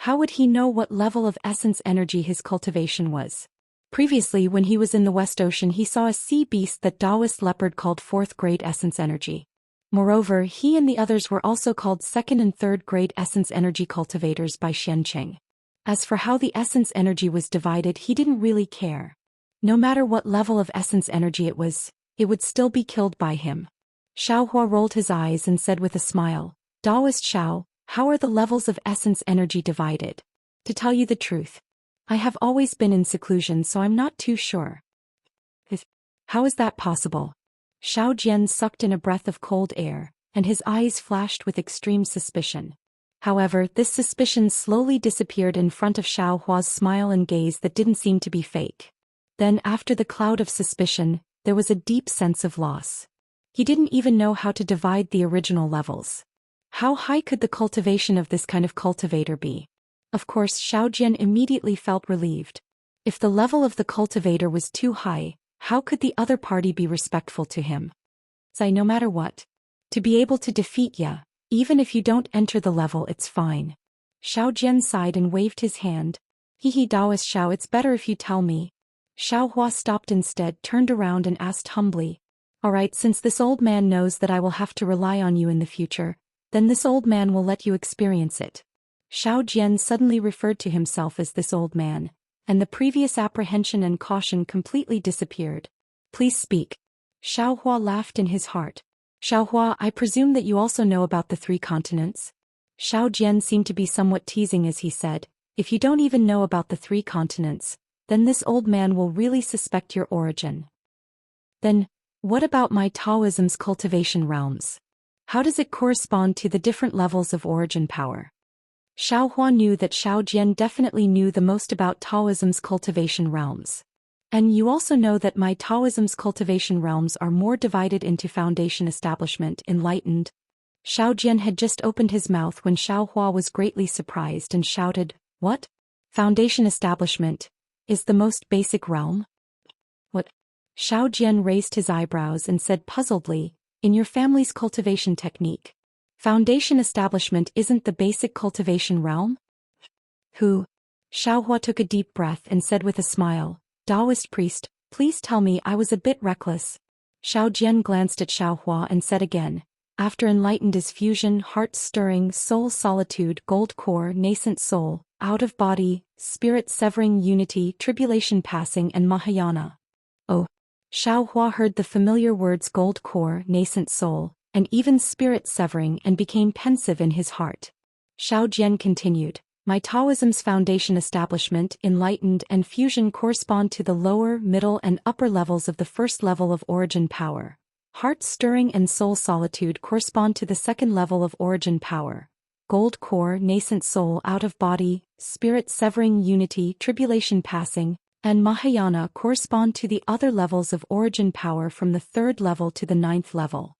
How would he know what level of essence energy his cultivation was? Previously, when he was in the West Ocean, he saw a sea beast that Taoist leopard called 4th grade essence energy. Moreover, he and the others were also called 2nd and 3rd grade essence energy cultivators by Xianqing. As for how the essence energy was divided, he didn't really care. No matter what level of essence energy it would still be killed by him. Xiaohua rolled his eyes and said with a smile, Taoist Xiao, how are the levels of essence energy divided? To tell you the truth, I have always been in seclusion, so I'm not too sure. How is that possible? Xiao Jian sucked in a breath of cold air, and his eyes flashed with extreme suspicion. However, this suspicion slowly disappeared in front of Xiao Hua's smile and gaze that didn't seem to be fake. Then, after the cloud of suspicion, there was a deep sense of loss. He didn't even know how to divide the original levels. How high could the cultivation of this kind of cultivator be? Of course, Xiao Jian immediately felt relieved. If the level of the cultivator was too high, how could the other party be respectful to him? No matter what. To be able to defeat ya, even if you don't enter the level, it's fine. Xiao Jian sighed and waved his hand. Hehe, Taoist Xiao, it's better if you tell me. Xiao Hua stopped instead, turned around and asked humbly. Alright, since this old man knows that I will have to rely on you in the future, then this old man will let you experience it. Xiao Jian suddenly referred to himself as this old man, and the previous apprehension and caution completely disappeared. Please speak. Xiao Hua laughed in his heart. Xiao Hua, I presume that you also know about the 3 continents? Xiao Jian seemed to be somewhat teasing as he said, if you don't even know about the 3 continents, then this old man will really suspect your origin. Then, what about my Taoism's cultivation realms? How does it correspond to the different levels of origin power? Xiao Hua knew that Xiao Jian definitely knew the most about Taoism's cultivation realms. And you also know that my Taoism's cultivation realms are more divided into Foundation Establishment, Enlightened. Xiao Jian had just opened his mouth when Xiao Hua was greatly surprised and shouted, What? Foundation Establishment is the most basic realm? What? Xiao Jian raised his eyebrows and said puzzledly, in your family's cultivation technique, Foundation Establishment isn't the basic cultivation realm? Who? Xiao Hua took a deep breath and said with a smile, Taoist priest, please tell me I was a bit reckless. Xiao Jian glanced at Xiao Hua and said again, after enlightened is fusion, heart-stirring, soul solitude, gold core, nascent soul, out-of-body, spirit-severing unity, tribulation passing and Mahayana. Oh. Xiao Hua heard the familiar words gold core, nascent soul, and even spirit-severing and became pensive in his heart. Xiao Jian continued, my Taoism's foundation establishment, enlightened and fusion correspond to the lower, middle and upper levels of the first level of origin power. Heart-stirring and soul solitude correspond to the second level of origin power. Gold core, nascent soul, out-of-body, spirit-severing unity, tribulation passing, and Mahayana correspond to the other levels of origin power from the 3rd level to the 9th level.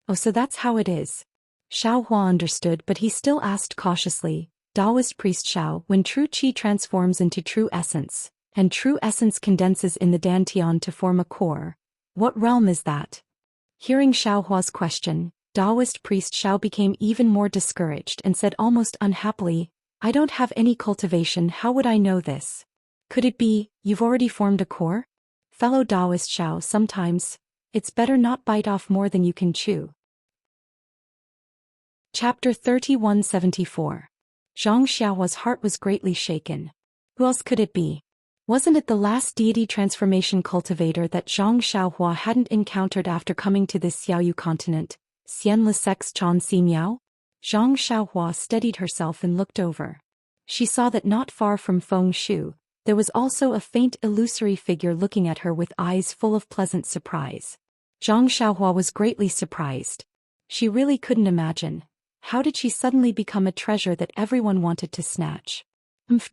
Oh, so that's how it is. Xiao Hua understood, but he still asked cautiously, Taoist priest Xiao, when true qi transforms into true essence, and true essence condenses in the dantian to form a core, what realm is that? Hearing Xiao Hua's question, Taoist priest Xiao became even more discouraged and said almost unhappily, I don't have any cultivation, how would I know this? Could it be, you've already formed a core? Fellow Taoist Xiao, sometimes, it's better not bite off more than you can chew. Chapter 3174. Zhang Xiaohua's heart was greatly shaken. Who else could it be? Wasn't it the last deity transformation cultivator that Zhang Xiaohua hadn't encountered after coming to this Xiaoyu continent, Xian Le Sex Chan Si Miao? Zhang Xiaohua steadied herself and looked over. She saw that not far from Feng Shu, there was also a faint illusory figure looking at her with eyes full of pleasant surprise. Zhang Xiaohua was greatly surprised. She really couldn't imagine. How did she suddenly become a treasure that everyone wanted to snatch?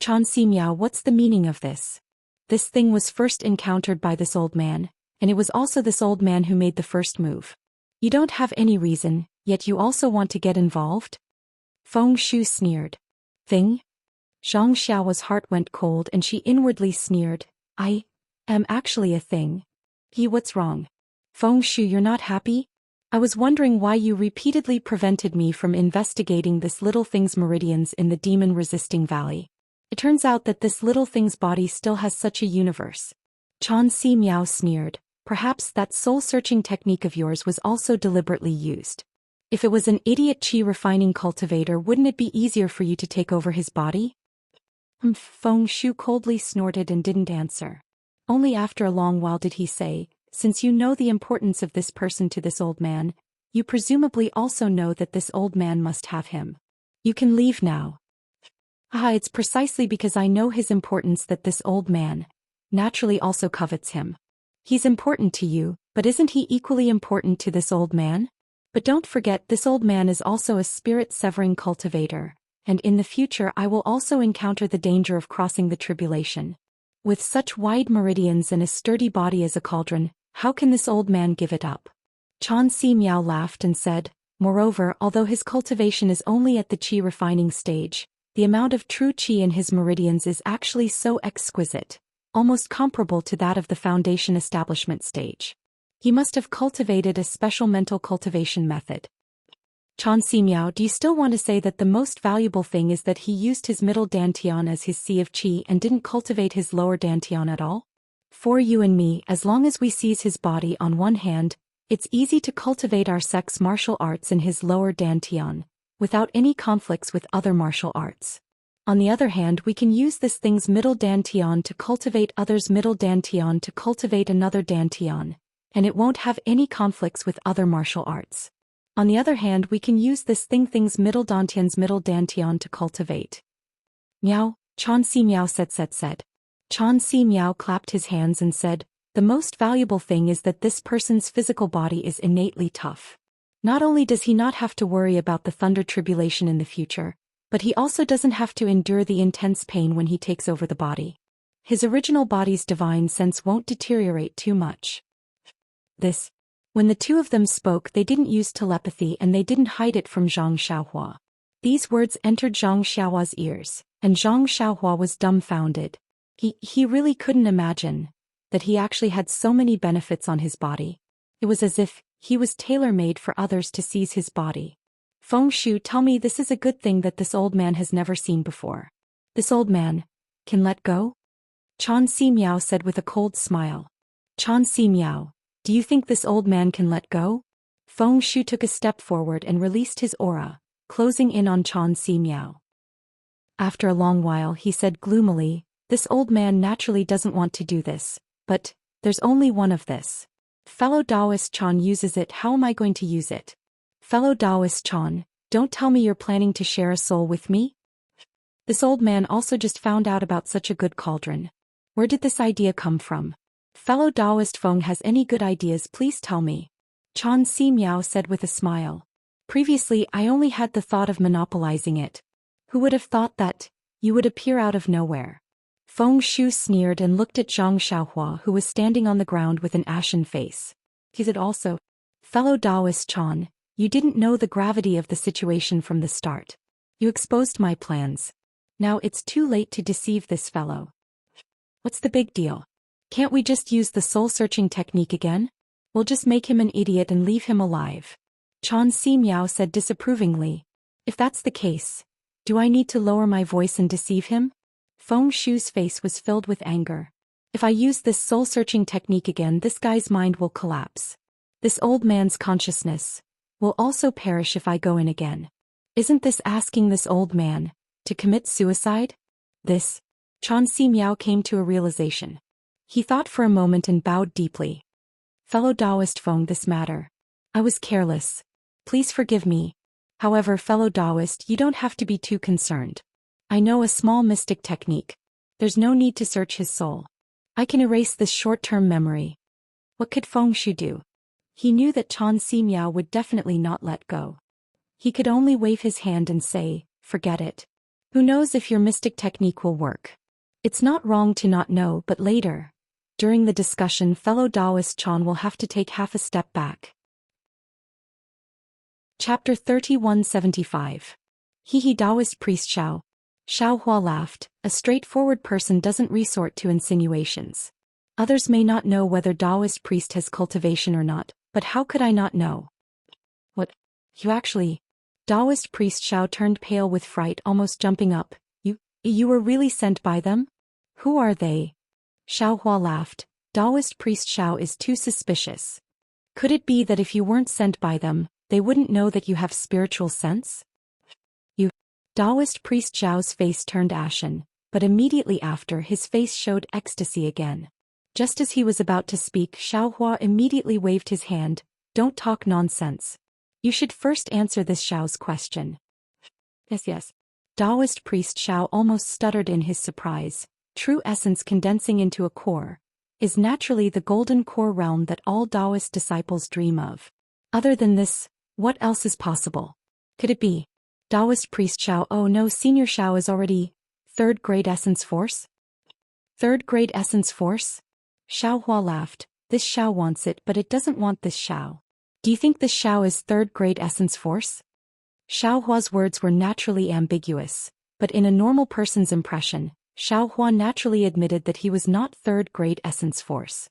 Chan Si Miao, what's the meaning of this? This thing was first encountered by this old man, and it was also this old man who made the first move. You don't have any reason, yet you also want to get involved? Feng Shu sneered. Thing? Zhang Xiaohua's heart went cold and she inwardly sneered, I am actually a thing. What's wrong? Feng Shu, you're not happy? I was wondering why you repeatedly prevented me from investigating this little thing's meridians in the demon-resisting valley. It turns out that this little thing's body still has such a universe. Chan Si Miao sneered. Perhaps that soul-searching technique of yours was also deliberately used. If it was an idiot chi-refining cultivator, wouldn't it be easier for you to take over his body? Feng Shu coldly snorted and didn't answer. Only after a long while did he say, since you know the importance of this person to this old man, you presumably also know that this old man must have him. You can leave now. It's precisely because I know his importance that this old man, naturally also covets him. He's important to you, but isn't he equally important to this old man? But don't forget, this old man is also a spirit-severing cultivator, and in the future I will also encounter the danger of crossing the tribulation. With such wide meridians and a sturdy body as a cauldron, how can this old man give it up? Chan Si Miao laughed and said, moreover, although his cultivation is only at the qi refining stage, the amount of true qi in his meridians is actually so exquisite, almost comparable to that of the foundation establishment stage. He must have cultivated a special mental cultivation method. Chan Si Miao, do you still want to say that the most valuable thing is that he used his middle dantian as his sea of qi and didn't cultivate his lower dantian at all? For you and me, as long as we seize his body on one hand, it's easy to cultivate our sex martial arts in his lower dantian, without any conflicts with other martial arts. On the other hand, we can use this thing's middle dantian to cultivate others' middle dantian to cultivate another dantian, and it won't have any conflicts with other martial arts. On the other hand, we can use this thing's middle dantian to cultivate. Miao, Chan Si Miao said. Chan Si Miao clapped his hands and said, the most valuable thing is that this person's physical body is innately tough. Not only does he not have to worry about the thunder tribulation in the future, but he also doesn't have to endure the intense pain when he takes over the body. His original body's divine sense won't deteriorate too much. When the two of them spoke, they didn't use telepathy and they didn't hide it from Zhang Xiaohua. These words entered Zhang Xiaohua's ears, and Zhang Xiaohua was dumbfounded. He really couldn't imagine that he actually had so many benefits on his body. It was as if he was tailor-made for others to seize his body. Feng Shu, tell me this is a good thing that this old man has never seen before. This old man can let go? Chan Si Miao said with a cold smile. Chan Si Miao, do you think this old man can let go? Feng Shu took a step forward and released his aura, closing in on Chan Si Miao. After a long while he said gloomily, this old man naturally doesn't want to do this, but there's only one of this. Fellow Taoist Chan uses it, how am I going to use it? Fellow Taoist Chan, don't tell me you're planning to share a soul with me? This old man also just found out about such a good cauldron. Where did this idea come from? Fellow Taoist Feng has any good ideas, please tell me. Chan Si Miao said with a smile. Previously I only had the thought of monopolizing it. Who would have thought that you would appear out of nowhere? Feng Shu sneered and looked at Zhang Xiaohua, who was standing on the ground with an ashen face. He said also, fellow Taoist Chan, you didn't know the gravity of the situation from the start. You exposed my plans. Now it's too late to deceive this fellow. What's the big deal? Can't we just use the soul-searching technique again? We'll just make him an idiot and leave him alive. Chan Si Miao said disapprovingly. If that's the case, do I need to lower my voice and deceive him? Feng Shu's face was filled with anger. If I use this soul-searching technique again, this guy's mind will collapse. This old man's consciousness will also perish if I go in again. Isn't this asking this old man to commit suicide? Chan Si Miao came to a realization. He thought for a moment and bowed deeply. Fellow Taoist Feng, this matter. I was careless. Please forgive me. However, fellow Taoist, you don't have to be too concerned. I know a small mystic technique. There's no need to search his soul. I can erase this short-term memory. What could Feng Shu do? He knew that Chan Si Miao would definitely not let go. He could only wave his hand and say, forget it. Who knows if your mystic technique will work? It's not wrong to not know, but later, during the discussion, fellow Taoist Chan will have to take half a step back. Chapter 3175. He Taoist priest Xiao. Xiaohua laughed. A straightforward person doesn't resort to insinuations. Others may not know whether Taoist priest has cultivation or not, but how could I not know? What? You actually... Taoist priest Xiao turned pale with fright, almost jumping up. You were really sent by them? Who are they? Xiao Hua laughed. Taoist priest Xiao is too suspicious. Could it be that if you weren't sent by them, they wouldn't know that you have spiritual sense? You... Taoist priest Xiao's face turned ashen, but immediately after his face showed ecstasy again. Just as he was about to speak, Xiao Hua immediately waved his hand. Don't talk nonsense. You should first answer this Xiao's question. Yes. Taoist priest Xiao almost stuttered in his surprise. True essence condensing into a core is naturally the golden core realm that all Taoist disciples dream of. Other than this, what else is possible? Could it be? Taoist priest Xiao, oh no, senior Xiao is already third grade essence force? Third grade essence force? Xiao Hua laughed. This Xiao wants it, but it doesn't want this Xiao. Do you think this Xiao is third grade essence force? Xiao Hua's words were naturally ambiguous, but in a normal person's impression, Xiao Hua naturally admitted that he was not third grade essence force.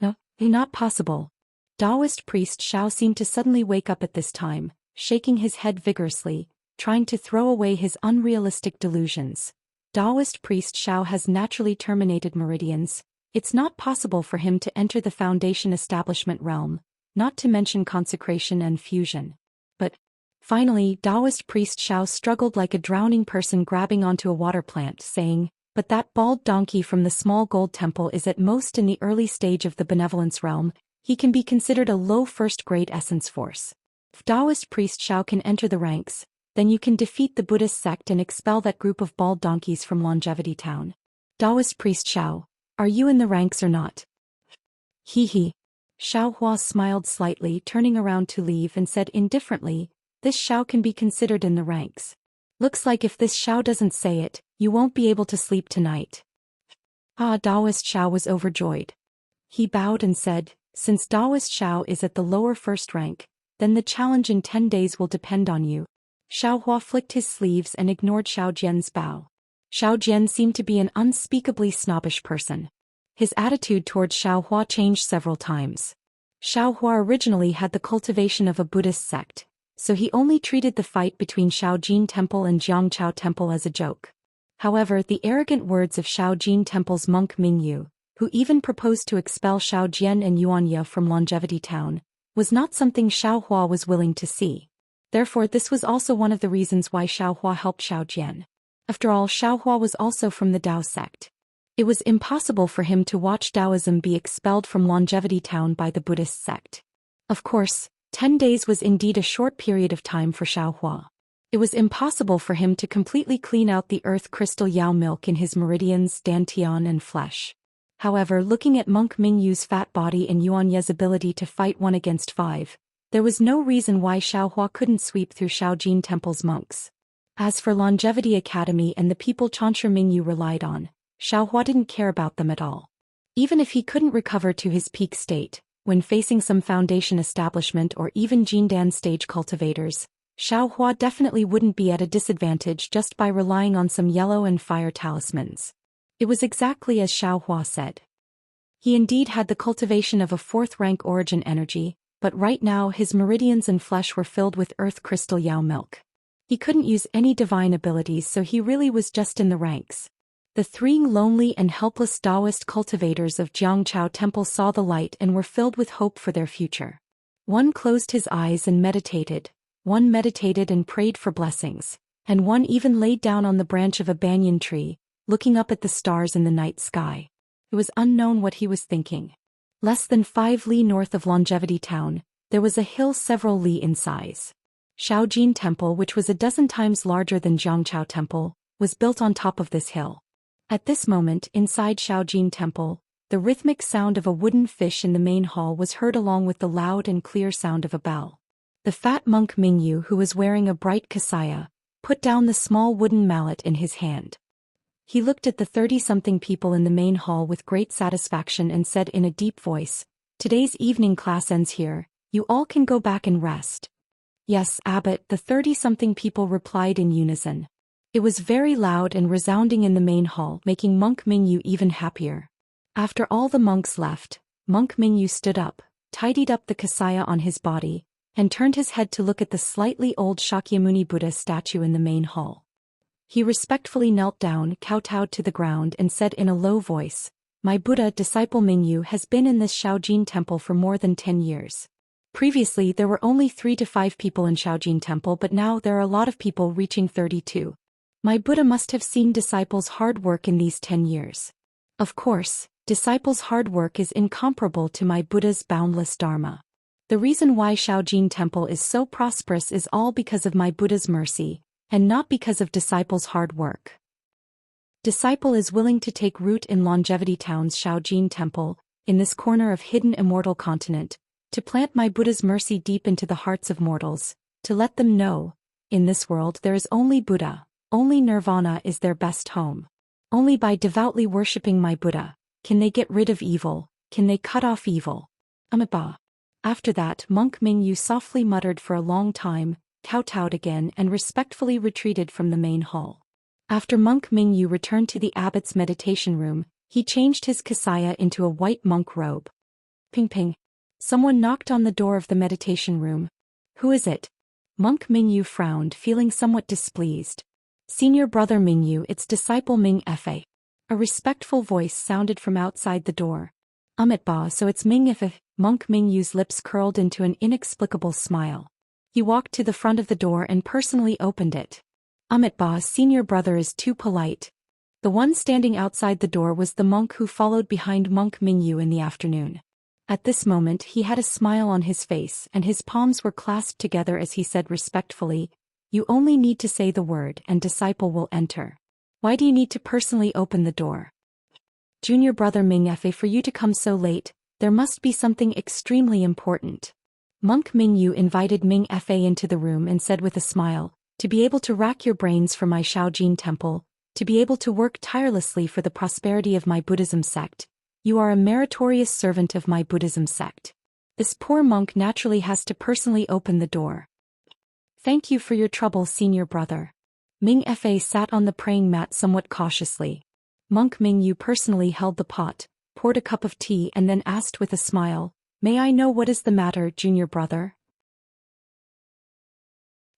No, not possible. Taoist priest Xiao seemed to suddenly wake up at this time, shaking his head vigorously, trying to throw away his unrealistic delusions. Taoist priest Xiao has naturally terminated meridians. It's not possible for him to enter the foundation establishment realm, not to mention consecration and fusion. But finally, Taoist priest Xiao struggled like a drowning person grabbing onto a water plant, saying, but that bald donkey from the small gold temple is at most in the early stage of the benevolence realm. He can be considered a low first-grade essence force. If Taoist priest Xiao can enter the ranks, then you can defeat the Buddhist sect and expel that group of bald donkeys from Longevity Town. Taoist priest Xiao, are you in the ranks or not? He. Xiao Hua smiled slightly, turning around to leave, and said indifferently, this Xiao can be considered in the ranks. Looks like if this Xiao doesn't say it, you won't be able to sleep tonight. Taoist Xiao was overjoyed. He bowed and said, since Taoist Xiao is at the lower first rank, then the challenge in 10 days will depend on you. Xiao Hua flicked his sleeves and ignored Xiao Jian's bow. Xiao Jian seemed to be an unspeakably snobbish person. His attitude towards Xiao Hua changed several times. Xiao Hua originally had the cultivation of a Buddhist sect, so he only treated the fight between Shaojin Temple and Jiangchao Temple as a joke. However, the arrogant words of Shaojin Temple's monk Mingyu, who even proposed to expel Xiao Jian and Yuan Ye from Longevity Town, was not something Xiao Hua was willing to see. Therefore, this was also one of the reasons why Xiao Hua helped Xiao Jian. After all, Xiao Hua was also from the Tao sect. It was impossible for him to watch Taoism be expelled from Longevity Town by the Buddhist sect. Of course, 10 days was indeed a short period of time for Xiao Hua. It was impossible for him to completely clean out the earth crystal Yao milk in his meridians, dantian and flesh. However, looking at monk Mingyu's fat body and Yuan Ye's ability to fight 1 against 5, there was no reason why Xiao Hua couldn't sweep through Shaojin Temple's monks. As for Longevity Academy and the people Chansher Mingyu relied on, Xiao Hua didn't care about them at all. Even if he couldn't recover to his peak state, when facing some foundation establishment or even Jindan stage cultivators, Xiao Hua definitely wouldn't be at a disadvantage just by relying on some yellow and fire talismans. It was exactly as Xiao Hua said. He indeed had the cultivation of a 4th-rank origin energy, but right now his meridians and flesh were filled with earth crystal Yao milk. He couldn't use any divine abilities, so he really was just in the ranks. The 3 lonely and helpless Taoist cultivators of Jiangchao Temple saw the light and were filled with hope for their future. One closed his eyes and meditated, one meditated and prayed for blessings, and one even laid down on the branch of a banyan tree, looking up at the stars in the night sky. It was unknown what he was thinking. Less than 5 li north of Longevity Town, there was a hill several li in size. Shaojin Temple, which was a dozen times larger than Jiangchao Temple, was built on top of this hill. At this moment, inside Shaojin Temple, the rhythmic sound of a wooden fish in the main hall was heard along with the loud and clear sound of a bell. The fat monk Mingyu, who was wearing a bright kasaya, put down the small wooden mallet in his hand. He looked at the 30-something people in the main hall with great satisfaction and said in a deep voice, "Today's evening class ends here, you all can go back and rest." "Yes, Abbot," the 30-something people replied in unison. It was very loud and resounding in the main hall, making Monk Mingyu even happier. After all the monks left, Monk Mingyu stood up, tidied up the kasaya on his body, and turned his head to look at the slightly old Shakyamuni Buddha statue in the main hall. He respectfully knelt down, kowtowed to the ground and said in a low voice, "My Buddha disciple Mingyu has been in this Shaojin temple for more than 10 years. Previously there were only 3 to 5 people in Shaojin temple, but now there are a lot of people reaching 32. My Buddha must have seen disciples' hard work in these 10 years. Of course, disciples' hard work is incomparable to my Buddha's boundless dharma. The reason why Shaojin temple is so prosperous is all because of my Buddha's mercy, and not because of disciples' hard work. Disciple is willing to take root in Longevity Town's Shaojin temple, in this corner of hidden immortal continent, to plant my Buddha's mercy deep into the hearts of mortals, to let them know, in this world there is only Buddha, only nirvana is their best home. Only by devoutly worshipping my Buddha, can they get rid of evil, can they cut off evil. Amitabha." After that, monk Mingyu softly muttered for a long time, kowtowed again and respectfully retreated from the main hall. After monk Mingyu returned to the abbot's meditation room, he changed his kasaya into a white monk robe. Ping ping. Someone knocked on the door of the meditation room. "Who is it?" Monk Mingyu frowned, feeling somewhat displeased. "Senior brother Mingyu, it's disciple Ming Fa." A respectful voice sounded from outside the door. Amitabha, so it's Ming Fa. Monk Mingyu's lips curled into an inexplicable smile. He walked to the front of the door and personally opened it. "Amitabha, senior brother is too polite." The one standing outside the door was the monk who followed behind monk Mingyu in the afternoon. At this moment he had a smile on his face and his palms were clasped together as he said respectfully, "You only need to say the word and disciple will enter. Why do you need to personally open the door?" "Junior brother Ming Fa, for you to come so late, there must be something extremely important." Monk Mingyu invited Ming Fa into the room and said with a smile, "To be able to rack your brains for my Shaojin temple, to be able to work tirelessly for the prosperity of my Buddhism sect, you are a meritorious servant of my Buddhism sect. This poor monk naturally has to personally open the door." "Thank you for your trouble, senior brother." Ming Fa sat on the praying mat somewhat cautiously. Monk Mingyu personally held the pot, poured a cup of tea and then asked with a smile, "May I know what is the matter, junior brother?"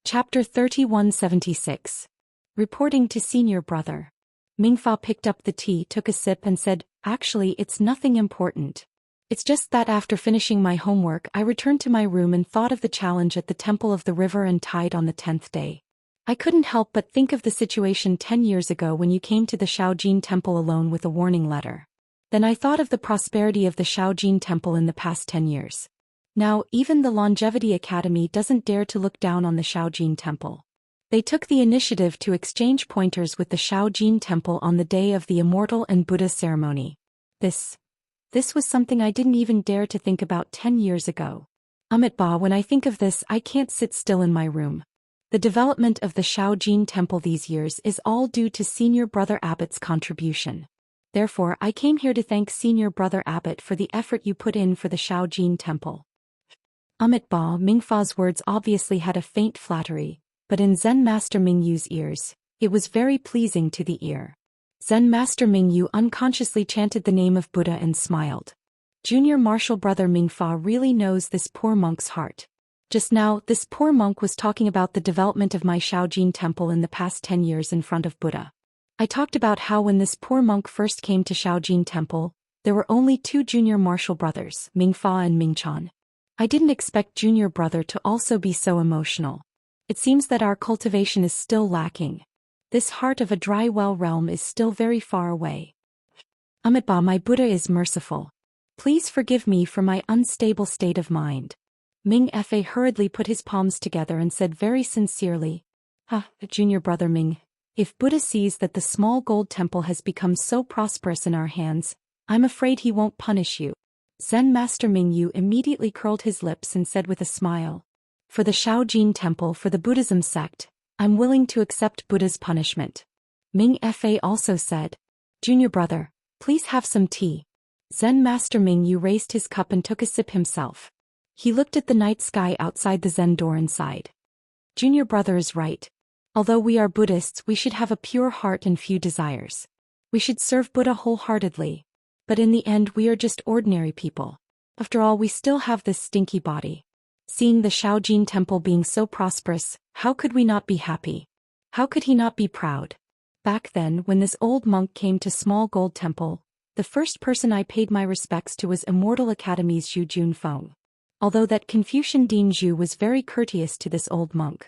Chapter 3176. Reporting to senior brother. Mingfa picked up the tea, took a sip and said, "Actually it's nothing important. It's just that after finishing my homework I returned to my room and thought of the challenge at the Temple of the River and Tide on the 10th day. I couldn't help but think of the situation 10 years ago when you came to the Shaojin temple alone with a warning letter. Then I thought of the prosperity of the Shaojin temple in the past 10 years. Now, even the Longevity Academy doesn't dare to look down on the Shaojin temple. They took the initiative to exchange pointers with the Shaojin temple on the day of the Immortal and Buddha ceremony. This was something I didn't even dare to think about 10 years ago. Amitabha, when I think of this I can't sit still in my room. The development of the Shaojin temple these years is all due to Senior Brother Abbot's contribution. Therefore I came here to thank Senior Brother Abbot for the effort you put in for the Shaojin temple." Amitabha, Mingfa's words obviously had a faint flattery, but in Zen Master Mingyu's ears, it was very pleasing to the ear. Zen Master Mingyu unconsciously chanted the name of Buddha and smiled. Junior martial brother Mingfa really knows this poor monk's heart. Just now, this poor monk was talking about the development of my Shaojin temple in the past 10 years in front of Buddha. I talked about how when this poor monk first came to Shaojin temple, there were only 2 junior martial brothers, Mingfa and Mingchan. I didn't expect junior brother to also be so emotional. It seems that our cultivation is still lacking. This heart of a dry well realm is still very far away. Amitabha, my Buddha is merciful. Please forgive me for my unstable state of mind. Ming Fa hurriedly put his palms together and said very sincerely, Junior brother Ming, if Buddha sees that the small gold temple has become so prosperous in our hands, I'm afraid he won't punish you." Zen Master Mingyu immediately curled his lips and said with a smile, "For the Shaojin temple, for the Buddhism sect, I'm willing to accept Buddha's punishment." Ming Fa also said, "Junior brother, please have some tea." Zen Master Mingyu raised his cup and took a sip himself. He looked at the night sky outside the Zen door and sighed. Junior brother is right. Although we are Buddhists, we should have a pure heart and few desires. We should serve Buddha wholeheartedly. But in the end we are just ordinary people. After all, we still have this stinky body. Seeing the Shaojin temple being so prosperous, how could we not be happy? How could he not be proud? Back then, when this old monk came to Small Gold Temple, the first person I paid my respects to was Immortal Academy's Zhu Junfeng. Although that Confucian Dean Zhu was very courteous to this old monk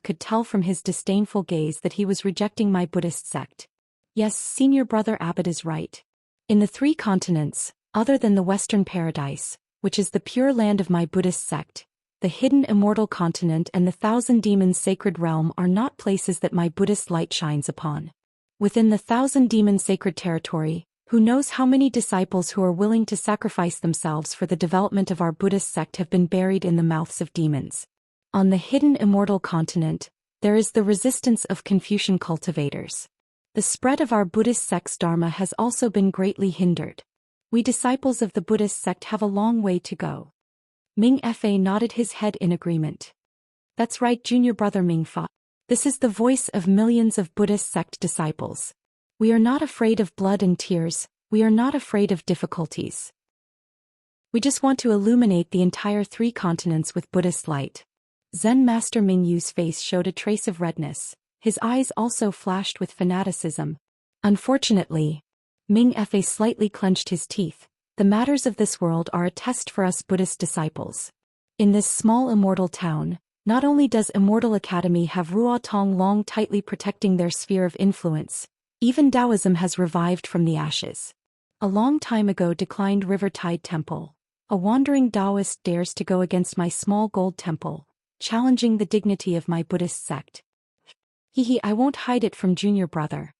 could tell from his disdainful gaze that he was rejecting my Buddhist sect. Yes, Senior Brother Abbot is right. In the 3 continents, other than the Western Paradise, which is the pure land of my Buddhist sect, the hidden immortal continent and the Thousand Demons sacred realm are not places that my Buddhist light shines upon. Within the Thousand Demons sacred territory, who knows how many disciples who are willing to sacrifice themselves for the development of our Buddhist sect have been buried in the mouths of demons. On the hidden immortal continent, there is the resistance of Confucian cultivators. The spread of our Buddhist sect's dharma has also been greatly hindered. We disciples of the Buddhist sect have a long way to go. Ming Fa nodded his head in agreement. That's right, Junior Brother Ming Fa. This is the voice of millions of Buddhist sect disciples. We are not afraid of blood and tears, we are not afraid of difficulties. We just want to illuminate the entire 3 continents with Buddhist light. Zen Master Ming Yu's face showed a trace of redness, his eyes also flashed with fanaticism. Unfortunately, Ming Fa slightly clenched his teeth. The matters of this world are a test for us Buddhist disciples. In this small immortal town, not only does Immortal Academy have Ruo Tong Long tightly protecting their sphere of influence, even Taoism has revived from the ashes. A long time ago declined River Tide Temple. A wandering Taoist dares to go against my Small Gold Temple, challenging the dignity of my Buddhist sect. I won't hide it from Junior Brother.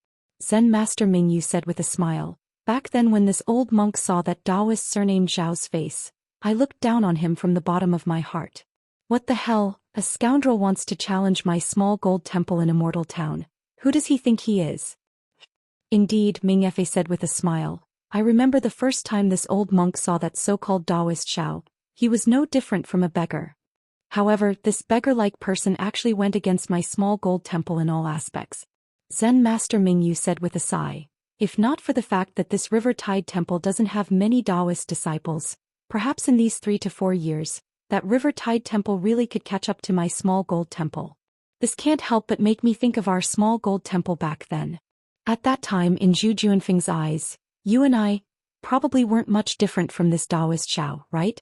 Zen Master Ming Yu said with a smile. Back then when this old monk saw that Taoist surnamed Zhao's face, I looked down on him from the bottom of my heart. What the hell, a scoundrel wants to challenge my Small Gold Temple in Immortal Town. Who does he think he is? Indeed, Ming Fa said with a smile. I remember the first time this old monk saw that so-called Taoist Zhao. He was no different from a beggar. However, this beggar-like person actually went against my Small Gold Temple in all aspects. Zen Master Ming Yu said with a sigh. If not for the fact that this River Tide Temple doesn't have many Taoist disciples, perhaps in these 3 to 4 years, that River Tide Temple really could catch up to my Small Gold Temple. This can't help but make me think of our Small Gold Temple back then. At that time in Zhu Juanfeng's eyes, you and I probably weren't much different from this Taoist Zhao, right?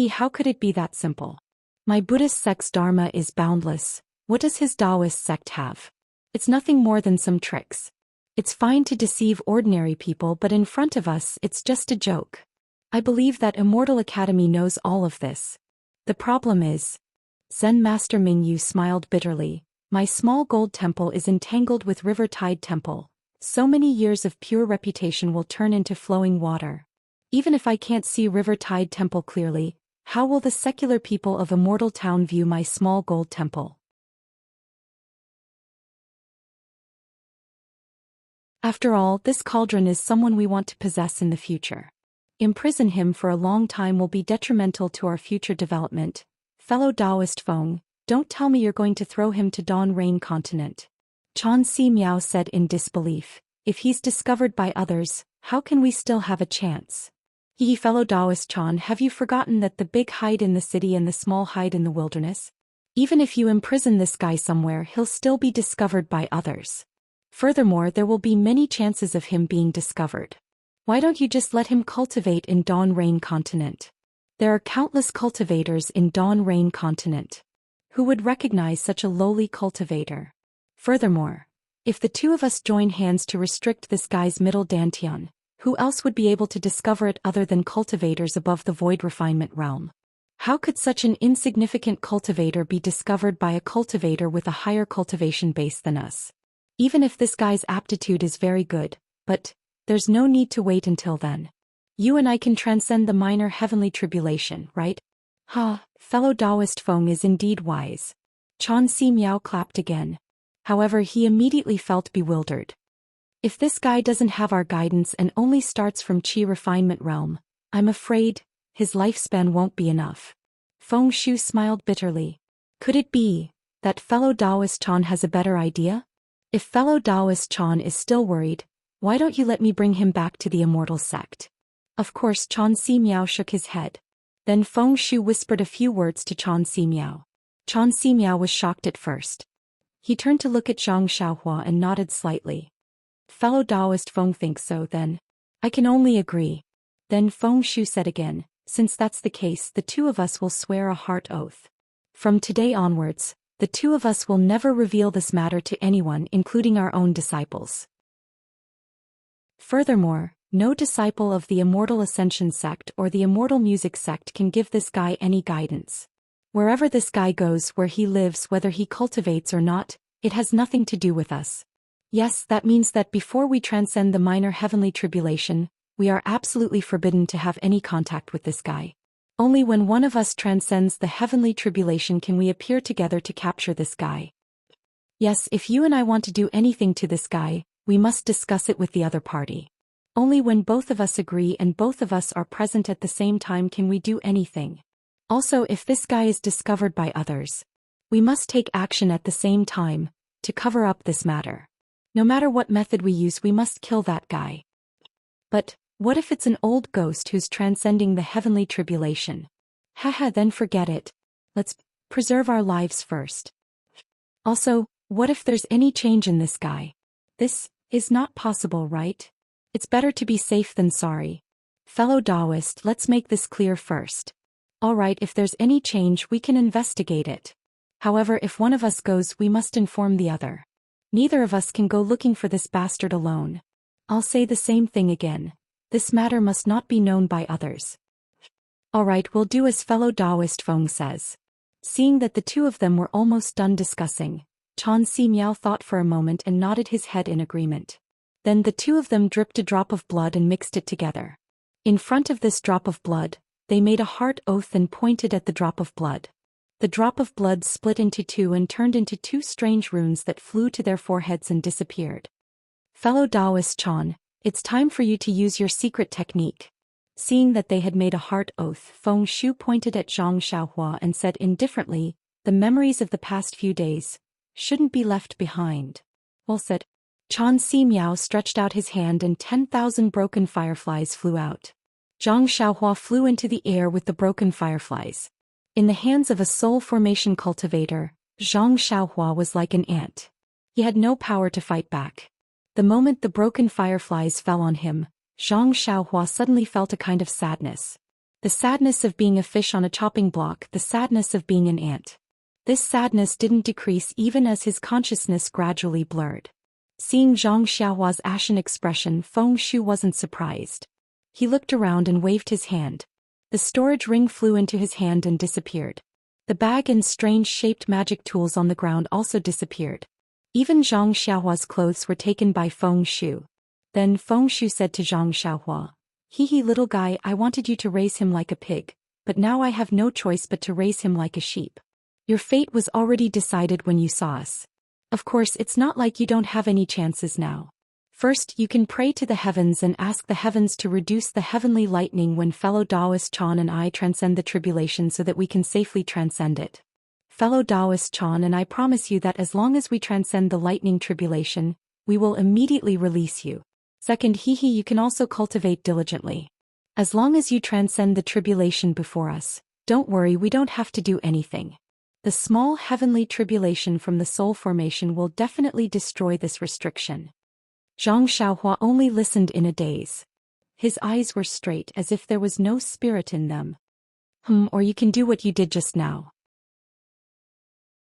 How could it be that simple? My Buddhist sect's dharma is boundless. What does his Taoist sect have? It's nothing more than some tricks. It's fine to deceive ordinary people, but in front of us it's just a joke. I believe that Immortal Academy knows all of this. The problem is, Zen Master Ming Yu smiled bitterly, my Small Gold Temple is entangled with River Tide Temple. So many years of pure reputation will turn into flowing water. Even if I can't see River Tide Temple clearly, how will the secular people of Immortal Town view my Small Gold Temple? After all, this cauldron is someone we want to possess in the future. Imprison him for a long time will be detrimental to our future development. Fellow Taoist Feng, don't tell me you're going to throw him to Dawn Rain Continent. Chan Si Miao said in disbelief. If he's discovered by others, how can we still have a chance? Fellow Taoist Chan, have you forgotten that the big hide in the city and the small hide in the wilderness? Even if you imprison this guy somewhere, he'll still be discovered by others. Furthermore, there will be many chances of him being discovered. Why don't you just let him cultivate in Dawn Rain Continent? There are countless cultivators in Dawn Rain Continent. Who would recognize such a lowly cultivator? Furthermore, if the 2 of us join hands to restrict this guy's middle dantian, who else would be able to discover it other than cultivators above the void refinement realm? How could such an insignificant cultivator be discovered by a cultivator with a higher cultivation base than us? Even if this guy's aptitude is very good, but there's no need to wait until then. You and I can transcend the minor heavenly tribulation, right? Fellow Taoist Feng is indeed wise. Chan Si Miao clapped again. However, he immediately felt bewildered. If this guy doesn't have our guidance and only starts from Qi refinement realm, I'm afraid his lifespan won't be enough. Feng Shu smiled bitterly. Could it be that fellow Taoist Chan has a better idea? If fellow Taoist Chan is still worried, why don't you let me bring him back to the Immortal Sect? Of course, Chan Si Miao shook his head. Then Feng Shu whispered a few words to Chan Si Miao. Chan Si Miao was shocked at first. He turned to look at Zhang Xiaohua and nodded slightly. Fellow Taoist Feng thinks so then. I can only agree. Then Feng Shu said again, since that's the case, the two of us will swear a heart oath. From today onwards, the two of us will never reveal this matter to anyone, including our own disciples. Furthermore, no disciple of the Immortal Ascension sect or the Immortal Music sect can give this guy any guidance. Wherever this guy goes, where he lives, whether he cultivates or not, it has nothing to do with us. Yes, that means that before we transcend the minor heavenly tribulation, we are absolutely forbidden to have any contact with this guy. Only when one of us transcends the heavenly tribulation can we appear together to capture this guy. Yes, if you and I want to do anything to this guy, we must discuss it with the other party. Only when both of us agree and both of us are present at the same time can we do anything. Also, if this guy is discovered by others, we must take action at the same time, to cover up this matter. No matter what method we use, we must kill that guy. But, what if it's an old ghost who's transcending the heavenly tribulation? Haha, then forget it. Let's preserve our lives first. Also, what if there's any change in this guy? This is not possible, right? It's better to be safe than sorry. Fellow Taoist, let's make this clear first. Alright, if there's any change, we can investigate it. However, if one of us goes, we must inform the other. Neither of us can go looking for this bastard alone. I'll say the same thing again. This matter must not be known by others. Alright, we'll do as fellow Taoist Feng says. Seeing that the two of them were almost done discussing, Chan Si Miao thought for a moment and nodded his head in agreement. Then the two of them dripped a drop of blood and mixed it together. In front of this drop of blood, they made a heart oath and pointed at the drop of blood. The drop of blood split into two and turned into two strange runes that flew to their foreheads and disappeared. Fellow Taoist Chan, it's time for you to use your secret technique. Seeing that they had made a heart oath, Feng Shu pointed at Zhang Xiaohua and said indifferently, the memories of the past few days shouldn't be left behind. Well said. Chan Si Miao stretched out his hand and 10,000 broken fireflies flew out. Zhang Xiaohua flew into the air with the broken fireflies. In the hands of a soul formation cultivator, Zhang Xiaohua was like an ant. He had no power to fight back. The moment the broken fireflies fell on him, Zhang Xiaohua suddenly felt a kind of sadness. The sadness of being a fish on a chopping block, the sadness of being an ant. This sadness didn't decrease even as his consciousness gradually blurred. Seeing Zhang Xiaohua's ashen expression, Feng Shu wasn't surprised. He looked around and waved his hand. The storage ring flew into his hand and disappeared. The bag and strange-shaped magic tools on the ground also disappeared. Even Zhang Xiaohua's clothes were taken by Feng Shu. Then Feng Shu said to Zhang Xiaohua, "Hee little guy, I wanted you to raise him like a pig, but now I have no choice but to raise him like a sheep. Your fate was already decided when you saw us. Of course, it's not like you don't have any chances now. First, you can pray to the heavens and ask the heavens to reduce the heavenly lightning when fellow Taoist Chan and I transcend the tribulation so that we can safely transcend it. Fellow Taoist Chan and I promise you that as long as we transcend the lightning tribulation, we will immediately release you. Second, you can also cultivate diligently. As long as you transcend the tribulation before us, don't worry, we don't have to do anything. The small heavenly tribulation from the soul formation will definitely destroy this restriction." Zhang Xiaohua only listened in a daze. His eyes were straight as if there was no spirit in them. Or you can do what you did just now.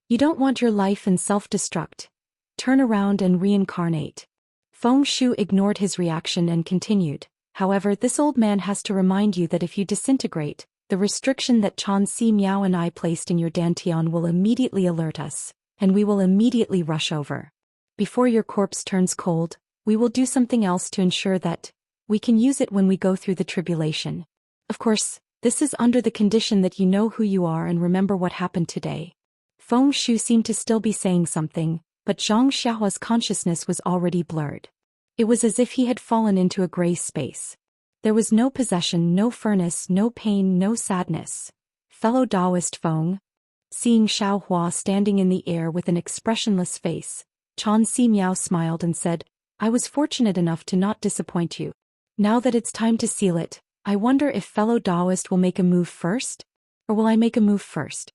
You don't want your life and self-destruct. Turn around and reincarnate. Feng Shu ignored his reaction and continued, however, this old man has to remind you that if you disintegrate, the restriction that Chan Si Miao and I placed in your dantian will immediately alert us, and we will immediately rush over. Before your corpse turns cold, we will do something else to ensure that we can use it when we go through the tribulation. Of course, this is under the condition that you know who you are and remember what happened today. Feng Shu seemed to still be saying something, but Zhang Xiaohua's consciousness was already blurred. It was as if he had fallen into a gray space. There was no possession, no furnace, no pain, no sadness. Fellow Taoist Feng. Seeing Xiaohua standing in the air with an expressionless face, Chan Si Miao smiled and said, "I was fortunate enough to not disappoint you. Now that it's time to seal it, I wonder if fellow Taoist will make a move first? Or will I make a move first?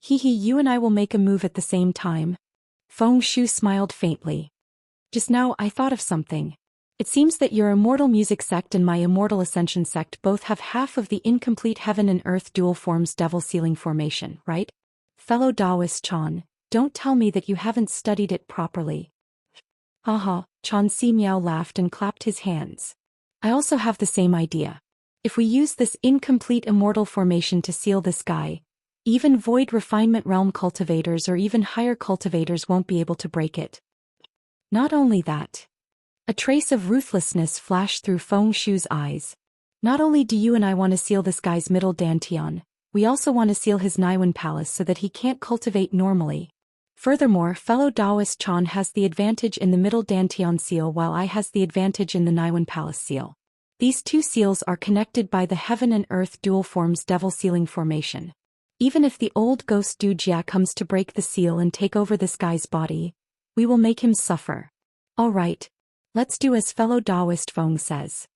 Hee, you and I will make a move at the same time. Feng Shu smiled faintly. Just now I thought of something. It seems that your immortal music sect and my immortal ascension sect both have half of the incomplete heaven and earth dual forms devil sealing formation, right? Fellow Taoist Chan, don't tell me that you haven't studied it properly. Haha, Chan Si Miao laughed and clapped his hands. I also have the same idea. If we use this incomplete immortal formation to seal the sky, even void refinement realm cultivators or even higher cultivators won't be able to break it. Not only that. A trace of ruthlessness flashed through Feng Shu's eyes. Not only do you and I want to seal this guy's middle dantian, we also want to seal his Naiwan palace so that he can't cultivate normally. Furthermore, fellow Taoist Chan has the advantage in the middle dantian seal while I has the advantage in the Naiwan palace seal. These two seals are connected by the heaven and earth dual forms devil sealing formation. Even if the old ghost Du Jia comes to break the seal and take over this guy's body, we will make him suffer. Alright. Let's do as fellow Taoist Feng says.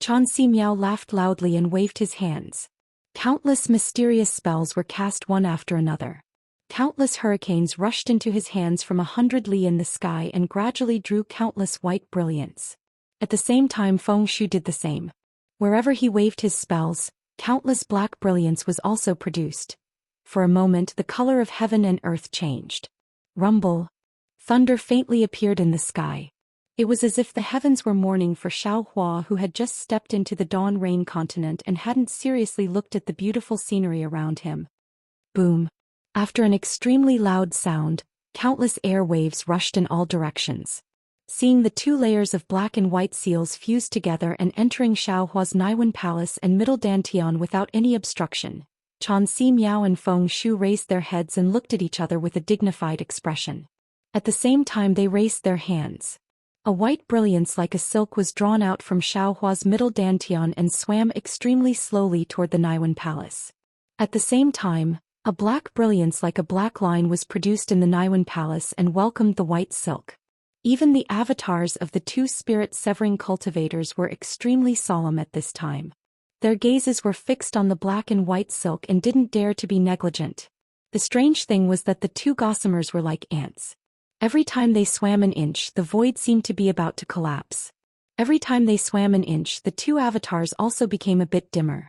Chan Si Miao laughed loudly and waved his hands. Countless mysterious spells were cast one after another. Countless hurricanes rushed into his hands from 100 li in the sky and gradually drew countless white brilliance. At the same time Feng Shu did the same. Wherever he waved his spells, countless black brilliance was also produced. For a moment the color of heaven and earth changed. Rumble. Thunder faintly appeared in the sky. It was as if the heavens were mourning for Xiao Hua, who had just stepped into the dawn rain continent and hadn't seriously looked at the beautiful scenery around him. Boom. After an extremely loud sound, countless air waves rushed in all directions. Seeing the two layers of black and white seals fused together and entering Xiao Hua's Naiwan palace and middle dantian without any obstruction, Chan Si Miao and Feng Shu raised their heads and looked at each other with a dignified expression. At the same time they raised their hands. A white brilliance like a silk was drawn out from Xiao Hua's middle dantian and swam extremely slowly toward the Naiwan palace. At the same time, a black brilliance like a black line was produced in the Naiwan palace and welcomed the white silk. Even the avatars of the two spirit-severing cultivators were extremely solemn at this time. Their gazes were fixed on the black and white silk and didn't dare to be negligent. The strange thing was that the two gossamers were like ants. Every time they swam an inch, the void seemed to be about to collapse. Every time they swam an inch, the two avatars also became a bit dimmer.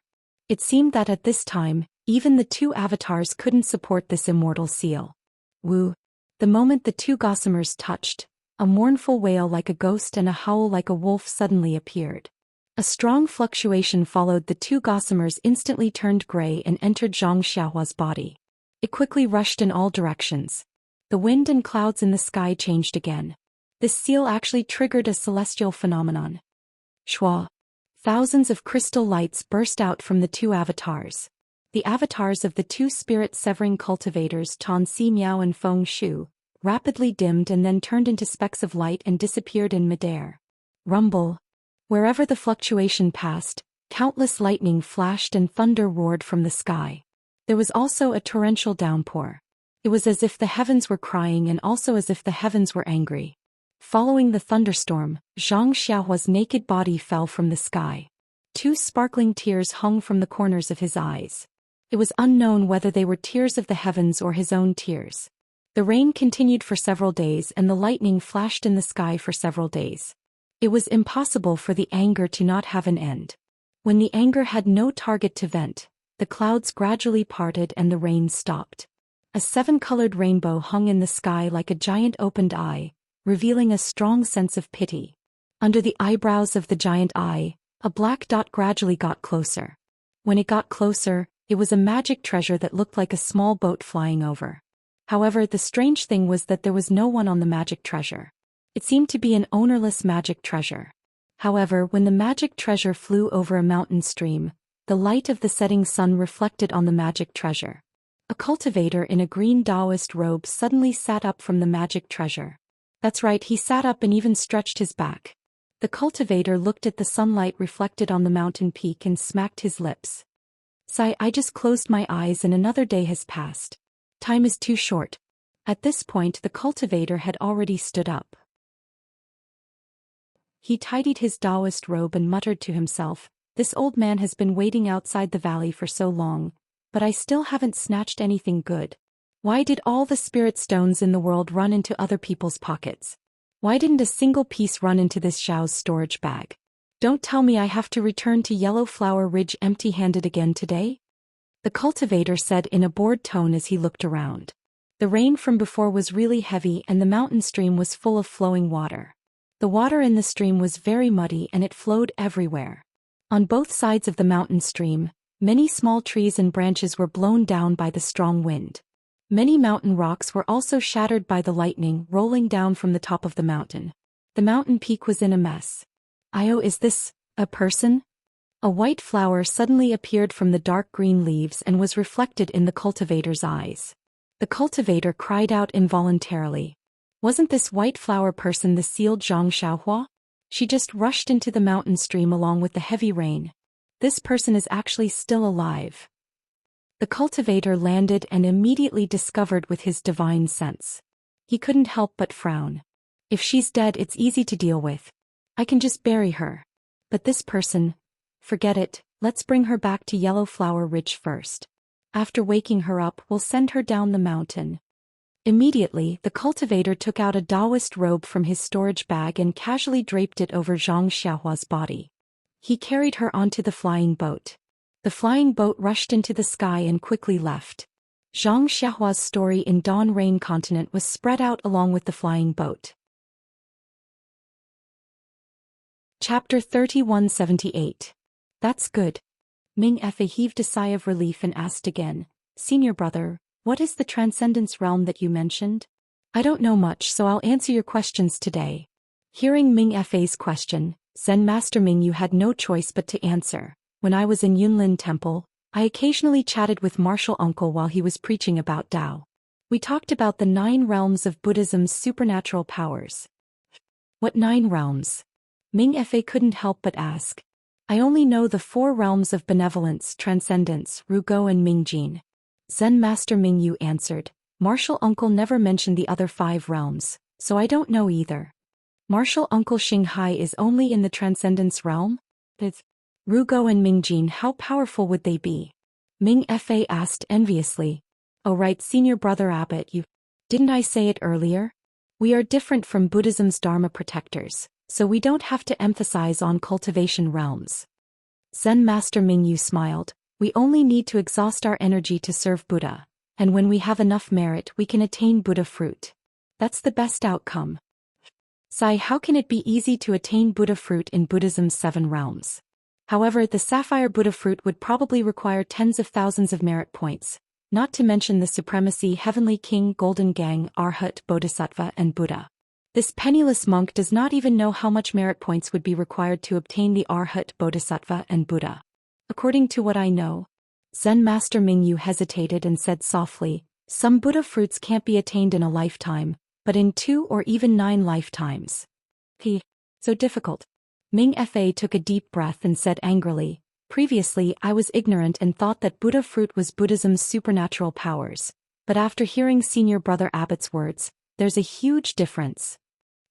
It seemed that at this time, even the two avatars couldn't support this immortal seal. Woo! The moment the two gossamers touched, a mournful wail like a ghost and a howl like a wolf suddenly appeared. A strong fluctuation followed. The two gossamers instantly turned gray and entered Zhang Xiaohua's body. It quickly rushed in all directions. The wind and clouds in the sky changed again. This seal actually triggered a celestial phenomenon. Shwa! Thousands of crystal lights burst out from the two avatars. The avatars of the two spirit-severing cultivators Chan Si Miao and Feng Shu rapidly dimmed and then turned into specks of light and disappeared in midair. Rumble. Wherever the fluctuation passed, countless lightning flashed and thunder roared from the sky. There was also a torrential downpour. It was as if the heavens were crying and also as if the heavens were angry. Following the thunderstorm, Zhang Xiaohua's naked body fell from the sky. Two sparkling tears hung from the corners of his eyes. It was unknown whether they were tears of the heavens or his own tears. The rain continued for several days and the lightning flashed in the sky for several days. It was impossible for the anger to not have an end. When the anger had no target to vent, the clouds gradually parted and the rain stopped. A seven-colored rainbow hung in the sky like a giant opened eye, revealing a strong sense of pity. Under the eyebrows of the giant eye, a black dot gradually got closer. When it got closer, it was a magic treasure that looked like a small boat flying over. However, the strange thing was that there was no one on the magic treasure. It seemed to be an ownerless magic treasure. However, when the magic treasure flew over a mountain stream, the light of the setting sun reflected on the magic treasure. A cultivator in a green Taoist robe suddenly sat up from the magic treasure. That's right, he sat up and even stretched his back. The cultivator looked at the sunlight reflected on the mountain peak and smacked his lips. Sigh, I just closed my eyes and another day has passed. Time is too short. At this point the cultivator had already stood up. He tidied his Taoist robe and muttered to himself, "This old man has been waiting outside the valley for so long, but I still haven't snatched anything good. Why did all the spirit stones in the world run into other people's pockets? Why didn't a single piece run into this Xiao's storage bag? Don't tell me I have to return to Yellow Flower Ridge empty-handed again today?" The cultivator said in a bored tone as he looked around. The rain from before was really heavy and the mountain stream was full of flowing water. The water in the stream was very muddy and it flowed everywhere. On both sides of the mountain stream, many small trees and branches were blown down by the strong wind. Many mountain rocks were also shattered by the lightning rolling down from the top of the mountain. The mountain peak was in a mess. "Io, is this a person?" A white flower suddenly appeared from the dark green leaves and was reflected in the cultivator's eyes. The cultivator cried out involuntarily. Wasn't this white flower person the sealed Zhang Xiaohua? She just rushed into the mountain stream along with the heavy rain. This person is actually still alive. The cultivator landed and immediately discovered with his divine sense. He couldn't help but frown. If she's dead, it's easy to deal with. I can just bury her. But this person, forget it, let's bring her back to Yellow Flower Ridge first. After waking her up, we'll send her down the mountain. Immediately, the cultivator took out a Taoist robe from his storage bag and casually draped it over Zhang Xiaohua's body. He carried her onto the flying boat. The flying boat rushed into the sky and quickly left. Zhang Xiaohua's story in Dawn Rain Continent was spread out along with the flying boat. Chapter 3178. That's good. Ming Fe heaved a sigh of relief and asked again, "Senior brother, what is the Transcendence realm that you mentioned?" "I don't know much, so I'll answer your questions today." Hearing Ming Fe's question, Zen Master Mingyu had no choice but to answer. "When I was in Yunlin Temple, I occasionally chatted with Martial Uncle while he was preaching about Tao. We talked about the 9 realms of Buddhism's supernatural powers." "What 9 realms?" Ming Fe couldn't help but ask. "I only know the 4 realms of benevolence, transcendence, Rugo and Mingjin." Zen Master Mingyu answered. "Martial Uncle never mentioned the other 5 realms, so I don't know either." "Martial Uncle Xinghai is only in the Transcendence realm? It's Rugo and Mingjin, how powerful would they be?" Ming Fe asked enviously. "Oh right, Senior Brother Abbot, didn't I say it earlier? We are different from Buddhism's Dharma protectors, so we don't have to emphasize on cultivation realms." Zen Master Mingyu smiled. "We only need to exhaust our energy to serve Buddha, and when we have enough merit we can attain Buddha fruit. That's the best outcome." "Sai, how can it be easy to attain Buddha fruit in Buddhism's 7 realms? However, the Sapphire Buddha fruit would probably require tens of thousands of merit points, not to mention the Supremacy Heavenly King, Golden Gang, Arhat, Bodhisattva and Buddha. This penniless monk does not even know how much merit points would be required to obtain the Arhat, Bodhisattva and Buddha. According to what I know." Zen Master Mingyu hesitated and said softly, "Some Buddha fruits can't be attained in a lifetime, but in 2 or even 9 lifetimes. So difficult." Ming Fe took a deep breath and said angrily, "Previously I was ignorant and thought that Buddha fruit was Buddhism's supernatural powers, but after hearing Senior Brother Abbot's words, there's a huge difference.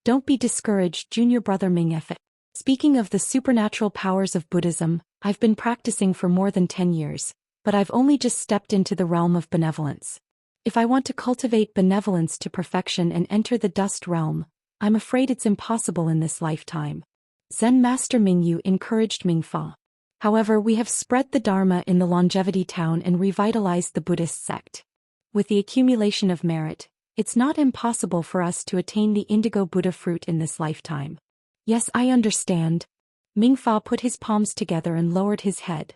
Don't be discouraged, Junior Brother Ming Fe. Speaking of the supernatural powers of Buddhism, I've been practicing for more than 10 years, but I've only just stepped into the realm of benevolence. If I want to cultivate benevolence to perfection and enter the dust realm, I'm afraid it's impossible in this lifetime." Zen Master Mingyu encouraged Mingfa. "However, we have spread the Dharma in the Longevity Town and revitalized the Buddhist sect. With the accumulation of merit, it's not impossible for us to attain the indigo Buddha fruit in this lifetime." "Yes, I understand." Mingfa put his palms together and lowered his head.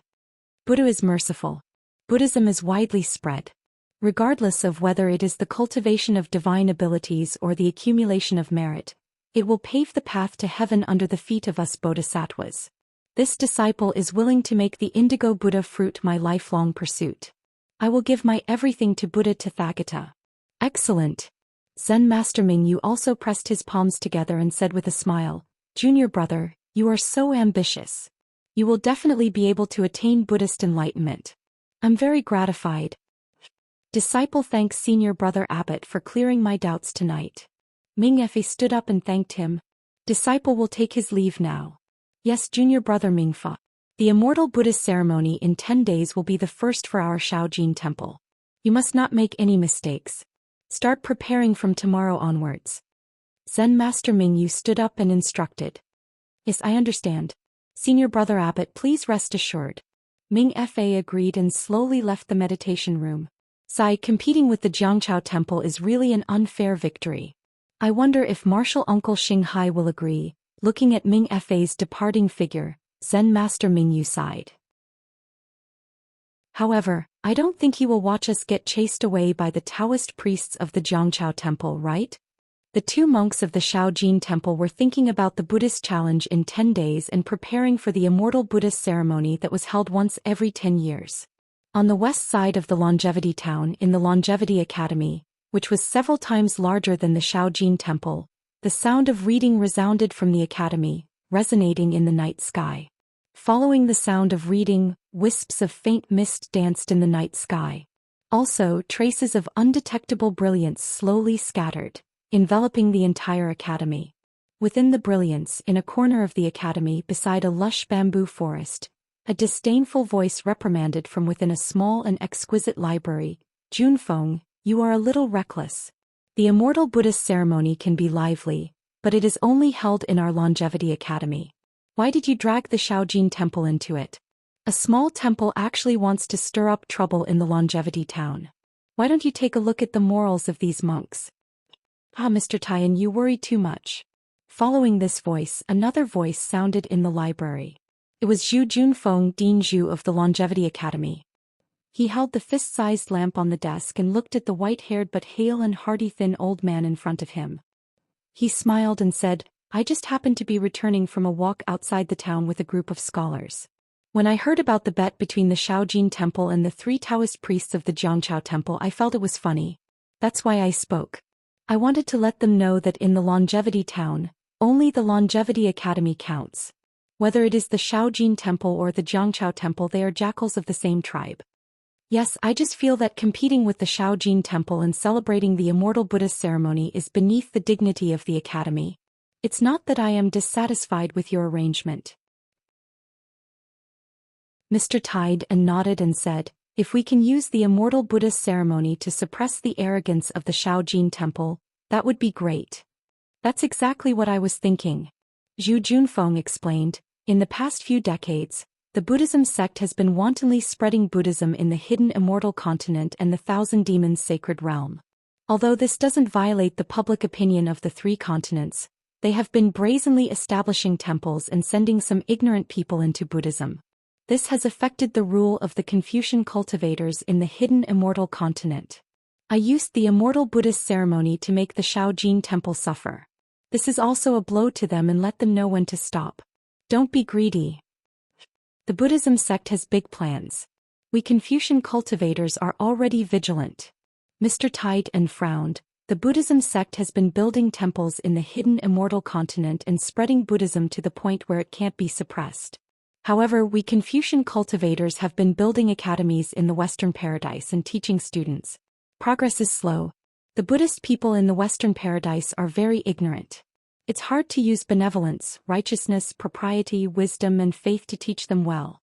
"Buddha is merciful. Buddhism is widely spread. Regardless of whether it is the cultivation of divine abilities or the accumulation of merit, it will pave the path to heaven under the feet of us bodhisattvas. This disciple is willing to make the indigo Buddha fruit my lifelong pursuit. I will give my everything to Buddha Tathagata." "Excellent." Zen Master Mingyu also pressed his palms together and said with a smile, "Junior brother, you are so ambitious. You will definitely be able to attain Buddhist enlightenment. I'm very gratified. Disciple thanks Senior Brother Abbot for clearing my doubts tonight." Ming Fe stood up and thanked him. Disciple will take his leave now. Yes, junior brother Mingfa. The immortal Buddhist ceremony in 10 days will be the first for our Shaojin temple. You must not make any mistakes. Start preparing from tomorrow onwards. Zen Master Mingyu stood up and instructed. Yes, I understand. Senior brother Abbot, please rest assured. Ming Fa agreed and slowly left the meditation room. Sigh, competing with the Jiangchao temple is really an unfair victory. I wonder if martial uncle Xinghai will agree. Looking at Ming Fa's departing figure, Zen Master Mingyu sighed. However, I don't think he will watch us get chased away by the Taoist priests of the Jiangchao temple, right? The two monks of the Shaojin temple were thinking about the Buddhist challenge in 10 days and preparing for the immortal Buddhist ceremony that was held once every 10 years. On the west side of the Longevity Town in the Longevity Academy, which was several times larger than the Shaojin temple, the sound of reading resounded from the academy, resonating in the night sky. Following the sound of reading, wisps of faint mist danced in the night sky. Also, traces of undetectable brilliance slowly scattered, enveloping the entire academy. Within the brilliance, in a corner of the academy beside a lush bamboo forest, a disdainful voice reprimanded from within a small and exquisite library, Junfeng, you are a little reckless. The immortal Buddhist ceremony can be lively, but it is only held in our Longevity Academy. Why did you drag the Shaojin temple into it? A small temple actually wants to stir up trouble in the Longevity Town. Why don't you take a look at the morals of these monks? Ah, Mr. Taiyan, you worry too much. Following this voice, another voice sounded in the library. It was Zhu Junfeng, Dean Zhu of the Longevity Academy. He held the fist-sized lamp on the desk and looked at the white-haired but hale and hearty thin old man in front of him. He smiled and said, I just happened to be returning from a walk outside the town with a group of scholars. When I heard about the bet between the Shaojin temple and the 3 Taoist priests of the Jiangchao temple, I felt it was funny. That's why I spoke. I wanted to let them know that in the Longevity Town, only the Longevity Academy counts. Whether it is the Shaojin temple or the Jiangchao temple, they are jackals of the same tribe. Yes, I just feel that competing with the Shaojin temple and celebrating the immortal Buddhist ceremony is beneath the dignity of the academy. It's not that I am dissatisfied with your arrangement. Mr. Tide and nodded and said, if we can use the immortal Buddhist ceremony to suppress the arrogance of the Shaojin temple, that would be great. That's exactly what I was thinking. Zhu Junfeng explained, in the past few decades, the Buddhism sect has been wantonly spreading Buddhism in the hidden immortal continent and the Thousand Demons sacred realm. Although this doesn't violate the public opinion of the 3 continents, they have been brazenly establishing temples and sending some ignorant people into Buddhism. This has affected the rule of the Confucian cultivators in the hidden immortal continent. I used the immortal Buddhist ceremony to make the Shaojin temple suffer. This is also a blow to them and let them know when to stop. Don't be greedy. The Buddhism sect has big plans. We Confucian cultivators are already vigilant. Mr. Tide and frowned. The Buddhism sect has been building temples in the hidden immortal continent and spreading Buddhism to the point where it can't be suppressed. However, we Confucian cultivators have been building academies in the Western Paradise and teaching students. Progress is slow. The Buddhist people in the Western Paradise are very ignorant. It's hard to use benevolence, righteousness, propriety, wisdom, and faith to teach them well.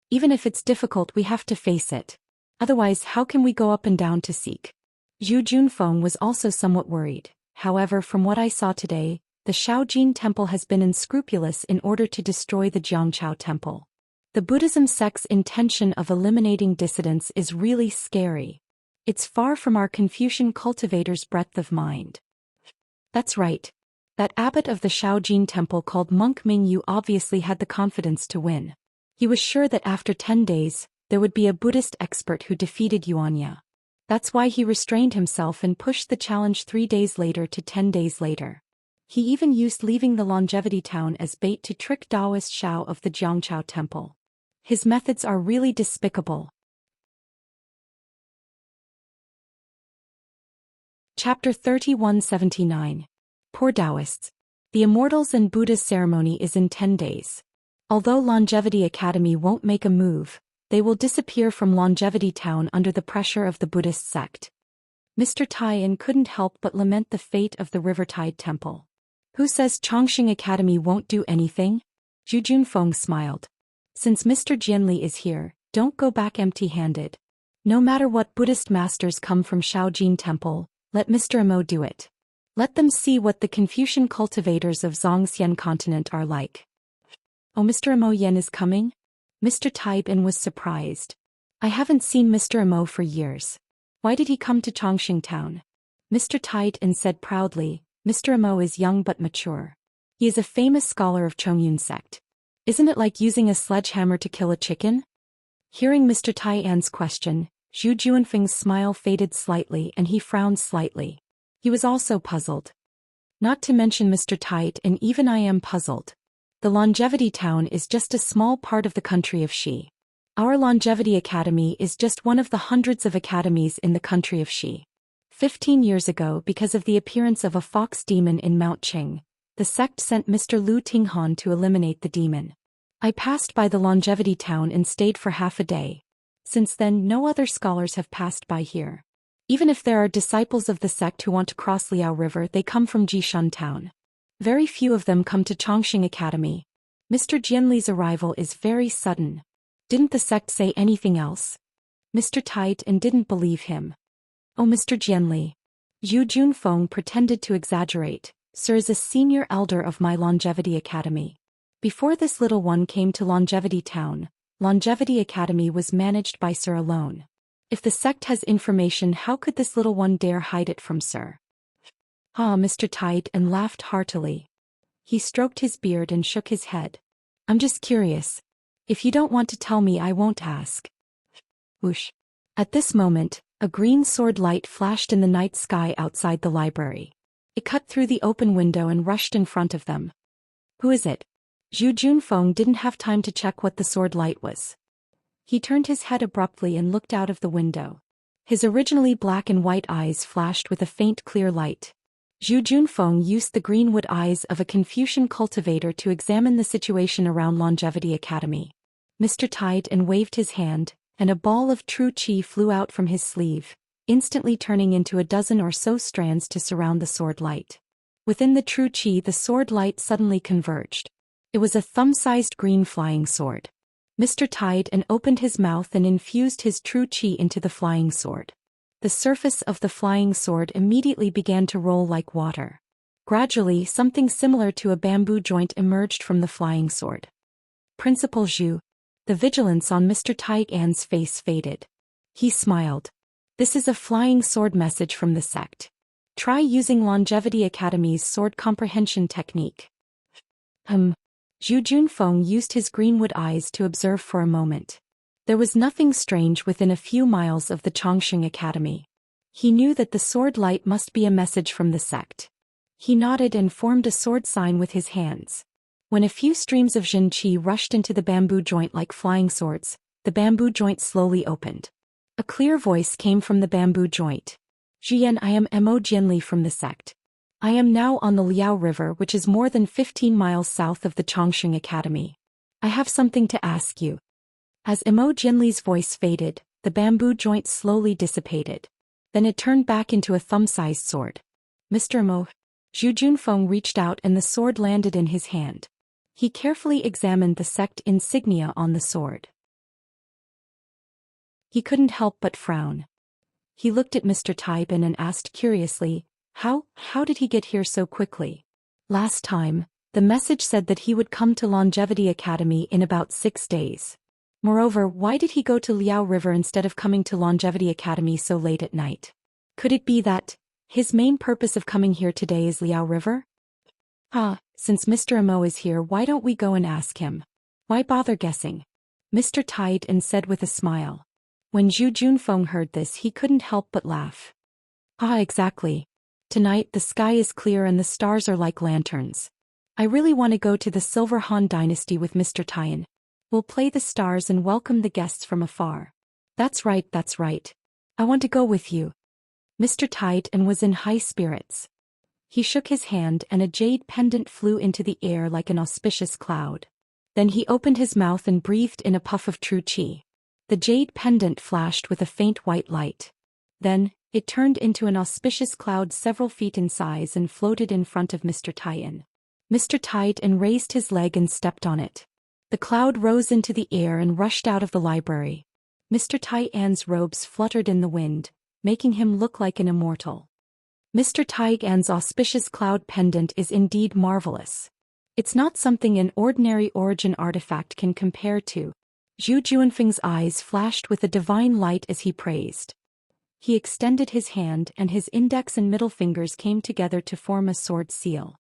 Even if it's difficult, we have to face it. Otherwise, how can we go up and down to seek? Zhu Junfeng was also somewhat worried. However, from what I saw today, the Shaojin temple has been unscrupulous in order to destroy the Jiangchao temple. The Buddhism sect's intention of eliminating dissidents is really scary. It's far from our Confucian cultivators' breadth of mind. That's right. That abbot of the Shaojin temple called Monk Mingyu obviously had the confidence to win. He was sure that after 10 days, there would be a Buddhist expert who defeated Yuanya. That's why he restrained himself and pushed the challenge 3 days later to 10 days later. He even used leaving the Longevity Town as bait to trick Taoist Shao of the Jiangchao temple. His methods are really despicable. Chapter 3179. Poor Taoists. The Immortals and Buddha's ceremony is in 10 days. Although Longevity Academy won't make a move, they will disappear from Longevity Town under the pressure of the Buddhist sect. Mr. Taiyan couldn't help but lament the fate of the Rivertide Temple. Who says Chongqing Academy won't do anything? Zhu Junfeng smiled. Since Mr. Jianli is here, don't go back empty-handed. No matter what Buddhist masters come from Shaojin Temple, let Mr. Amo do it. Let them see what the Confucian cultivators of Zhongxian continent are like. Oh, Mr. Amo Yen is coming? Mr. Taibin was surprised. I haven't seen Mr. Amo for years. Why did he come to Chongqing town? Mr. Taibin said proudly, Mr. Amo is young but mature. He is a famous scholar of Chongyun sect. Isn't it like using a sledgehammer to kill a chicken? Hearing Mr. Tai'an's question, Zhu Juanfeng's smile faded slightly and he frowned slightly. He was also puzzled. Not to mention Mr. Tai'an, and even I am puzzled. The Longevity Town is just a small part of the country of Xi. Our Longevity Academy is just one of the hundreds of academies in the country of Xi. 15 years ago, because of the appearance of a fox demon in Mount Qing, the sect sent Mr. Lu Tinghan to eliminate the demon. I passed by the Longevity Town and stayed for half a day. Since then, no other scholars have passed by here. Even if there are disciples of the sect who want to cross Liao River, they come from Jishun Town. Very few of them come to Chongqing Academy. Mr. Jianli's arrival is very sudden. Didn't the sect say anything else? Mr. Taibin didn't believe him. Oh, Mr. Jianli. Zhu Junfeng pretended to exaggerate. Sir is a senior elder of my Longevity Academy. Before this little one came to Longevity Town, Longevity Academy was managed by Sir alone. If the sect has information, how could this little one dare hide it from Sir? Ah, Mr. Taibin laughed heartily. He stroked his beard and shook his head. I'm just curious. If you don't want to tell me, I won't ask. Whoosh. At this moment, a green sword light flashed in the night sky outside the library. It cut through the open window and rushed in front of them. Who is it? Zhu Junfeng didn't have time to check what the sword light was. He turned his head abruptly and looked out of the window. His originally black and white eyes flashed with a faint clear light. Zhu Junfeng used the greenwood eyes of a Confucian cultivator to examine the situation around Longevity Academy. Mr. Taibin waved his hand, and a ball of true qi flew out from his sleeve, instantly turning into a dozen or so strands to surround the sword light. Within the true qi, the sword light suddenly converged. It was a thumb-sized green flying sword. Mr. Taibin opened his mouth and infused his true qi into the flying sword. The surface of the flying sword immediately began to roll like water. Gradually, something similar to a bamboo joint emerged from the flying sword. Principal Zhu. The vigilance on Mr. Tai'an's face faded. He smiled. This is a flying sword message from the sect. Try using Longevity Academy's sword comprehension technique. Zhu Junfeng used his greenwood eyes to observe for a moment. There was nothing strange within a few miles of the Chongqing Academy. He knew that the sword light must be a message from the sect. He nodded and formed a sword sign with his hands. When a few streams of Jin Qi rushed into the bamboo joint like flying swords, the bamboo joint slowly opened. A clear voice came from the bamboo joint. Jian, I am Mo Jianli from the sect. I am now on the Liao River, which is more than 15 miles south of the Chongqing Academy. I have something to ask you. As Mo Jianli's voice faded, the bamboo joint slowly dissipated. Then it turned back into a thumb-sized sword. Mr. Mo. Zhu Junfeng reached out and the sword landed in his hand. He carefully examined the sect insignia on the sword. He couldn't help but frown. He looked at Mr. Taibin and asked curiously, How did he get here so quickly? Last time, the message said that he would come to Longevity Academy in about 6 days. Moreover, why did he go to Liao River instead of coming to Longevity Academy so late at night? Could it be that his main purpose of coming here today is Liao River? Since Mr. Amo is here, why don't we go and ask him? Why bother guessing? Mr. Taibin said with a smile. When Zhu Junfeng heard this, he couldn't help but laugh. Exactly. Tonight the sky is clear and the stars are like lanterns. I really want to go to the Silver Han Dynasty with Mr. Taibin. We'll play the stars and welcome the guests from afar. That's right, that's right. I want to go with you. Mr. Taibin was in high spirits. He shook his hand and a jade pendant flew into the air like an auspicious cloud. Then he opened his mouth and breathed in a puff of true qi. The jade pendant flashed with a faint white light. Then, It turned into an auspicious cloud several feet in size and floated in front of Mr. Titan. Mr. Titan raised his leg and stepped on it. The cloud rose into the air and rushed out of the library. Mr. Titan's robes fluttered in the wind, making him look like an immortal. Mr. Titan's auspicious cloud pendant is indeed marvelous. It's not something an ordinary origin artifact can compare to. Zhu Juanfeng's eyes flashed with a divine light as he praised. He extended his hand and his index and middle fingers came together to form a sword seal.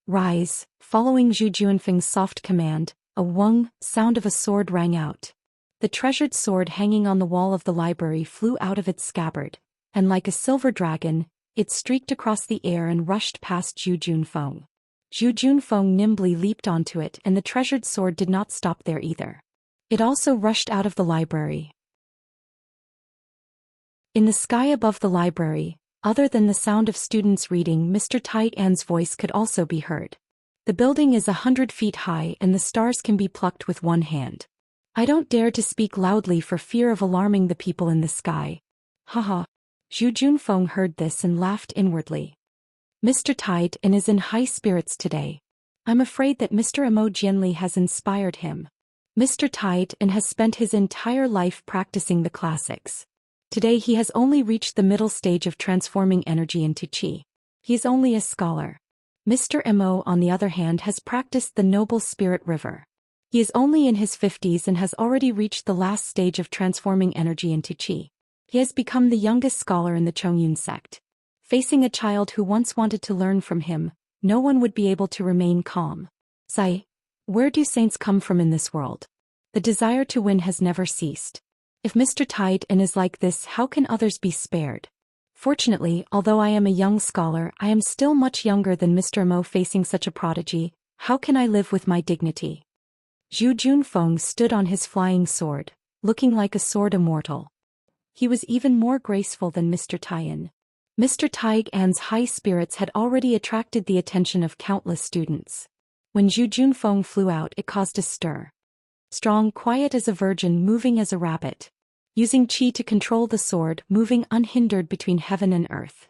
Rise, following Zhu Juanfeng's soft command, a wung sound of a sword rang out. The treasured sword hanging on the wall of the library flew out of its scabbard, and like a silver dragon, it streaked across the air and rushed past Zhu Junfeng. Zhu Junfeng nimbly leaped onto it and the treasured sword did not stop there either. It also rushed out of the library. In the sky above the library, other than the sound of students reading, Mr. Titan's voice could also be heard. The building is 100 feet high and the stars can be plucked with one hand. I don't dare to speak loudly for fear of alarming the people in the sky. Haha. Zhu Junfeng heard this and laughed inwardly. Mr. Titan is in high spirits today. I'm afraid that Mr. Imo Jianli has inspired him. Mr. Titan has spent his entire life practicing the classics. Today he has only reached the middle stage of transforming energy into qi. He is only a scholar. Mr. Imo, on the other hand, has practiced the noble spirit river. He is only in his 50s and has already reached the last stage of transforming energy into qi. He has become the youngest scholar in the Chongyun sect. Facing a child who once wanted to learn from him, no one would be able to remain calm. Sai, where do saints come from in this world? The desire to win has never ceased. If Mr. Titan is like this, how can others be spared? Fortunately, although I am a young scholar, I am still much younger than Mr. Mo. Facing such a prodigy, how can I live with my dignity? Zhu Junfeng stood on his flying sword, looking like a sword immortal. He was even more graceful than Mr. Tian. Mr. Tian's high spirits had already attracted the attention of countless students. When Zhu Junfeng flew out, it caused a stir. Strong, quiet as a virgin, moving as a rabbit. Using qi to control the sword, moving unhindered between heaven and earth.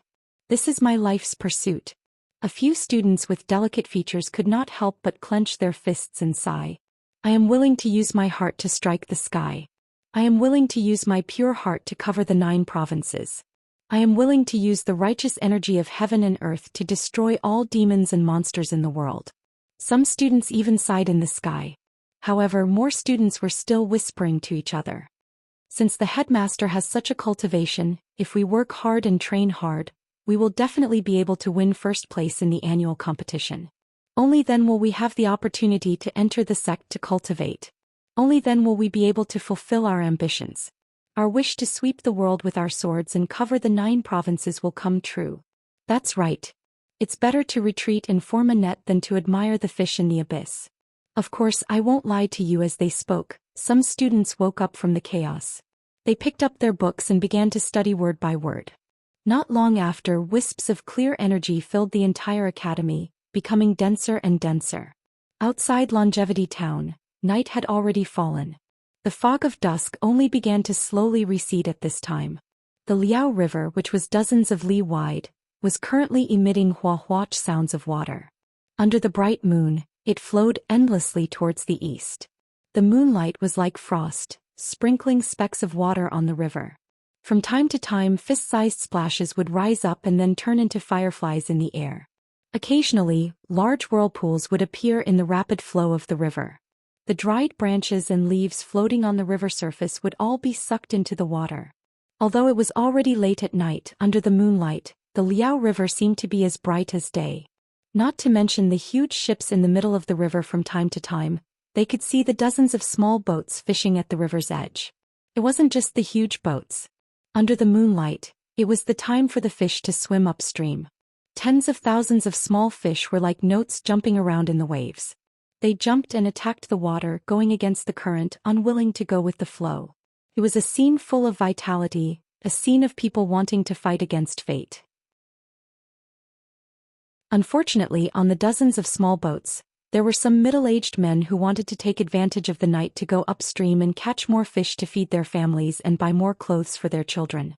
This is my life's pursuit. A few students with delicate features could not help but clench their fists and sigh. I am willing to use my heart to strike the sky. I am willing to use my pure heart to cover the 9 provinces. I am willing to use the righteous energy of heaven and earth to destroy all demons and monsters in the world. Some students even sighed in the sky. However, more students were still whispering to each other. Since the headmaster has such a cultivation, if we work hard and train hard, we will definitely be able to win first place in the annual competition. Only then will we have the opportunity to enter the sect to cultivate. Only then will we be able to fulfill our ambitions. Our wish to sweep the world with our swords and cover the 9 provinces will come true. That's right. It's better to retreat and form a net than to admire the fish in the abyss. Of course, I won't lie to you. As they spoke, some students woke up from the chaos. They picked up their books and began to study word by word. Not long after, wisps of clear energy filled the entire academy, becoming denser and denser. Outside Longevity Town, night had already fallen. The fog of dusk only began to slowly recede at this time. The Liao River, which was dozens of li wide, was currently emitting hua-huach sounds of water. Under the bright moon, it flowed endlessly towards the east. The moonlight was like frost, sprinkling specks of water on the river. From time to time, fist-sized splashes would rise up and then turn into fireflies in the air. Occasionally, large whirlpools would appear in the rapid flow of the river. The dried branches and leaves floating on the river surface would all be sucked into the water. Although it was already late at night, under the moonlight, the Liao River seemed to be as bright as day. Not to mention the huge ships in the middle of the river. From time to time, they could see the dozens of small boats fishing at the river's edge. It wasn't just the huge boats. Under the moonlight, it was the time for the fish to swim upstream. Tens of thousands of small fish were like notes jumping around in the waves. They jumped and attacked the water, going against the current, unwilling to go with the flow. It was a scene full of vitality, a scene of people wanting to fight against fate. Unfortunately, on the dozens of small boats, there were some middle-aged men who wanted to take advantage of the night to go upstream and catch more fish to feed their families and buy more clothes for their children.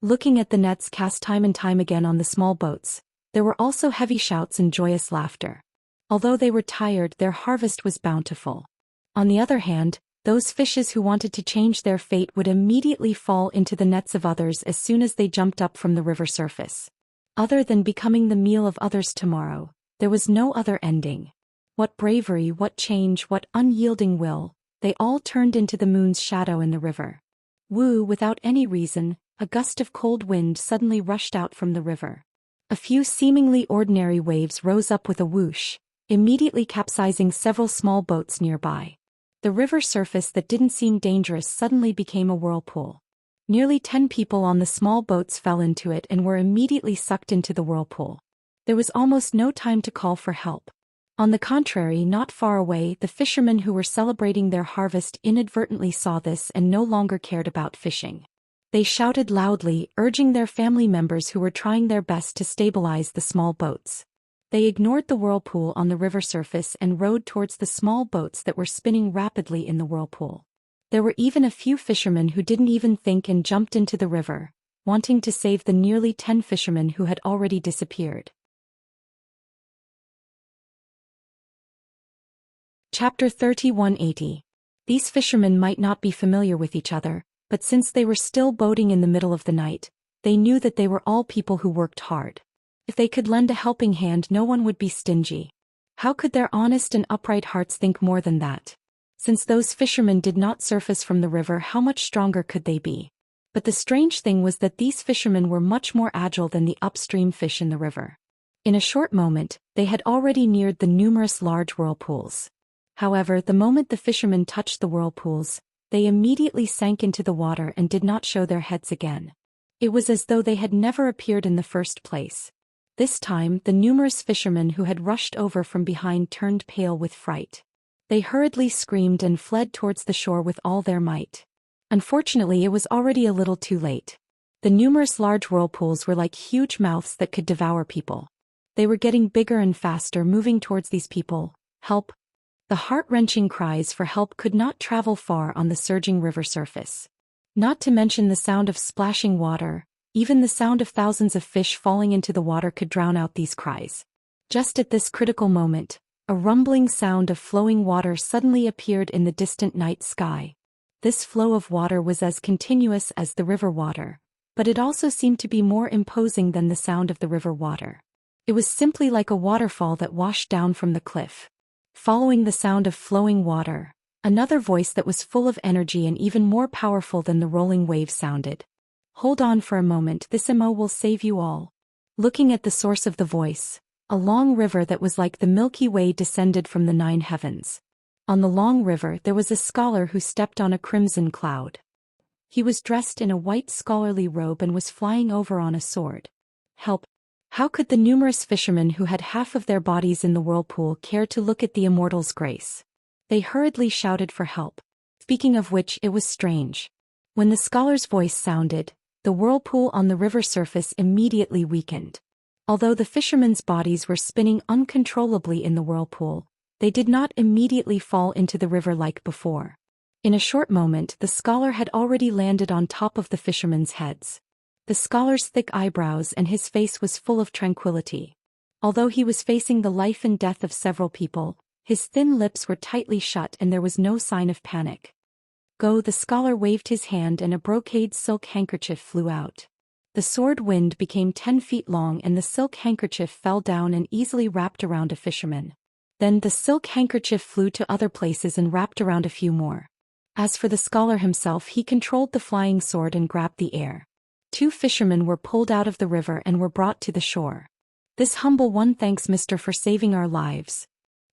Looking at the nets cast time and time again on the small boats, there were also heavy shouts and joyous laughter. Although they were tired, their harvest was bountiful. On the other hand, those fishes who wanted to change their fate would immediately fall into the nets of others as soon as they jumped up from the river surface. Other than becoming the meal of others tomorrow, there was no other ending. What bravery, what change, what unyielding will, they all turned into the moon's shadow in the river. Woo, without any reason, a gust of cold wind suddenly rushed out from the river. A few seemingly ordinary waves rose up with a whoosh, immediately capsizing several small boats nearby. The river surface that didn't seem dangerous suddenly became a whirlpool. Nearly 10 people on the small boats fell into it and were immediately sucked into the whirlpool. There was almost no time to call for help. On the contrary, not far away, the fishermen who were celebrating their harvest inadvertently saw this and no longer cared about fishing. They shouted loudly, urging their family members who were trying their best to stabilize the small boats. They ignored the whirlpool on the river surface and rowed towards the small boats that were spinning rapidly in the whirlpool. There were even a few fishermen who didn't even think and jumped into the river, wanting to save the nearly 10 fishermen who had already disappeared. Chapter 3180. These fishermen might not be familiar with each other, but since they were still boating in the middle of the night, they knew that they were all people who worked hard. If they could lend a helping hand, no one would be stingy. How could their honest and upright hearts think more than that? Since those fishermen did not surface from the river, how much stronger could they be? But the strange thing was that these fishermen were much more agile than the upstream fish in the river. In a short moment, they had already neared the numerous large whirlpools. However, the moment the fishermen touched the whirlpools, they immediately sank into the water and did not show their heads again. It was as though they had never appeared in the first place. This time, the numerous fishermen who had rushed over from behind turned pale with fright. They hurriedly screamed and fled towards the shore with all their might. Unfortunately, it was already a little too late. The numerous large whirlpools were like huge mouths that could devour people. They were getting bigger and faster, moving towards these people. Help! The heart-wrenching cries for help could not travel far on the surging river surface. Not to mention the sound of splashing water, even the sound of thousands of fish falling into the water could drown out these cries. Just at this critical moment, a rumbling sound of flowing water suddenly appeared in the distant night sky. This flow of water was as continuous as the river water, but it also seemed to be more imposing than the sound of the river water. It was simply like a waterfall that washed down from the cliff. Following the sound of flowing water, another voice that was full of energy and even more powerful than the rolling waves sounded. Hold on for a moment, this MO will save you all. Looking at the source of the voice, a long river that was like the Milky Way descended from the 9 heavens. On the long river there was a scholar who stepped on a crimson cloud. He was dressed in a white scholarly robe and was flying over on a sword. Help! How could the numerous fishermen who had half of their bodies in the whirlpool care to look at the immortal's grace? They hurriedly shouted for help. Speaking of which, it was strange. When the scholar's voice sounded, the whirlpool on the river surface immediately weakened. Although the fishermen's bodies were spinning uncontrollably in the whirlpool, they did not immediately fall into the river like before. In a short moment, the scholar had already landed on top of the fishermen's heads. The scholar's thick eyebrows and his face was full of tranquility. Although he was facing the life and death of several people, his thin lips were tightly shut and there was no sign of panic. Go! The scholar waved his hand and a brocade silk handkerchief flew out. The sword wind became 10 feet long and the silk handkerchief fell down and easily wrapped around a fisherman. Then the silk handkerchief flew to other places and wrapped around a few more. As for the scholar himself, he controlled the flying sword and grabbed the air. 2 fishermen were pulled out of the river and were brought to the shore. This humble one thanks Mr. for saving our lives.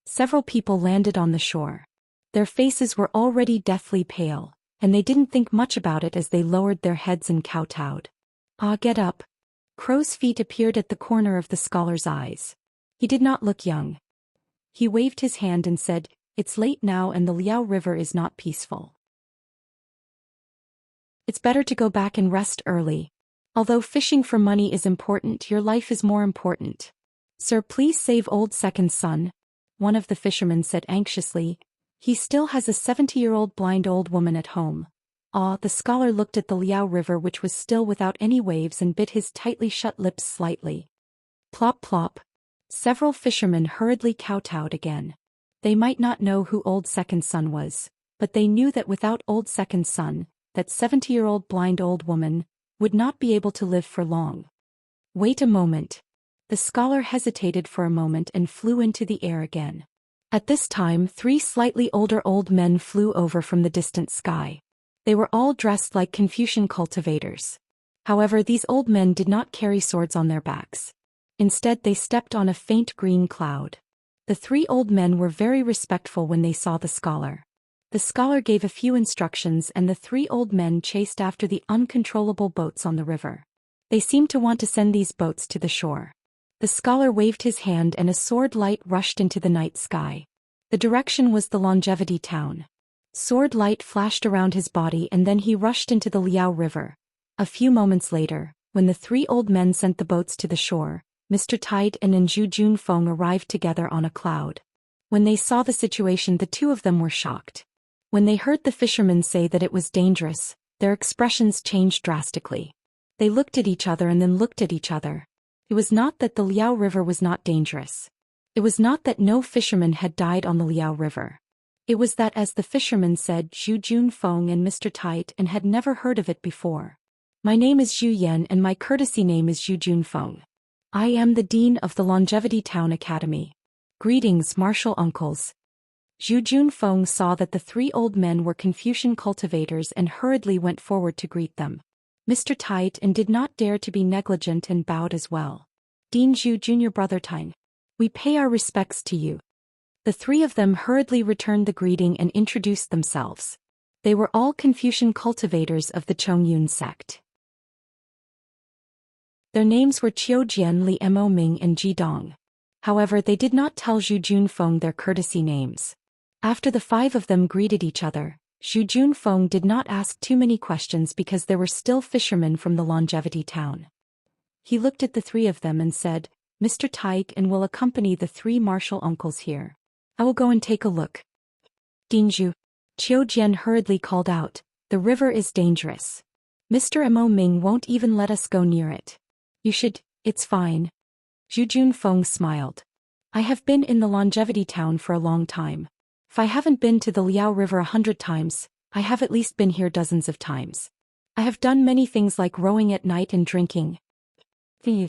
Several people landed on the shore. Their faces were already deathly pale, and they didn't think much about it as they lowered their heads and kowtowed. Ah, get up! Crow's feet appeared at the corner of the scholar's eyes. He did not look young. He waved his hand and said, "It's late now and the Liao River is not peaceful. It's better to go back and rest early. Although fishing for money is important, your life is more important. Sir, please save old second son," one of the fishermen said anxiously. "He still has a 70-year-old blind old woman at home. The scholar looked at the Liao River, which was still without any waves, and bit his tightly shut lips slightly. Plop plop. Several fishermen hurriedly kowtowed again. They might not know who Old Second Son was, but they knew that without Old Second Son, that 70-year-old blind old woman would not be able to live for long. Wait a moment. The scholar hesitated for a moment and flew into the air again. At this time 3 slightly older old men flew over from the distant sky. They were all dressed like Confucian cultivators. However, these old men did not carry swords on their backs. Instead, they stepped on a faint green cloud. The 3 old men were very respectful when they saw the scholar. The scholar gave a few instructions, and the 3 old men chased after the uncontrollable boats on the river. They seemed to want to send these boats to the shore. The scholar waved his hand and a sword light rushed into the night sky. The direction was the Longevity town. Sword light flashed around his body, and then he rushed into the Liao River. A few moments later, when the 3 old men sent the boats to the shore, Mr. Tide and Zhu Junfeng arrived together on a cloud. When they saw the situation, the 2 of them were shocked. When they heard the fishermen say that it was dangerous, their expressions changed drastically. They looked at each other and then looked at each other. It was not that the Liao River was not dangerous. It was not that no fisherman had died on the Liao River. It was that, as the fisherman said, Zhu Junfeng and Mr. Tite, and had never heard of it before. My name is Zhu Yan and my courtesy name is Zhu Junfeng. I am the Dean of the Longevity Town Academy. Greetings, martial uncles. Zhu Junfeng saw that the 3 old men were Confucian cultivators and hurriedly went forward to greet them. Mr. Tite and did not dare to be negligent and bowed as well. Dean Zhu, Junior Brother Tine. We pay our respects to you. The 3 of them hurriedly returned the greeting and introduced themselves. They were all Confucian cultivators of the Chongyun sect. Their names were Qiu Jian, Li Mo Ming, and Ji Dong. However, they did not tell Zhu Junfeng their courtesy names. After the 5 of them greeted each other, Zhu Junfeng did not ask too many questions because there were still fishermen from the Longevity town. He looked at the 3 of them and said, Mr. Taik and will accompany the 3 martial uncles here. I will go and take a look. Dinju. Qiu Jian hurriedly called out, the river is dangerous. Mr. Mo Ming won't even let us go near it. You should, it's fine. Zhu Junfeng smiled. I have been in the Longevity town for a long time. If I haven't been to the Liao River 100 times, I have at least been here dozens of times. I have done many things like rowing at night and drinking. Li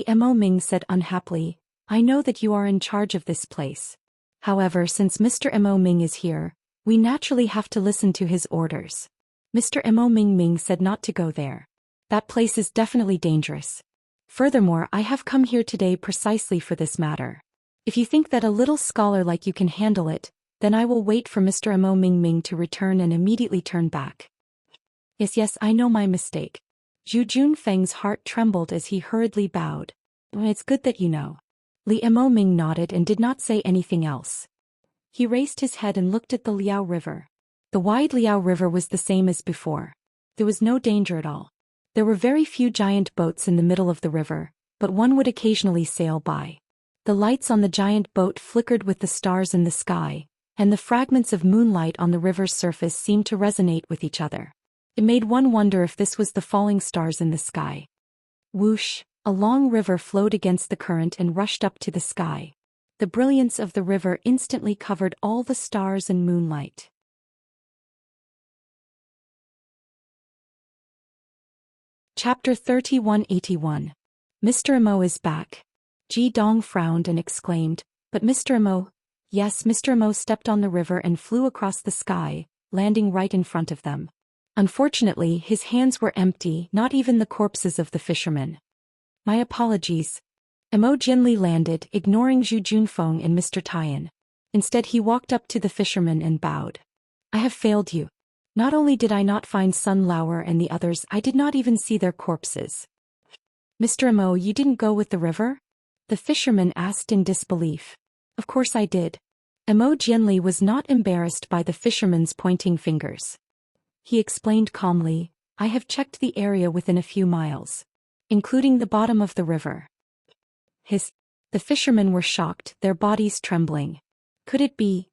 Mo Ming said unhappily, I know that you are in charge of this place. However, since Mr. Mo Ming is here, we naturally have to listen to his orders. Mr. Mo Ming said not to go there. That place is definitely dangerous. Furthermore, I have come here today precisely for this matter. If you think that a little scholar like you can handle it, then I will wait for Mr. Mo Ming to return and immediately turn back. Yes, I know my mistake. Zhu Junfeng's heart trembled as he hurriedly bowed. It's good that you know. Li Mo Ming nodded and did not say anything else. He raised his head and looked at the Liao River. The wide Liao River was the same as before. There was no danger at all. There were very few giant boats in the middle of the river, but one would occasionally sail by. The lights on the giant boat flickered with the stars in the sky, and the fragments of moonlight on the river's surface seemed to resonate with each other. It made one wonder if this was the falling stars in the sky. Whoosh, a long river flowed against the current and rushed up to the sky. The brilliance of the river instantly covered all the stars and moonlight. Chapter 3181. Mr. Mo is back. Ji Dong frowned and exclaimed, but Mr. Mo... Yes, Mr. Mo stepped on the river and flew across the sky, landing right in front of them. Unfortunately, his hands were empty, not even the corpses of the fishermen. My apologies. Mo Jinli landed, ignoring Zhu Junfeng and Mr. Tian. Instead, he walked up to the fisherman and bowed. I have failed you. Not only did I not find Sun Lauer and the others, I did not even see their corpses. Mr. Mo, you didn't go with the river? The fisherman asked in disbelief. Of course I did. Mo Jianli was not embarrassed by the fisherman's pointing fingers. He explained calmly, I have checked the area within a few miles, including the bottom of the river. The fishermen were shocked, their bodies trembling. Could it be,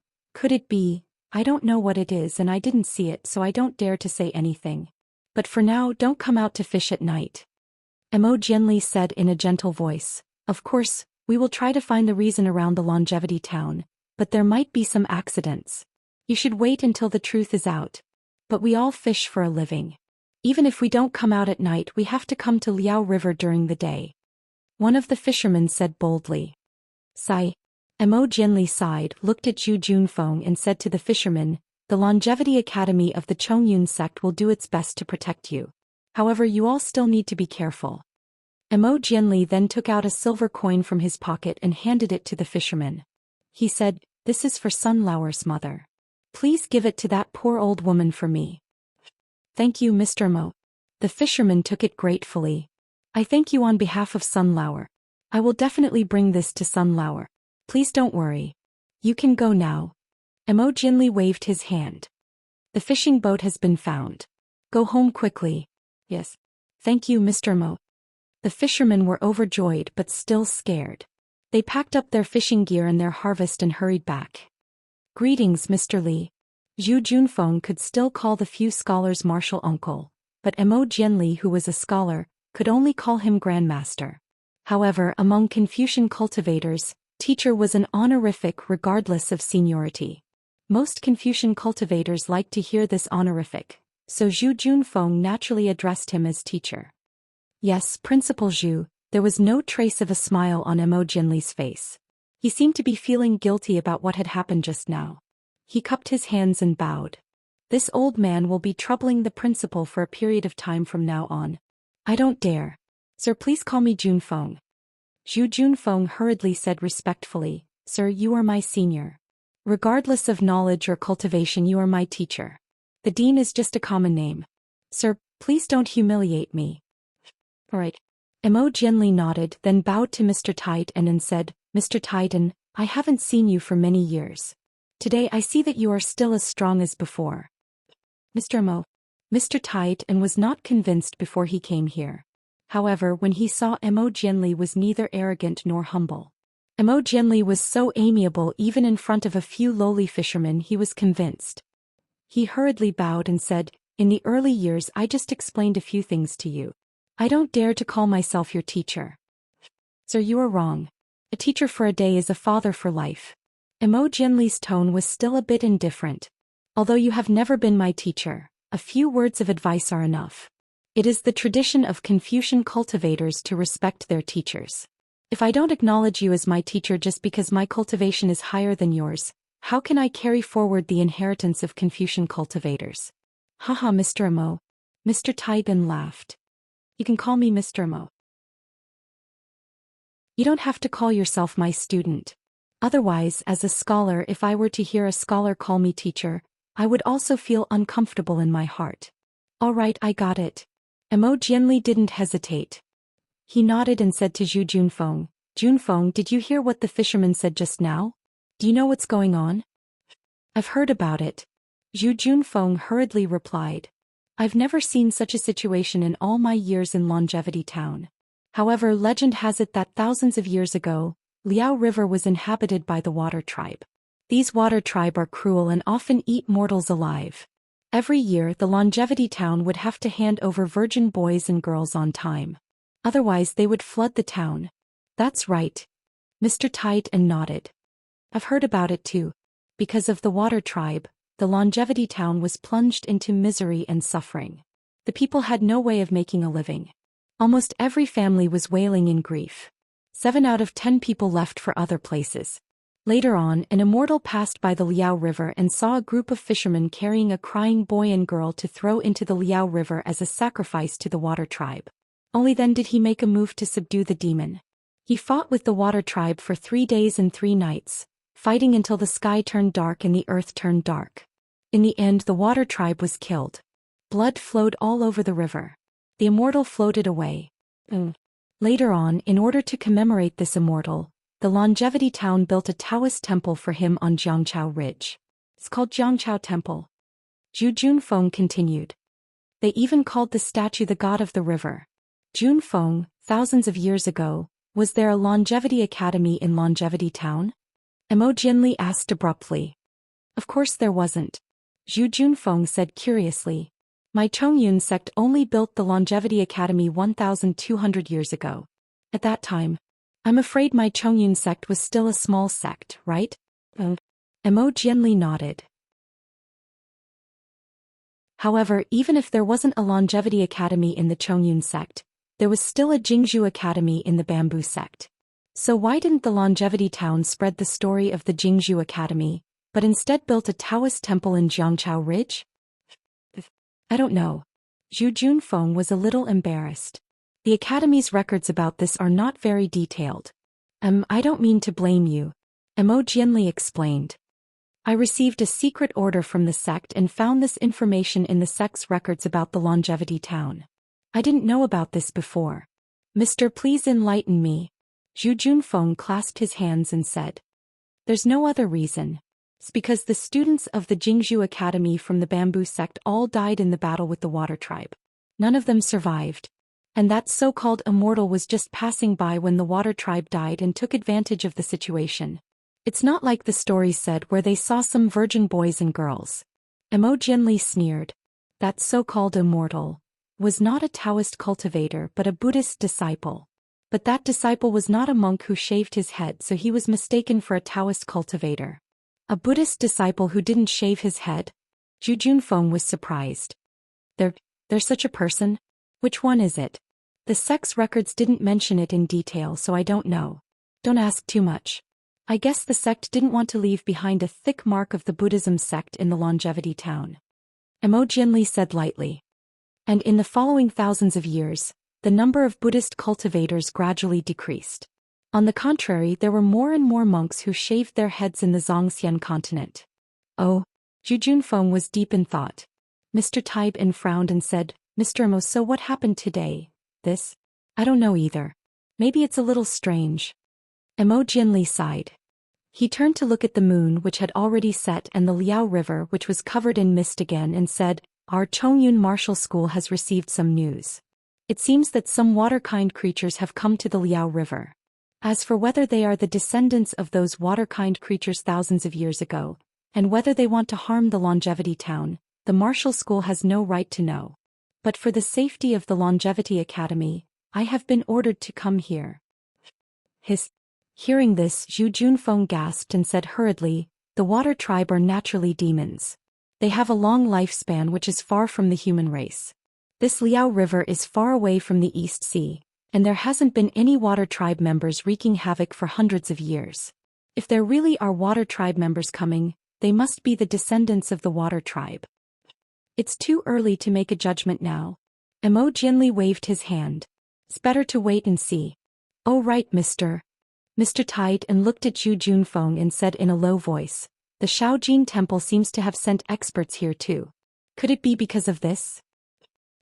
I don't know what it is and I didn't see it, so I don't dare to say anything. But for now, don't come out to fish at night. Imogenly said in a gentle voice. Of course, we will try to find the reason around the longevity town, but there might be some accidents. You should wait until the truth is out. But we all fish for a living. Even if we don't come out at night, we have to come to Liao River during the day. One of the fishermen said boldly. Sigh. Imogenly sighed, looked at Zhu Junfeng and said to the fisherman, the Longevity Academy of the Chongyun sect will do its best to protect you. However, you all still need to be careful. Imogenly then took out a silver coin from his pocket and handed it to the fisherman. He said, this is for Sunflower's mother. Please give it to that poor old woman for me. Thank you, Mr. Mo. The fisherman took it gratefully. I thank you on behalf of Sunflower. I will definitely bring this to Sunflower. Please don't worry. You can go now. Imogenly waved his hand. The fishing boat has been found. Go home quickly. Yes. Thank you, Mr. Mo. The fishermen were overjoyed but still scared. They packed up their fishing gear and their harvest and hurried back. Greetings, Mr. Li. Zhu Junfeng could still call the few scholars martial uncle, but Imogenly, who was a scholar, could only call him grandmaster. However, among Confucian cultivators, teacher was an honorific regardless of seniority. Most Confucian cultivators liked to hear this honorific, so Zhu Junfeng naturally addressed him as teacher. Yes, Principal Zhu. There was no trace of a smile on Imogenly's face. He seemed to be feeling guilty about what had happened just now. He cupped his hands and bowed. This old man will be troubling the principal for a period of time from now on. I don't dare. Sir, please call me Junfeng. Zhu Junfeng hurriedly said respectfully, Sir, you are my senior. Regardless of knowledge or cultivation, you are my teacher. The dean is just a common name. Sir, please don't humiliate me. All right. Imogenly nodded, then bowed to Mr. Titan and said, Mr. Titan, I haven't seen you for many years. Today I see that you are still as strong as before. Mr. Mo. Mr. Titan was not convinced before he came here. However, when he saw Imogenly was neither arrogant nor humble. Imogenly was so amiable even in front of a few lowly fishermen, he was convinced. He hurriedly bowed and said, in the early years I just explained a few things to you. I don't dare to call myself your teacher. Sir, you are wrong. A teacher for a day is a father for life. Imogenly's tone was still a bit indifferent. Although you have never been my teacher, a few words of advice are enough. It is the tradition of Confucian cultivators to respect their teachers. If I don't acknowledge you as my teacher just because my cultivation is higher than yours, how can I carry forward the inheritance of Confucian cultivators? Haha, Mr. Mo. Mr. Titan laughed. You can call me Mr. Mo. You don't have to call yourself my student. Otherwise, as a scholar, if I were to hear a scholar call me teacher, I would also feel uncomfortable in my heart. All right, I got it. Imogenly didn't hesitate. He nodded and said to Zhu Junfeng, Junfeng, did you hear what the fisherman said just now? Do you know what's going on? I've heard about it. Zhu Junfeng hurriedly replied. I've never seen such a situation in all my years in Longevity Town. However, legend has it that thousands of years ago, Liao River was inhabited by the Water Tribe. These Water Tribe are cruel and often eat mortals alive. Every year, the Longevity Town would have to hand over virgin boys and girls on time. Otherwise, they would flood the town. That's right. Mr. Titan nodded. I've heard about it too. Because of the Water Tribe, the Longevity Town was plunged into misery and suffering. The people had no way of making a living. Almost every family was wailing in grief. 7 out of 10 people left for other places. Later on, an immortal passed by the Liao River and saw a group of fishermen carrying a crying boy and girl to throw into the Liao River as a sacrifice to the Water Tribe. Only then did he make a move to subdue the demon. He fought with the Water Tribe for 3 days and 3 nights, fighting until the sky turned dark and the earth turned dark. In the end, the Water Tribe was killed. Blood flowed all over the river. The immortal floated away. Later on, in order to commemorate this immortal, the Longevity Town built a Taoist temple for him on Jiangchao Ridge. It's called Jiangchao Temple. Zhu Junfeng continued. They even called the statue the god of the river. Junfeng, thousands of years ago, was there a Longevity Academy in Longevity Town? Imogenly asked abruptly. Of course there wasn't. Zhu Junfeng said curiously. My Chongyun sect only built the Longevity Academy 1,200 years ago. At that time, I'm afraid my Chongyun sect was still a small sect, right? Mo Jianli nodded. However, even if there wasn't a Longevity Academy in the Chongyun sect, there was still a Jingzhu Academy in the Bamboo sect. So why didn't the Longevity town spread the story of the Jingzhu Academy, but instead built a Taoist temple in Jiangchao Ridge? I don't know. Zhu Junfeng was a little embarrassed. The Academy's records about this are not very detailed. I don't mean to blame you. Mo Jianli explained. I received a secret order from the sect and found this information in the sect's records about the Longevity town. I didn't know about this before. Mister, please enlighten me. Zhu Junfeng clasped his hands and said. There's no other reason. It's because the students of the Jingzhu Academy from the Bamboo sect all died in the battle with the Water Tribe. None of them survived. And that so-called immortal was just passing by when the Water Tribe died and took advantage of the situation. It's not like the story said where they saw some virgin boys and girls. Mo Jianli sneered. That so-called immortal was not a Taoist cultivator but a Buddhist disciple. But that disciple was not a monk who shaved his head, so he was mistaken for a Taoist cultivator. A Buddhist disciple who didn't shave his head? Zhu Junfeng was surprised. There's such a person? Which one is it? The sect's records didn't mention it in detail, so I don't know. Don't ask too much. I guess the sect didn't want to leave behind a thick mark of the Buddhism sect in the Longevity town. Mo Jianli said lightly. And in the following thousands of years, the number of Buddhist cultivators gradually decreased. On the contrary, there were more and more monks who shaved their heads in the Zhongxian continent. Oh, Zhu Junfeng was deep in thought. Mr. Taibin frowned and said, Mr. Mo, so what happened today? This? I don't know either. Maybe it's a little strange. Mo Jianli sighed. He turned to look at the moon which had already set and the Liao River which was covered in mist again and said, Our Chongyun Martial School has received some news. It seems that some water-kind creatures have come to the Liao River. As for whether they are the descendants of those water-kind creatures thousands of years ago, and whether they want to harm the Longevity town, the Martial School has no right to know. But for the safety of the Longevity Academy, I have been ordered to come here. Hearing this, Zhu Junfeng gasped and said hurriedly, The Water Tribe are naturally demons. They have a long lifespan which is far from the human race. This Liao River is far away from the East Sea, and there hasn't been any Water Tribe members wreaking havoc for hundreds of years. If there really are Water Tribe members coming, they must be the descendants of the Water Tribe. It's too early to make a judgment now. Mo Jianli waved his hand. It's better to wait and see. Oh right, Mr. Taibin looked at Zhu Junfeng and said in a low voice, The Shaojin Temple seems to have sent experts here too. Could it be because of this?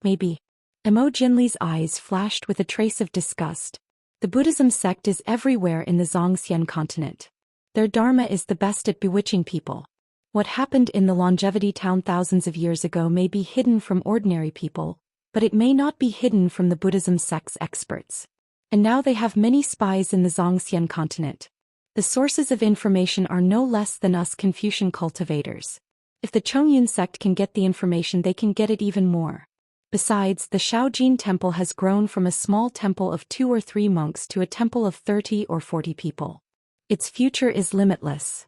Maybe. Mo Jianli's eyes flashed with a trace of disgust. The Buddhism sect is everywhere in the Zhongxian continent. Their dharma is the best at bewitching people. What happened in the Longevity town thousands of years ago may be hidden from ordinary people, but it may not be hidden from the Buddhism sect's experts. And now they have many spies in the Zhongxian continent. The sources of information are no less than us Confucian cultivators. If the Chongyun sect can get the information, they can get it even more. Besides, the Shaojin temple has grown from a small temple of 2 or 3 monks to a temple of 30 or 40 people. Its future is limitless.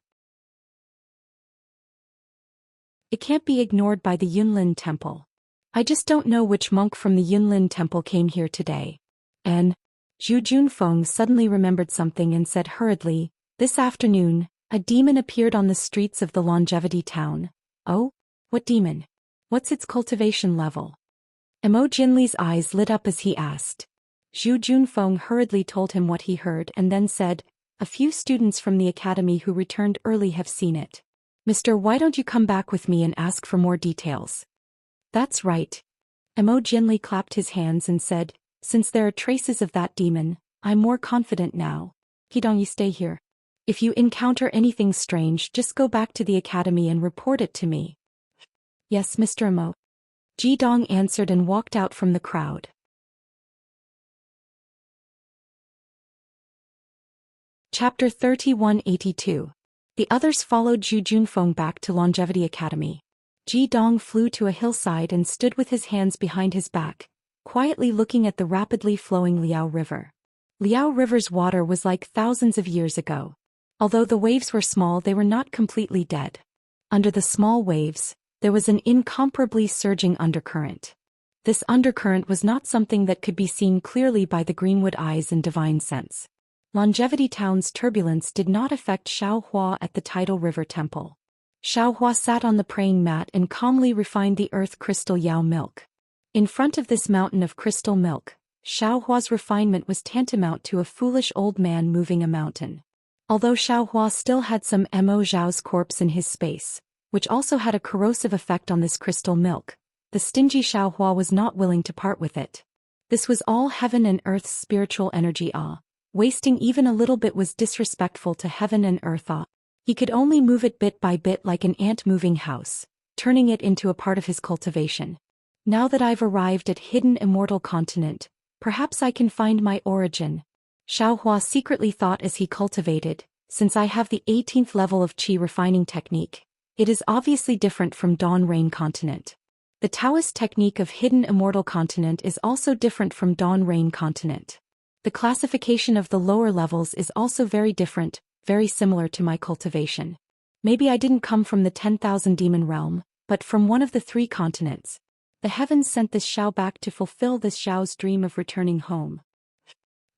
It can't be ignored by the Yunlin temple. I just don't know which monk from the Yunlin temple came here today. And Zhu Junfeng suddenly remembered something and said hurriedly, This afternoon, a demon appeared on the streets of the Longevity town. Oh? What demon? What's its cultivation level? Mo Jianli's eyes lit up as he asked. Zhu Junfeng hurriedly told him what he heard and then said, A few students from the academy who returned early have seen it. Mister, why don't you come back with me and ask for more details? That's right. Mo Jianli clapped his hands and said, Since there are traces of that demon, I'm more confident now. Hidong, you stay here. If you encounter anything strange, just go back to the academy and report it to me. Yes, Mr. Mo. Jidong answered and walked out from the crowd. Chapter 3182. The others followed Zhu Junfeng back to Longevity Academy. Ji Dong flew to a hillside and stood with his hands behind his back, quietly looking at the rapidly flowing Liao River. Liao River's water was like thousands of years ago. Although the waves were small, they were not completely dead. Under the small waves, there was an incomparably surging undercurrent. This undercurrent was not something that could be seen clearly by the greenwood eyes and divine sense. Longevity Town's turbulence did not affect Xiaohua at the tidal river temple. Xiaohua sat on the praying mat and calmly refined the earth crystal Yao milk. In front of this mountain of crystal milk, Xiaohua's refinement was tantamount to a foolish old man moving a mountain. Although Xiaohua still had some Mo Zhao's corpse in his space, which also had a corrosive effect on this crystal milk, the stingy Xiaohua was not willing to part with it. This was all heaven and earth's spiritual energy. Wasting even a little bit was disrespectful to heaven and earth. He could only move it bit by bit like an ant moving house, turning it into a part of his cultivation. Now that I've arrived at hidden immortal continent, perhaps I can find my origin. Xiaohua secretly thought as he cultivated, since I have the 18th level of qi refining technique, it is obviously different from Dawn Rain continent. The Taoist technique of hidden immortal continent is also different from Dawn Rain continent. The classification of the lower levels is also very different, very similar to my cultivation. Maybe I didn't come from the 10,000 demon realm, but from one of the 3 continents. The heavens sent this Xiao back to fulfill this Xiao's dream of returning home.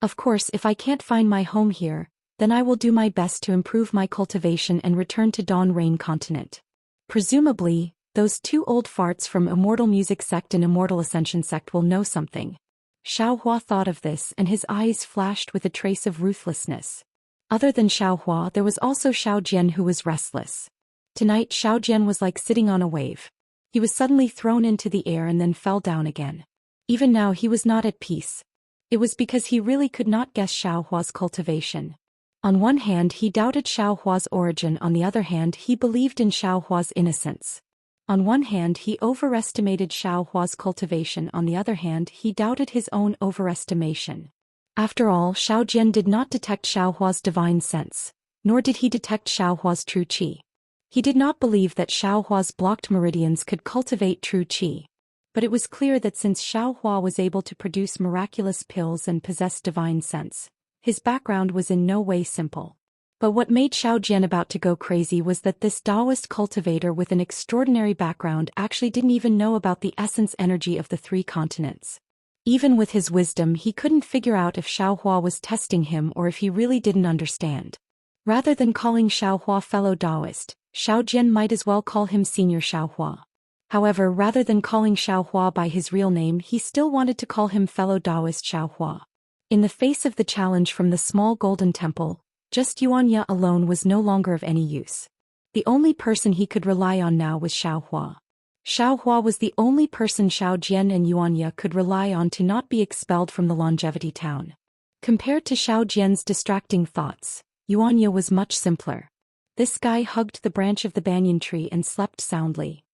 Of course, if I can't find my home here, then I will do my best to improve my cultivation and return to Dawn Rain continent. Presumably, those 2 old farts from Immortal Music Sect and Immortal Ascension Sect will know something. Xiaohua thought of this and his eyes flashed with a trace of ruthlessness. Other than Xiaohua, there was also Xiao Jian who was restless. Tonight Xiao Jian was like sitting on a wave. He was suddenly thrown into the air and then fell down again. Even now he was not at peace. It was because he really could not guess Xiaohua's cultivation. On one hand he doubted Xiaohua's origin, on the other hand he believed in Xiaohua's innocence. On one hand he overestimated Xiaohua's cultivation, on the other hand he doubted his own overestimation. After all, Xiao Jian did not detect Xiaohua's divine sense, nor did he detect Xiaohua's true qi. He did not believe that Xiaohua's blocked meridians could cultivate true qi. But it was clear that since Xiaohua was able to produce miraculous pills and possess divine sense, his background was in no way simple. But what made Xiao Jian about to go crazy was that this Taoist cultivator with an extraordinary background actually didn't even know about the essence energy of the 3 continents. Even with his wisdom, he couldn't figure out if Xiaohua was testing him or if he really didn't understand. Rather than calling Xiaohua fellow Taoist, Xiao Jian might as well call him Senior Xiaohua. However, rather than calling Xiaohua by his real name, he still wanted to call him fellow Taoist Xiaohua. In the face of the challenge from the small golden temple, just Yuanya alone was no longer of any use. The only person he could rely on now was Xiaohua. Xiaohua was the only person Xiao Jian and Yuanya could rely on to not be expelled from the Longevity Town. Compared to Xiao Jian's distracting thoughts, Yuanya was much simpler. This guy hugged the branch of the banyan tree and slept soundly.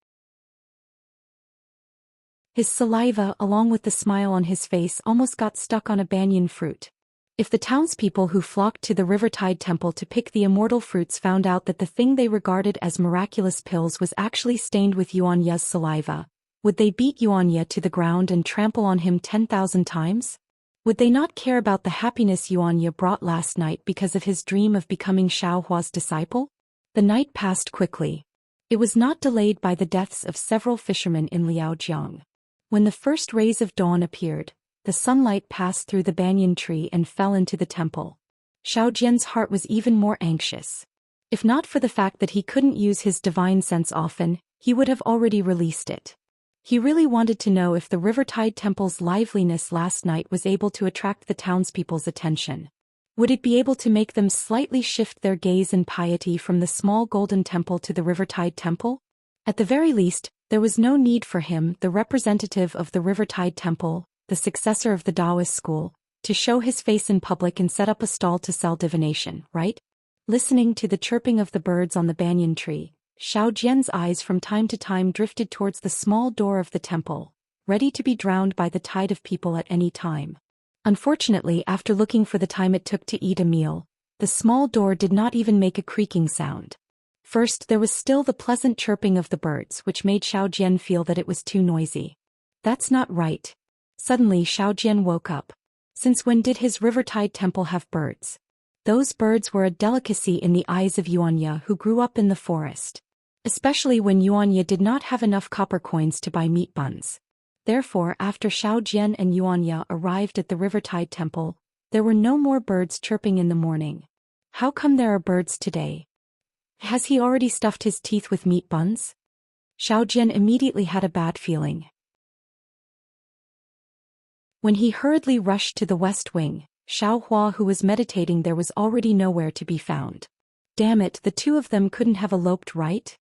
His saliva, along with the smile on his face, almost got stuck on a banyan fruit. If the townspeople who flocked to the Rivertide Temple to pick the immortal fruits found out that the thing they regarded as miraculous pills was actually stained with Yuanya's saliva, would they beat Yuanya to the ground and trample on him 10,000 times? Would they not care about the happiness Yuanya brought last night because of his dream of becoming Xiaohua's disciple? The night passed quickly. It was not delayed by the deaths of several fishermen in Liaojiang. When the first rays of dawn appeared, the sunlight passed through the banyan tree and fell into the temple. Xiao Jian's heart was even more anxious. If not for the fact that he couldn't use his divine sense often, he would have already released it. He really wanted to know if the Rivertide Temple's liveliness last night was able to attract the townspeople's attention. Would it be able to make them slightly shift their gaze in piety from the small golden temple to the Rivertide Temple? At the very least, there was no need for him, the representative of the Rivertide Temple, the successor of the Taoist school, to show his face in public and set up a stall to sell divination, right? Listening to the chirping of the birds on the banyan tree, Xiao Jian's eyes from time to time drifted towards the small door of the temple, ready to be drowned by the tide of people at any time. Unfortunately, after looking for the time it took to eat a meal, The small door did not even make a creaking sound. First, there was still the pleasant chirping of the birds, which made Xiao Jian feel that it was too noisy. That's not right. Suddenly Xiao Jian woke up. Since when did his Rivertide temple have birds? Those birds were a delicacy in the eyes of Yuanya, who grew up in the forest. Especially when Yuanya did not have enough copper coins to buy meat buns. Therefore, after Xiao Jian and Yuanya arrived at the Rivertide temple, there were no more birds chirping in the morning. How come there are birds today? Has he already stuffed his teeth with meat buns? Xiao Jian immediately had a bad feeling. When he hurriedly rushed to the west wing, Xiao Hua, who was meditating there, was already nowhere to be found. Damn it, the two of them couldn't have eloped, right?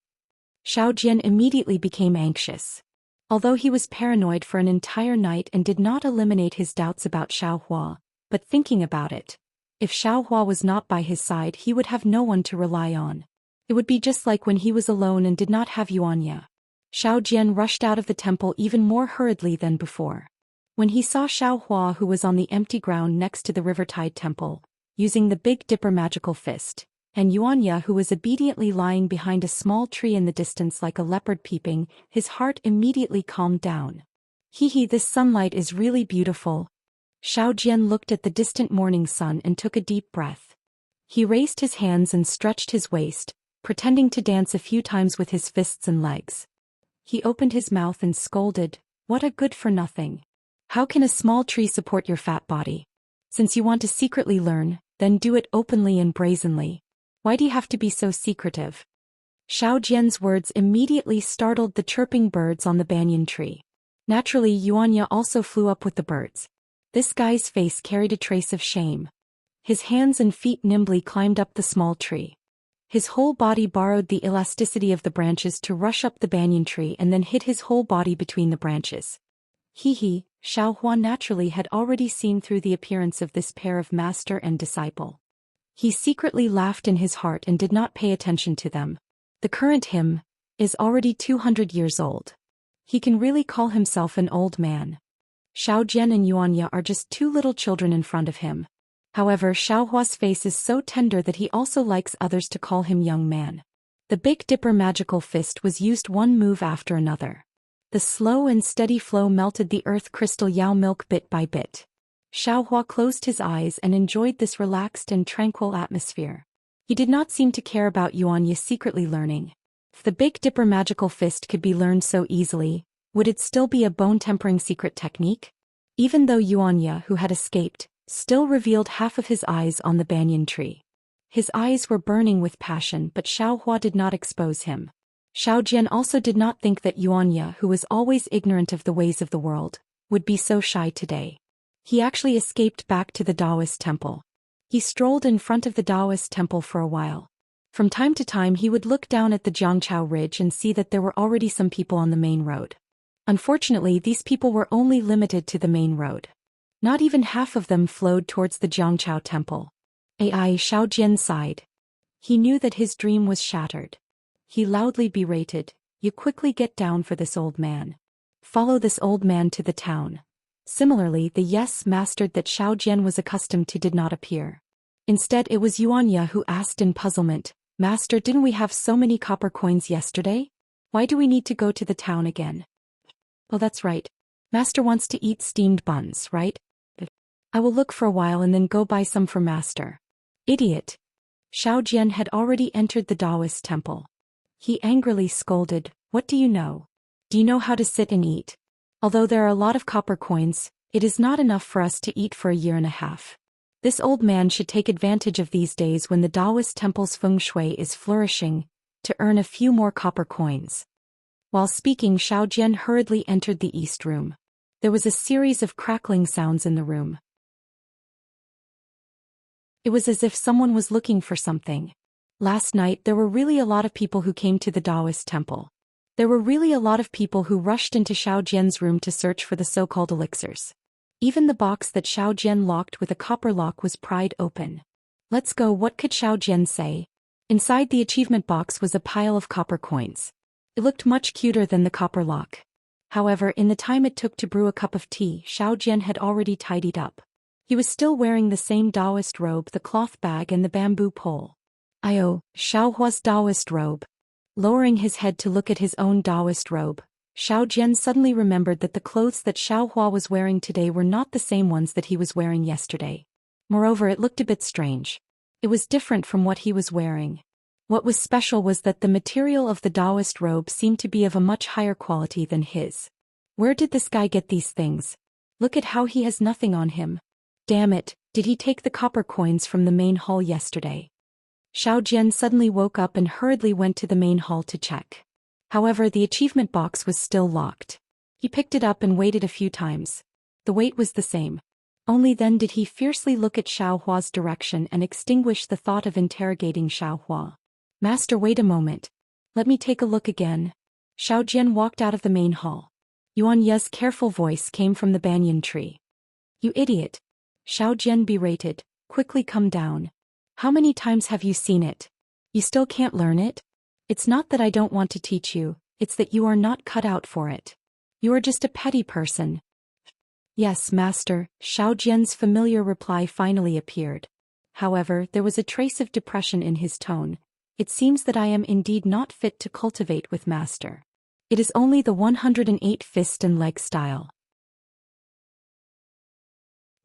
Xiao Jian immediately became anxious. Although he was paranoid for an entire night and did not eliminate his doubts about Xiao Hua, but thinking about it, if Xiao Hua was not by his side he would have no one to rely on. It would be just like when he was alone and did not have Yuanya. Xiao Jian rushed out of the temple even more hurriedly than before. When he saw Xiao Hua, who was on the empty ground next to the Rivertide temple, using the Big Dipper magical fist, and Yuanya, who was obediently lying behind a small tree in the distance like a leopard peeping, his heart immediately calmed down. Hee, this sunlight is really beautiful. Xiao Jian looked at the distant morning sun and took a deep breath. He raised his hands and stretched his waist, pretending to dance a few times with his fists and legs. He opened his mouth and scolded, "What a good-for-nothing. How can a small tree support your fat body? Since you want to secretly learn, then do it openly and brazenly. Why do you have to be so secretive?" Xiao Jian's words immediately startled the chirping birds on the banyan tree. Naturally, Yuanya also flew up with the birds. This guy's face carried a trace of shame. His hands and feet nimbly climbed up the small tree. His whole body borrowed the elasticity of the branches to rush up the banyan tree and then hit his whole body between the branches. Xiao Hua naturally had already seen through the appearance of this pair of master and disciple. He secretly laughed in his heart and did not pay attention to them. The current him is already 200 years old. He can really call himself an old man. Xiao Jian and Yuanya are just two little children in front of him. However, Xiao Hua's face is so tender that he also likes others to call him young man. The Big Dipper magical fist was used one move after another. The slow and steady flow melted the earth crystal Yao milk bit by bit. Xiao Hua closed his eyes and enjoyed this relaxed and tranquil atmosphere. He did not seem to care about Yuanya secretly learning. If the Big Dipper magical fist could be learned so easily, would it still be a bone-tempering secret technique? Even though Yuanya, who had escaped, still revealed half of his eyes on the banyan tree. His eyes were burning with passion, but Xiao Hua did not expose him. Xiao Jian also did not think that Yuanya, who was always ignorant of the ways of the world, would be so shy today. He actually escaped back to the Taoist temple. He strolled in front of the Taoist temple for a while. From time to time he would look down at the Jiangchao Ridge and see that there were already some people on the main road. Unfortunately, these people were only limited to the main road. Not even half of them flowed towards the Jiangchao temple. Xiao Jian sighed. He knew that his dream was shattered. He loudly berated, "You quickly get down for this old man. Follow this old man to the town." Similarly, the yes master that Xiao Jian was accustomed to did not appear. Instead, it was Yuanya who asked in puzzlement, "Master, didn't we have so many copper coins yesterday? Why do we need to go to the town again?" "Oh, that's right. Master wants to eat steamed buns, right? I will look for a while and then go buy some for Master." Idiot! Xiao Jian had already entered the Taoist temple. He angrily scolded, "What do you know? Do you know how to sit and eat? Although there are a lot of copper coins, it is not enough for us to eat for a year and a half. This old man should take advantage of these days when the Taoist temple's feng shui is flourishing, to earn a few more copper coins." While speaking, Xiao Jian hurriedly entered the east room. There was a series of crackling sounds in the room. It was as if someone was looking for something. Last night there were really a lot of people who came to the Taoist temple. There were really a lot of people who rushed into Xiao Jian's room to search for the so-called elixirs. Even the box that Xiao Jian locked with a copper lock was pried open. "Let's go," what could Xiao Jian say? Inside the achievement box was a pile of copper coins. It looked much cuter than the copper lock. However, in the time it took to brew a cup of tea, Xiao Jian had already tidied up. He was still wearing the same Taoist robe, the cloth bag and the bamboo pole. Xiao Hua's Taoist robe. Lowering his head to look at his own Taoist robe, Xiao Jian suddenly remembered that the clothes that Xiao Hua was wearing today were not the same ones that he was wearing yesterday. Moreover, it looked a bit strange. It was different from what he was wearing. What was special was that the material of the Taoist robe seemed to be of a much higher quality than his. Where did this guy get these things? Look at how he has nothing on him. Damn it, did he take the copper coins from the main hall yesterday? Xiao Jian suddenly woke up and hurriedly went to the main hall to check. However, the achievement box was still locked. He picked it up and waited a few times. The wait was the same. Only then did he fiercely look at Xiao Hua's direction and extinguish the thought of interrogating Xiao Hua. Master, wait a moment. Let me take a look again. Xiao Jian walked out of the main hall. Yuan Ye's careful voice came from the banyan tree. You idiot. Xiao Jian berated, quickly come down. How many times have you seen it? You still can't learn it? It's not that I don't want to teach you, it's that you are not cut out for it. You are just a petty person. Yes, master, Xiao Jian's familiar reply finally appeared. However, there was a trace of depression in his tone. It seems that I am indeed not fit to cultivate with master. It is only the 108 fist and leg style.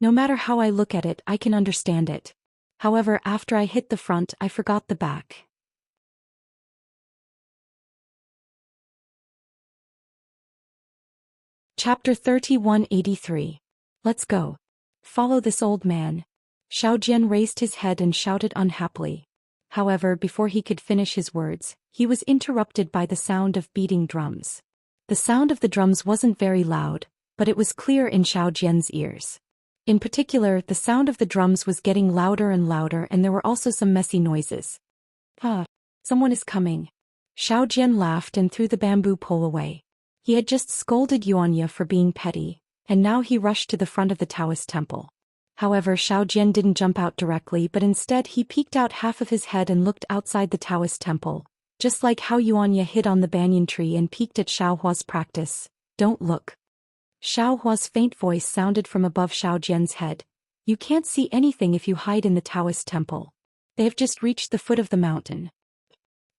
No matter how I look at it, I can understand it. However, after I hit the front, I forgot the back. Chapter 3183. Let's go. Follow this old man. Xiao Jian raised his head and shouted unhappily. However, before he could finish his words, he was interrupted by the sound of beating drums. The sound of the drums wasn't very loud, but it was clear in Xiao Jian's ears. In particular, the sound of the drums was getting louder and louder, and there were also some messy noises. Someone is coming. Xiao Jian laughed and threw the bamboo pole away. He had just scolded Yuanya for being petty, and now he rushed to the front of the Taoist temple. However, Xiao Jian didn't jump out directly, but instead he peeked out half of his head and looked outside the Taoist temple, just like how Yuanya hid on the banyan tree and peeked at Xiao Hua's practice. Don't look. Xiao Hua's faint voice sounded from above Xiao Jian's head. You can't see anything if you hide in the Taoist temple. They have just reached the foot of the mountain.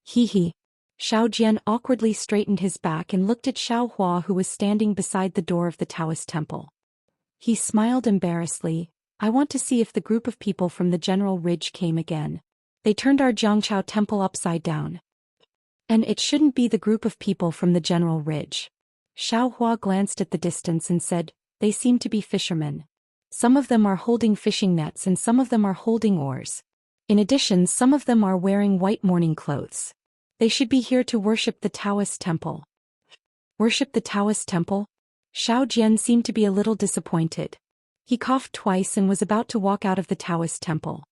Hee. Xiao Jian awkwardly straightened his back and looked at Xiao Hua, who was standing beside the door of the Taoist temple. He smiled embarrassedly. I want to see if the group of people from the General Ridge came again. They turned our Jiangchao temple upside down. And it shouldn't be the group of people from the General Ridge. Xiao Hua glanced at the distance and said, they seem to be fishermen. Some of them are holding fishing nets and some of them are holding oars. In addition, some of them are wearing white mourning clothes. They should be here to worship the Taoist temple. Worship the Taoist temple? Xiao Jian seemed to be a little disappointed. He coughed twice and was about to walk out of the Taoist temple.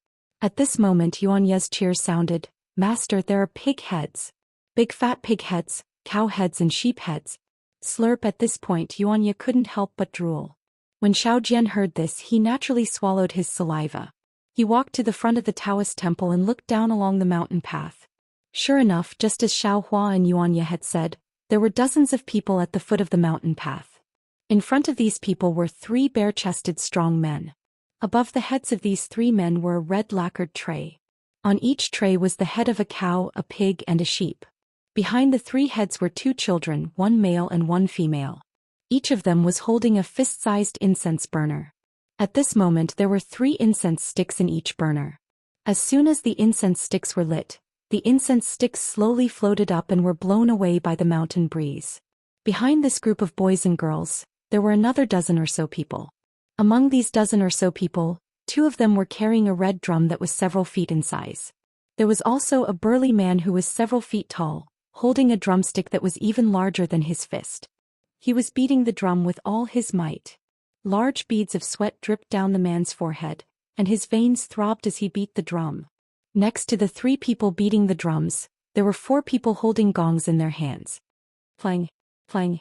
At this moment Yuan Ye's cheers sounded. Master, there are pig heads. Big fat pig heads, cow heads and sheep heads. Slurp. At this point Yuan Ye couldn't help but drool. When Xiao Jian heard this, he naturally swallowed his saliva. He walked to the front of the Taoist temple and looked down along the mountain path. Sure enough, just as Xiao Hua and Yuan Ye had said, there were dozens of people at the foot of the mountain path. In front of these people were 3 bare-chested strong men. Above the heads of these 3 men were a red lacquered tray. On each tray was the head of a cow, a pig and a sheep. Behind the 3 heads were 2 children, 1 male and 1 female. Each of them was holding a fist-sized incense burner. At this moment there were 3 incense sticks in each burner. As soon as the incense sticks were lit, the incense sticks slowly floated up and were blown away by the mountain breeze. Behind this group of boys and girls, there were another dozen or so people. Among these dozen or so people, 2 of them were carrying a red drum that was several feet in size. There was also a burly man who was several feet tall, holding a drumstick that was even larger than his fist. He was beating the drum with all his might. Large beads of sweat dripped down the man's forehead, and his veins throbbed as he beat the drum. Next to the 3 people beating the drums, there were 4 people holding gongs in their hands. Plang, plang.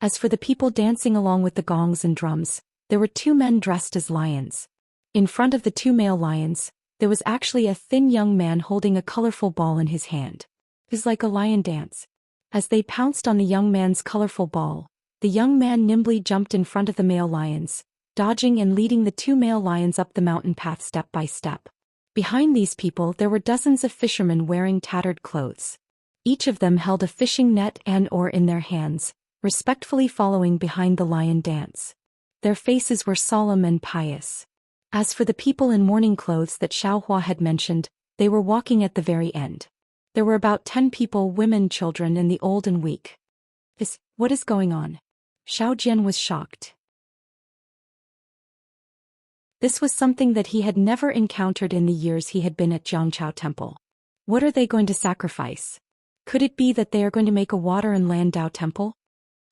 As for the people dancing along with the gongs and drums, there were 2 men dressed as lions. In front of the 2 male lions, there was actually a thin young man holding a colorful ball in his hand. It was like a lion dance. As they pounced on the young man's colorful ball, the young man nimbly jumped in front of the male lions, dodging and leading the two male lions up the mountain path step by step. Behind these people there were dozens of fishermen wearing tattered clothes. Each of them held a fishing net and oar in their hands, respectfully following behind the lion dance. Their faces were solemn and pious. As for the people in mourning clothes that Xiaohua had mentioned, they were walking at the very end. There were about 10 people, women, children, and the old and weak. What is going on? Xiao Jian was shocked. This was something that he had never encountered in the years he had been at Jiangchao Temple. What are they going to sacrifice? Could it be that they are going to make a water and land Dao temple?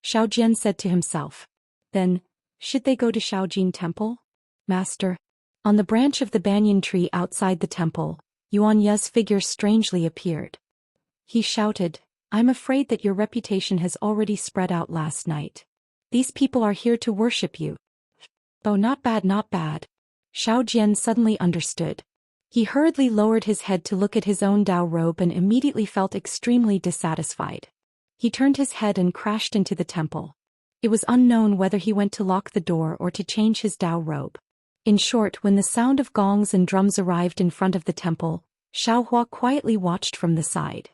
Xiao Jian said to himself. Then, should they go to Shaojin Temple? Master. On the branch of the banyan tree outside the temple, Yuan Ye's figure strangely appeared. He shouted, I'm afraid that your reputation has already spread out last night. These people are here to worship you. Oh, not bad, not bad. Xiao Jian suddenly understood. He hurriedly lowered his head to look at his own Dao robe and immediately felt extremely dissatisfied. He turned his head and crashed into the temple. It was unknown whether he went to lock the door or to change his Dao robe. In short, when the sound of gongs and drums arrived in front of the temple, Xiaohua quietly watched from the side.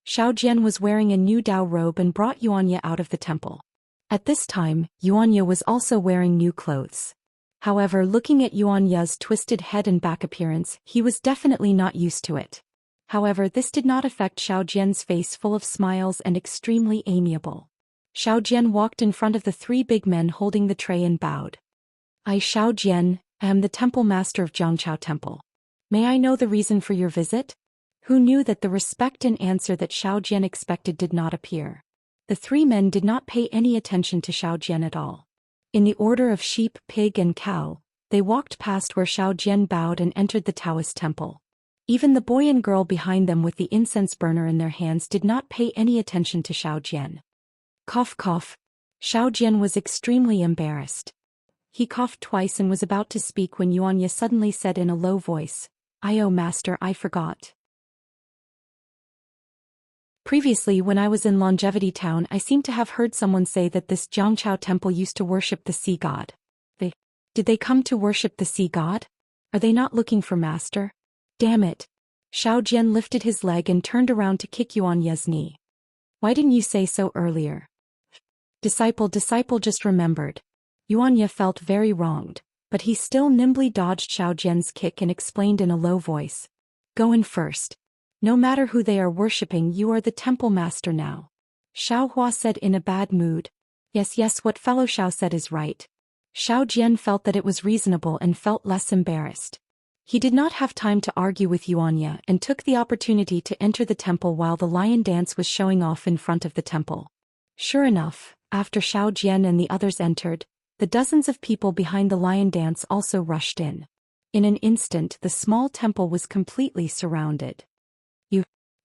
Xiao Jian was wearing a new Dao robe and brought Yuanya out of the temple. At this time, Yuanya was also wearing new clothes. However, looking at Yuanya's twisted head and back appearance, he was definitely not used to it. However, this did not affect Xiao Jian's face full of smiles and extremely amiable. Xiao Jian walked in front of the 3 big men holding the tray and bowed. I, Xiao Jian, am the temple master of Jiangchao Temple. May I know the reason for your visit? Who knew that the respect and answer that Xiao Jian expected did not appear? The 3 men did not pay any attention to Xiao Jian at all. In the order of sheep, pig and cow, they walked past where Xiao Jian bowed and entered the Taoist temple. Even the boy and girl behind them with the incense burner in their hands did not pay any attention to Xiao Jian. Cough cough. Xiao Jian was extremely embarrassed. He coughed twice and was about to speak when Yuanya suddenly said in a low voice, "Oh master, I forgot. Previously when I was in Longevity Town I seem to have heard someone say that this Jiangchao temple used to worship the sea god. Did they come to worship the sea god? Are they not looking for master? Damn it." Xiao Jian lifted his leg and turned around to kick Yuanya's knee. Why didn't you say so earlier? Disciple just remembered. Yuanya felt very wronged, but he still nimbly dodged Xiao Jian's kick and explained in a low voice. Go in first. No matter who they are worshipping, you are the temple master now. Xiaohua said in a bad mood. Yes, what fellow Xiao said is right. Xiao Jian felt that it was reasonable and felt less embarrassed. He did not have time to argue with Yuanya and took the opportunity to enter the temple while the lion dance was showing off in front of the temple. Sure enough, after Xiao Jian and the others entered, the dozens of people behind the lion dance also rushed in. In an instant the small temple was completely surrounded.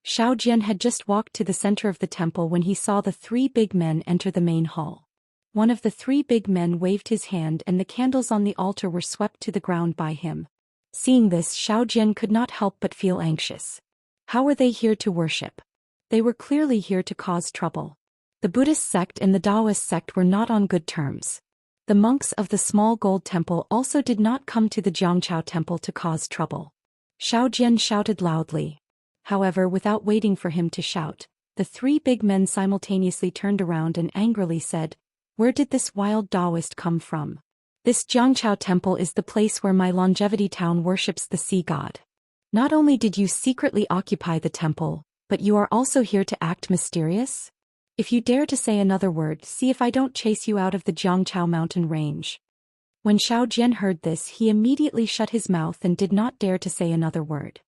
Xiao Jian had just walked to the center of the temple when he saw the 3 big men enter the main hall. One of the 3 big men waved his hand and the candles on the altar were swept to the ground by him. Seeing this, Xiao Jian could not help but feel anxious. How were they here to worship? They were clearly here to cause trouble. The Buddhist sect and the Taoist sect were not on good terms. The monks of the small gold temple also did not come to the Jiangchao temple to cause trouble. Xiao Jian shouted loudly. However, without waiting for him to shout, the 3 big men simultaneously turned around and angrily said, "Where did this wild Taoist come from? This Jiangchao temple is the place where my Longevity Town worships the sea god. Not only did you secretly occupy the temple, but you are also here to act mysterious? If you dare to say another word, see if I don't chase you out of the Jiangchao mountain range." When Xiao Jian heard this, he immediately shut his mouth and did not dare to say another word.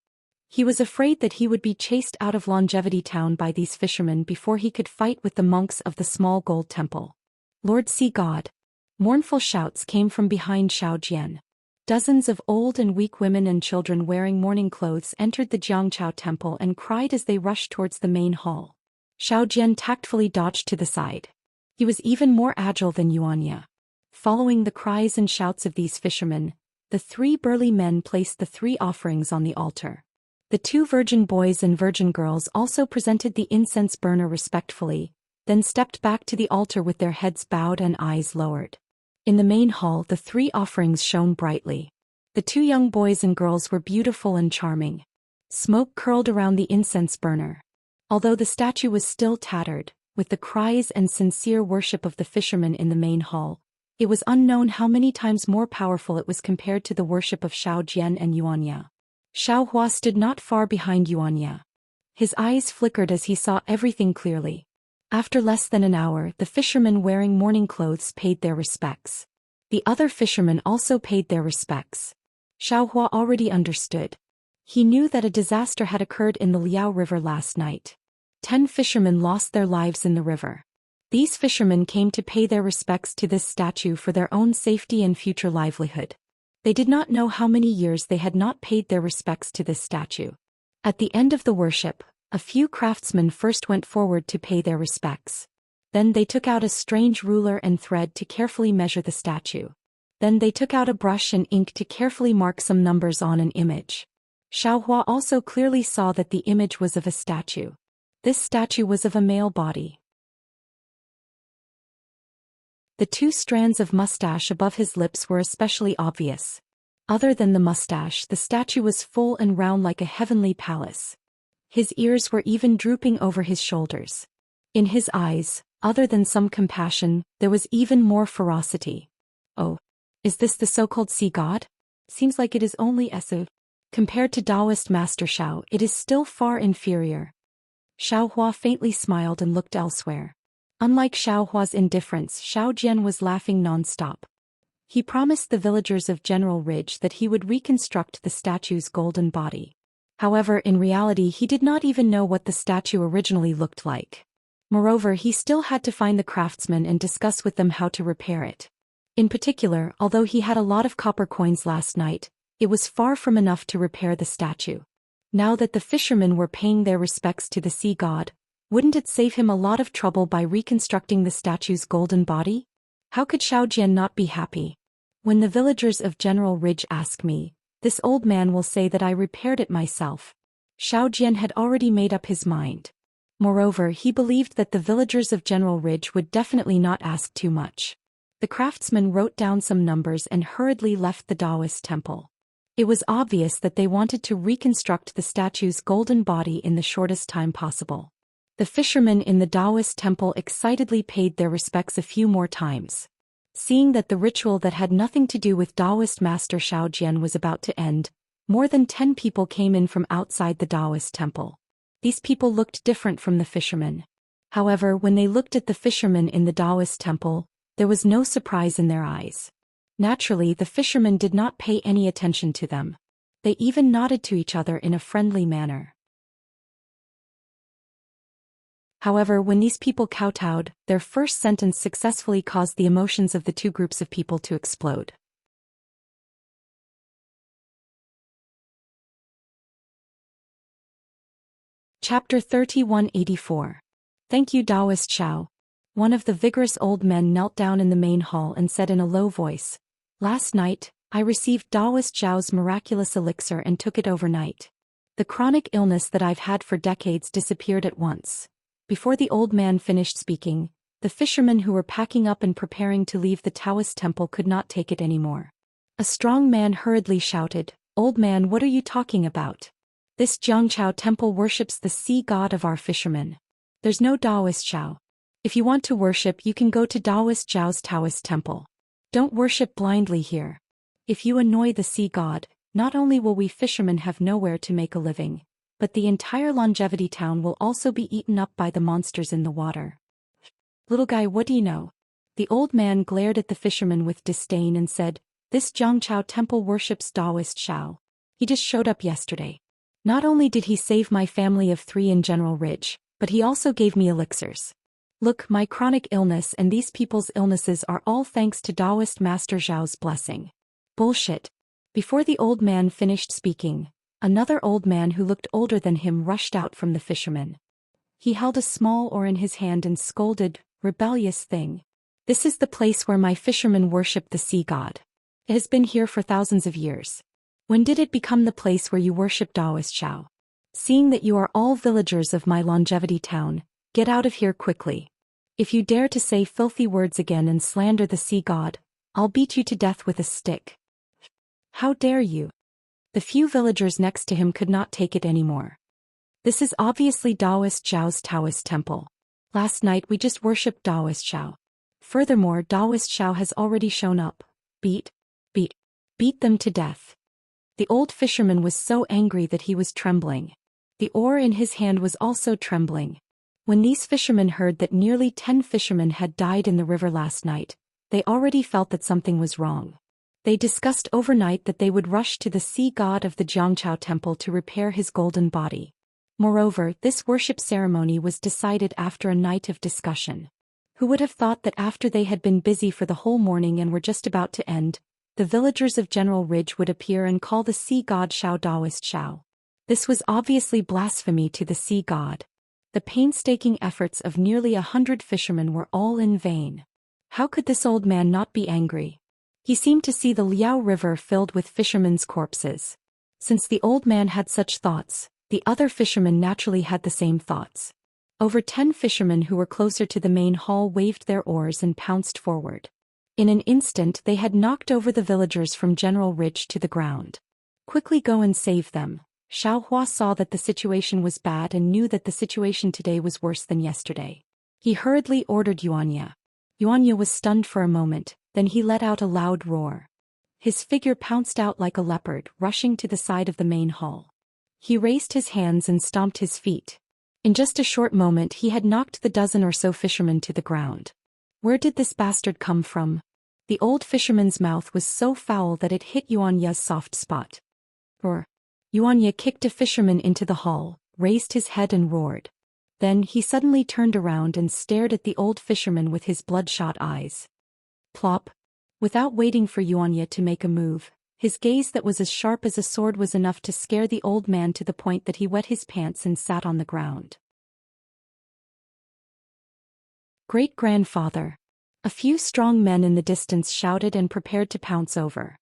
He was afraid that he would be chased out of Longevity Town by these fishermen before he could fight with the monks of the small gold temple. Lord Sea God. Mournful shouts came from behind Xiao Jian. Dozens of old and weak women and children wearing mourning clothes entered the Jiangchao temple and cried as they rushed towards the main hall. Xiao Jian tactfully dodged to the side. He was even more agile than Yuanya. Following the cries and shouts of these fishermen, the 3 burly men placed the 3 offerings on the altar. The 2 virgin boys and virgin girls also presented the incense burner respectfully, then stepped back to the altar with their heads bowed and eyes lowered. In the main hall, the 3 offerings shone brightly. The 2 young boys and girls were beautiful and charming. Smoke curled around the incense burner. Although the statue was still tattered, with the cries and sincere worship of the fishermen in the main hall, it was unknown how many times more powerful it was compared to the worship of Xiao Jian and Yuanya. Xiao Hua stood not far behind Yuanya. His eyes flickered as he saw everything clearly. After less than an hour, the fishermen wearing mourning clothes paid their respects. The other fishermen also paid their respects. Xiao Hua already understood. He knew that a disaster had occurred in the Liao River last night. 10 fishermen lost their lives in the river. These fishermen came to pay their respects to this statue for their own safety and future livelihood. They did not know how many years they had not paid their respects to this statue. At the end of the worship, a few craftsmen first went forward to pay their respects. Then they took out a strange ruler and thread to carefully measure the statue. Then they took out a brush and ink to carefully mark some numbers on an image. Xiao Hua also clearly saw that the image was of a statue. This statue was of a male body. The 2 strands of mustache above his lips were especially obvious. Other than the mustache, the statue was full and round like a heavenly palace. His ears were even drooping over his shoulders. In his eyes, other than some compassion, there was even more ferocity. Oh, is this the so-called sea god? Seems like it is only Esu. Compared to Taoist Master Xiao, it is still far inferior. Xiao Hua faintly smiled and looked elsewhere. Unlike Xiao Hua's indifference, Xiao Jian was laughing non-stop. He promised the villagers of General Ridge that he would reconstruct the statue's golden body. However, in reality he did not even know what the statue originally looked like. Moreover, he still had to find the craftsmen and discuss with them how to repair it. In particular, although he had a lot of copper coins last night, it was far from enough to repair the statue. Now that the fishermen were paying their respects to the sea god, wouldn't it save him a lot of trouble by reconstructing the statue's golden body? How could Xiao Jian not be happy? When the villagers of General Ridge ask me, this old man will say that I repaired it myself. Xiao Jian had already made up his mind. Moreover, he believed that the villagers of General Ridge would definitely not ask too much. The craftsman wrote down some numbers and hurriedly left the Taoist temple. It was obvious that they wanted to reconstruct the statue's golden body in the shortest time possible. The fishermen in the Taoist temple excitedly paid their respects a few more times. Seeing that the ritual that had nothing to do with Taoist Master Xiao Jian was about to end, more than 10 people came in from outside the Taoist temple. These people looked different from the fishermen. However, when they looked at the fishermen in the Taoist temple, there was no surprise in their eyes. Naturally, the fishermen did not pay any attention to them. They even nodded to each other in a friendly manner. However, when these people kowtowed, their first sentence successfully caused the emotions of the 2 groups of people to explode. Chapter 3184. Thank you, Taoist Xiao. One of the vigorous old men knelt down in the main hall and said in a low voice, "Last night, I received Taoist Xiao's miraculous elixir and took it overnight. The chronic illness that I've had for decades disappeared at once." Before the old man finished speaking, the fishermen who were packing up and preparing to leave the Taoist temple could not take it anymore. A strong man hurriedly shouted, "Old man, what are you talking about? This Jiangchao temple worships the sea god of our fishermen. There's no Taoist Xiao. If you want to worship, you can go to Taoist Xiao's Taoist temple. Don't worship blindly here. If you annoy the sea god, not only will we fishermen have nowhere to make a living, but the entire longevity town will also be eaten up by the monsters in the water." "Little guy, what do you know?" The old man glared at the fisherman with disdain and said, "This Jiangchao temple worships Taoist Xiao. He just showed up yesterday. Not only did he save my family of 3 in General Ridge, but he also gave me elixirs. Look, my chronic illness and these people's illnesses are all thanks to Taoist Master Zhao's blessing." "Bullshit." Before the old man finished speaking, another old man who looked older than him rushed out from the fisherman. He held a small oar in his hand and scolded, "Rebellious thing. This is the place where my fishermen worship the sea god. It has been here for thousands of years. When did it become the place where you worship Taoist Xiao? Seeing that you are all villagers of my longevity town, get out of here quickly. If you dare to say filthy words again and slander the sea god, I'll beat you to death with a stick. How dare you? The few villagers next to him could not take it anymore. This is obviously Daoist Zhao's Taoist temple. Last night we just worshipped Daoist Zhao. Furthermore, Daoist Zhao has already shown up. Beat them to death. The old fisherman was so angry that he was trembling. The oar in his hand was also trembling. When these fishermen heard that nearly 10 fishermen had died in the river last night, they already felt that something was wrong. They discussed overnight that they would rush to the sea god of the Jiangchao temple to repair his golden body. Moreover, this worship ceremony was decided after a night of discussion. Who would have thought that after they had been busy for the whole morning and were just about to end, the villagers of General Ridge would appear and call the sea god Shao Daoist Shao. This was obviously blasphemy to the sea god. The painstaking efforts of nearly 100 fishermen were all in vain. How could this old man not be angry? He seemed to see the Liao River filled with fishermen's corpses. Since the old man had such thoughts, the other fishermen naturally had the same thoughts. Over 10 fishermen who were closer to the main hall waved their oars and pounced forward. In an instant they had knocked over the villagers from General Ridge to the ground. Quickly go and save them. Xiao Hua saw that the situation was bad and knew that the situation today was worse than yesterday. He hurriedly ordered Yuanya. Yuanya was stunned for a moment, then he let out a loud roar. His figure pounced out like a leopard, rushing to the side of the main hall. He raised his hands and stomped his feet. In just a short moment he had knocked the dozen or so fishermen to the ground. Where did this bastard come from? The old fisherman's mouth was so foul that it hit Yuanya's soft spot. Roar. Yuanya kicked a fisherman into the hall, raised his head and roared. Then he suddenly turned around and stared at the old fisherman with his bloodshot eyes. Plop. Without waiting for Yuanya to make a move, his gaze that was as sharp as a sword was enough to scare the old man to the point that he wet his pants and sat on the ground. Great-grandfather. A few strong men in the distance shouted and prepared to pounce over.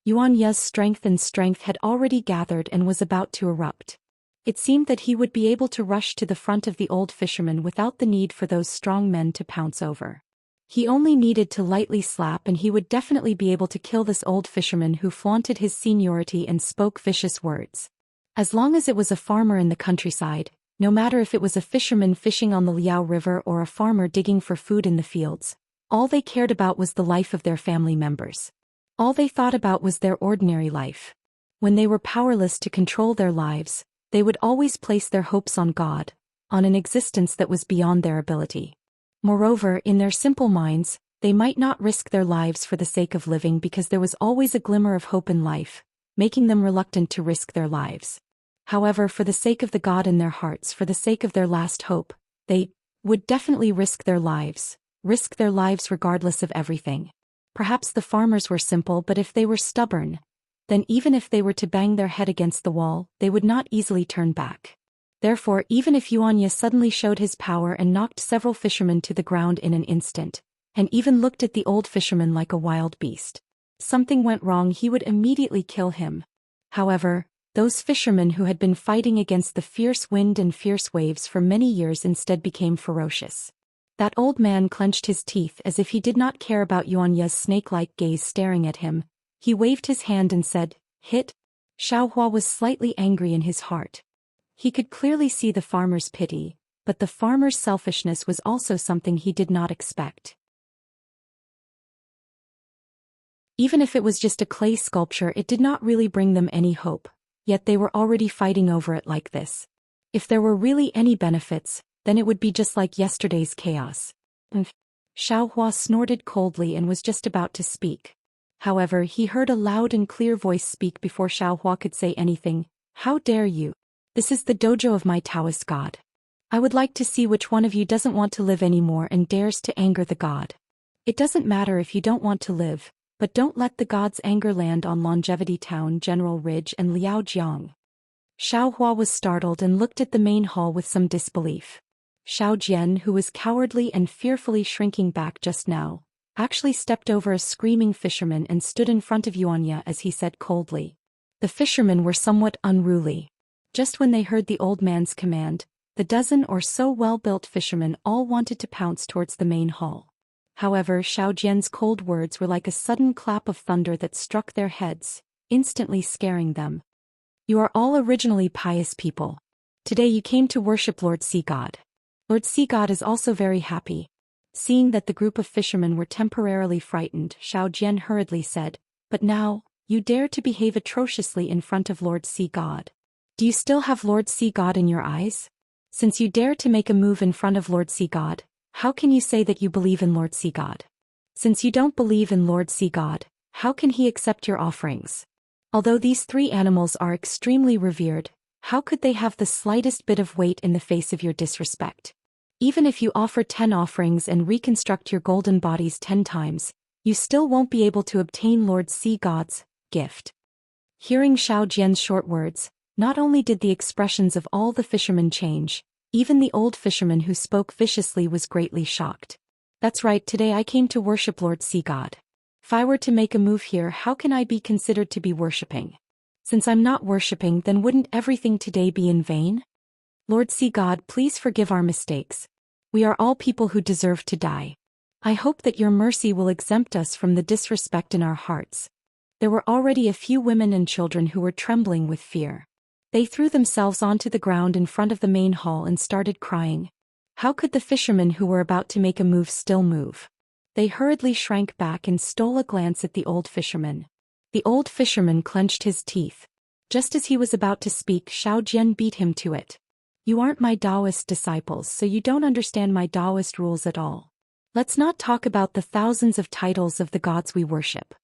Yuanya's strength had already gathered and was about to erupt. It seemed that he would be able to rush to the front of the old fisherman without the need for those strong men to pounce over. He only needed to lightly slap and he would definitely be able to kill this old fisherman who flaunted his seniority and spoke vicious words. As long as it was a farmer in the countryside, no matter if it was a fisherman fishing on the Liao River or a farmer digging for food in the fields, all they cared about was the life of their family members. All they thought about was their ordinary life. When they were powerless to control their lives, they would always place their hopes on God, on an existence that was beyond their ability. Moreover, in their simple minds, they might not risk their lives for the sake of living because there was always a glimmer of hope in life, making them reluctant to risk their lives. However, for the sake of the God in their hearts, for the sake of their last hope, they would definitely risk their lives regardless of everything. Perhaps the farmers were simple, but if they were stubborn, then even if they were to bang their head against the wall, they would not easily turn back. Therefore, even if Yuanya suddenly showed his power and knocked several fishermen to the ground in an instant, and even looked at the old fisherman like a wild beast, something went wrong, he would immediately kill him. However, those fishermen who had been fighting against the fierce wind and fierce waves for many years instead became ferocious. That old man clenched his teeth as if he did not care about Yuanya's snake-like gaze staring at him. He waved his hand and said, "Hit." Xiao Hua was slightly angry in his heart. He could clearly see the farmer's pity, but the farmer's selfishness was also something he did not expect. Even if it was just a clay sculpture, it did not really bring them any hope, yet they were already fighting over it like this. If there were really any benefits, then it would be just like yesterday's chaos. Xiao Hua snorted coldly and was just about to speak. However, he heard a loud and clear voice speak before Xiao Hua could say anything. "How dare you? This is the dojo of my Taoist god. I would like to see which one of you doesn't want to live anymore and dares to anger the god. It doesn't matter if you don't want to live, but don't let the god's anger land on Longevity Town, General Ridge and Liaojiang." Xiao Hua was startled and looked at the main hall with some disbelief. Xiao Jian, who was cowardly and fearfully shrinking back just now, actually stepped over a screaming fisherman and stood in front of Yuanya as he said coldly. The fishermen were somewhat unruly. Just when they heard the old man's command, the dozen or so well-built fishermen all wanted to pounce towards the main hall. However, Xiao Jian's cold words were like a sudden clap of thunder that struck their heads, instantly scaring them. You are all originally pious people. Today you came to worship Lord Sea God. Lord Sea God is also very happy. Seeing that the group of fishermen were temporarily frightened, Xiao Jian hurriedly said, "But now, you dare to behave atrociously in front of Lord Sea God. Do you still have Lord Sea God in your eyes? Since you dare to make a move in front of Lord Sea God, how can you say that you believe in Lord Sea God? Since you don't believe in Lord Sea God, how can he accept your offerings? Although these three animals are extremely revered, how could they have the slightest bit of weight in the face of your disrespect? Even if you offer 10 offerings and reconstruct your golden bodies 10 times, you still won't be able to obtain Lord Sea God's gift." Hearing Xiao Jian's short words, not only did the expressions of all the fishermen change, even the old fisherman who spoke viciously was greatly shocked. "That's right, today I came to worship Lord Sea God. If I were to make a move here, how can I be considered to be worshipping? Since I'm not worshipping, then wouldn't everything today be in vain? Lord Sea God, please forgive our mistakes. We are all people who deserve to die. I hope that your mercy will exempt us from the disrespect in our hearts." There were already a few women and children who were trembling with fear. They threw themselves onto the ground in front of the main hall and started crying. How could the fishermen who were about to make a move still move? They hurriedly shrank back and stole a glance at the old fisherman. The old fisherman clenched his teeth. Just as he was about to speak, Xiao Jian beat him to it. "You aren't my Taoist disciples, so you don't understand my Taoist rules at all. Let's not talk about the thousands of titles of the gods we worship.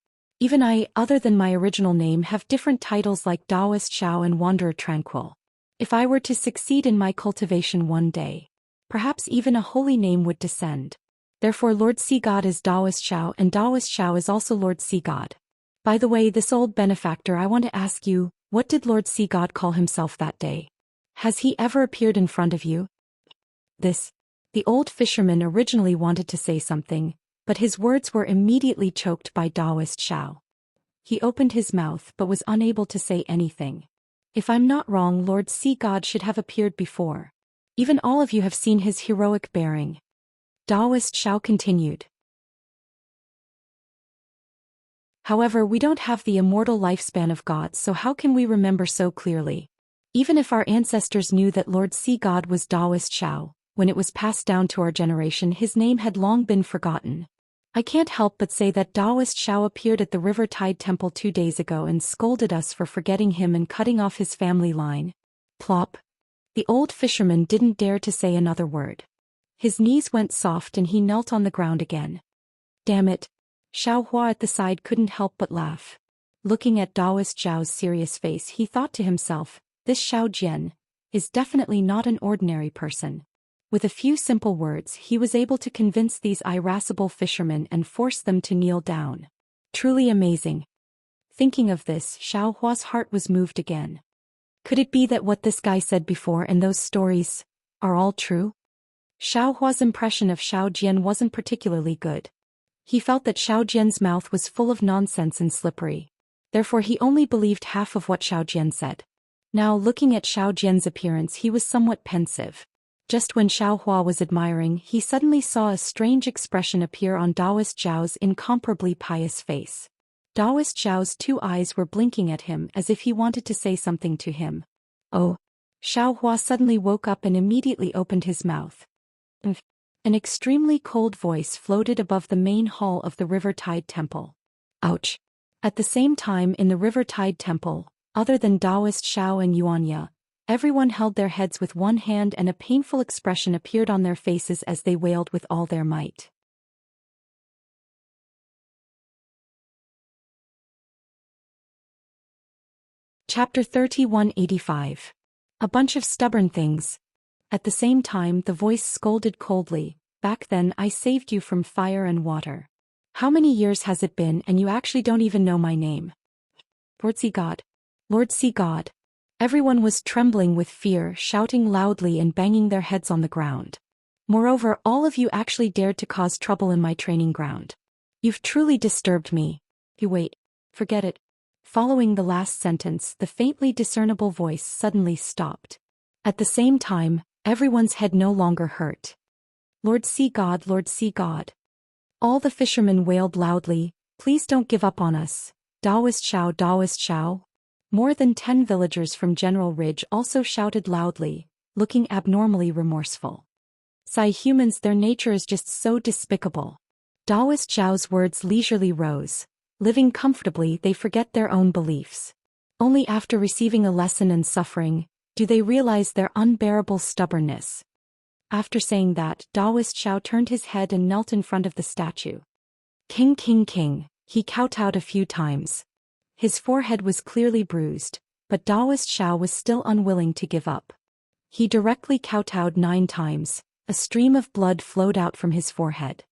Even I, other than my original name, have different titles like Taoist Xiao and Wanderer Tranquil. If I were to succeed in my cultivation one day, perhaps even a holy name would descend. Therefore Lord Sea God is Taoist Xiao and Taoist Xiao is also Lord Sea God. By the way, this old benefactor, I want to ask you, what did Lord Sea God call himself that day? Has he ever appeared in front of you?" The old fisherman originally wanted to say something, but his words were immediately choked by Taoist Xiao. He opened his mouth but was unable to say anything. "If I'm not wrong, Lord Sea God should have appeared before. Even all of you have seen his heroic bearing." Taoist Xiao continued. "However, we don't have the immortal lifespan of gods, so how can we remember so clearly? Even if our ancestors knew that Lord Sea God was Taoist Xiao, when it was passed down to our generation, his name had long been forgotten. I can't help but say that Taoist Xiao appeared at the River Tide Temple 2 days ago and scolded us for forgetting him and cutting off his family line." Plop. The old fisherman didn't dare to say another word. His knees went soft and he knelt on the ground again. "Damn it." Xiao Hua at the side couldn't help but laugh. Looking at Taoist Xiao's serious face, he thought to himself, "This Xiao Jian is definitely not an ordinary person." With a few simple words, he was able to convince these irascible fishermen and force them to kneel down. Truly amazing. Thinking of this, Xiao Hua's heart was moved again. Could it be that what this guy said before and those stories are all true? Xiao Hua's impression of Xiao Jian wasn't particularly good. He felt that Xiao Jian's mouth was full of nonsense and slippery. Therefore he only believed half of what Xiao Jian said. Now, looking at Xiao Jian's appearance, he was somewhat pensive. Just when Xiao Hua was admiring, he suddenly saw a strange expression appear on Taoist Zhao's incomparably pious face. Taoist Zhao's 2 eyes were blinking at him as if he wanted to say something to him. "Oh." Xiao Hua suddenly woke up and immediately opened his mouth. An extremely cold voice floated above the main hall of the River Tide Temple. Ouch. At the same time, in the River Tide Temple, other than Taoist Xiao and Yuanya, everyone held their heads with one hand and a painful expression appeared on their faces as they wailed with all their might. Chapter 3185. A bunch of stubborn things. At the same time, the voice scolded coldly, "Back then I saved you from fire and water. How many years has it been and you actually don't even know my name? Lord Sea God. Lord Sea God." Everyone was trembling with fear, shouting loudly and banging their heads on the ground. "Moreover, all of you actually dared to cause trouble in my training ground. You've truly disturbed me." You wait. Forget it. Following the last sentence, the faintly discernible voice suddenly stopped. At the same time, everyone's head no longer hurt. "Lord Sea God, Lord Sea God." All the fishermen wailed loudly, "Please don't give up on us. Daoist Xiao, Daoist Xiao." More than 10 villagers from General Ridge also shouted loudly, looking abnormally remorseful. Sigh humans, their nature is just so despicable. Daoist Xiao's words leisurely rose. Living comfortably, they forget their own beliefs. Only after receiving a lesson and suffering, do they realize their unbearable stubbornness. After saying that, Daoist Xiao turned his head and knelt in front of the statue. King, king, king, he kowtowed a few times. His forehead was clearly bruised, but Daoist Xiao was still unwilling to give up. He directly kowtowed 9 times, a stream of blood flowed out from his forehead.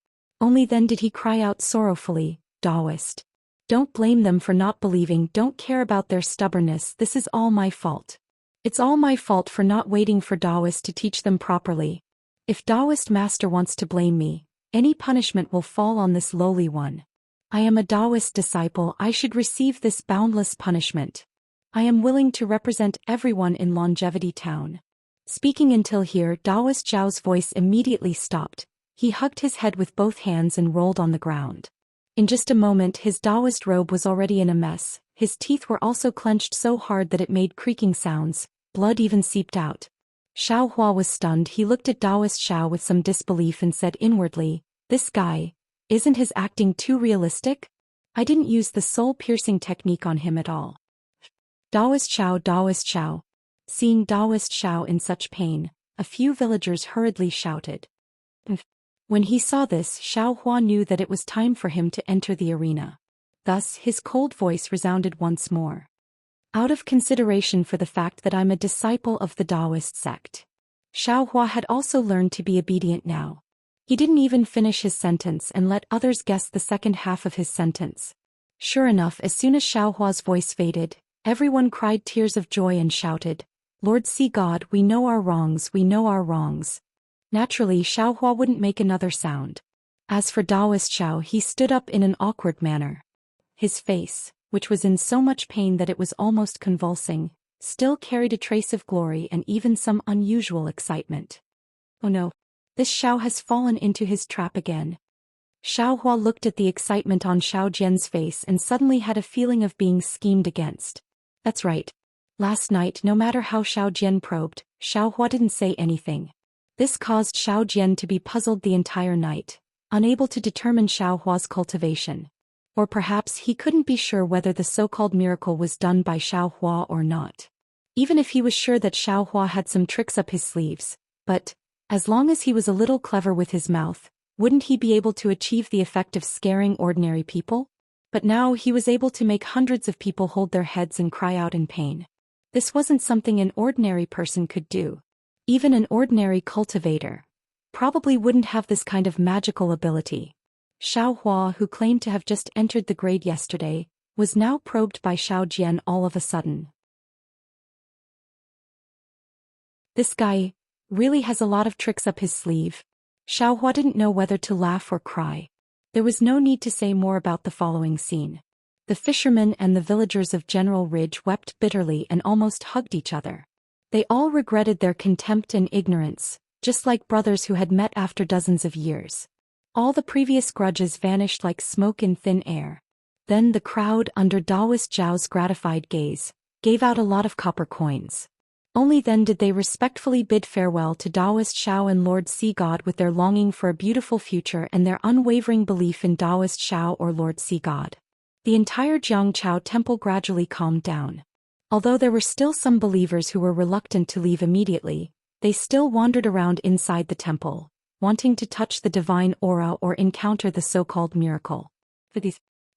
Only then did he cry out sorrowfully, "Daoist. Don't blame them for not believing, don't care about their stubbornness, this is all my fault. It's all my fault for not waiting for Daoist to teach them properly. If Daoist master wants to blame me, any punishment will fall on this lowly one. I am a Daoist disciple, I should receive this boundless punishment. I am willing to represent everyone in Longevity Town." Speaking until here, Daoist Zhao's voice immediately stopped. He hugged his head with both hands and rolled on the ground. In just a moment his Daoist robe was already in a mess, his teeth were also clenched so hard that it made creaking sounds, blood even seeped out. Xiao Hua was stunned, he looked at Daoist Xiao with some disbelief and said inwardly, "This guy, isn't his acting too realistic? I didn't use the soul-piercing technique on him at all." Daoist Xiao, Daoist Xiao. Seeing Daoist Xiao in such pain, a few villagers hurriedly shouted. When he saw this, Xiao Hua knew that it was time for him to enter the arena. Thus his cold voice resounded once more. "Out of consideration for the fact that I'm a disciple of the Daoist sect." Xiao Hua had also learned to be obedient now. He didn't even finish his sentence and let others guess the second half of his sentence. Sure enough, as soon as Xiao Hua's voice faded, everyone cried tears of joy and shouted, "Lord Sea God, we know our wrongs, we know our wrongs." Naturally, Xiao Hua wouldn't make another sound. As for Daoist Xiao, he stood up in an awkward manner. His face, which was in so much pain that it was almost convulsing, still carried a trace of glory and even some unusual excitement. Oh no, this Xiao has fallen into his trap again. Xiao Hua looked at the excitement on Xiao Jian's face and suddenly had a feeling of being schemed against. That's right. Last night, no matter how Xiao Jian probed, Xiao Hua didn't say anything. This caused Xiao Jian to be puzzled the entire night, unable to determine Xiao Hua's cultivation. Or perhaps he couldn't be sure whether the so-called miracle was done by Xiao Hua or not. Even if he was sure that Xiao Hua had some tricks up his sleeves, but, as long as he was a little clever with his mouth, wouldn't he be able to achieve the effect of scaring ordinary people? But now he was able to make hundreds of people hold their heads and cry out in pain. This wasn't something an ordinary person could do. Even an ordinary cultivator probably wouldn't have this kind of magical ability. Xiao Hua, who claimed to have just entered the grade yesterday, was now probed by Xiao Jian all of a sudden. This guy really has a lot of tricks up his sleeve. Xiao Hua didn't know whether to laugh or cry. There was no need to say more about the following scene. The fishermen and the villagers of General Ridge wept bitterly and almost hugged each other. They all regretted their contempt and ignorance, just like brothers who had met after dozens of years. All the previous grudges vanished like smoke in thin air. Then the crowd, under Daoist Zhao's gratified gaze, gave out a lot of copper coins. Only then did they respectfully bid farewell to Daoist Xiao and Lord Sea God with their longing for a beautiful future and their unwavering belief in Daoist Xiao or Lord Sea God. The entire Jiangchao temple gradually calmed down. Although there were still some believers who were reluctant to leave immediately, they still wandered around inside the temple, wanting to touch the divine aura or encounter the so-called miracle. But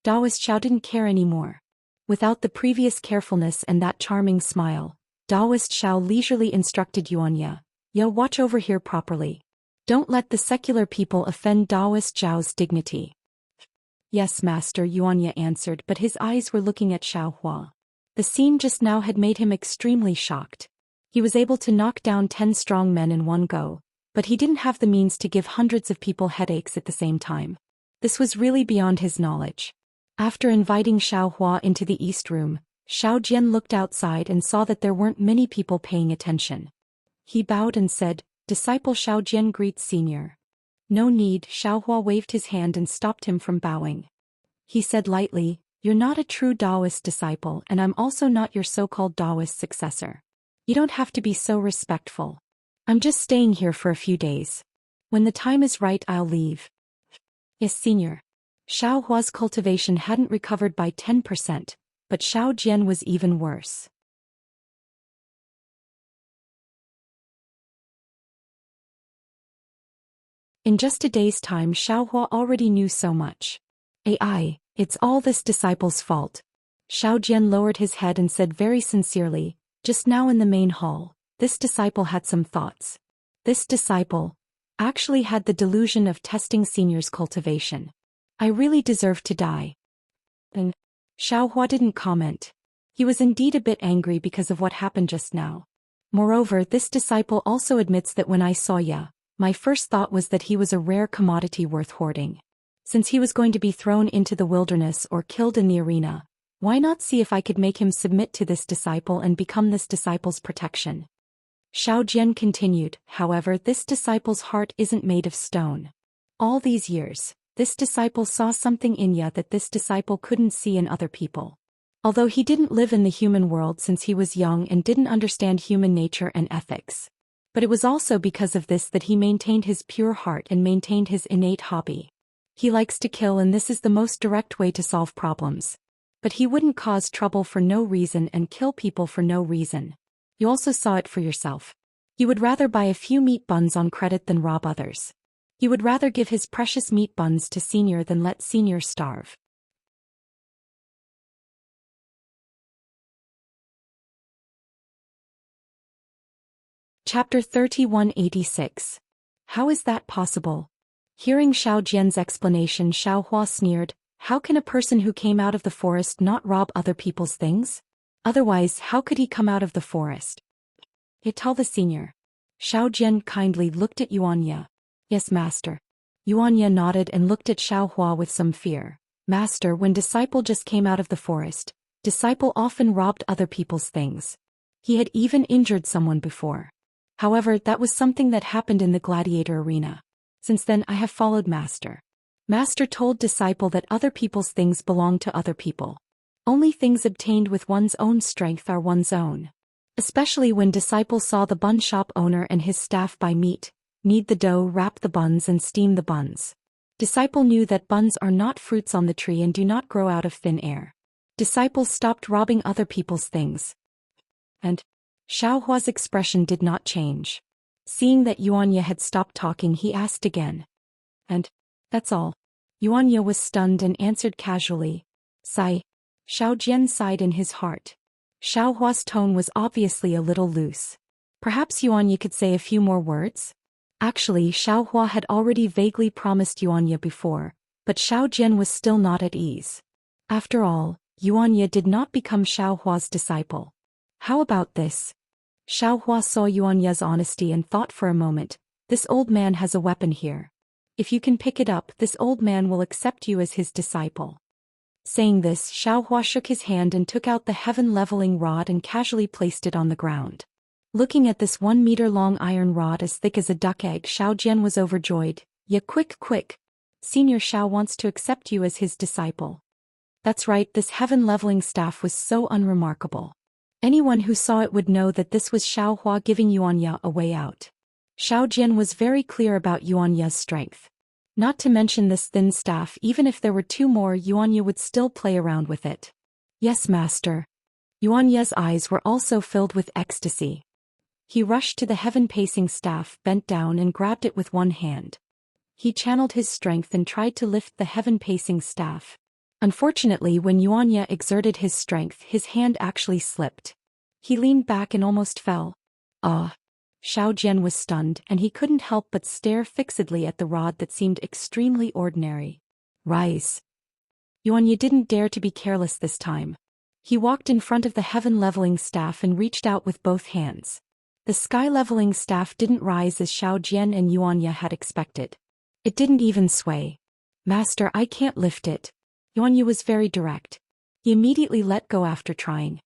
Daoist Xiao didn't care anymore. Without the previous carefulness and that charming smile, Daoist Xiao leisurely instructed Yuanya, "Yo, watch over here properly. Don't let the secular people offend Daoist Zhao's dignity." "Yes, master," Yuanya answered, but his eyes were looking at Xiao Hua. The scene just now had made him extremely shocked. He was able to knock down 10 strong men in one go, but he didn't have the means to give hundreds of people headaches at the same time. This was really beyond his knowledge. After inviting Xiao Hua into the east room, Xiao Jian looked outside and saw that there weren't many people paying attention. He bowed and said, "Disciple Xiao Jian greets Senior." No need, Xiaohua waved his hand and stopped him from bowing. He said lightly, "You're not a true Taoist disciple and I'm also not your so-called Taoist successor. You don't have to be so respectful. I'm just staying here for a few days. When the time is right I'll leave." Yes, senior. Xiaohua's cultivation hadn't recovered by 10%, but Xiao Jian was even worse. In just a day's time Xiaohua already knew so much. AI, it's all this disciple's fault. Xiao Jian lowered his head and said very sincerely, just now in the main hall, this disciple had some thoughts. This disciple actually had the delusion of testing senior's cultivation. I really deserve to die. And Xiaohua didn't comment. He was indeed a bit angry because of what happened just now. Moreover, this disciple also admits that when I saw Ya, my first thought was that he was a rare commodity worth hoarding. Since he was going to be thrown into the wilderness or killed in the arena, why not see if I could make him submit to this disciple and become this disciple's protection? Xiao Jian continued, however, this disciple's heart isn't made of stone. All these years, this disciple saw something in Ya that this disciple couldn't see in other people. Although he didn't live in the human world since he was young and didn't understand human nature and ethics. But it was also because of this that he maintained his pure heart and maintained his innate hobby. He likes to kill and this is the most direct way to solve problems. But he wouldn't cause trouble for no reason and kill people for no reason. You also saw it for yourself. He would rather buy a few meat buns on credit than rob others. He would rather give his precious meat buns to senior than let senior starve. Chapter 3186. How is that possible? Hearing Xiao Jian's explanation, Xiaohua sneered, how can a person who came out of the forest not rob other people's things? Otherwise, how could he come out of the forest? Tell the senior. Xiao Jian kindly looked at Yuanya. Yes, master. Yuanya nodded and looked at Xiaohua with some fear. Master, when disciple just came out of the forest, disciple often robbed other people's things. He had even injured someone before. However, that was something that happened in the gladiator arena. Since then I have followed master. Master told disciple that other people's things belong to other people. Only things obtained with one's own strength are one's own. Especially when disciple saw the bun shop owner and his staff buy meat, knead the dough, wrap the buns and steam the buns. Disciple knew that buns are not fruits on the tree and do not grow out of thin air. Disciple stopped robbing other people's things. And Xiaohua's expression did not change. Seeing that Yuanya had stopped talking, he asked again. And that's all. Yuanya was stunned and answered casually. Sigh. Xiao Jian sighed in his heart. Xiaohua's tone was obviously a little loose. Perhaps Yuanya could say a few more words? Actually, Xiaohua had already vaguely promised Yuanya before, but Xiao Jian was still not at ease. After all, Yuanya did not become Xiaohua's disciple. How about this? Xiaohua saw Yuanya's honesty and thought for a moment, this old man has a weapon here. If you can pick it up, this old man will accept you as his disciple. Saying this, Xiaohua shook his hand and took out the heaven-leveling rod and casually placed it on the ground. Looking at this 1-meter-long iron rod as thick as a duck egg, Xiao Jian was overjoyed. Yeah, quick. Senior Xiao wants to accept you as his disciple. That's right, this heaven-leveling staff was so unremarkable. Anyone who saw it would know that this was Xiaohua giving Yuanya a way out. Xiao Jian was very clear about Yuanya's strength. Not to mention this thin staff, even if there were 2 more, Yuanya would still play around with it. Yes, master. Yuanya's eyes were also filled with ecstasy. He rushed to the heaven-pacing staff, bent down and grabbed it with one hand. He channeled his strength and tried to lift the heaven-pacing staff. Unfortunately, when Yuanya exerted his strength, his hand actually slipped. He leaned back and almost fell. Ah! Xiao Jian was stunned, and he couldn't help but stare fixedly at the rod that seemed extremely ordinary. Rise! Yuanya didn't dare to be careless this time. He walked in front of the heaven-leveling staff and reached out with both hands. The sky-leveling staff didn't rise as Xiao Jian and Yuanya had expected. It didn't even sway. Master, I can't lift it. Yuanya was very direct. He immediately let go after trying.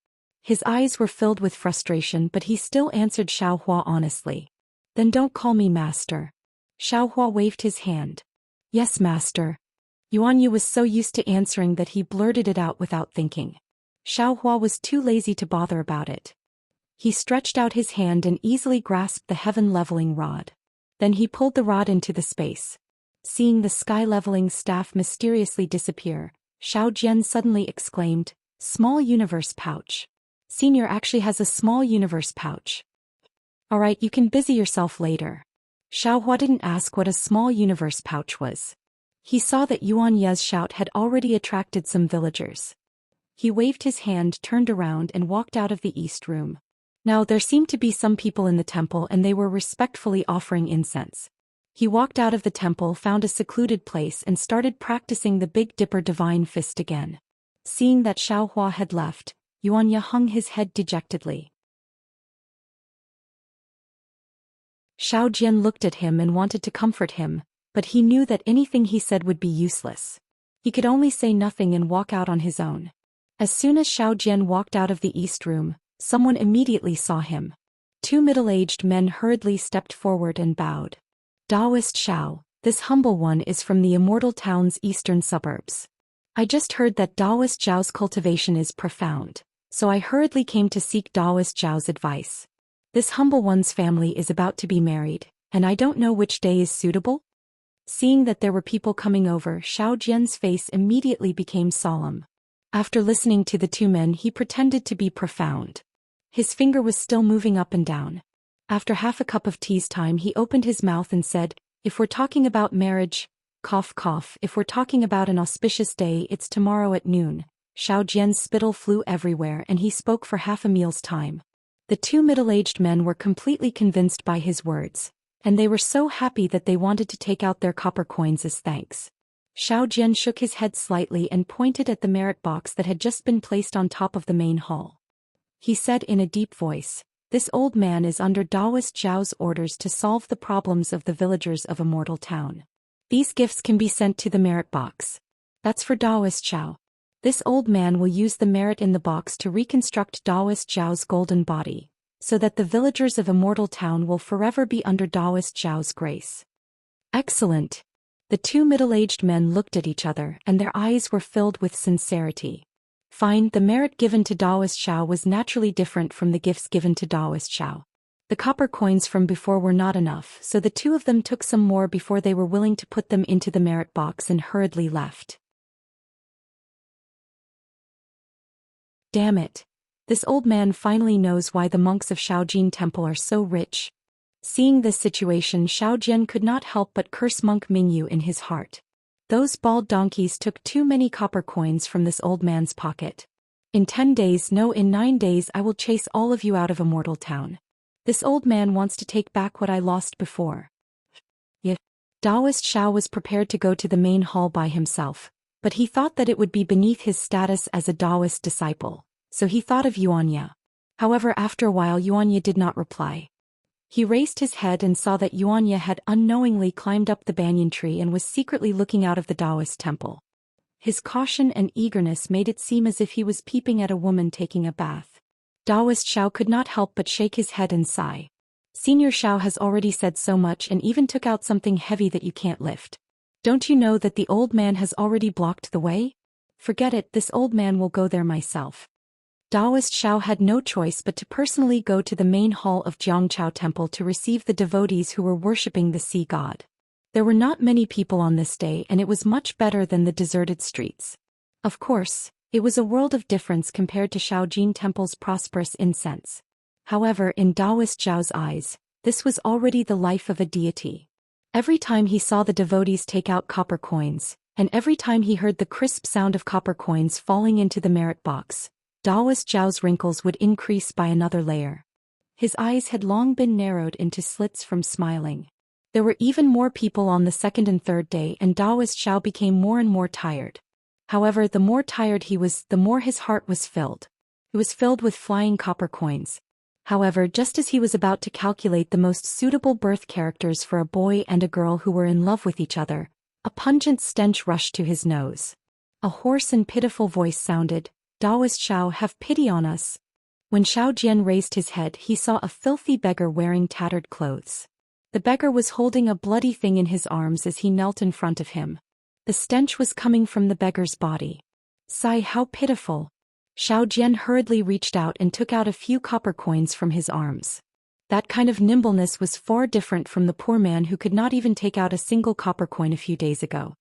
His eyes were filled with frustration, but he still answered Xiaohua honestly. Then don't call me master. Xiaohua waved his hand. Yes, master. Yuanyu was so used to answering that he blurted it out without thinking. Xiaohua was too lazy to bother about it. He stretched out his hand and easily grasped the heaven-leveling rod. Then he pulled the rod into the space. Seeing the sky-leveling staff mysteriously disappear, Xiao Jian suddenly exclaimed, "Small universe pouch. Senior actually has a small universe pouch. Alright, you can busy yourself later." Xiaohua didn't ask what a small universe pouch was. He saw that Yuan Ye's shout had already attracted some villagers. He waved his hand, turned around and walked out of the east room. Now there seemed to be some people in the temple and they were respectfully offering incense. He walked out of the temple, found a secluded place and started practicing the Big Dipper divine fist again. Seeing that Xiaohua had left, Yuan Ye hung his head dejectedly. Xiao Jian looked at him and wanted to comfort him, but he knew that anything he said would be useless. He could only say nothing and walk out on his own. As soon as Xiao Jian walked out of the east room, someone immediately saw him. Two middle-aged men hurriedly stepped forward and bowed. Taoist Xiao, this humble one is from the immortal town's eastern suburbs. I just heard that Taoist Zhao's cultivation is profound, so I hurriedly came to seek Taoist Zhao's advice. This humble one's family is about to be married, and I don't know which day is suitable. Seeing that there were people coming over, Xiao Jian's face immediately became solemn. After listening to the two men, he pretended to be profound. His finger was still moving up and down. After half a cup of tea's time, he opened his mouth and said, "If we're talking about marriage, cough cough, if we're talking about an auspicious day, it's tomorrow at noon." Xiao Jian's spittle flew everywhere and he spoke for half a meal's time. The two middle-aged men were completely convinced by his words, and they were so happy that they wanted to take out their copper coins as thanks. Xiao Jian shook his head slightly and pointed at the merit box that had just been placed on top of the main hall. He said in a deep voice, "This old man is under Taoist Zhao's orders to solve the problems of the villagers of Immortal Town. These gifts can be sent to the merit box. That's for Taoist Zhao. This old man will use the merit in the box to reconstruct Taoist Zhao's golden body, so that the villagers of Immortal Town will forever be under Taoist Zhao's grace." Excellent. The two middle-aged men looked at each other and their eyes were filled with sincerity. Fine, the merit given to Taoist Zhao was naturally different from the gifts given to Taoist Zhao. The copper coins from before were not enough, so the two of them took some more before they were willing to put them into the merit box and hurriedly left. Damn it. This old man finally knows why the monks of Shaojin Temple are so rich. Seeing this situation, Xiao Jian could not help but curse Monk Mingyu in his heart. Those bald donkeys took too many copper coins from this old man's pocket. In 10 days, no, in 9 days I will chase all of you out of Immortal Town. This old man wants to take back what I lost before. Yeah. Taoist Zhao was prepared to go to the main hall by himself, but he thought that it would be beneath his status as a Taoist disciple, so he thought of Yuan Ye. However, after a while Yuan Ye did not reply. He raised his head and saw that Yuan Ye had unknowingly climbed up the banyan tree and was secretly looking out of the Taoist temple. His caution and eagerness made it seem as if he was peeping at a woman taking a bath. Taoist Zhao could not help but shake his head and sigh. Senior Zhao has already said so much and even took out something heavy that you can't lift. Don't you know that the old man has already blocked the way? Forget it, this old man will go there myself. Taoist Zhao had no choice but to personally go to the main hall of Jiangchao Temple to receive the devotees who were worshipping the sea god. There were not many people on this day and it was much better than the deserted streets. Of course, it was a world of difference compared to Shaojin Temple's prosperous incense. However, in Taoist Zhao's eyes, this was already the life of a deity. Every time he saw the devotees take out copper coins, and every time he heard the crisp sound of copper coins falling into the merit box, Taoist Zhao's wrinkles would increase by another layer. His eyes had long been narrowed into slits from smiling. There were even more people on the second and third day and Taoist Zhao became more and more tired. However, the more tired he was, the more his heart was filled. It was filled with flying copper coins. However, just as he was about to calculate the most suitable birth characters for a boy and a girl who were in love with each other, a pungent stench rushed to his nose. A hoarse and pitiful voice sounded, "Taoist Zhao, have pity on us." When Xiao Jian raised his head, he saw a filthy beggar wearing tattered clothes. The beggar was holding a bloody thing in his arms as he knelt in front of him. The stench was coming from the beggar's body. Sigh, how pitiful. Xiao Jian hurriedly reached out and took out a few copper coins from his arms. That kind of nimbleness was far different from the poor man who could not even take out a single copper coin a few days ago.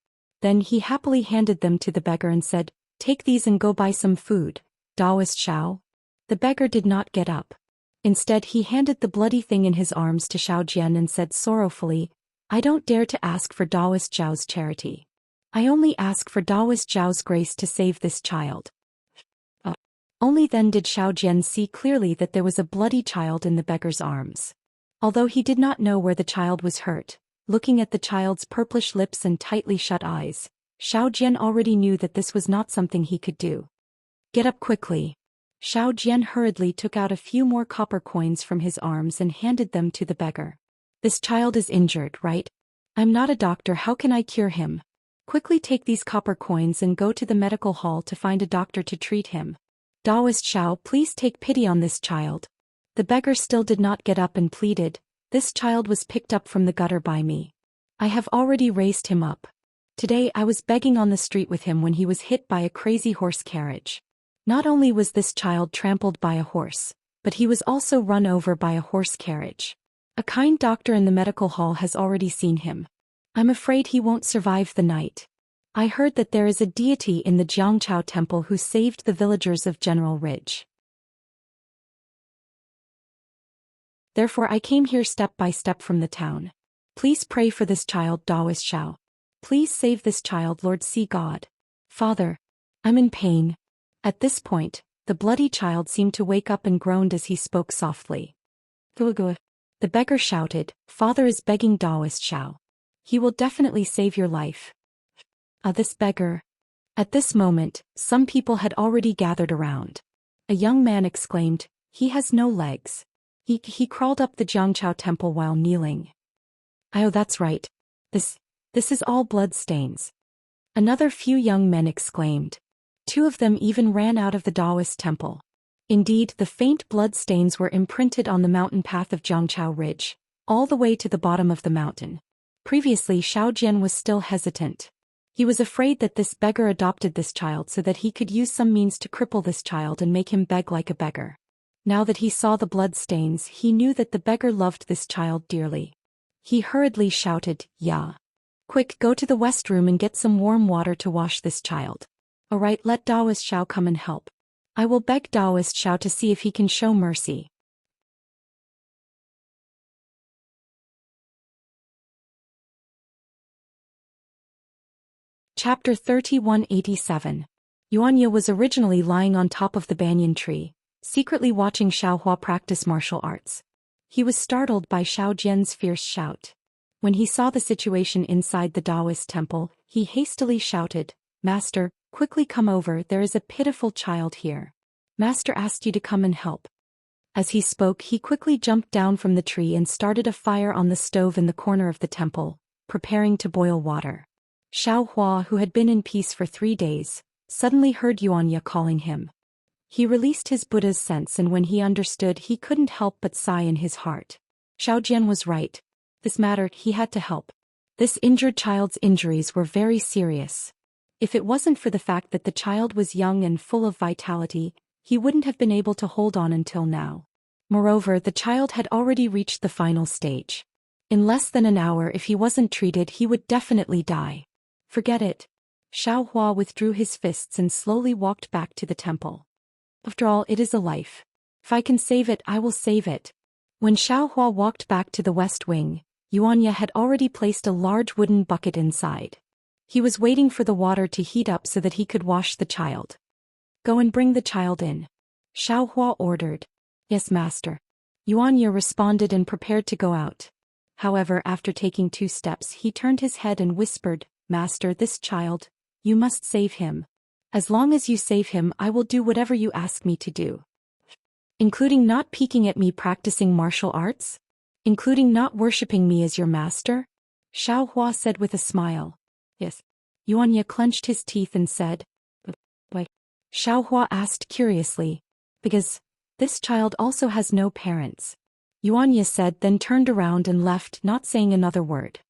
Then he happily handed them to the beggar and said, "Take these and go buy some food, Taoist Xiao." The beggar did not get up. Instead he handed the bloody thing in his arms to Xiao Jian and said sorrowfully, "I don't dare to ask for Taoist Zhao's charity. I only ask for Taoist Zhao's grace to save this child." Only then did Xiao Jian see clearly that there was a bloody child in the beggar's arms. Although he did not know where the child was hurt, looking at the child's purplish lips and tightly shut eyes, Xiao Jian already knew that this was not something he could do. "Get up quickly." Xiao Jian hurriedly took out a few more copper coins from his arms and handed them to the beggar. "This child is injured, right? I'm not a doctor, how can I cure him? Quickly take these copper coins and go to the medical hall to find a doctor to treat him. Taoist Xiao, please take pity on this child." The beggar still did not get up and pleaded, "This child was picked up from the gutter by me. I have already raised him up. Today I was begging on the street with him when he was hit by a crazy horse carriage. Not only was this child trampled by a horse, but he was also run over by a horse carriage. A kind doctor in the medical hall has already seen him. I'm afraid he won't survive the night. I heard that there is a deity in the Jiangchao temple who saved the villagers of General Ridge. Therefore I came here step by step from the town. Please pray for this child, Taoist Xiao. Please save this child, Lord Sea God. Father, I'm in pain." At this point, the bloody child seemed to wake up and groaned as he spoke softly. "Gugu." The beggar shouted, "Father is begging Taoist Xiao. He will definitely save your life." This beggar. At this moment, some people had already gathered around. A young man exclaimed, "He has no legs. He crawled up the Jiangchao temple while kneeling." "Oh, that's right. This is all blood stains." Another few young men exclaimed. Two of them even ran out of the Taoist temple. Indeed, the faint blood stains were imprinted on the mountain path of Jiangchao Ridge, all the way to the bottom of the mountain. Previously Xiao Jian was still hesitant. He was afraid that this beggar adopted this child so that he could use some means to cripple this child and make him beg like a beggar. Now that he saw the blood stains, he knew that the beggar loved this child dearly. He hurriedly shouted, "Ya! Quick, go to the west room and get some warm water to wash this child. Alright, let Taoist Xiao come and help. I will beg Taoist Xiao to see if he can show mercy." Chapter 3187. Yuanya was originally lying on top of the banyan tree, secretly watching Xiaohua practice martial arts. He was startled by Xiao Jian's fierce shout. When he saw the situation inside the Taoist temple, he hastily shouted, "Master, quickly come over, there is a pitiful child here. Master asked you to come and help." As he spoke, he quickly jumped down from the tree and started a fire on the stove in the corner of the temple, preparing to boil water. Xiaohua, who had been in peace for 3 days, suddenly heard Yuanya calling him. He released his Buddha's sense, and when he understood, he couldn't help but sigh in his heart. Xiao Jian was right. This mattered, he had to help. This injured child's injuries were very serious. If it wasn't for the fact that the child was young and full of vitality, he wouldn't have been able to hold on until now. Moreover, the child had already reached the final stage. In less than an hour, if he wasn't treated, he would definitely die. Forget it. Xiaohua withdrew his fists and slowly walked back to the temple. After all, it is a life. If I can save it, I will save it. When Xiaohua walked back to the west wing, Yuanya had already placed a large wooden bucket inside. He was waiting for the water to heat up so that he could wash the child. "Go and bring the child in," Xiaohua ordered. "Yes, master." Yuanya responded and prepared to go out. However, after taking 2 steps, he turned his head and whispered, "Master, this child, you must save him. As long as you save him, I will do whatever you ask me to do. Including not peeking at me practicing martial arts? Including not worshipping me as your master?" Xiaohua said with a smile. "Yes." Yuanya clenched his teeth and said, "Why?" Xiaohua asked curiously. "Because this child also has no parents. Yuanya said, then turned around and left, not saying another word.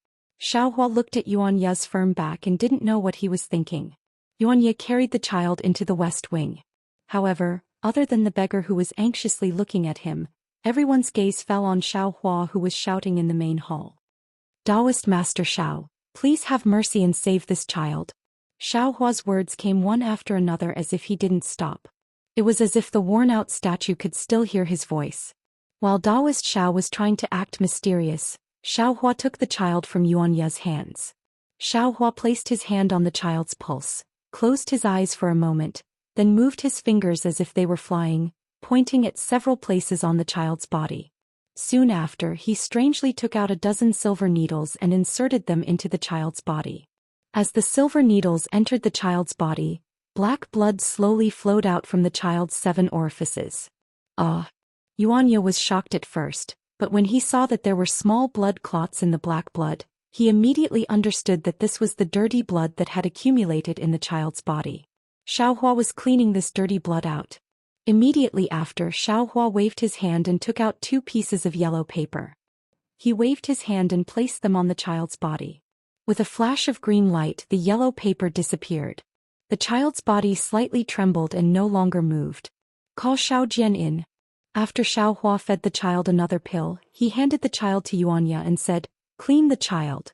Xiaohua looked at Yuanya's firm back and didn't know what he was thinking. Yuanya carried the child into the west wing. However, other than the beggar who was anxiously looking at him, everyone's gaze fell on Xiaohua, who was shouting in the main hall. Taoist Master Xiao, please have mercy and save this child. Xiaohua's words came one after another as if he didn't stop. It was as if the worn-out statue could still hear his voice. While Taoist Xiao was trying to act mysterious, Xiaohua took the child from Yuanya's hands. Xiaohua placed his hand on the child's pulse, closed his eyes for a moment, then moved his fingers as if they were flying, pointing at several places on the child's body. Soon after, he strangely took out a dozen silver needles and inserted them into the child's body. As the silver needles entered the child's body, black blood slowly flowed out from the child's 7 orifices. Yuanya was shocked at first, but when he saw that there were small blood clots in the black blood, he immediately understood that this was the dirty blood that had accumulated in the child's body. Xiaohua was cleaning this dirty blood out. Immediately after, Xiaohua waved his hand and took out 2 pieces of yellow paper. He waved his hand and placed them on the child's body. With a flash of green light, the yellow paper disappeared. The child's body slightly trembled and no longer moved. Call Xiao Jian in. After Xiaohua fed the child another pill, he handed the child to Yuanya and said, clean the child.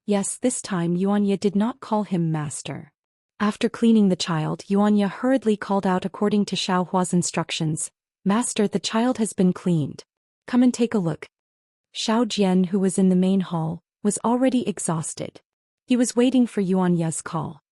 Yes, this time Yuanya did not call him master. After cleaning the child, Yuanya hurriedly called out according to Xiaohua's instructions, Master, the child has been cleaned. Come and take a look. Xiao Jian, who was in the main hall, was already exhausted. He was waiting for Yuanya's call.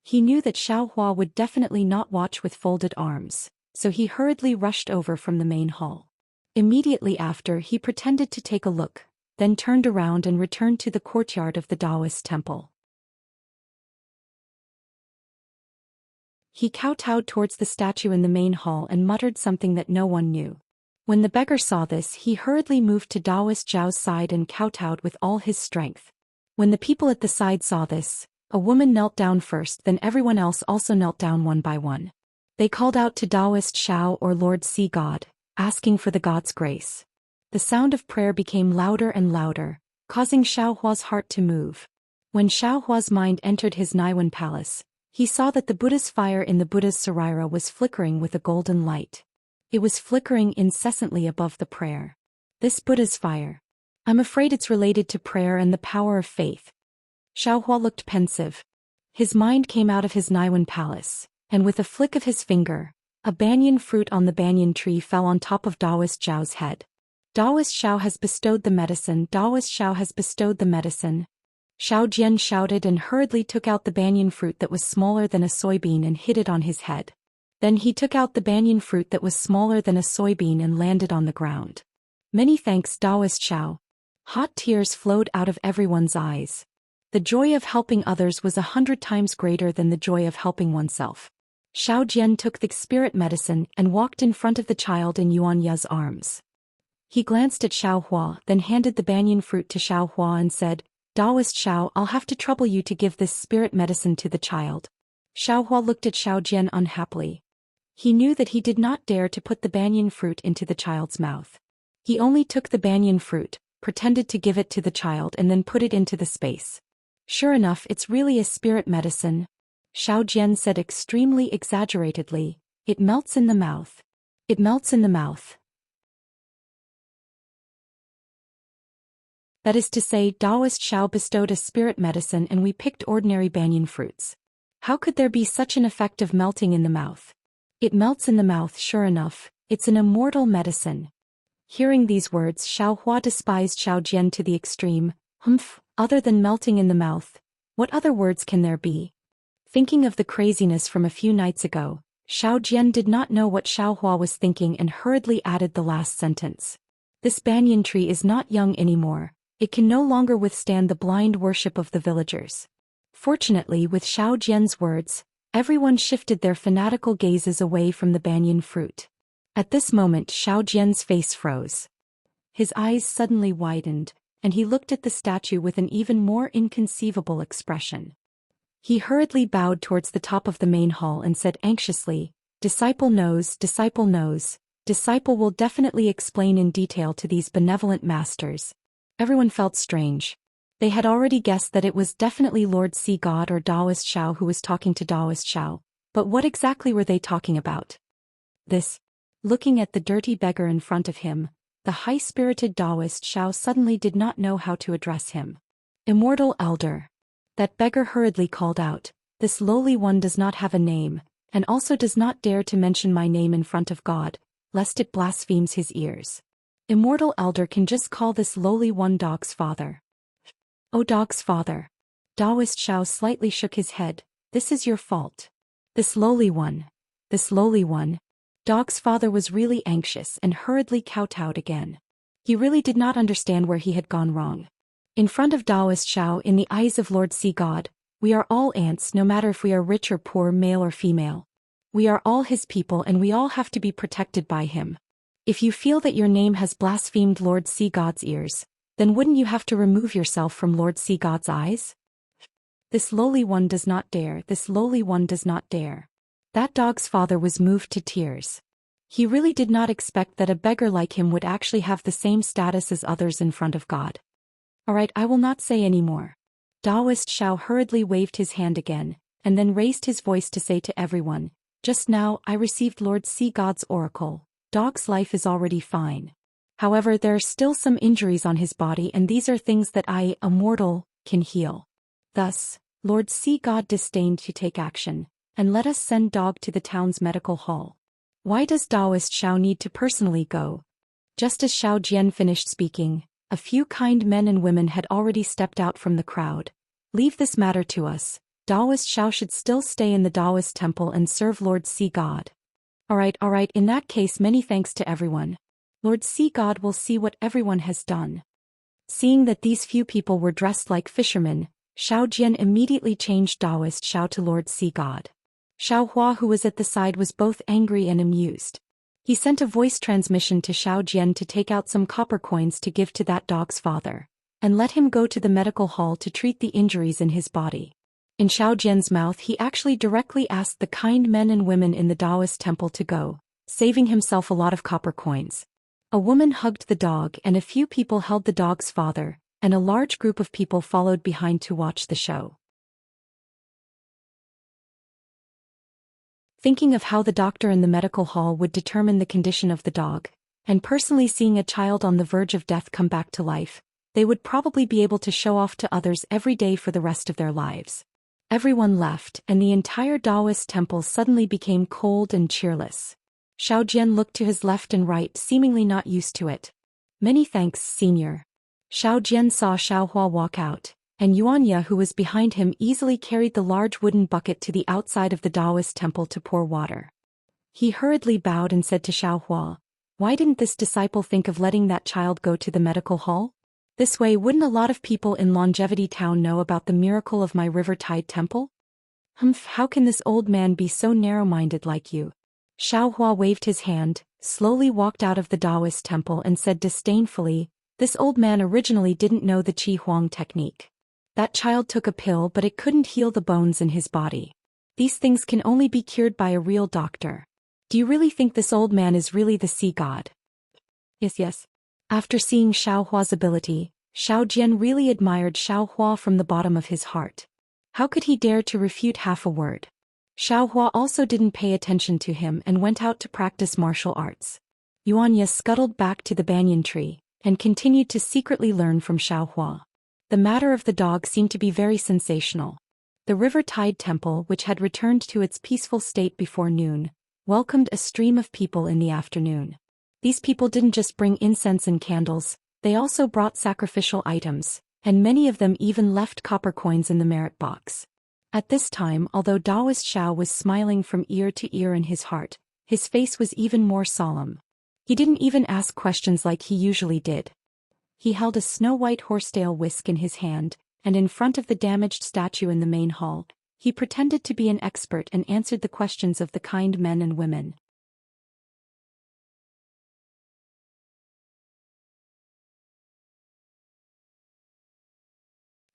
He knew that Xiaohua would definitely not watch with folded arms, so he hurriedly rushed over from the main hall. Immediately after, he pretended to take a look, then turned around and returned to the courtyard of the Taoist temple. He kowtowed towards the statue in the main hall and muttered something that no one knew. When the beggar saw this, he hurriedly moved to Taoist Zhao's side and kowtowed with all his strength. When the people at the side saw this, a woman knelt down first, then everyone else also knelt down one by one. They called out to Taoist Xiao, or Lord Sea God, asking for the god's grace. The sound of prayer became louder and louder, causing Xiaohua's heart to move. When Xiaohua's mind entered his Naiwan palace, he saw that the Buddha's fire in the Buddha's saraira was flickering with a golden light. It was flickering incessantly above the prayer. This Buddha's fire. I'm afraid it's related to prayer and the power of faith. Xiaohua looked pensive. His mind came out of his Naiwan palace, and with a flick of his finger, a banyan fruit on the banyan tree fell on top of Taoist Zhao's head. Taoist Xiao has bestowed the medicine. Taoist Xiao has bestowed the medicine. Xiao Jian shouted and hurriedly took out the banyan fruit that was smaller than a soybean and hid it on his head. Then he took out the banyan fruit that was smaller than a soybean and landed on the ground. Many thanks, Taoist Xiao. Hot tears flowed out of everyone's eyes. The joy of helping others was 100 times greater than the joy of helping oneself. Xiao Jian took the spirit medicine and walked in front of the child in Yuanya's arms. He glanced at Xiaohua, then handed the banyan fruit to Xiaohua and said, Taoist Xiao, I'll have to trouble you to give this spirit medicine to the child. Xiaohua looked at Xiao Jian unhappily. He knew that he did not dare to put the banyan fruit into the child's mouth. He only took the banyan fruit, pretended to give it to the child and then put it into the space. Sure enough, it's really a spirit medicine. Xiao Jian said extremely exaggeratedly, it melts in the mouth. It melts in the mouth. That is to say, Taoist Xiao bestowed a spirit medicine and we picked ordinary banyan fruits. How could there be such an effect of melting in the mouth? It melts in the mouth, sure enough, it's an immortal medicine. Hearing these words, Xiaohua despised Xiao Jian to the extreme. Other than melting in the mouth, what other words can there be? Thinking of the craziness from a few nights ago, Xiao Jian did not know what Xiaohua was thinking and hurriedly added the last sentence. This banyan tree is not young anymore. It can no longer withstand the blind worship of the villagers. Fortunately, with Xiao Jian's words, everyone shifted their fanatical gazes away from the banyan fruit. At this moment, Xiao Jian's face froze. His eyes suddenly widened, and he looked at the statue with an even more inconceivable expression. He hurriedly bowed towards the top of the main hall and said anxiously, Disciple knows, disciple will definitely explain in detail to these benevolent masters. Everyone felt strange. They had already guessed that it was definitely Lord Sea God or Taoist Shao who was talking to Taoist Shao, but what exactly were they talking about? This. Looking at the dirty beggar in front of him, the high-spirited Taoist Shao suddenly did not know how to address him. Immortal Elder. That beggar hurriedly called out, "This lowly one does not have a name, and also does not dare to mention my name in front of God, lest it blasphemes his ears. Immortal Elder can just call this lowly one Dog's father." "Oh, Dog's father." Taoist Shao slightly shook his head. "This is your fault. This lowly one. This lowly one." Dog's father was really anxious and hurriedly kowtowed again. He really did not understand where he had gone wrong. In front of Taoist Shao, in the eyes of Lord Sea God, we are all ants, no matter if we are rich or poor, male or female. We are all his people and we all have to be protected by him. If you feel that your name has blasphemed Lord Sea God's ears, then wouldn't you have to remove yourself from Lord Sea God's eyes? This lowly one does not dare, this lowly one does not dare. That dog's father was moved to tears. He really did not expect that a beggar like him would actually have the same status as others in front of God. "Alright, I will not say any more." Taoist Shao hurriedly waved his hand again, and then raised his voice to say to everyone, "Just now I received Lord Sea God's oracle. Dog's life is already fine. However, there are still some injuries on his body, and these are things that I, a mortal, can heal." Thus, Lord Sea God disdained to take action, and let us send Dog to the town's medical hall. Why does Taoist Shao need to personally go? Just as Shao Jian finished speaking, a few kind men and women had already stepped out from the crowd. "Leave this matter to us. Taoist Shao should still stay in the Taoist temple and serve Lord Sea God." Alright, in that case, many thanks to everyone. Lord Sea God will see what everyone has done." Seeing that these few people were dressed like fishermen, Shao Jian immediately changed Taoist Shao to Lord Sea God. Shao Hua, who was at the side, was both angry and amused. He sent a voice transmission to Shao Jian to take out some copper coins to give to that dog's father, and let him go to the medical hall to treat the injuries in his body. In Shao Jian's mouth, he actually directly asked the kind men and women in the Taoist temple to go, saving himself a lot of copper coins. A woman hugged the dog and a few people held the dog's father, and a large group of people followed behind to watch the show. Thinking of how the doctor in the medical hall would determine the condition of the dog, and personally seeing a child on the verge of death come back to life, they would probably be able to show off to others every day for the rest of their lives. Everyone left, and the entire Taoist temple suddenly became cold and cheerless. Shao Jian looked to his left and right, seemingly not used to it. "Many thanks, Senior." Shao Jian saw Shao Hua walk out, and Yuanya, who was behind him, easily carried the large wooden bucket to the outside of the Taoist temple to pour water. He hurriedly bowed and said to Shao Hua, "Why didn't this disciple think of letting that child go to the medical hall? This way, wouldn't a lot of people in Longevity Town know about the miracle of my River Tide Temple?" "Humph, how can this old man be so narrow-minded like you?" Shao Hua waved his hand, slowly walked out of the Taoist temple and said disdainfully, "This old man originally didn't know the Qi Huang technique. That child took a pill, but it couldn't heal the bones in his body. These things can only be cured by a real doctor. Do you really think this old man is really the sea god?" Yes. After seeing Shao Hua's ability, Shao Jian really admired Shao Hua from the bottom of his heart. How could he dare to refute half a word? Shao Hua also didn't pay attention to him and went out to practice martial arts. Yuanya scuttled back to the banyan tree, and continued to secretly learn from Shao Hua. The matter of the dog seemed to be very sensational. The River Tide Temple, which had returned to its peaceful state before noon, welcomed a stream of people in the afternoon. These people didn't just bring incense and candles, they also brought sacrificial items, and many of them even left copper coins in the merit box. At this time, although Taoist Shao was smiling from ear to ear in his heart, his face was even more solemn. He didn't even ask questions like he usually did. He held a snow-white horsetail whisk in his hand, and in front of the damaged statue in the main hall, he pretended to be an expert and answered the questions of the kind men and women.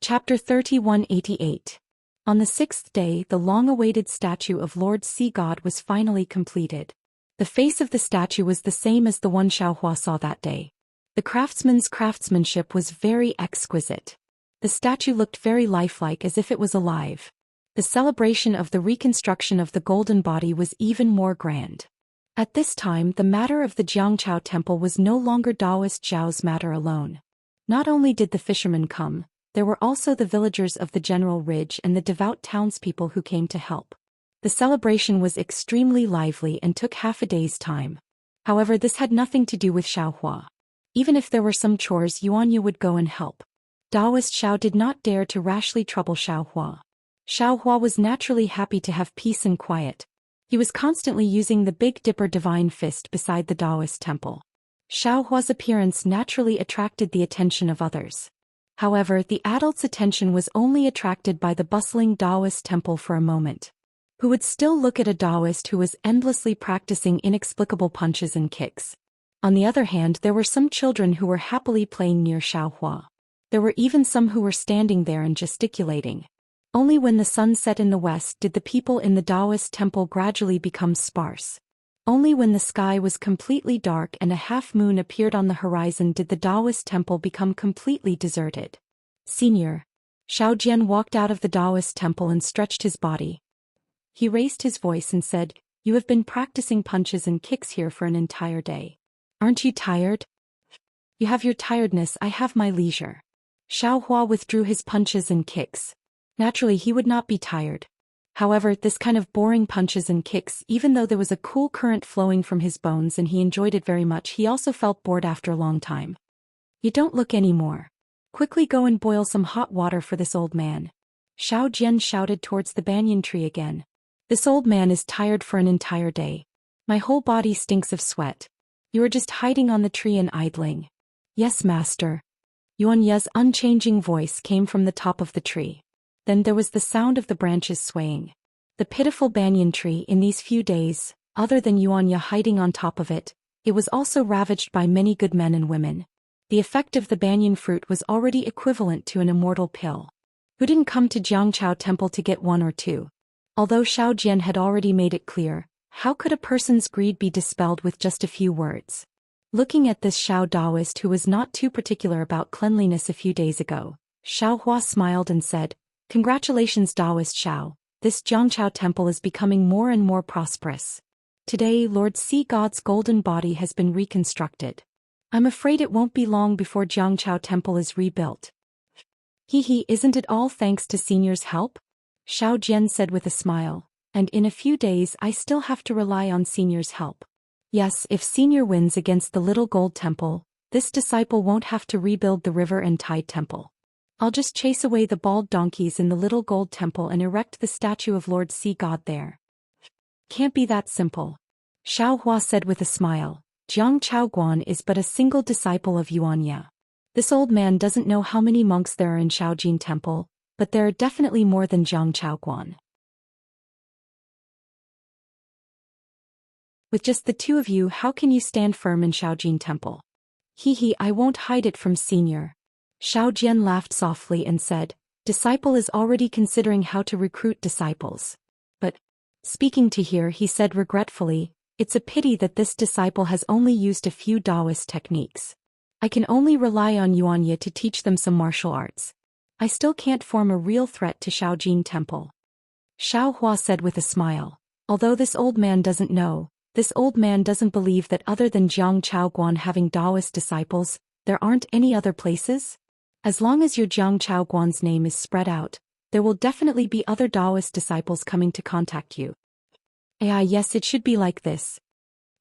Chapter 3188. On the sixth day, the long-awaited statue of Lord Sea God was finally completed. The face of the statue was the same as the one Xiaohua saw that day. The craftsman's craftsmanship was very exquisite. The statue looked very lifelike, as if it was alive. The celebration of the reconstruction of the golden body was even more grand. At this time, the matter of the Jiangchao temple was no longer Taoist Zhao's matter alone. Not only did the fishermen come, there were also the villagers of the general ridge and the devout townspeople who came to help. The celebration was extremely lively and took half a day's time. However, this had nothing to do with Xiaohua. Even if there were some chores, Yuanya would go and help. Taoist Xiao did not dare to rashly trouble Xiaohua. Xiaohua was naturally happy to have peace and quiet. He was constantly using the Big Dipper divine fist beside the Taoist temple. Xiaohua's appearance naturally attracted the attention of others. However, the adult's attention was only attracted by the bustling Taoist temple for a moment. Who would still look at a Taoist who was endlessly practicing inexplicable punches and kicks? On the other hand, there were some children who were happily playing near Xiaohua. There were even some who were standing there and gesticulating. Only when the sun set in the west did the people in the Taoist temple gradually become sparse. Only when the sky was completely dark and a half-moon appeared on the horizon did the Taoist temple become completely deserted. Senior. Xiao Jian walked out of the Taoist temple and stretched his body. He raised his voice and said, "You have been practicing punches and kicks here for an entire day. Aren't you tired?" "You have your tiredness, I have my leisure." Xiaohua withdrew his punches and kicks. Naturally, he would not be tired. However, this kind of boring punches and kicks, even though there was a cool current flowing from his bones and he enjoyed it very much, he also felt bored after a long time. "You don't look any more. Quickly go and boil some hot water for this old man." Xiao Jian shouted towards the banyan tree again. "This old man is tired for an entire day. My whole body stinks of sweat. You are just hiding on the tree and idling." "Yes, master." Yuanya's unchanging voice came from the top of the tree. Then there was the sound of the branches swaying. The pitiful banyan tree in these few days, other than Yuanya hiding on top of it, it was also ravaged by many good men and women. The effect of the banyan fruit was already equivalent to an immortal pill. Who didn't come to Jiangchao temple to get one or two? Although Xiao Jian had already made it clear, how could a person's greed be dispelled with just a few words? Looking at this Xiao Taoist who was not too particular about cleanliness a few days ago, Xiaohua smiled and said, "Congratulations, Taoist Xiao, this Jiangchao temple is becoming more and more prosperous. Today, Lord Sea God's golden body has been reconstructed. I'm afraid it won't be long before Jiangchao temple is rebuilt." "Hee, isn't it all thanks to Senior's help?" Xiao Jian said with a smile, "And in a few days I still have to rely on Senior's help. Yes, if Senior wins against the Little Gold Temple, this disciple won't have to rebuild the River and Tide Temple. I'll just chase away the bald donkeys in the Little Gold Temple and erect the statue of Lord Sea God there." "Can't be that simple," Xiaohua said with a smile. "Jiang Chaoguan is but a single disciple of Yuanya. This old man doesn't know how many monks there are in Shaojin Temple, but there are definitely more than Jiang Chaoguan. With just the two of you, how can you stand firm in Shaojin Temple?" I won't hide it from Senior." Xiao Jian laughed softly and said, "Disciple is already considering how to recruit disciples. But, speaking to here, he said regretfully, it's a pity that this disciple has only used a few Taoist techniques. I can only rely on Yuanya to teach them some martial arts. I still can't form a real threat to Shaojin Temple." Xiaohua said with a smile, "Although this old man doesn't know, this old man doesn't believe that other than Jiang Chaoguan having Taoist disciples, there aren't any other places? As long as your Jiang Chaoguan's name is spread out, there will definitely be other Taoist disciples coming to contact you." Yes, it should be like this."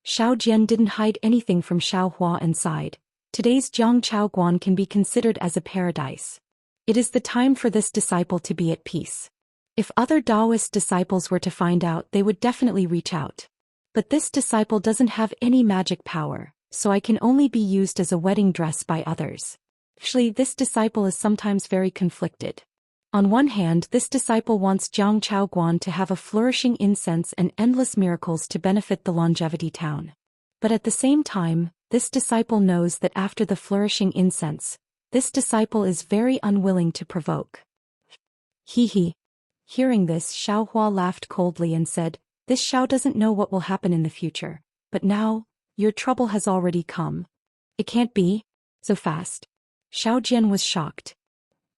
Xiao Jian didn't hide anything from Xiaohua and sighed. Today's Jiang Chaoguan can be considered as a paradise. It is the time for this disciple to be at peace. If other Taoist disciples were to find out, they would definitely reach out. But this disciple doesn't have any magic power, so I can only be used as a wedding dress by others. Actually, this disciple is sometimes very conflicted. On one hand, this disciple wants Jiang Chaoguan to have a flourishing incense and endless miracles to benefit the longevity town. But at the same time, this disciple knows that after the flourishing incense, this disciple is very unwilling to provoke. Hearing this, Xiaohua laughed coldly and said, "This Xiao doesn't know what will happen in the future. But now, your trouble has already come. It can't be so fast. Xiao Jian was shocked.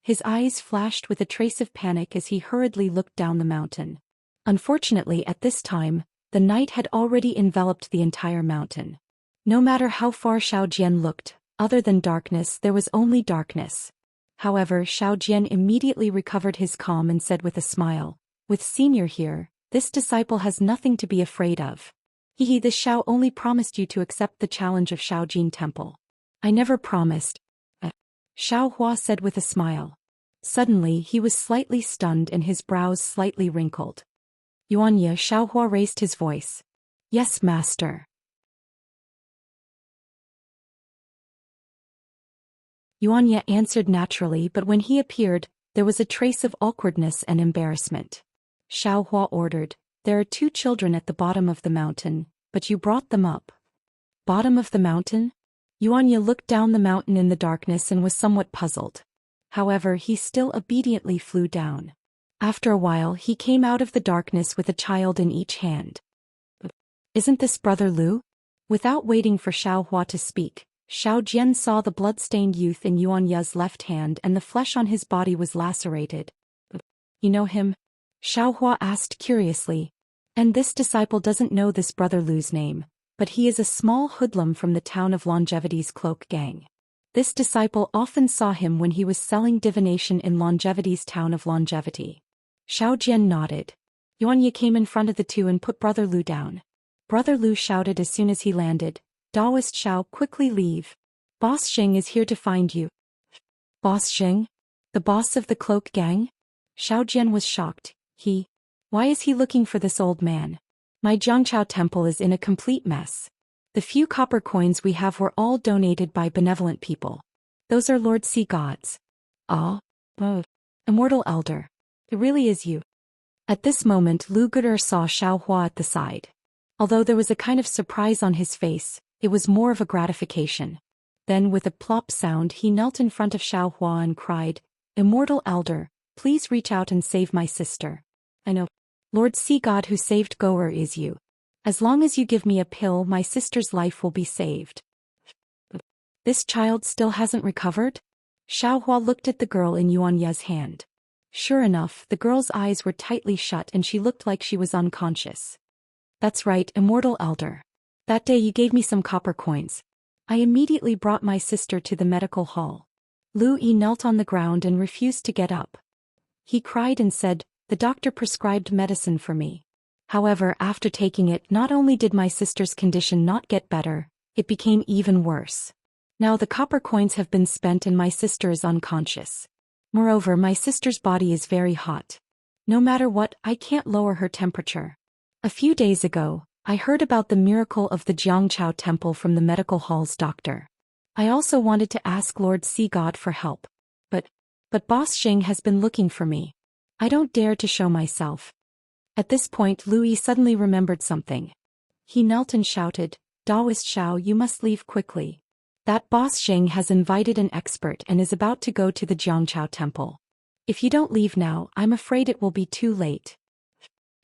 His eyes flashed with a trace of panic as he hurriedly looked down the mountain. Unfortunately, at this time, the night had already enveloped the entire mountain. No matter how far Xiao Jian looked, other than darkness there was only darkness. However, Xiao Jian immediately recovered his calm and said with a smile, "With Senior here, this disciple has nothing to be afraid of. This Xiao only promised you to accept the challenge of Shaojin Temple." "I never promised," Xiao Hua said with a smile. Suddenly he was slightly stunned and his brows slightly wrinkled. "Yuanya," Xiao Hua raised his voice. "Yes, master." Yuanya answered naturally, but when he appeared, there was a trace of awkwardness and embarrassment. Xiao Hua ordered, "There are 2 children at the bottom of the mountain, but you brought them up." "Bottom of the mountain?" Yuanya looked down the mountain in the darkness and was somewhat puzzled. However, he still obediently flew down. After a while he came out of the darkness with a child in each hand. "Isn't this Brother Lu?" Without waiting for Xiao Hua to speak, Xiao Jian saw the blood-stained youth in Yuanya's left hand and the flesh on his body was lacerated. "You know him?" Xiao Hua asked curiously. "And this disciple doesn't know this Brother Lu's name, but he is a small hoodlum from the town of Longevity's cloak gang. This disciple often saw him when he was selling divination in Longevity's town of Longevity." Xiao Jian nodded. Yuanya came in front of the 2 and put Brother Lu down. Brother Lu shouted as soon as he landed, "Daoist Xiao, quickly leave. Boss Xing is here to find you." "Boss Xing? The boss of the cloak gang?" Xiao Jian was shocked. Why is he looking for this old man? My Jiangchao temple is in a complete mess. The few copper coins we have were all donated by benevolent people. Those are Lord Sea Gods. Oh, Immortal Elder. It really is you." At this moment Lu Guder saw Xiao Hua at the side. Although there was a kind of surprise on his face, it was more of a gratification. Then with a plop sound he knelt in front of Xiao Hua and cried, "Immortal Elder, please reach out and save my sister. I know. Lord Sea God who saved Goer is you. As long as you give me a pill, my sister's life will be saved." "This child still hasn't recovered?" Xiao Hua looked at the girl in Yuanya's hand. Sure enough, the girl's eyes were tightly shut and she looked like she was unconscious. "That's right, Immortal Elder. That day you gave me some copper coins. I immediately brought my sister to the medical hall." Lu Yi knelt on the ground and refused to get up. He cried and said, "The doctor prescribed medicine for me. However, after taking it, not only did my sister's condition not get better, it became even worse. Now the copper coins have been spent and my sister is unconscious. Moreover, my sister's body is very hot. No matter what, I can't lower her temperature. A few days ago, I heard about the miracle of the Jiangchao temple from the medical hall's doctor. I also wanted to ask Lord Sea God for help. But Boss Xing has been looking for me. I don't dare to show myself." At this point Lu Yi suddenly remembered something. He knelt and shouted, "Daoist Xiao, you must leave quickly. That Boss Xing has invited an expert and is about to go to the Jiangchao temple. If you don't leave now, I'm afraid it will be too late."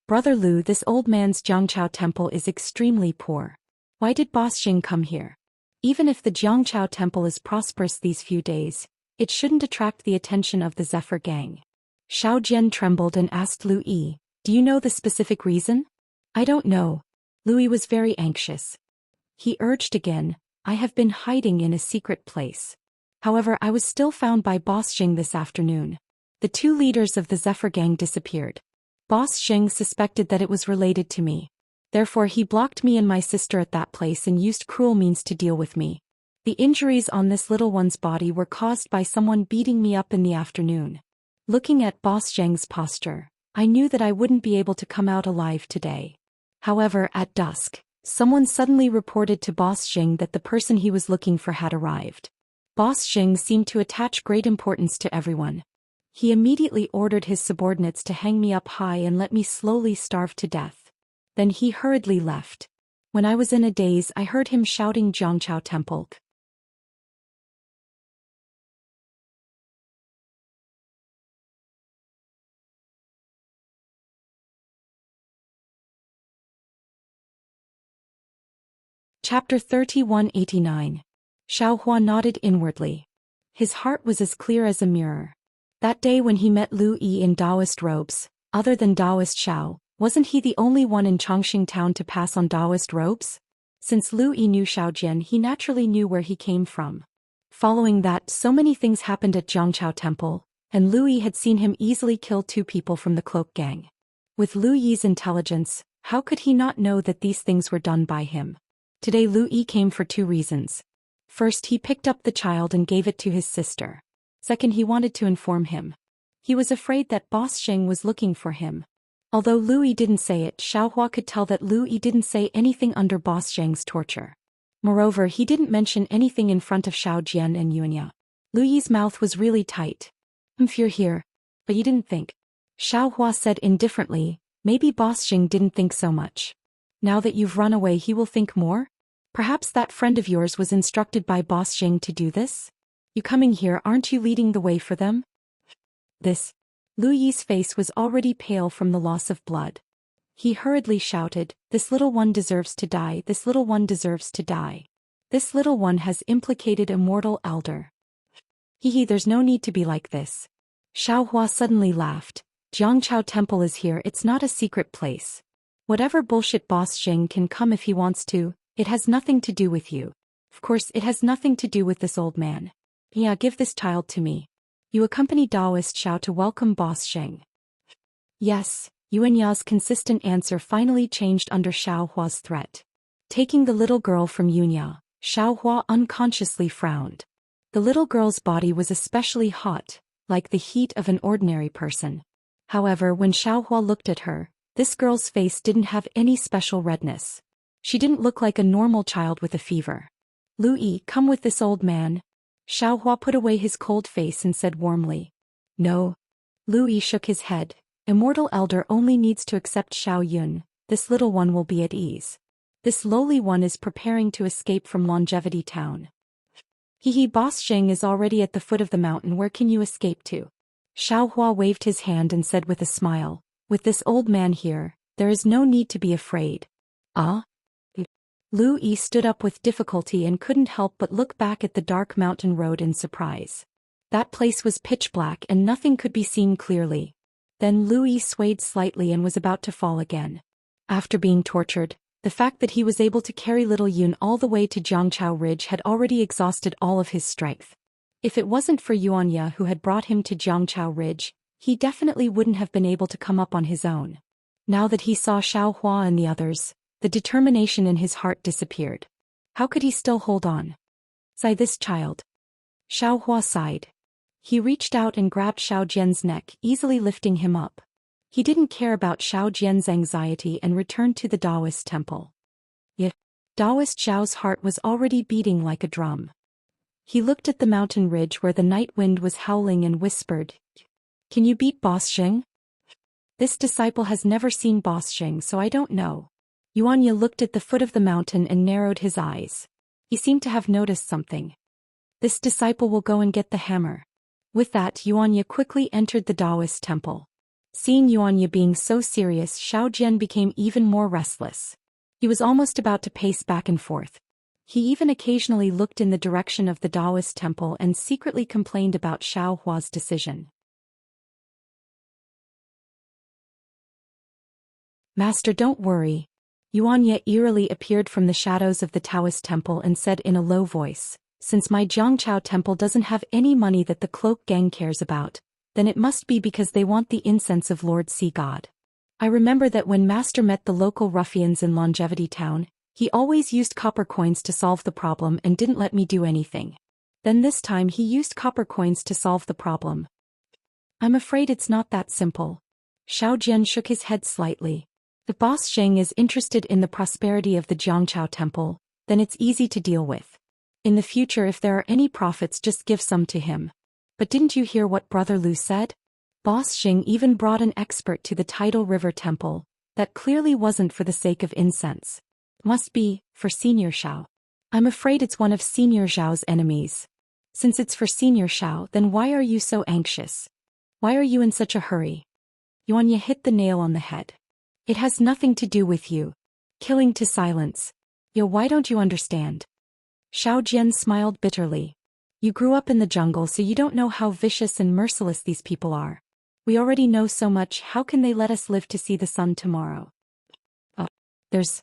"Brother Lu, this old man's Jiangchao temple is extremely poor. Why did Boss Xing come here? Even if the Jiangchao temple is prosperous these few days, it shouldn't attract the attention of the Zephyr gang." Xiao Jian trembled and asked Lu Yi, "Do you know the specific reason?" "I don't know." Lu Yi was very anxious. He urged again, "I have been hiding in a secret place. However, I was still found by Boss Xing this afternoon. The 2 leaders of the Zephyr gang disappeared. Boss Xing suspected that it was related to me. Therefore he blocked me and my sister at that place and used cruel means to deal with me. The injuries on this little one's body were caused by someone beating me up in the afternoon. Looking at Boss Zheng's posture, I knew that I wouldn't be able to come out alive today. However, at dusk, someone suddenly reported to Boss Xing that the person he was looking for had arrived. Boss Xing seemed to attach great importance to everyone. He immediately ordered his subordinates to hang me up high and let me slowly starve to death. Then he hurriedly left. When I was in a daze, I heard him shouting Jiangchao Temple. Chapter 3189. Xiao Hua nodded inwardly. His heart was as clear as a mirror. That day when he met Lu Yi in Taoist robes, other than Taoist Xiao, wasn't he the only one in Chongqing town to pass on Taoist robes? Since Lu Yi knew Xiao Jian, he naturally knew where he came from. Following that, so many things happened at Jiangchao Temple, and Lu Yi had seen him easily kill 2 people from the cloak gang. With Lu Yi's intelligence, how could he not know that these things were done by him? Today Lu Yi came for 2 reasons. First, he picked up the child and gave it to his sister. Second, he wanted to inform him. He was afraid that Boss Sheng was looking for him. Although Lu Yi didn't say it, Xiao Hua could tell that Lu Yi didn't say anything under Boss Sheng's torture. Moreover, he didn't mention anything in front of Xiao Jian and Yuanya. Lu Yi's mouth was really tight. You're here. But you didn't think. Xiao Hua said indifferently, maybe Boss Sheng didn't think so much. Now that you've run away, he will think more? Perhaps that friend of yours was instructed by Boss Sheng to do this? You coming here, aren't you leading the way for them? This. Lu Yi's face was already pale from the loss of blood. He hurriedly shouted, this little one deserves to die, this little one deserves to die. This little one has implicated a mortal elder. There's no need to be like this. Xiao Hua suddenly laughed. Jiangchao Temple is here, it's not a secret place. Whatever bullshit Boss Sheng can come if he wants to, it has nothing to do with you. Of course, it has nothing to do with this old man. Yeah, give this child to me. You accompany Taoist Xiao to welcome Boss Sheng. Yes, Yuanya's consistent answer finally changed under Xiao Hua's threat. Taking the little girl from Yuanya, Xiao Hua unconsciously frowned. The little girl's body was especially hot, like the heat of an ordinary person. However, when Xiao Hua looked at her, this girl's face didn't have any special redness. She didn't look like a normal child with a fever. Lu Yi, come with this old man. Xiao Hua put away his cold face and said warmly. No. Lu Yi shook his head. Immortal elder only needs to accept Xiao Yun, this little one will be at ease. This lowly one is preparing to escape from Longevity Town. Boss Sheng is already at the foot of the mountain, where can you escape to? Xiao Hua waved his hand and said with a smile, with this old man here, there is no need to be afraid. Ah? Lu Yi stood up with difficulty and couldn't help but look back at the dark mountain road in surprise. That place was pitch black and nothing could be seen clearly. Then Lu Yi swayed slightly and was about to fall again. After being tortured, the fact that he was able to carry little Yun all the way to Jiangchao Ridge had already exhausted all of his strength. If it wasn't for Yuanya who had brought him to Jiangchao Ridge, he definitely wouldn't have been able to come up on his own. Now that he saw Xiao Hua and the others, the determination in his heart disappeared. How could he still hold on? Sigh, this child. Xiao Hua sighed. He reached out and grabbed Xiao Jian's neck, easily lifting him up. He didn't care about Xiao Jian's anxiety and returned to the Taoist temple. Taoist Xiao's heart was already beating like a drum. He looked at the mountain ridge where the night wind was howling and whispered, can you beat Boss Sheng? This disciple has never seen Boss Sheng, so I don't know. Yuanya looked at the foot of the mountain and narrowed his eyes. He seemed to have noticed something. This disciple will go and get the hammer. With that, Yuanya quickly entered the Taoist temple. Seeing Yuanya being so serious, Xiao Jian became even more restless. He was almost about to pace back and forth. He even occasionally looked in the direction of the Taoist temple and secretly complained about Xiao Hua's decision. Master, don't worry. Yuanya eerily appeared from the shadows of the Taoist temple and said in a low voice, since my Jiangchao temple doesn't have any money that the cloak gang cares about, then it must be because they want the incense of Lord Sea God. I remember that when Master met the local ruffians in Longevity Town, he always used copper coins to solve the problem and didn't let me do anything. Then this time he used copper coins to solve the problem. I'm afraid it's not that simple. Xiao Jian shook his head slightly. If Boss Sheng is interested in the prosperity of the Jiangchao temple, then it's easy to deal with. In the future, if there are any profits, just give some to him. But didn't you hear what Brother Lu said? Boss Sheng even brought an expert to the Tidal River Temple. That clearly wasn't for the sake of incense. Must be, for Senior Xiao. I'm afraid it's one of Senior Xiao's enemies. Since it's for Senior Xiao, then why are you so anxious? Why are you in such a hurry? Yuanya hit the nail on the head. It has nothing to do with you. Killing to silence. Yo, why don't you understand? Xiao Jian smiled bitterly. You grew up in the jungle so you don't know how vicious and merciless these people are. We already know so much, how can they let us live to see the sun tomorrow? Oh, there's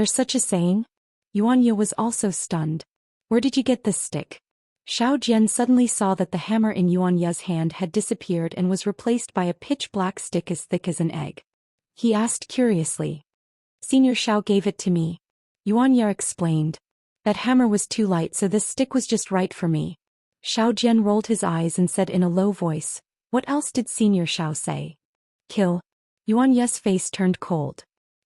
such a saying? Yuan Ye was also stunned. Where did you get this stick? Xiao Jian suddenly saw that the hammer in Yuan Ye's hand had disappeared and was replaced by a pitch-black stick as thick as an egg. He asked curiously. Senior Xiao gave it to me. Yuan Ye explained. That hammer was too light so this stick was just right for me. Xiao Jian rolled his eyes and said in a low voice, what else did Senior Xiao say? Kill. Yuan Ye's face turned cold.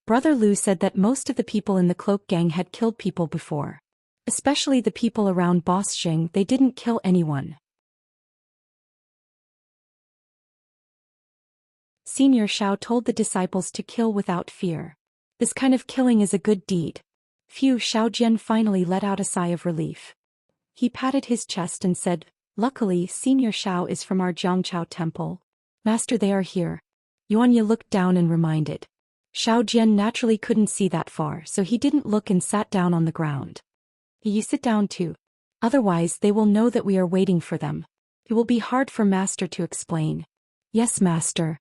Brother Lu said that most of the people in the cloak gang had killed people before. Especially the people around Boss Xing, they didn't kill anyone. Senior Xiao told the disciples to kill without fear. This kind of killing is a good deed. Phew, Xiao Jian finally let out a sigh of relief. He patted his chest and said, luckily Senior Xiao is from our Jiangchao temple. Master, they are here. Yuan Ye looked down and reminded. Xiao Jian naturally couldn't see that far so he didn't look and sat down on the ground. You sit down too. Otherwise they will know that we are waiting for them. It will be hard for Master to explain. Yes, Master.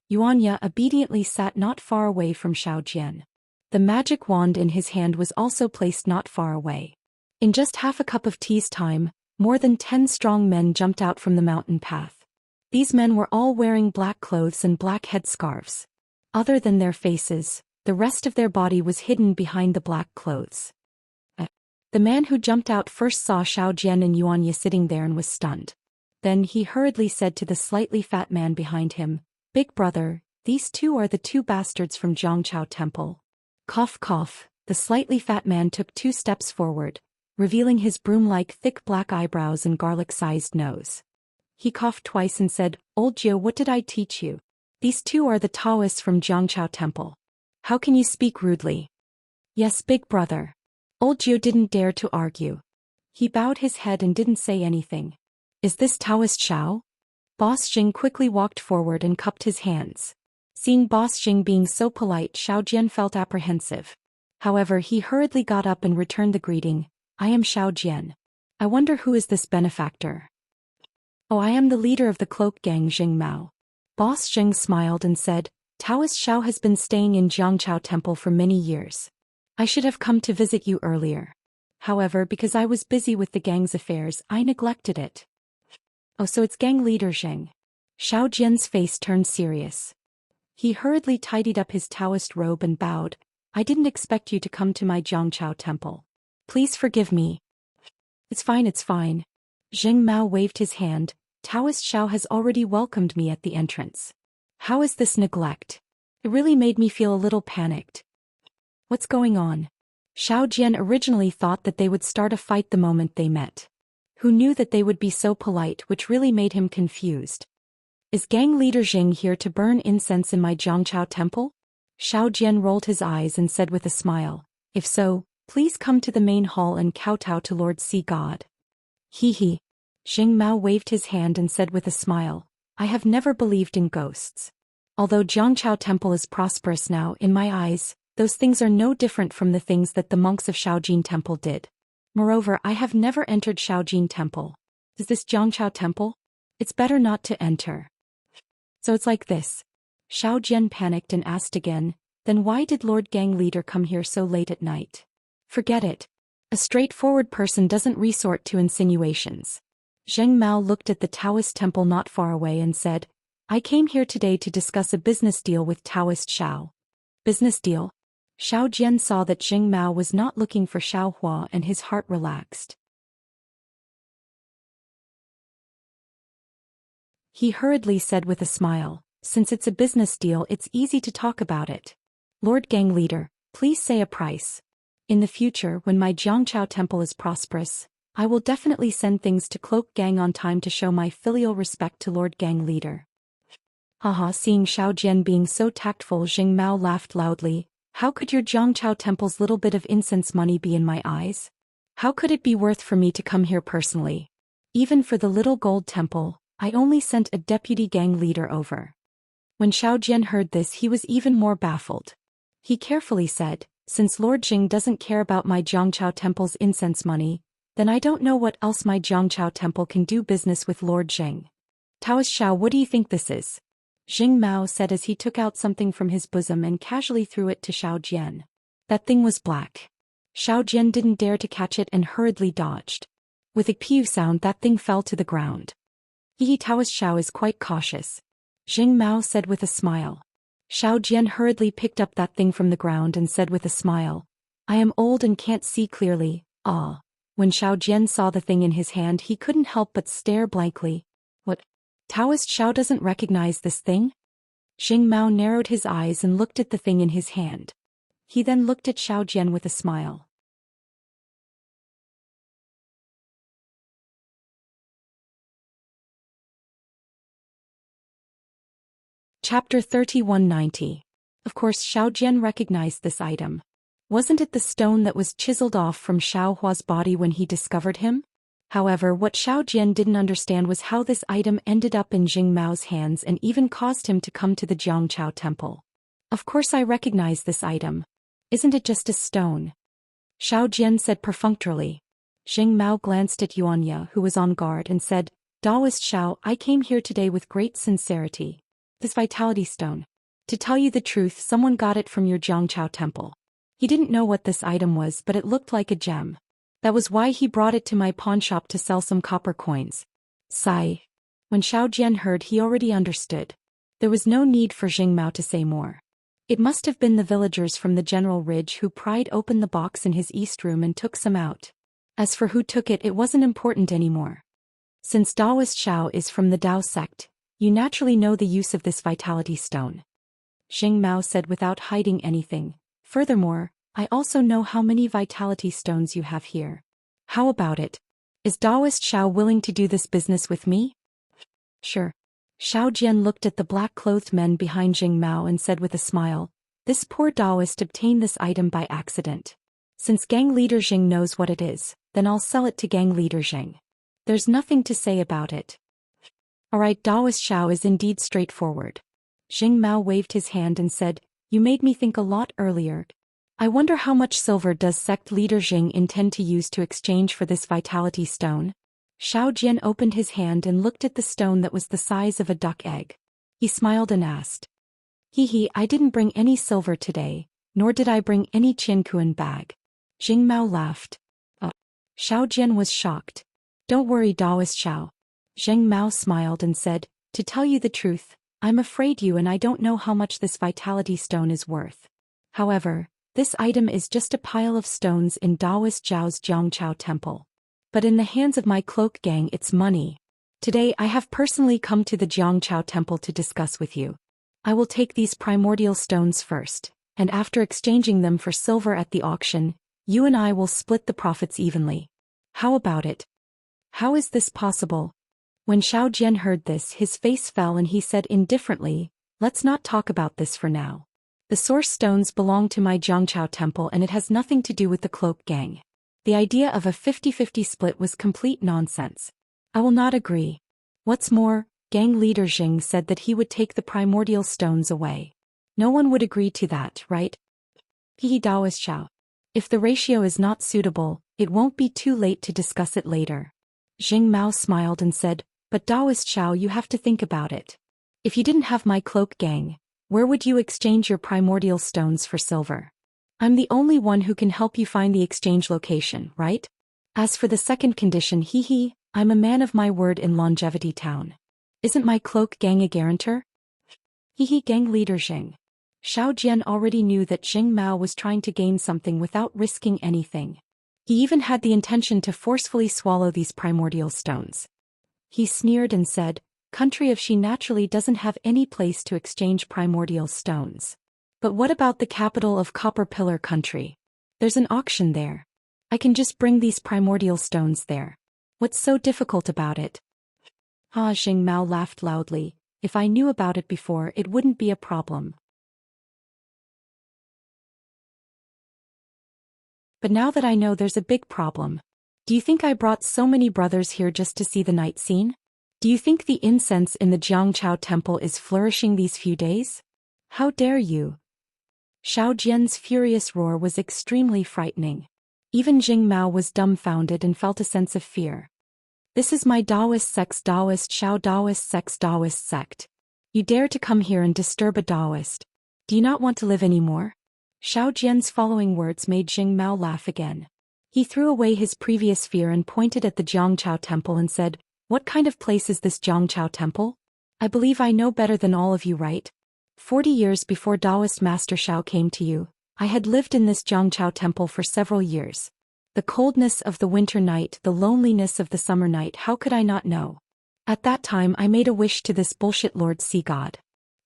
Yuan Ye obediently sat not far away from Xiao Jian. The magic wand in his hand was also placed not far away. In just half a cup of tea's time, more than 10 strong men jumped out from the mountain path. These men were all wearing black clothes and black headscarves. Other than their faces, the rest of their body was hidden behind the black clothes. The man who jumped out first saw Xiao Jian and Yuan Ye sitting there and was stunned. Then he hurriedly said to the slightly fat man behind him, Big brother, these two are the two bastards from Jiangchao Temple. Cough cough, the slightly fat man took 2 steps forward, revealing his broom-like thick black eyebrows and garlic-sized nose. He coughed twice and said, Old Jiu, what did I teach you? These two are the Taoists from Jiangchao Temple. How can you speak rudely? Yes, big brother. Old Jiu didn't dare to argue. He bowed his head and didn't say anything. Is this Taoist Xiao? Boss Xing quickly walked forward and cupped his hands. Seeing Boss Xing being so polite, Xiao Jian felt apprehensive. However, he hurriedly got up and returned the greeting. I am Xiao Jian. I wonder who is this benefactor? Oh, I am the leader of the cloak gang, Jing Mao. Boss Xing smiled and said, Taoist Xiao has been staying in Jiangchao Temple for many years. I should have come to visit you earlier. However, because I was busy with the gang's affairs, I neglected it. Oh, so it's gang leader Zheng. Xiao Jian's face turned serious. He hurriedly tidied up his Taoist robe and bowed. I didn't expect you to come to my Jiangchao temple. Please forgive me. It's fine, it's fine. Zheng Mao waved his hand. Taoist Xiao has already welcomed me at the entrance. How is this neglect? It really made me feel a little panicked. What's going on? Xiao Jian originally thought that they would start a fight the moment they met. Who knew that they would be so polite, which really made him confused. Is gang leader Jing here to burn incense in my Jiangchao temple? Xiao Jian rolled his eyes and said with a smile, if so, please come to the main hall and kowtow to Lord Sea God. He he. Jing Mao waved his hand and said with a smile, I have never believed in ghosts. Although Jiangchao temple is prosperous now, in my eyes, those things are no different from the things that the monks of Shaojin temple did. Moreover, I have never entered Shaojin temple. Is this Jiangchao temple? It's better not to enter. So it's like this. Xiao Jian panicked and asked again, then why did Lord Gang Leader come here so late at night? Forget it. A straightforward person doesn't resort to insinuations. Zheng Mao looked at the Taoist temple not far away and said, I came here today to discuss a business deal with Taoist Xiao. Business deal? Xiao Jian saw that Zheng Mao was not looking for Xiao Hua and his heart relaxed. He hurriedly said with a smile, since it's a business deal, it's easy to talk about it. Lord Gang Leader, please say a price. In the future, when my Jiangchao temple is prosperous, I will definitely send things to Cloak Gang on time to show my filial respect to Lord Gang Leader. Haha, seeing Xiao Jian being so tactful, Zheng Mao laughed loudly. How could your Jiangchao temple's little bit of incense money be in my eyes? How could it be worth for me to come here personally? Even for the little gold temple, I only sent a deputy gang leader over. When Xiao Jian heard this, he was even more baffled. He carefully said, Since Lord Jing doesn't care about my Jiangchao Temple's incense money, then I don't know what else my Jiangchao Temple can do business with Lord Jing. Taoist Xiao, what do you think this is? Jing Mao said as he took out something from his bosom and casually threw it to Xiao Jian. That thing was black. Xiao Jian didn't dare to catch it and hurriedly dodged. With a pew sound, that thing fell to the ground. Taoist Xiao is quite cautious. Jing Mao said with a smile. Xiao Jian hurriedly picked up that thing from the ground and said with a smile, I am old and can't see clearly, ah. When Xiao Jian saw the thing in his hand, he couldn't help but stare blankly. What? Taoist Xiao doesn't recognize this thing? Jing Mao narrowed his eyes and looked at the thing in his hand. He then looked at Xiao Jian with a smile. Chapter 3190. Of course Xiao Jian recognized this item. Wasn't it the stone that was chiseled off from Xiao Hua's body when he discovered him? However, what Xiao Jian didn't understand was how this item ended up in Jing Mao's hands and even caused him to come to the Jiangchao Temple. Of course I recognize this item. Isn't it just a stone? Xiao Jian said perfunctorily. Jing Mao glanced at Yuanya, who was on guard, and said, Taoist Xiao, I came here today with great sincerity. This vitality stone. To tell you the truth, someone got it from your Jiangchao Temple. He didn't know what this item was, but it looked like a gem. That was why he brought it to my pawnshop to sell some copper coins. Sigh. When Xiao Jian heard, he already understood. There was no need for Jing Mao to say more. It must have been the villagers from the General Ridge who pried open the box in his east room and took some out. As for who took it, it wasn't important anymore. Since Taoist Xiao is from the Tao sect, you naturally know the use of this vitality stone. Jing Mao said without hiding anything. Furthermore, I also know how many vitality stones you have here. How about it? Is Taoist Xiao willing to do this business with me? Sure. Xiao Jian looked at the black-clothed men behind Jing Mao and said with a smile, this poor Taoist obtained this item by accident. Since gang leader Jing knows what it is, then I'll sell it to gang leader Jing. There's nothing to say about it. Alright, Taoist Xiao is indeed straightforward. Jing Mao waved his hand and said, you made me think a lot earlier. I wonder how much silver does sect leader Jing intend to use to exchange for this vitality stone? Xiao Jian opened his hand and looked at the stone that was the size of a duck egg. He smiled and asked. I didn't bring any silver today, nor did I bring any Qinkuan bag. Jing Mao laughed. Xiao Jian was shocked. Don't worry, Taoist Xiao. Jing Mao smiled and said, to tell you the truth, I'm afraid you and I don't know how much this vitality stone is worth. However, this item is just a pile of stones in Taoist Zhao's Jiangchao Temple. But in the hands of my cloak gang, it's money. Today I have personally come to the Jiangchao Temple to discuss with you. I will take these primordial stones first, and after exchanging them for silver at the auction, you and I will split the profits evenly. How about it? How is this possible? When Xiao Jian heard this, his face fell and he said indifferently, let's not talk about this for now. The source stones belong to my Jiangchao Temple and it has nothing to do with the cloak gang. The idea of a 50-50 split was complete nonsense. I will not agree. What's more, gang leader Jing said that he would take the primordial stones away. No one would agree to that, right? Taoist Xiao. If the ratio is not suitable, it won't be too late to discuss it later. Jing Mao smiled and said, but Taoist Xiao, you have to think about it. If you didn't have my cloak gang, where would you exchange your primordial stones for silver? I'm the only one who can help you find the exchange location, right? As for the second condition, I'm a man of my word in Longevity Town. Isn't my cloak gang a guarantor? Gang leader Jing. Xiao Jian already knew that Jing Mao was trying to gain something without risking anything. He even had the intention to forcefully swallow these primordial stones. He sneered and said, country of she naturally doesn't have any place to exchange primordial stones. But what about the capital of Copper Pillar country? There's an auction there. I can just bring these primordial stones there. What's so difficult about it? Jing Mao laughed loudly. If I knew about it before, it wouldn't be a problem. But now that I know, there's a big problem. Do you think I brought so many brothers here just to see the night scene? Do you think the incense in the Jiangchao Temple is flourishing these few days? How dare you? Xiao Jian's furious roar was extremely frightening. Even Jing Mao was dumbfounded and felt a sense of fear. This is my Taoist sex, Taoist Xiao, Taoist sex, Taoist sect. You dare to come here and disturb a Taoist. Do you not want to live anymore? Xiao Jian's following words made Jing Mao laugh again. He threw away his previous fear and pointed at the Jiangchao temple and said, "What kind of place is this Jiangchao temple? I believe I know better than all of you, right? 40 years before Taoist Master Xiao came to you, I had lived in this Jiangchao temple for several years. The coldness of the winter night, the loneliness of the summer night, how could I not know? At that time I made a wish to this bullshit Lord Sea God.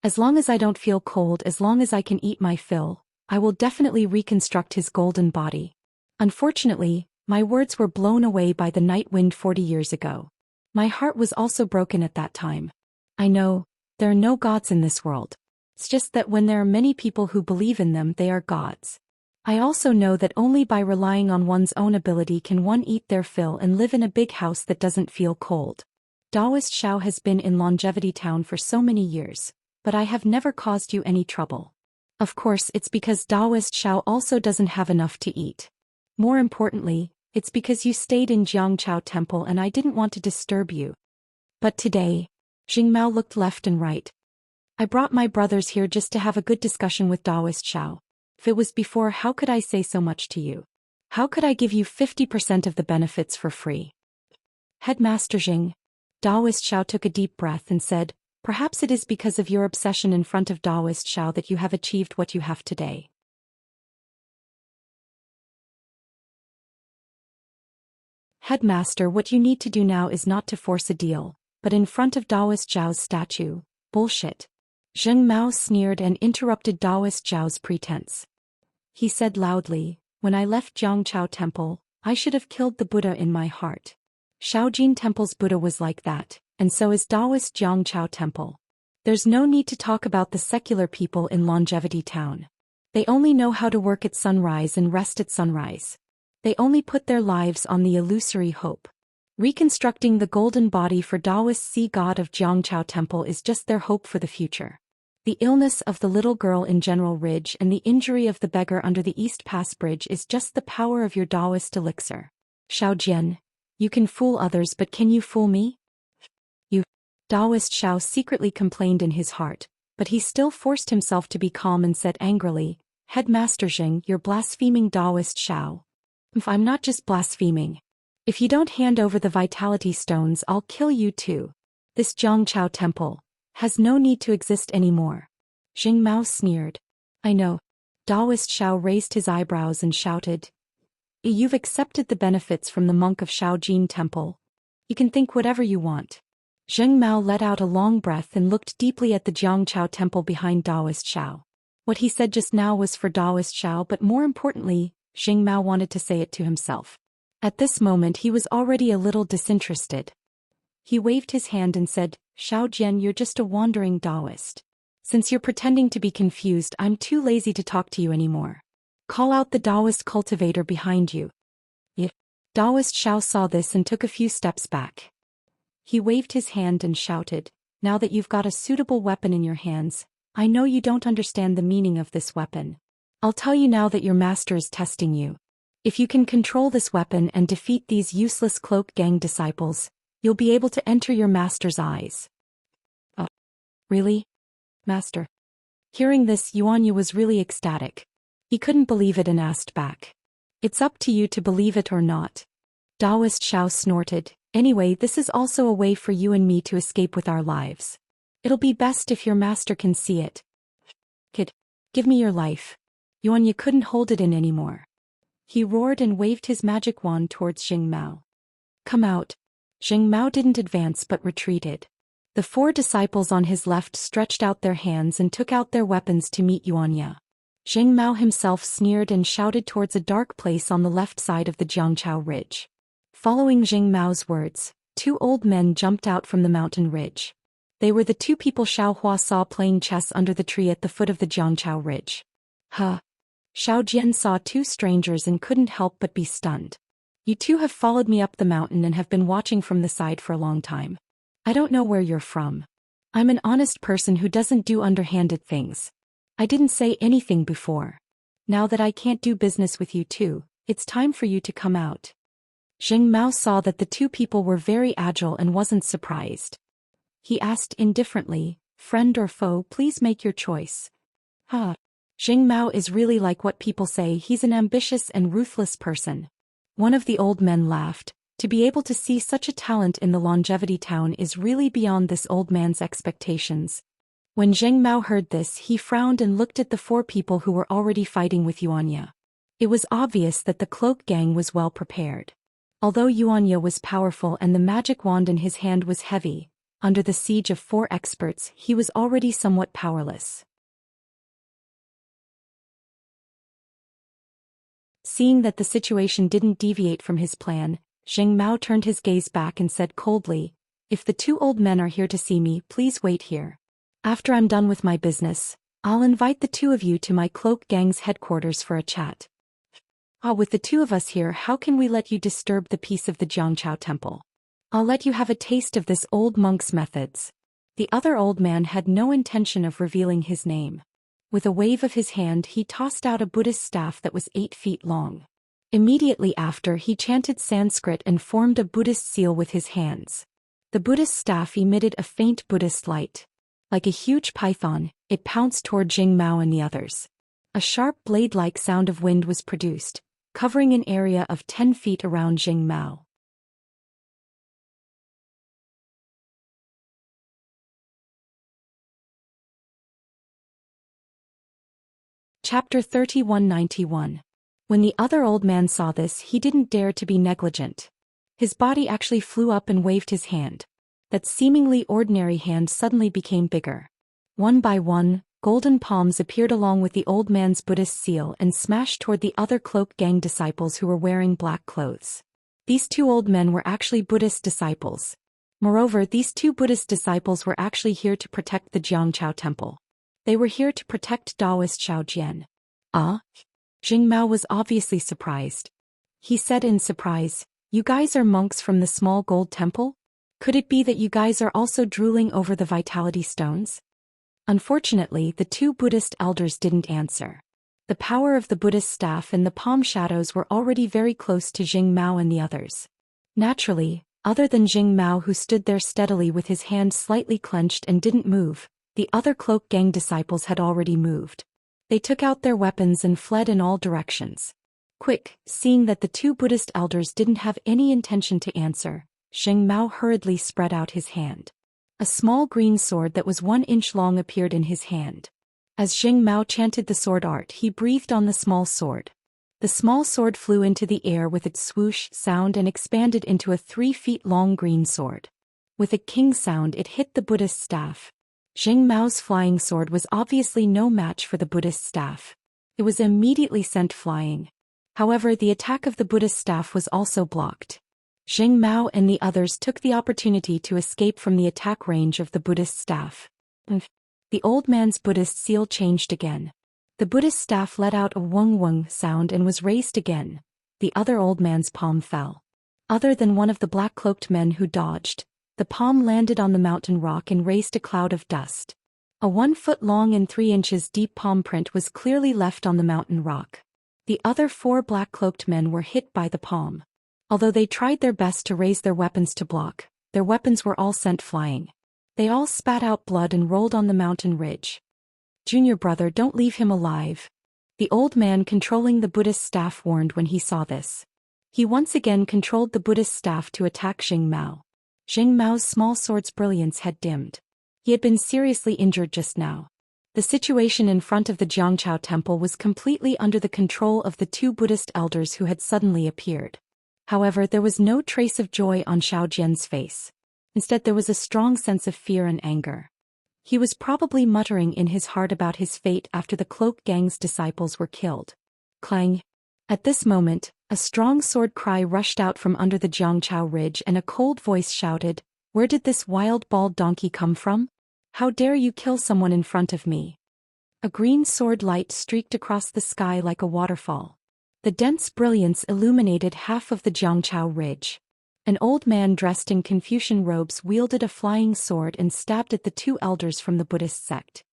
As long as I don't feel cold, as long as I can eat my fill, I will definitely reconstruct his golden body. Unfortunately, my words were blown away by the night wind 40 years ago. My heart was also broken at that time. I know, there are no gods in this world. It's just that when there are many people who believe in them, they are gods. I also know that only by relying on one's own ability can one eat their fill and live in a big house that doesn't feel cold. Taoist Xiao has been in Longevity Town for so many years, but I have never caused you any trouble. Of course, it's because Taoist Xiao also doesn't have enough to eat. More importantly, it's because you stayed in Jiangchao Temple and I didn't want to disturb you. But today," Jing Mao looked left and right. "I brought my brothers here just to have a good discussion with Taoist Xiao. If it was before, how could I say so much to you? How could I give you 50% of the benefits for free?" "Headmaster Jing," Taoist Xiao took a deep breath and said, "Perhaps it is because of your obsession in front of Taoist Xiao that you have achieved what you have today. Headmaster, what you need to do now is not to force a deal, but in front of Taoist Zhao's statue." "Bullshit." Zheng Mao sneered and interrupted Taoist Zhao's pretense. He said loudly, "When I left Jiangchao Temple, I should have killed the Buddha in my heart. Shaojin Temple's Buddha was like that, and so is Taoist Jiangchao Temple. There's no need to talk about the secular people in Longevity Town. They only know how to work at sunrise and rest at sunrise. They only put their lives on the illusory hope. Reconstructing the golden body for Taoist Sea God of Jiangchao Temple is just their hope for the future. The illness of the little girl in General Ridge and the injury of the beggar under the East Pass Bridge is just the power of your Taoist elixir. Xiao Jian, you can fool others, but can you fool me? You." Taoist Xiao secretly complained in his heart, but he still forced himself to be calm and said angrily, "Headmaster Jing, you're blaspheming Taoist Xiao." "If I'm not just blaspheming. If you don't hand over the vitality stones, I'll kill you too. This Jiangchao Temple has no need to exist anymore." Jing Mao sneered. "I know." Taoist Xiao raised his eyebrows and shouted, "You've accepted the benefits from the monk of Shaojin Temple. You can think whatever you want." Zheng Mao let out a long breath and looked deeply at the Jiangchao Temple behind Taoist Xiao. What he said just now was for Taoist Xiao, but more importantly, Zheng Mao wanted to say it to himself. At this moment he was already a little disinterested. He waved his hand and said, "Xiao Jian, you're just a wandering Taoist. Since you're pretending to be confused, I'm too lazy to talk to you anymore. Call out the Taoist cultivator behind you." Taoist Xiao saw this and took a few steps back. He waved his hand and shouted, "Now that you've got a suitable weapon in your hands, I know you don't understand the meaning of this weapon. I'll tell you now that your master is testing you. If you can control this weapon and defeat these useless cloak gang disciples, you'll be able to enter your master's eyes." "Oh, really? Master?" Hearing this, Yuanyu was really ecstatic. He couldn't believe it and asked back, "It's up to you to believe it or not." Taoist Xiao snorted, "Anyway, this is also a way for you and me to escape with our lives. It'll be best if your master can see it." "Kid, give me your life." Yuanyu couldn't hold it in anymore. He roared and waved his magic wand towards Jing Mao. "Come out." Jing Mao didn't advance but retreated. The four disciples on his left stretched out their hands and took out their weapons to meet Yuanya. Jing Mao himself sneered and shouted towards a dark place on the left side of the Jiangchao Ridge. Following Jing Mao's words, two old men jumped out from the mountain ridge. They were the two people Xiao Hua saw playing chess under the tree at the foot of the Jiangchao Ridge. "Huh." Xiao Jian saw two strangers and couldn't help but be stunned. "You two have followed me up the mountain and have been watching from the side for a long time. I don't know where you're from. I'm an honest person who doesn't do underhanded things. I didn't say anything before. Now that I can't do business with you too, it's time for you to come out. Zheng Mao saw that the two people were very agile and wasn't surprised. He asked indifferently, friend or foe, please make your choice. Zheng Mao is really like what people say, he's an ambitious and ruthless person. One of the old men laughed. To be able to see such a talent in the longevity town is really beyond this old man's expectations. When Zheng Mao heard this, he frowned and looked at the four people who were already fighting with Yuanya. It was obvious that the cloak gang was well prepared. Although Yuanya was powerful and the magic wand in his hand was heavy, under the siege of 4 experts, he was already somewhat powerless. Seeing that the situation didn't deviate from his plan, Zheng Mao turned his gaze back and said coldly, if the 2 old men are here to see me, please wait here. After I'm done with my business, I'll invite the 2 of you to my cloak gang's headquarters for a chat. With the 2 of us here, how can we let you disturb the peace of the Jiangchao temple? I'll let you have a taste of this old monk's methods. The other old man had no intention of revealing his name. With a wave of his hand, he tossed out a Buddhist staff that was 8 feet long. Immediately after, he chanted Sanskrit and formed a Buddhist seal with his hands. The Buddhist staff emitted a faint Buddhist light. Like a huge python, it pounced toward Zheng Mao and the others. A sharp blade-like sound of wind was produced, covering an area of 10 feet around Zheng Mao. Chapter 3191. When the other old man saw this, he didn't dare to be negligent. His body actually flew up and waved his hand. That seemingly ordinary hand suddenly became bigger. One by one, golden palms appeared along with the old man's Buddhist seal and smashed toward the other cloak gang disciples who were wearing black clothes. These 2 old men were actually Buddhist disciples. Moreover, these 2 Buddhist disciples were actually here to protect the Jiangchao temple. They were here to protect Taoist Shaojian. Zheng Mao was obviously surprised. He said in surprise, you guys are monks from the small gold temple? Could it be that you guys are also drooling over the vitality stones? Unfortunately, the 2 Buddhist elders didn't answer. The power of the Buddhist staff and the palm shadows were already very close to Zheng Mao and the others. Naturally, other than Zheng Mao, who stood there steadily with his hand slightly clenched and didn't move, the other cloak gang disciples had already moved. They took out their weapons and fled in all directions. Quick, seeing that the 2 Buddhist elders didn't have any intention to answer, Zheng Mao hurriedly spread out his hand. A small green sword that was 1 inch long appeared in his hand. As Zheng Mao chanted the sword art, he breathed on the small sword. The small sword flew into the air with its swoosh sound and expanded into a 3 feet long green sword. With a king sound, it hit the Buddhist staff. Zheng Mao's flying sword was obviously no match for the Buddhist staff. It was immediately sent flying. However, the attack of the Buddhist staff was also blocked. Zheng Mao and the others took the opportunity to escape from the attack range of the Buddhist staff. The old man's Buddhist seal changed again. The Buddhist staff let out a wung-wung sound and was raised again. The other old man's palm fell. Other than one of the black-cloaked men who dodged, the palm landed on the mountain rock and raised a cloud of dust. A 1 foot long and 3 inches deep palm print was clearly left on the mountain rock. The other 4 black-cloaked men were hit by the palm. Although they tried their best to raise their weapons to block, their weapons were all sent flying. They all spat out blood and rolled on the mountain ridge. Junior brother, don't leave him alive. The old man controlling the Buddhist staff warned when he saw this. He once again controlled the Buddhist staff to attack Zheng Mao. Zheng Mao's small sword's brilliance had dimmed. He had been seriously injured just now. The situation in front of the Jiangchao temple was completely under the control of the 2 Buddhist elders who had suddenly appeared. However, there was no trace of joy on Shaojian's face. Instead, there was a strong sense of fear and anger. He was probably muttering in his heart about his fate after the cloak gang's disciples were killed. Clang! At this moment, a strong sword cry rushed out from under the Jiangchao ridge and a cold voice shouted, "Where did this wild bald donkey come from? How dare you kill someone in front of me?" A green sword light streaked across the sky like a waterfall. The dense brilliance illuminated half of the Jiangchao ridge. An old man dressed in Confucian robes wielded a flying sword and stabbed at the 2 elders from the Buddhist sect.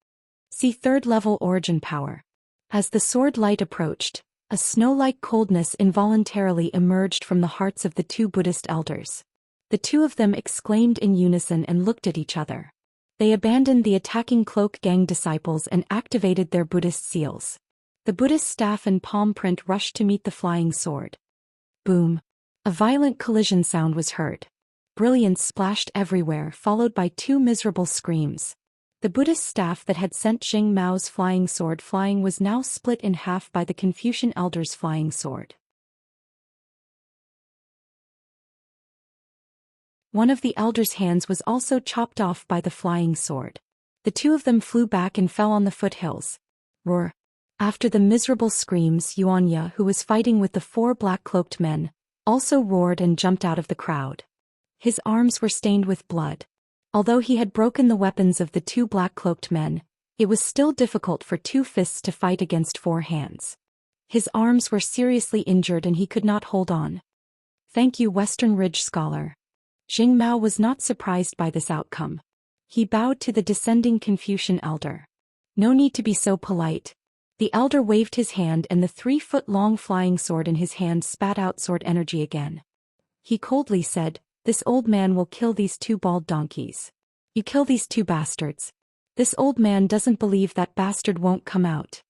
See third level origin power. As the sword light approached, a snow-like coldness involuntarily emerged from the hearts of the two Buddhist elders. The two of them exclaimed in unison and looked at each other. They abandoned the attacking cloak gang disciples and activated their Buddhist seals. The Buddhist staff and palm print rushed to meet the flying sword. Boom! A violent collision sound was heard. Brilliance splashed everywhere, followed by two miserable screams. The Buddhist staff that had sent Jing Mao's flying sword flying was now split in half by the Confucian elder's flying sword. One of the elder's hands was also chopped off by the flying sword. The two of them flew back and fell on the foothills. Roar! After the miserable screams, Yuanya, who was fighting with the four black-cloaked men, also roared and jumped out of the crowd. His arms were stained with blood. Although he had broken the weapons of the two black-cloaked men, it was still difficult for two fists to fight against four hands. His arms were seriously injured and he could not hold on. Thank you, Western Ridge Scholar. Jing Mao was not surprised by this outcome. He bowed to the descending Confucian elder. No need to be so polite. The elder waved his hand and the 3-foot-long flying sword in his hand spat out sword energy again. He coldly said, "This old man will kill these two bald donkeys. You kill these two bastards. This old man doesn't believe that bastard won't come out."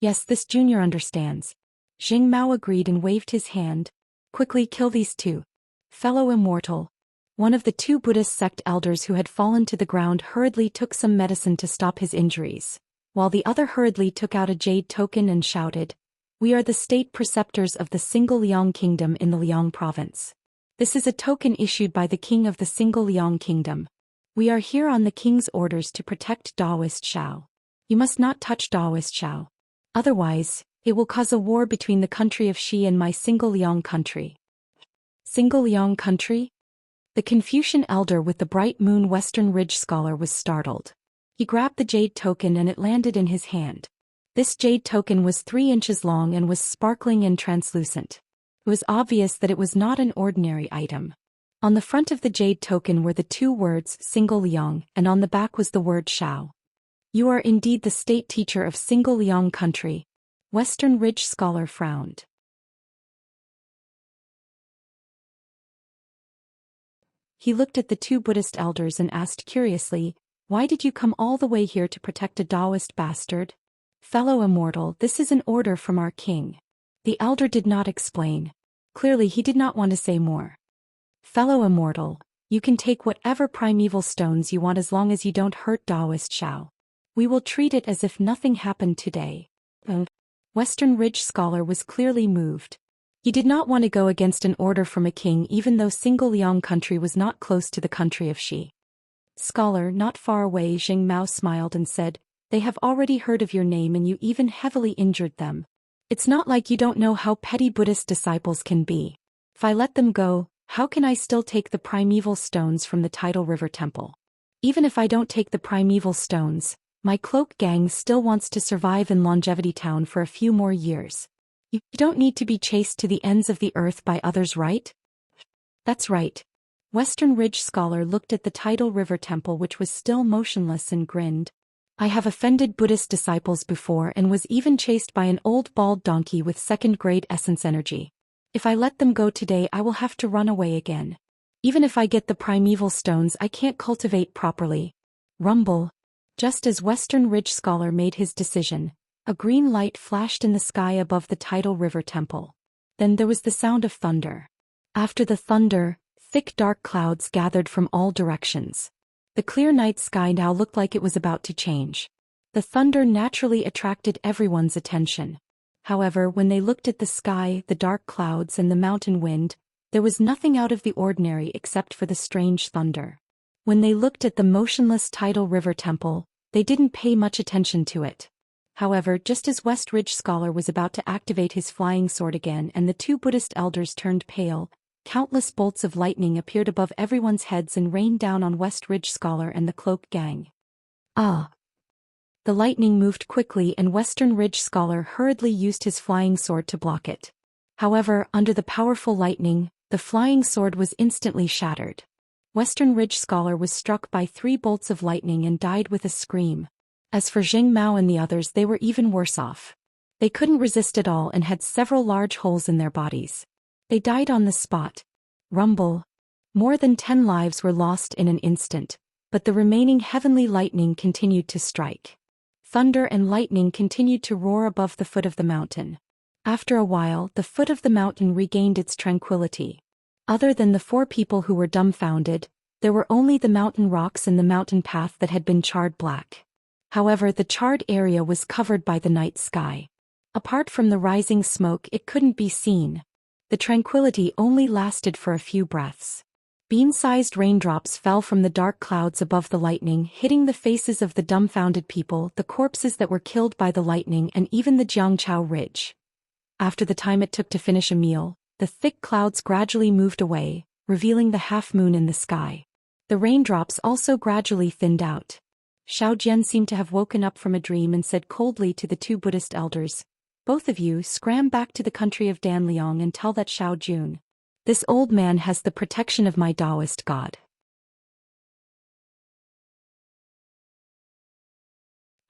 Yes, this junior understands. Jing Mao agreed and waved his hand. Quickly kill these two. Fellow immortal. One of the two Buddhist sect elders who had fallen to the ground hurriedly took some medicine to stop his injuries, while the other hurriedly took out a jade token and shouted, "We are the state preceptors of the single Liang kingdom in the Liang province. This is a token issued by the king of the single Liang kingdom. We are here on the king's orders to protect Daoist Shao. You must not touch Daoist Shao. Otherwise, it will cause a war between the country of Shi and my single Liang country." Single Liang country? The Confucian elder with the bright moon Western Ridge Scholar was startled. He grabbed the jade token and it landed in his hand. This jade token was 3 inches long and was sparkling and translucent. It was obvious that it was not an ordinary item. On the front of the jade token were the 2 words Single Liang, and on the back was the word Shao. You are indeed the state teacher of Single Liang country. Western Ridge Scholar frowned. He looked at the 2 Buddhist elders and asked curiously, "Why did you come all the way here to protect a Taoist bastard?" "Fellow immortal, this is an order from our king." The elder did not explain. Clearly he did not want to say more. "Fellow immortal, you can take whatever primeval stones you want as long as you don't hurt Taoist Shao. We will treat it as if nothing happened today." Western Ridge Scholar was clearly moved. He did not want to go against an order from a king even though Single Liang country was not close to the country of Shi. "Scholar, not far away," Jing Mao smiled and said, "They have already heard of your name and you even heavily injured them. It's not like you don't know how petty Buddhist disciples can be. If I let them go, how can I still take the primeval stones from the Tidal River Temple? Even if I don't take the primeval stones, my cloak gang still wants to survive in Longevity Town for a few more years. You don't need to be chased to the ends of the earth by others, right?" "That's right." Western Ridge Scholar looked at the Tidal River Temple which was still motionless and grinned. "I have offended Buddhist disciples before and was even chased by an old bald donkey with 2nd grade essence energy. If I let them go today I will have to run away again. Even if I get the primeval stones I can't cultivate properly." Rumble. Just as Western Ridge Scholar made his decision, a green light flashed in the sky above the Tidal River Temple. Then there was the sound of thunder. After the thunder, thick dark clouds gathered from all directions. The clear night sky now looked like it was about to change. The thunder naturally attracted everyone's attention. However, when they looked at the sky, the dark clouds and the mountain wind, there was nothing out of the ordinary except for the strange thunder. When they looked at the motionless Tidal River Temple, they didn't pay much attention to it. However, just as West Ridge Scholar was about to activate his flying sword again and the 2 Buddhist elders turned pale, countless bolts of lightning appeared above everyone's heads and rained down on West Ridge Scholar and the cloak gang. Ah! The lightning moved quickly and Western Ridge Scholar hurriedly used his flying sword to block it. However, under the powerful lightning, the flying sword was instantly shattered. Western Ridge Scholar was struck by 3 bolts of lightning and died with a scream. As for Jing Mao and the others, they were even worse off. They couldn't resist at all and had several large holes in their bodies. They died on the spot. Rumble. More than 10 lives were lost in an instant, but the remaining heavenly lightning continued to strike. Thunder and lightning continued to roar above the foot of the mountain. After a while, the foot of the mountain regained its tranquility. Other than the 4 people who were dumbfounded, there were only the mountain rocks and the mountain path that had been charred black. However, the charred area was covered by the night sky. Apart from the rising smoke, it couldn't be seen. The tranquility only lasted for a few breaths. Bean-sized raindrops fell from the dark clouds above the lightning, hitting the faces of the dumbfounded people, the corpses that were killed by the lightning, and even the Jiangchao Ridge. After the time it took to finish a meal, the thick clouds gradually moved away, revealing the half-moon in the sky. The raindrops also gradually thinned out. Xiao Jian seemed to have woken up from a dream and said coldly to the 2 Buddhist elders, "Both of you scram back to the country of Danliang and tell that Xiao Jun. This old man has the protection of my Taoist God.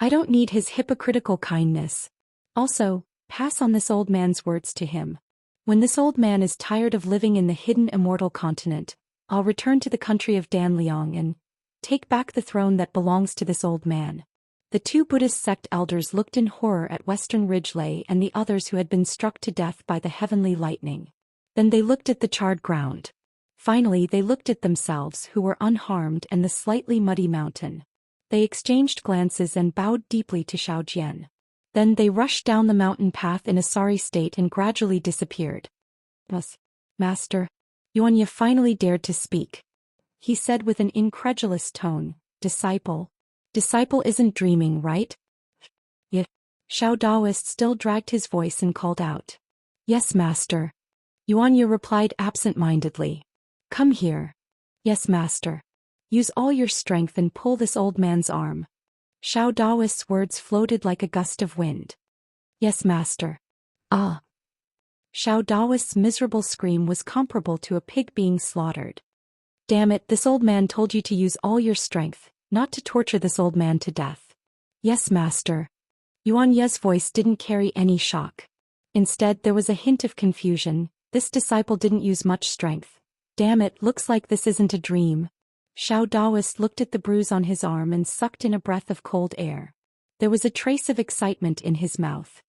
I don't need his hypocritical kindness. Also, pass on this old man's words to him. When this old man is tired of living in the hidden immortal continent, I'll return to the country of Danliang and take back the throne that belongs to this old man." The 2 Buddhist sect elders looked in horror at Western Ridgeley and the others who had been struck to death by the heavenly lightning. Then they looked at the charred ground. Finally, they looked at themselves, who were unharmed, and the slightly muddy mountain. They exchanged glances and bowed deeply to Xiao Jian. Then they rushed down the mountain path in a sorry state and gradually disappeared. Master. Yuanya finally dared to speak. He said with an incredulous tone, "Disciple. Disciple isn't dreaming, right?" "Yeah." Xiao Daoist still dragged his voice and called out. "Yes, master." Yuanya replied absent-mindedly. "Come here." "Yes, master." "Use all your strength and pull this old man's arm." Xiao Daoist's words floated like a gust of wind. "Yes, master." "Ah." Xiao Daoist's miserable scream was comparable to a pig being slaughtered. "Damn it, this old man told you to use all your strength, not to torture this old man to death." "Yes, master." Yuanya's voice didn't carry any shock. Instead, there was a hint of confusion. This disciple didn't use much strength. Damn it, looks like this isn't a dream. Xiao Daoist looked at the bruise on his arm and sucked in a breath of cold air. There was a trace of excitement in his mouth.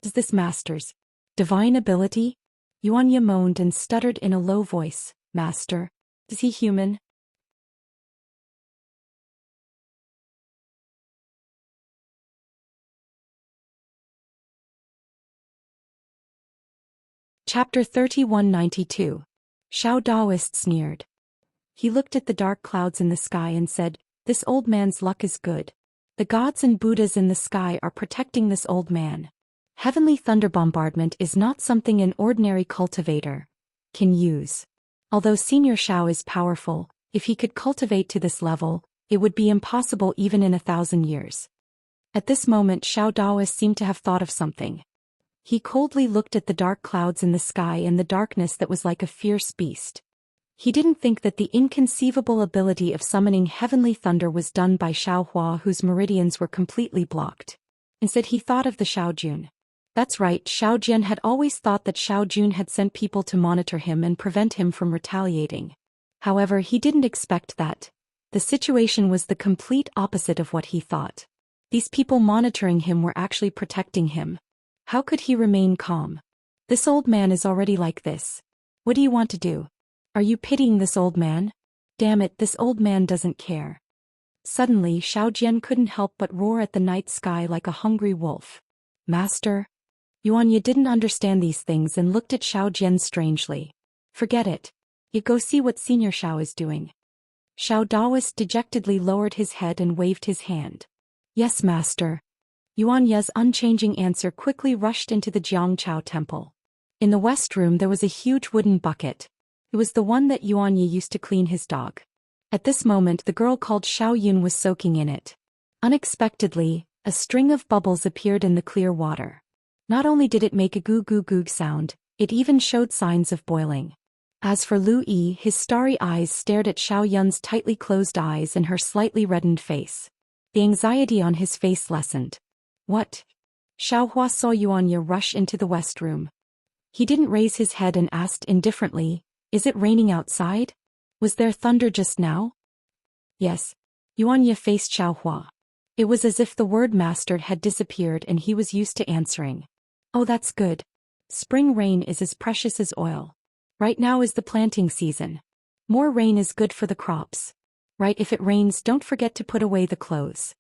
"Is this master's divine ability?" Yuanya moaned and stuttered in a low voice. "Master, is he human?" Chapter 3192. Xiao Daoist sneered. He looked at the dark clouds in the sky and said, "This old man's luck is good. The gods and Buddhas in the sky are protecting this old man. Heavenly thunder bombardment is not something an ordinary cultivator can use. Although Senior Xiao is powerful, if he could cultivate to this level, it would be impossible even in 1,000 years." At this moment Xiao Daoist seemed to have thought of something. He coldly looked at the dark clouds in the sky and the darkness that was like a fierce beast. He didn't think that the inconceivable ability of summoning heavenly thunder was done by Xiao Hua, whose meridians were completely blocked. Instead he thought of the Xiao Jun. That's right, Xiao Jian had always thought that Xiao Jun had sent people to monitor him and prevent him from retaliating. However, he didn't expect that. The situation was the complete opposite of what he thought. These people monitoring him were actually protecting him. How could he remain calm? This old man is already like this. What do you want to do? Are you pitying this old man? Damn it, this old man doesn't care. Suddenly Xiao Jian couldn't help but roar at the night sky like a hungry wolf. "Master?" Yuanya didn't understand these things and looked at Xiao Jian strangely. "Forget it. You go see what Senior Xiao is doing." Xiao Daoist dejectedly lowered his head and waved his hand. "Yes, master." Yuanya's unchanging answer quickly rushed into the Jiangchao temple. In the west room there was a huge wooden bucket. It was the one that Yuanya used to clean his dog. At this moment the girl called Xiao Yun was soaking in it. Unexpectedly, a string of bubbles appeared in the clear water. Not only did it make a goo-goo-goog sound, it even showed signs of boiling. As for Lu Yi, his starry eyes stared at Xiao Yun's tightly closed eyes and her slightly reddened face. The anxiety on his face lessened. What? Xiaohua saw Yuanya rush into the west room. He didn't raise his head and asked indifferently, "Is it raining outside? Was there thunder just now?" "Yes." Yuanya faced Xiaohua. It was as if the word mastered had disappeared and he was used to answering. "Oh, that's good. Spring rain is as precious as oil. Right now is the planting season. More rain is good for the crops. Right, if it rains, don't forget to put away the clothes."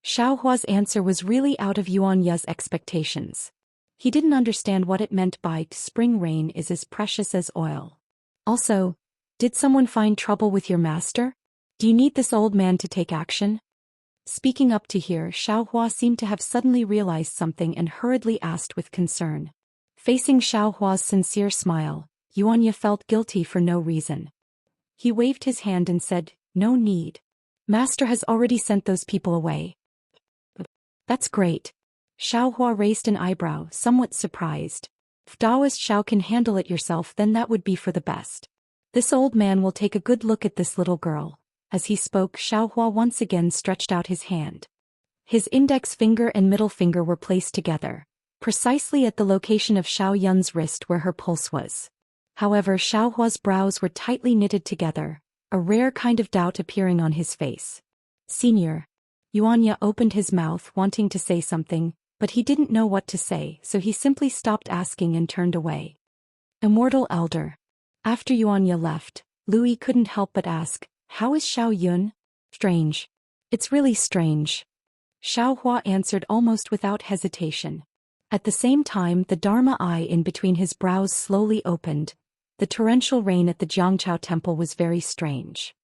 Xiaohua's answer was really out of Yuanya's expectations. He didn't understand what it meant by spring rain is as precious as oil. Also, did someone find trouble with your master? Do you need this old man to take action? Speaking up to hear, Xiaohua seemed to have suddenly realized something and hurriedly asked with concern. Facing Xiaohua's sincere smile, Yuanya felt guilty for no reason. He waved his hand and said, "No need. Master has already sent those people away." "That's great." Xiaohua raised an eyebrow, somewhat surprised. "If Taoist Xiao can handle it yourself, then that would be for the best. This old man will take a good look at this little girl." As he spoke, Xiaohua once again stretched out his hand. His index finger and middle finger were placed together, precisely at the location of Xiao Yun's wrist where her pulse was. However, Xiaohua's brows were tightly knitted together, a rare kind of doubt appearing on his face. "Senior." Yuanya opened his mouth wanting to say something, but he didn't know what to say, so he simply stopped asking and turned away. "Immortal Elder." After Yuanya left, Louis couldn't help but ask, "How is Xiao Yun?" "Strange. It's really strange." Xiaohua answered almost without hesitation. At the same time, the Dharma eye in between his brows slowly opened. The torrential rain at the Jiangchao temple was very strange.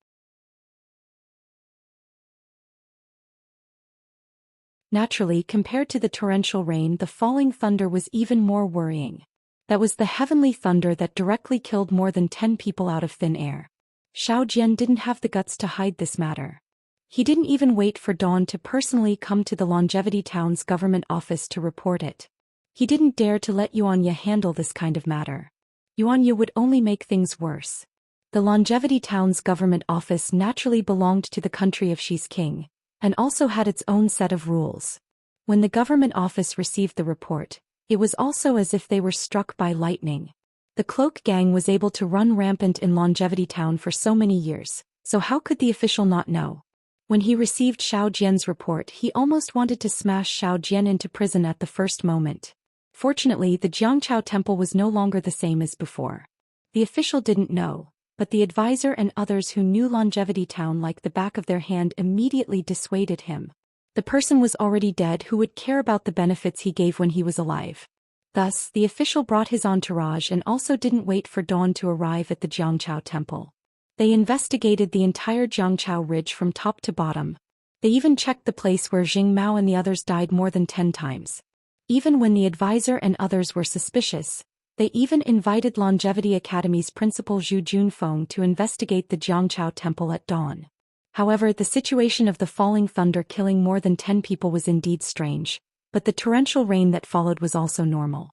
Naturally, compared to the torrential rain, the falling thunder was even more worrying. That was the heavenly thunder that directly killed more than 10 people out of thin air. Xiao Jian didn't have the guts to hide this matter. He didn't even wait for Dawn to personally come to the Longevity Town's government office to report it. He didn't dare to let Yuanya handle this kind of matter. Yuanya would only make things worse. The Longevity Town's government office naturally belonged to the country of Xi's king, and also had its own set of rules. When the government office received the report, it was also as if they were struck by lightning. The Cloak Gang was able to run rampant in Longevity Town for so many years, so how could the official not know? When he received Xiao Jian's report, he almost wanted to smash Xiao Jian into prison at the first moment. Fortunately, the Jiangchao temple was no longer the same as before. The official didn't know, but the advisor and others who knew Longevity Town like the back of their hand immediately dissuaded him. The person was already dead who would care about the benefits he gave when he was alive. Thus, the official brought his entourage and also didn't wait for dawn to arrive at the Jiangchao temple. They investigated the entire Jiangchao ridge from top to bottom. They even checked the place where Jing Mao and the others died more than 10 times. Even when the advisor and others were suspicious, they even invited Longevity Academy's principal Zhu Junfeng to investigate the Jiangchao temple at dawn. However, the situation of the falling thunder killing more than 10 people was indeed strange, but the torrential rain that followed was also normal.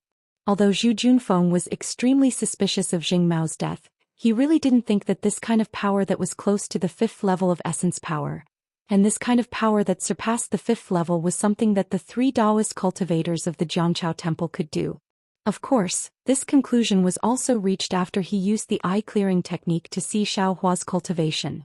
Although Zhu Junfeng was extremely suspicious of Jing Mao's death, he really didn't think that this kind of power that was close to the 5th level of essence power, and this kind of power that surpassed the 5th level was something that the 3 Taoist cultivators of the Jiangchao temple could do. Of course, this conclusion was also reached after he used the eye-clearing technique to see Xiaohua's cultivation.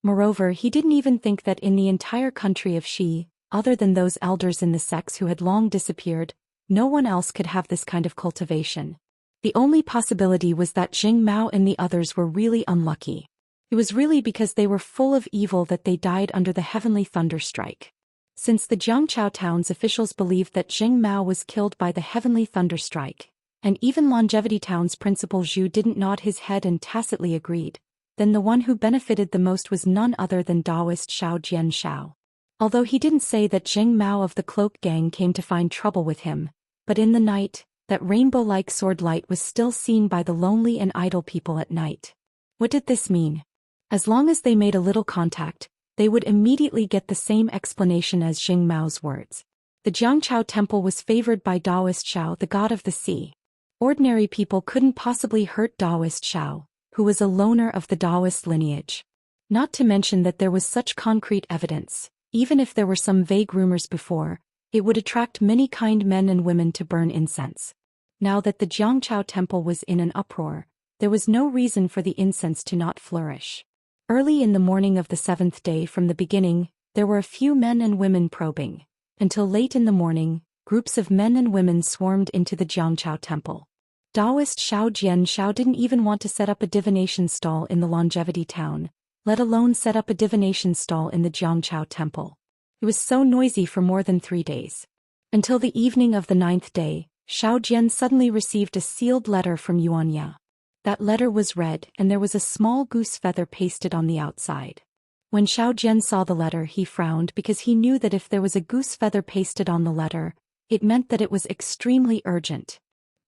Moreover, he didn't even think that in the entire country of Xi, other than those elders in the sects who had long disappeared, no one else could have this kind of cultivation. The only possibility was that Jing Mao and the others were really unlucky. It was really because they were full of evil that they died under the heavenly thunderstrike. Since the Jiangchao town's officials believed that Jing Mao was killed by the heavenly thunderstrike, and even Longevity Town's principal Zhu didn't nod his head and tacitly agreed, then the one who benefited the most was none other than Taoist Xiao Jian Xiao. Although he didn't say that Jing Mao of the Cloak Gang came to find trouble with him, but in the night, that rainbow-like sword light was still seen by the lonely and idle people at night. What did this mean? As long as they made a little contact, they would immediately get the same explanation as Jing Mao's words. The Jiangchao temple was favored by Taoist Xiao, the god of the sea. Ordinary people couldn't possibly hurt Taoist Xiao, who was a loner of the Taoist lineage. Not to mention that there was such concrete evidence, even if there were some vague rumors before, it would attract many kind men and women to burn incense. Now that the Jiangchao temple was in an uproar, there was no reason for the incense to not flourish. Early in the morning of the 7th day from the beginning, there were a few men and women probing. Until late in the morning, groups of men and women swarmed into the Jiangchao temple. Taoist Shao Jianshao didn't even want to set up a divination stall in the Longevity town, let alone set up a divination stall in the Jiangchao temple. It was so noisy for more than 3 days. Until the evening of the 9th day, Shao Jian suddenly received a sealed letter from Yuanya. That letter was red and there was a small goose feather pasted on the outside. When Shao Jian saw the letter he frowned because he knew that if there was a goose feather pasted on the letter, it meant that it was extremely urgent.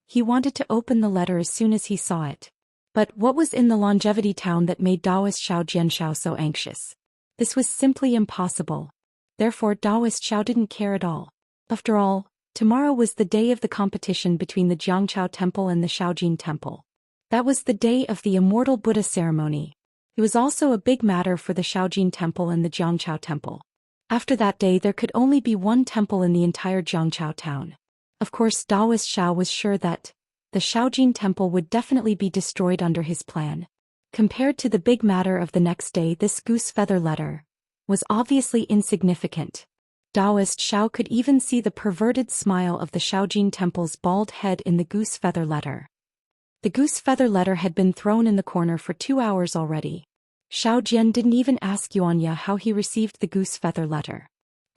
He wanted to open the letter as soon as he saw it. But what was in the Longevity town that made Taoist Shao Jianshao so anxious? This was simply impossible. Therefore Taoist Shao didn't care at all. After all, tomorrow was the day of the competition between the Jiangchao temple and the Shaojin temple. That was the day of the immortal Buddha ceremony. It was also a big matter for the Shaojin temple and the Jiangchao temple. After that day there could only be one temple in the entire Jiangchao town. Of course Taoist Shao was sure that the Shaojin temple would definitely be destroyed under his plan. Compared to the big matter of the next day, this goose feather letter was obviously insignificant. Taoist Shao could even see the perverted smile of the Shaojin temple's bald head in the goose feather letter. The goose feather letter had been thrown in the corner for 2 hours already. Shao Jian didn't even ask Yuanya how he received the goose feather letter.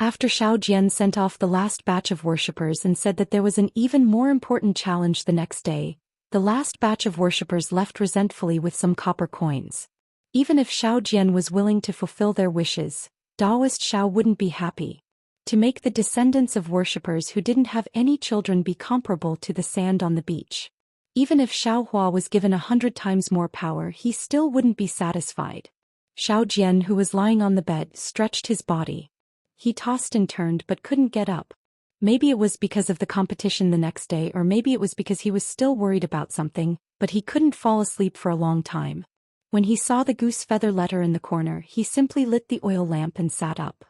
After Shao Jian sent off the last batch of worshippers and said that there was an even more important challenge the next day, the last batch of worshippers left resentfully with some copper coins. Even if Shao Jian was willing to fulfill their wishes, Taoist Shao wouldn't be happy. To make the descendants of worshippers who didn't have any children be comparable to the sand on the beach. Even if Shao Hua was given 100 times more power, he still wouldn't be satisfied. Shao Jian, who was lying on the bed, stretched his body. He tossed and turned but couldn't get up. Maybe it was because of the competition the next day, or maybe it was because he was still worried about something, but he couldn't fall asleep for a long time. When he saw the goose feather letter in the corner, he simply lit the oil lamp and sat up.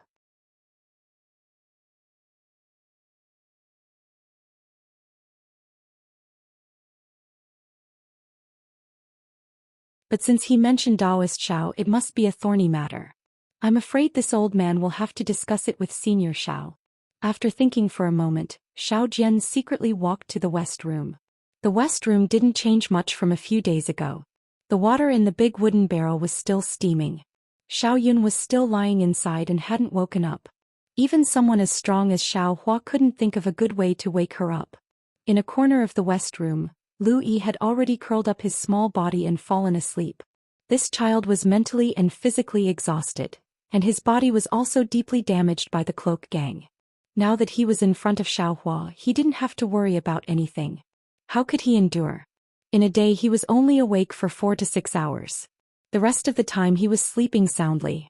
But since he mentioned Taoist Shao, it must be a thorny matter. I'm afraid this old man will have to discuss it with Senior Shao. After thinking for a moment, Shao Jian secretly walked to the west room. The west room didn't change much from a few days ago. The water in the big wooden barrel was still steaming. Shao Yun was still lying inside and hadn't woken up. Even someone as strong as Shao Hua couldn't think of a good way to wake her up. In a corner of the west room, Lu Yi had already curled up his small body and fallen asleep. This child was mentally and physically exhausted, and his body was also deeply damaged by the cloak gang. Now that he was in front of Shao Hua, he didn't have to worry about anything. How could he endure? In a day he was only awake for 4 to 6 hours. The rest of the time he was sleeping soundly.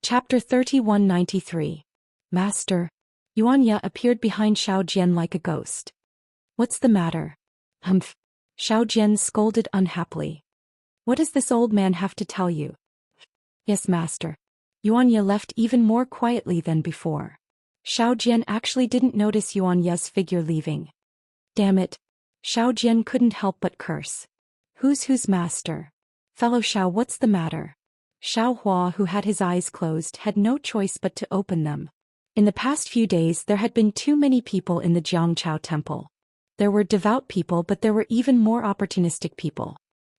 Chapter 3193. Master. Yuanya appeared behind Shao Jian like a ghost. What's the matter? Humph. Shao Jian scolded unhappily. What does this old man have to tell you? Yes, master. Yuanya left even more quietly than before. Shao Jian actually didn't notice Yuanya's figure leaving. Damn it. Shao Jian couldn't help but curse. Who's master? Fellow Shao, what's the matter? Shao Hua, who had his eyes closed, had no choice but to open them. In the past few days there had been too many people in the Jiangchao temple. There were devout people, but there were even more opportunistic people.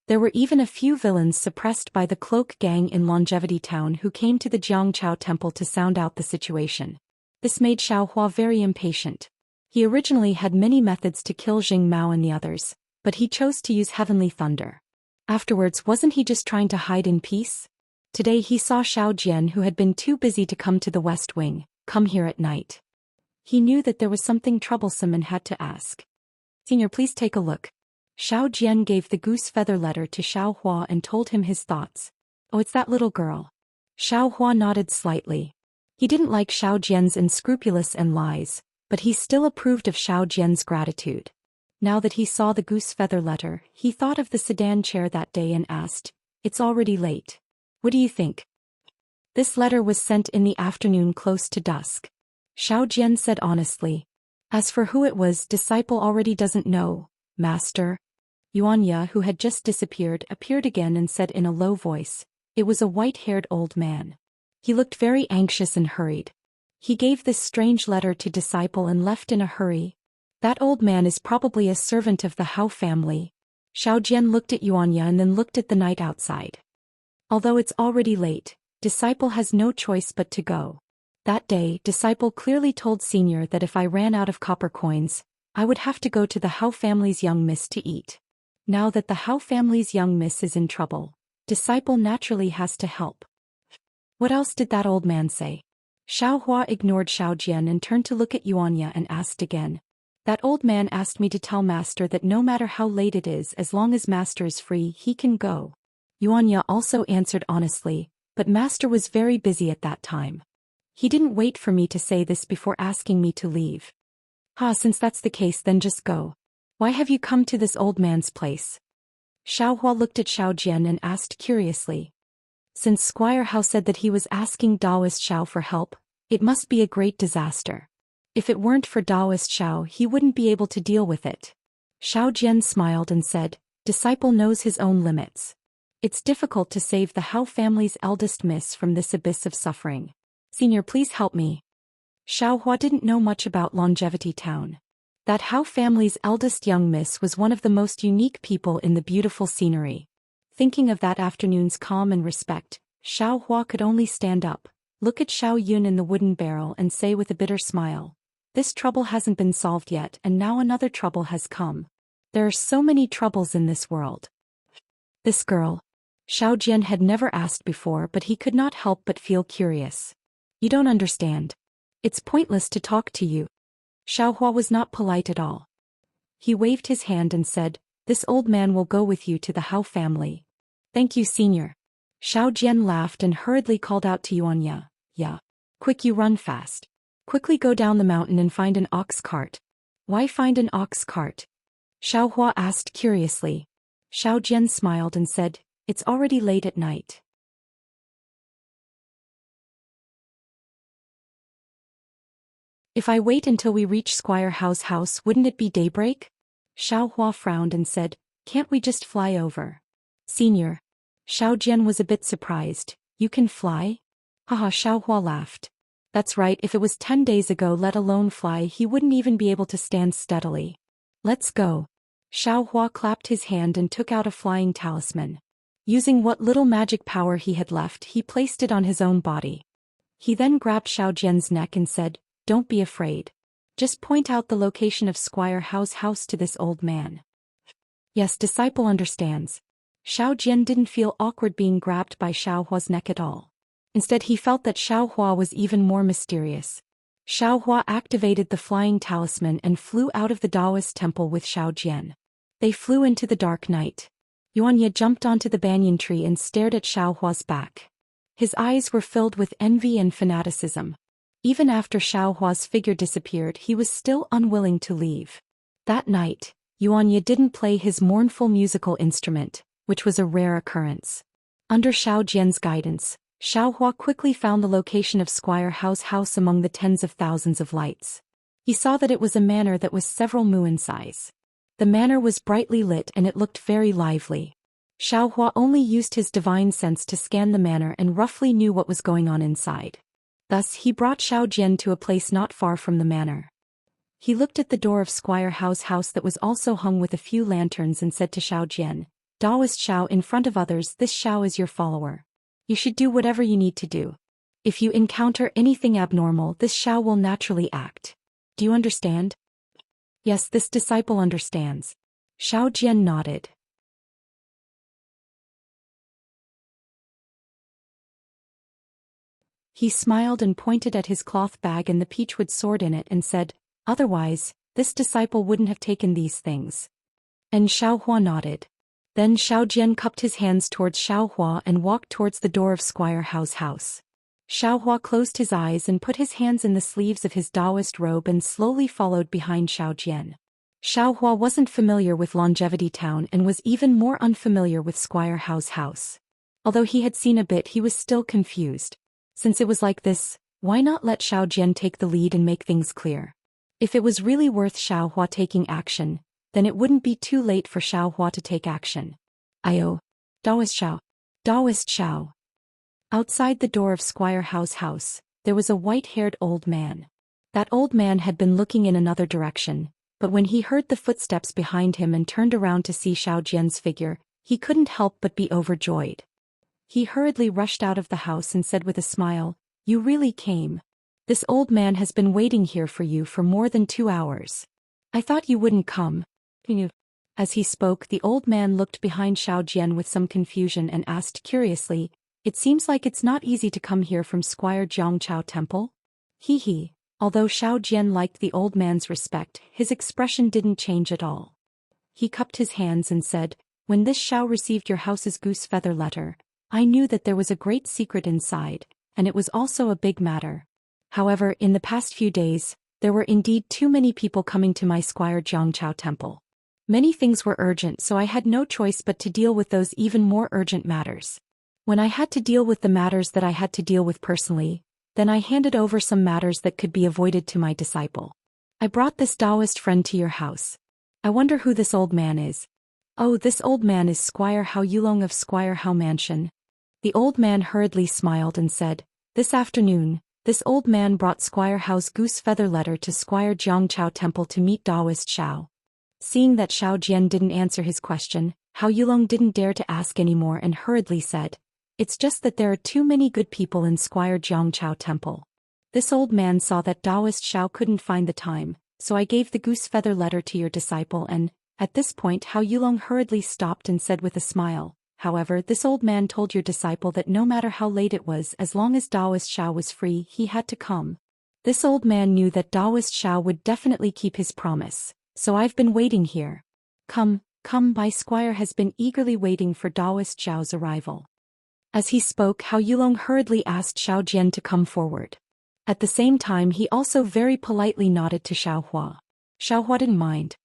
There were even a few villains suppressed by the cloak gang in Longevity Town who came to the Jiangchao temple to sound out the situation. This made Shao Hua very impatient. He originally had many methods to kill Jing Mao and the others, but he chose to use heavenly thunder. Afterwards, wasn't he just trying to hide in peace? Today he saw Shao Jian, who had been too busy to come to the West Wing, come here at night. He knew that there was something troublesome and had to ask. Senior, please take a look. Shao Jian gave the goose feather letter to Shao Hua and told him his thoughts. Oh, it's that little girl. Shao Hua nodded slightly. He didn't like Xiao Jian's unscrupulous and lies, but he still approved of Xiao Jian's gratitude. Now that he saw the goose feather letter, he thought of the sedan chair that day and asked, "It's already late. What do you think?" This letter was sent in the afternoon close to dusk. Xiao Jian said honestly. As for who it was, disciple already doesn't know, master. Yuanya, who had just disappeared, appeared again and said in a low voice. It was a white-haired old man. He looked very anxious and hurried. He gave this strange letter to disciple and left in a hurry. That old man is probably a servant of the Hao family. Xiao Jian looked at Yuanya and then looked at the night outside. Although it's already late, disciple has no choice but to go. That day, disciple clearly told senior that if I ran out of copper coins, I would have to go to the Hao family's young miss to eat. Now that the Hao family's young miss is in trouble, disciple naturally has to help. What else did that old man say? Xiao Hua ignored Xiao Jian and turned to look at Yuanya and asked again. That old man asked me to tell master that no matter how late it is, as long as master is free, he can go. Yuanya also answered honestly, but master was very busy at that time. He didn't wait for me to say this before asking me to leave. Since that's the case, then just go. Why have you come to this old man's place? Xiao Hua looked at Xiao Jian and asked curiously. Since Squire Hao said that he was asking Daoist Xiao for help, it must be a great disaster. If it weren't for Daoist Xiao, he wouldn't be able to deal with it. Xiao Jian smiled and said, disciple knows his own limits. It's difficult to save the Hao family's eldest miss from this abyss of suffering. Senior, please help me. Xiao Hua didn't know much about Longevity Town. That Hao family's eldest young miss was one of the most unique people in the beautiful scenery. Thinking of that afternoon's calm and respect, Xiao Hua could only stand up, look at Xiao Yun in the wooden barrel and say with a bitter smile, this trouble hasn't been solved yet and now another trouble has come. There are so many troubles in this world. This girl. Xiao Jian had never asked before, but he could not help but feel curious. You don't understand. It's pointless to talk to you. Xiao Hua was not polite at all. He waved his hand and said, this old man will go with you to the Hao family. Thank you, senior. Xiao Jian laughed and hurriedly called out to Yuanya. Yeah. Quick, you run fast. Quickly go down the mountain and find an ox cart. Why find an ox cart? Xiao Hua asked curiously. Xiao Jian smiled and said, it's already late at night. If I wait until we reach Squire Hao's house, wouldn't it be daybreak? Xiao Hua frowned and said, can't we just fly over? Senior. Xiao Jian was a bit surprised. You can fly? Haha, Xiao Hua laughed. That's right, if it was 10 days ago, let alone fly, he wouldn't even be able to stand steadily. Let's go. Xiao Hua clapped his hand and took out a flying talisman. Using what little magic power he had left, he placed it on his own body. He then grabbed Xiao Jian's neck and said, don't be afraid. Just point out the location of Squire Hao's house to this old man. Yes, disciple understands. Xiao Jian didn't feel awkward being grabbed by Xiao Hua's neck at all. Instead, he felt that Xiao Hua was even more mysterious. Xiao Hua activated the flying talisman and flew out of the Taoist temple with Xiao Jian. They flew into the dark night. Yuanya jumped onto the banyan tree and stared at Xiao Hua's back. His eyes were filled with envy and fanaticism. Even after Xiao Hua's figure disappeared, he was still unwilling to leave. That night, Yuanya didn't play his mournful musical instrument, which was a rare occurrence. Under Xiao Jian's guidance, Xiao Hua quickly found the location of Squire Hao's house among the tens of thousands of lights. He saw that it was a manor that was several mu in size. The manor was brightly lit and it looked very lively. Xiao Hua only used his divine sense to scan the manor and roughly knew what was going on inside. Thus, he brought Xiao Jian to a place not far from the manor. He looked at the door of Squire Hao's house that was also hung with a few lanterns and said to Xiao Jian, Taoist Xiao, in front of others, this Xiao is your follower. You should do whatever you need to do. If you encounter anything abnormal, this Xiao will naturally act. Do you understand? Yes, this disciple understands. Xiao Jian nodded. He smiled and pointed at his cloth bag and the peachwood sword in it and said, otherwise, this disciple wouldn't have taken these things. And Xiao Hua nodded. Then Xiao Jian cupped his hands towards Xiao Hua and walked towards the door of Squire Hao's house. Xiaohua closed his eyes and put his hands in the sleeves of his Taoist robe and slowly followed behind Xiao Jian. Xiaohua wasn't familiar with Longevity Town and was even more unfamiliar with Squire Hao's house. Although he had seen a bit, he was still confused. Since it was like this, why not let Xiao Jian take the lead and make things clear? If it was really worth Xiaohua taking action, then it wouldn't be too late for Xiaohua to take action. Io. Daoist Xiao. Daoist Xiao. Outside the door of Squire Hao's house, there was a white-haired old man. That old man had been looking in another direction, but when he heard the footsteps behind him and turned around to see Xiao Jian's figure, he couldn't help but be overjoyed. He hurriedly rushed out of the house and said with a smile, "You really came. This old man has been waiting here for you for more than 2 hours. I thought you wouldn't come." As he spoke, the old man looked behind Xiao Jian with some confusion and asked curiously, "It seems like it's not easy to come here from Squire Jiangchao Temple?" He. Although Xiao Jian liked the old man's respect, his expression didn't change at all. He cupped his hands and said, "When this Xiao received your house's goose feather letter, I knew that there was a great secret inside, and it was also a big matter. However, in the past few days, there were indeed too many people coming to my Squire Jiangchao Temple. Many things were urgent, so I had no choice but to deal with those even more urgent matters. When I had to deal with the matters that I had to deal with personally, then I handed over some matters that could be avoided to my disciple. I brought this Taoist friend to your house. I wonder who this old man is." "Oh, this old man is Squire Hao Yulong of Squire Hao Mansion." The old man hurriedly smiled and said, "This afternoon, this old man brought Squire Hao's goose feather letter to Squire Jiangchao Temple to meet Taoist Xiao." Seeing that Xiao Jian didn't answer his question, Hao Yulong didn't dare to ask anymore and hurriedly said, "It's just that there are too many good people in Squire Jiangchao Temple. This old man saw that Taoist Xiao couldn't find the time, so I gave the goose feather letter to your disciple and..." At this point Hao Yulong hurriedly stopped and said with a smile, "However, this old man told your disciple that no matter how late it was, as long as Taoist Xiao was free, he had to come. This old man knew that Taoist Xiao would definitely keep his promise, so I've been waiting here. Come, my squire has been eagerly waiting for Taoist Xiao's arrival." As he spoke, Hao Yulong hurriedly asked Xiao Jian to come forward. At the same time he also very politely nodded to Xiaohua. Xiaohua didn't mind.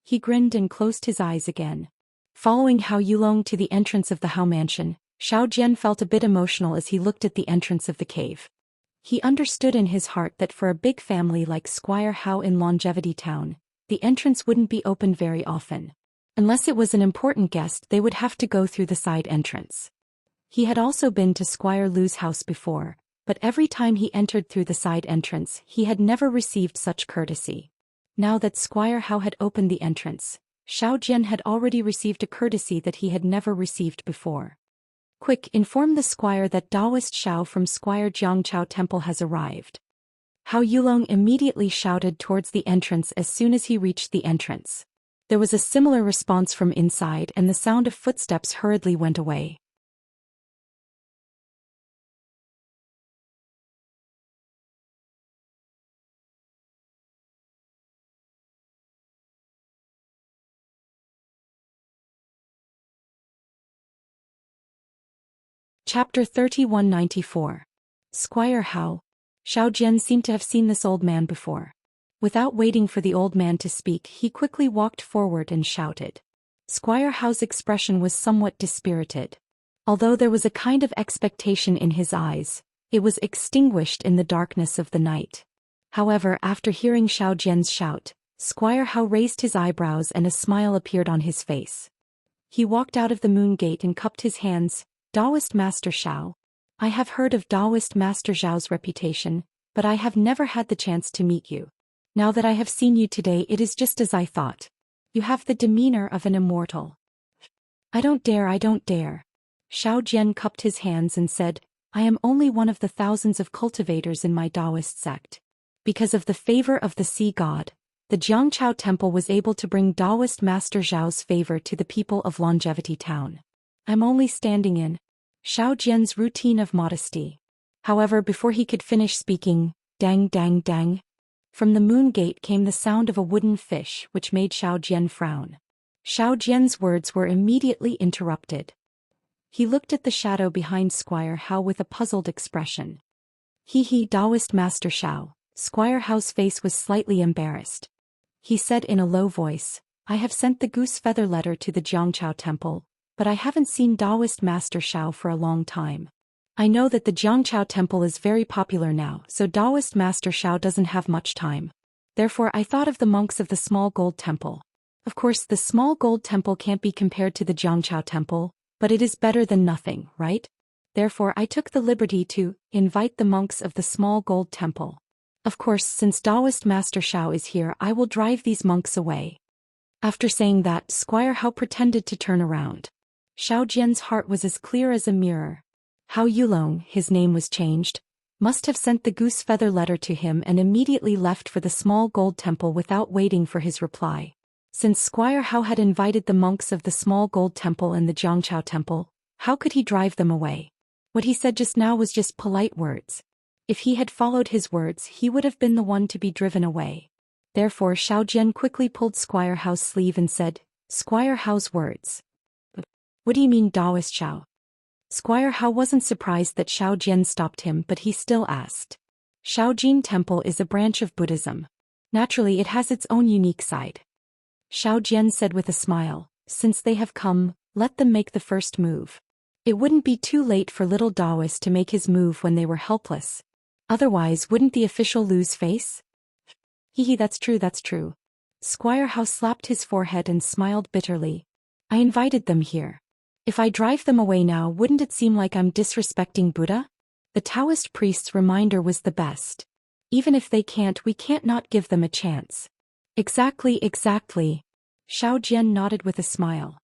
He grinned and closed his eyes again. Following Hao Yulong to the entrance of the Hao mansion, Xiao Jian felt a bit emotional as he looked at the entrance of the cave. He understood in his heart that for a big family like Squire Hao in Longevity Town, the entrance wouldn't be opened very often. Unless it was an important guest, they would have to go through the side entrance. He had also been to Squire Lu's house before, but every time he entered through the side entrance, he had never received such courtesy. Now that Squire Hao had opened the entrance, Xiao Jian had already received a courtesy that he had never received before. "Quick, inform the squire that Taoist Xiao from Squire Jiangchao Temple has arrived." Hao Yulong immediately shouted towards the entrance as soon as he reached the entrance. There was a similar response from inside and the sound of footsteps hurriedly went away. Chapter 3194. Squire Hao. Xiao Jian seemed to have seen this old man before. Without waiting for the old man to speak, he quickly walked forward and shouted. Squire Hao's expression was somewhat dispirited. Although there was a kind of expectation in his eyes, it was extinguished in the darkness of the night. However, after hearing Xiao Jian's shout, Squire Hao raised his eyebrows and a smile appeared on his face. He walked out of the moon gate and cupped his hands. "Taoist Master Xiao. I have heard of Taoist Master Xiao's reputation, but I have never had the chance to meet you. Now that I have seen you today, it is just as I thought. You have the demeanor of an immortal." I don't dare. Xiao Jian cupped his hands and said, "I am only one of the thousands of cultivators in my Taoist sect. Because of the favor of the sea god, the Jiangchao Temple was able to bring Taoist Master Xiao's favor to the people of Longevity Town. I'm only standing in Xiao Jian's routine of modesty." However, before he could finish speaking, dang. From the moon gate came the sound of a wooden fish, which made Xiao Jian frown. Xiao Jian's words were immediately interrupted. He looked at the shadow behind Squire Hao with a puzzled expression. Taoist Master Shao. Squire Hao's face was slightly embarrassed. He said in a low voice, I have sent the goose feather letter to the Jiangchao temple, but I haven't seen Taoist Master Shao for a long time. I know that the Jiangchao temple is very popular now, so Taoist Master Shao doesn't have much time. Therefore I thought of the monks of the small gold temple. Of course the small gold temple can't be compared to the Jiangchao temple, but it is better than nothing, right? Therefore I took the liberty to invite the monks of the small gold temple. Of course, since Taoist Master Shao is here, I will drive these monks away. After saying that, Squire Hao pretended to turn around. Shao Jian's heart was as clear as a mirror. Hao Yulong, his name was changed, must have sent the goose feather letter to him and immediately left for the small gold temple without waiting for his reply. Since Squire Hao had invited the monks of the small gold temple and the Jiangchao temple, how could he drive them away? What he said just now was just polite words. If he had followed his words, he would have been the one to be driven away. Therefore Shao Jian quickly pulled Squire Hao's sleeve and said, Squire Hao's words. What do you mean Taoist Shao? Squire Hao wasn't surprised that Shao Jian stopped him, but he still asked. Shaojin Temple is a branch of Buddhism. Naturally it has its own unique side. Shao Jian said with a smile, since they have come, let them make the first move. It wouldn't be too late for little Taoist to make his move when they were helpless. Otherwise wouldn't the official lose face? That's true. Squire Hao slapped his forehead and smiled bitterly. I invited them here. If I drive them away now, wouldn't it seem like I'm disrespecting Buddha? The Taoist priest's reminder was the best. Even if they can't, we can't not give them a chance. Exactly. Shao Jian nodded with a smile.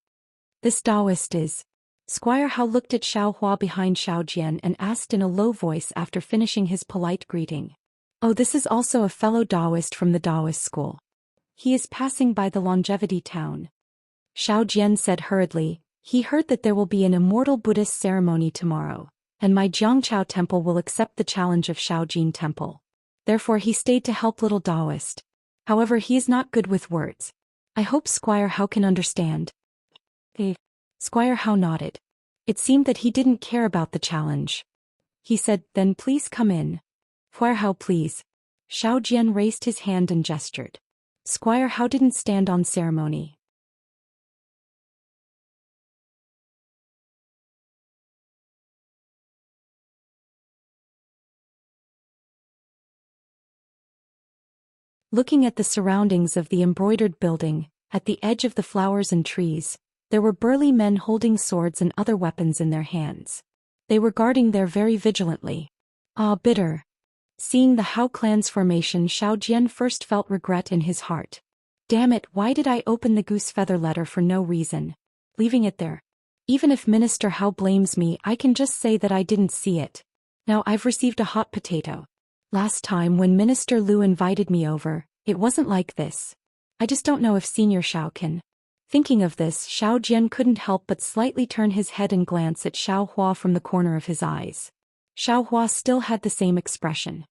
This Taoist is. Squire Hao looked at Xiao Hua behind Shao Jian and asked in a low voice after finishing his polite greeting. Oh, this is also a fellow Taoist from the Taoist school. He is passing by the longevity town. Shao Jian said hurriedly, he heard that there will be an immortal Buddhist ceremony tomorrow, and my Jiangchao temple will accept the challenge of Shaojin temple. Therefore he stayed to help little Taoist. However, he is not good with words. I hope Squire Hao can understand. Squire Hao nodded. It seemed that he didn't care about the challenge. He said, then please come in. Squire Hao, please. Shao Jian raised his hand and gestured. Squire Hao didn't stand on ceremony. Looking at the surroundings of the embroidered building, at the edge of the flowers and trees, there were burly men holding swords and other weapons in their hands. They were guarding there very vigilantly. Ah, bitter. Seeing the Hao clan's formation, Shao Jian first felt regret in his heart. Damn it, why did I open the goose feather letter for no reason? Leaving it there. Even if Minister Hao blames me, I can just say that I didn't see it. Now I've received a hot potato. Last time when Minister Liu invited me over, it wasn't like this. I just don't know if Senior Shao can. Thinking of this, Shao Jian couldn't help but slightly turn his head and glance at Xiao Hua from the corner of his eyes. Xiao Hua still had the same expression.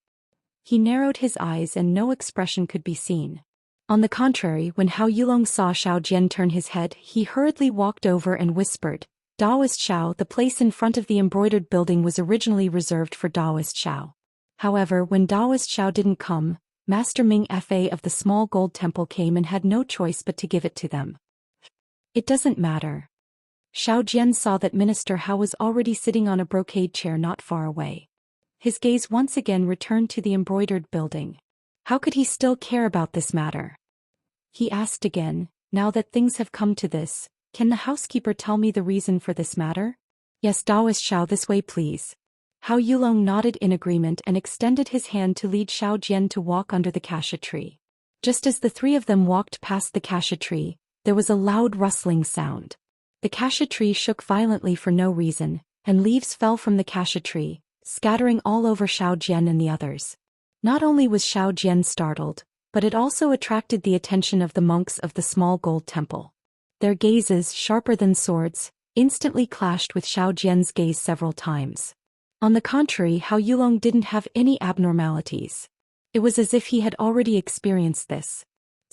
He narrowed his eyes and no expression could be seen. On the contrary, when Hao Yulong saw Shao Jian turn his head, he hurriedly walked over and whispered, Taoist Shao. The place in front of the embroidered building was originally reserved for Taoist Shao. However, when Taoist Shao didn't come, Master Ming Fa of the small gold temple came and had no choice but to give it to them. It doesn't matter. Shao Jian saw that Minister Hao was already sitting on a brocade chair not far away. His gaze once again returned to the embroidered building. How could he still care about this matter? He asked again, now that things have come to this, can the housekeeper tell me the reason for this matter? Yes, Taoist Shao, this way please. Hao Yulong nodded in agreement and extended his hand to lead Shao Jian to walk under the cassia tree. Just as the three of them walked past the cassia tree, there was a loud rustling sound. The cassia tree shook violently for no reason, and leaves fell from the cassia tree, scattering all over Shao Jian and the others. Not only was Shao Jian startled, but it also attracted the attention of the monks of the small gold temple. Their gazes, sharper than swords, instantly clashed with Shao Jian's gaze several times. On the contrary, Hao Yulong didn't have any abnormalities. It was as if he had already experienced this.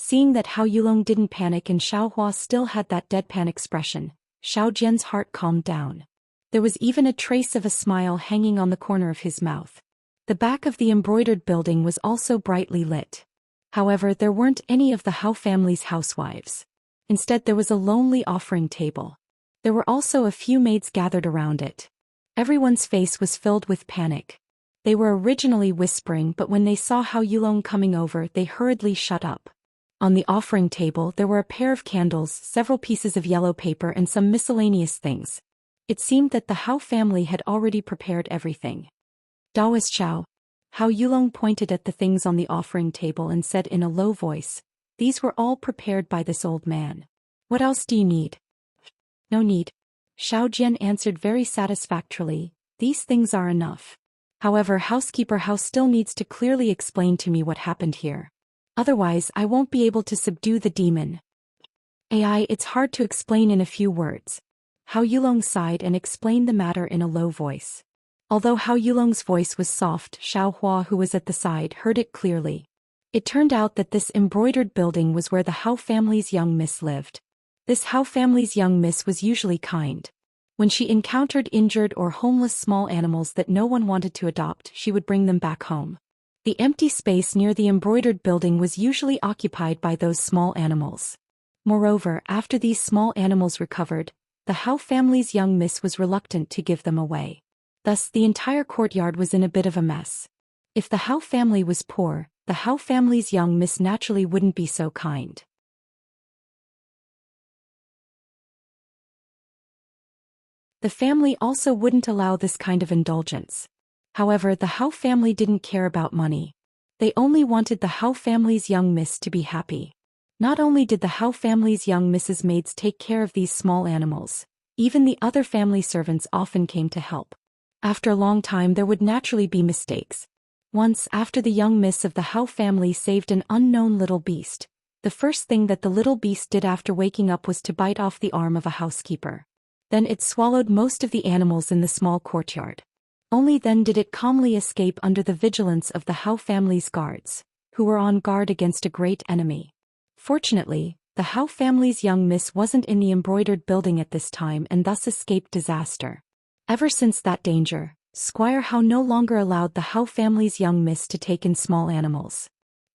Seeing that Hao Yulong didn't panic and Xiao Hua still had that deadpan expression, Shao Jian's heart calmed down. There was even a trace of a smile hanging on the corner of his mouth. The back of the embroidered building was also brightly lit. However, there weren't any of the Hao family's housewives. Instead, there was a lonely offering table. There were also a few maids gathered around it. Everyone's face was filled with panic. They were originally whispering, but when they saw Hao Yulong coming over, they hurriedly shut up. On the offering table there were a pair of candles, several pieces of yellow paper and some miscellaneous things. It seemed that the Hao family had already prepared everything. Daoist Xiao. Hao Yulong pointed at the things on the offering table and said in a low voice, "These were all prepared by this old man. What else do you need?" "No need." Xiao Jian answered very satisfactorily, "These things are enough. However, housekeeper Hao still needs to clearly explain to me what happened here. Otherwise, I won't be able to subdue the demon." It's hard to explain in a few words." Hao Yulong sighed and explained the matter in a low voice. Although Hao Yulong's voice was soft, Xiao Hua, who was at the side, heard it clearly. It turned out that this embroidered building was where the Hao family's young miss lived. This Hao family's young miss was usually kind. When she encountered injured or homeless small animals that no one wanted to adopt, she would bring them back home. The empty space near the embroidered building was usually occupied by those small animals. Moreover, after these small animals recovered, the Hao family's young miss was reluctant to give them away. Thus, the entire courtyard was in a bit of a mess. If the Hao family was poor, the Hao family's young miss naturally wouldn't be so kind. The family also wouldn't allow this kind of indulgence. However, the Hao family didn't care about money. They only wanted the Hao family's young miss to be happy. Not only did the Hao family's young miss's maids take care of these small animals, even the other family servants often came to help. After a long time there would naturally be mistakes. Once, after the young miss of the Hao family saved an unknown little beast, the first thing that the little beast did after waking up was to bite off the arm of a housekeeper. Then it swallowed most of the animals in the small courtyard. Only then did it calmly escape under the vigilance of the Hao family's guards, who were on guard against a great enemy. Fortunately, the Hao family's young miss wasn't in the embroidered building at this time and thus escaped disaster. Ever since that danger, Squire Hao no longer allowed the Hao family's young miss to take in small animals.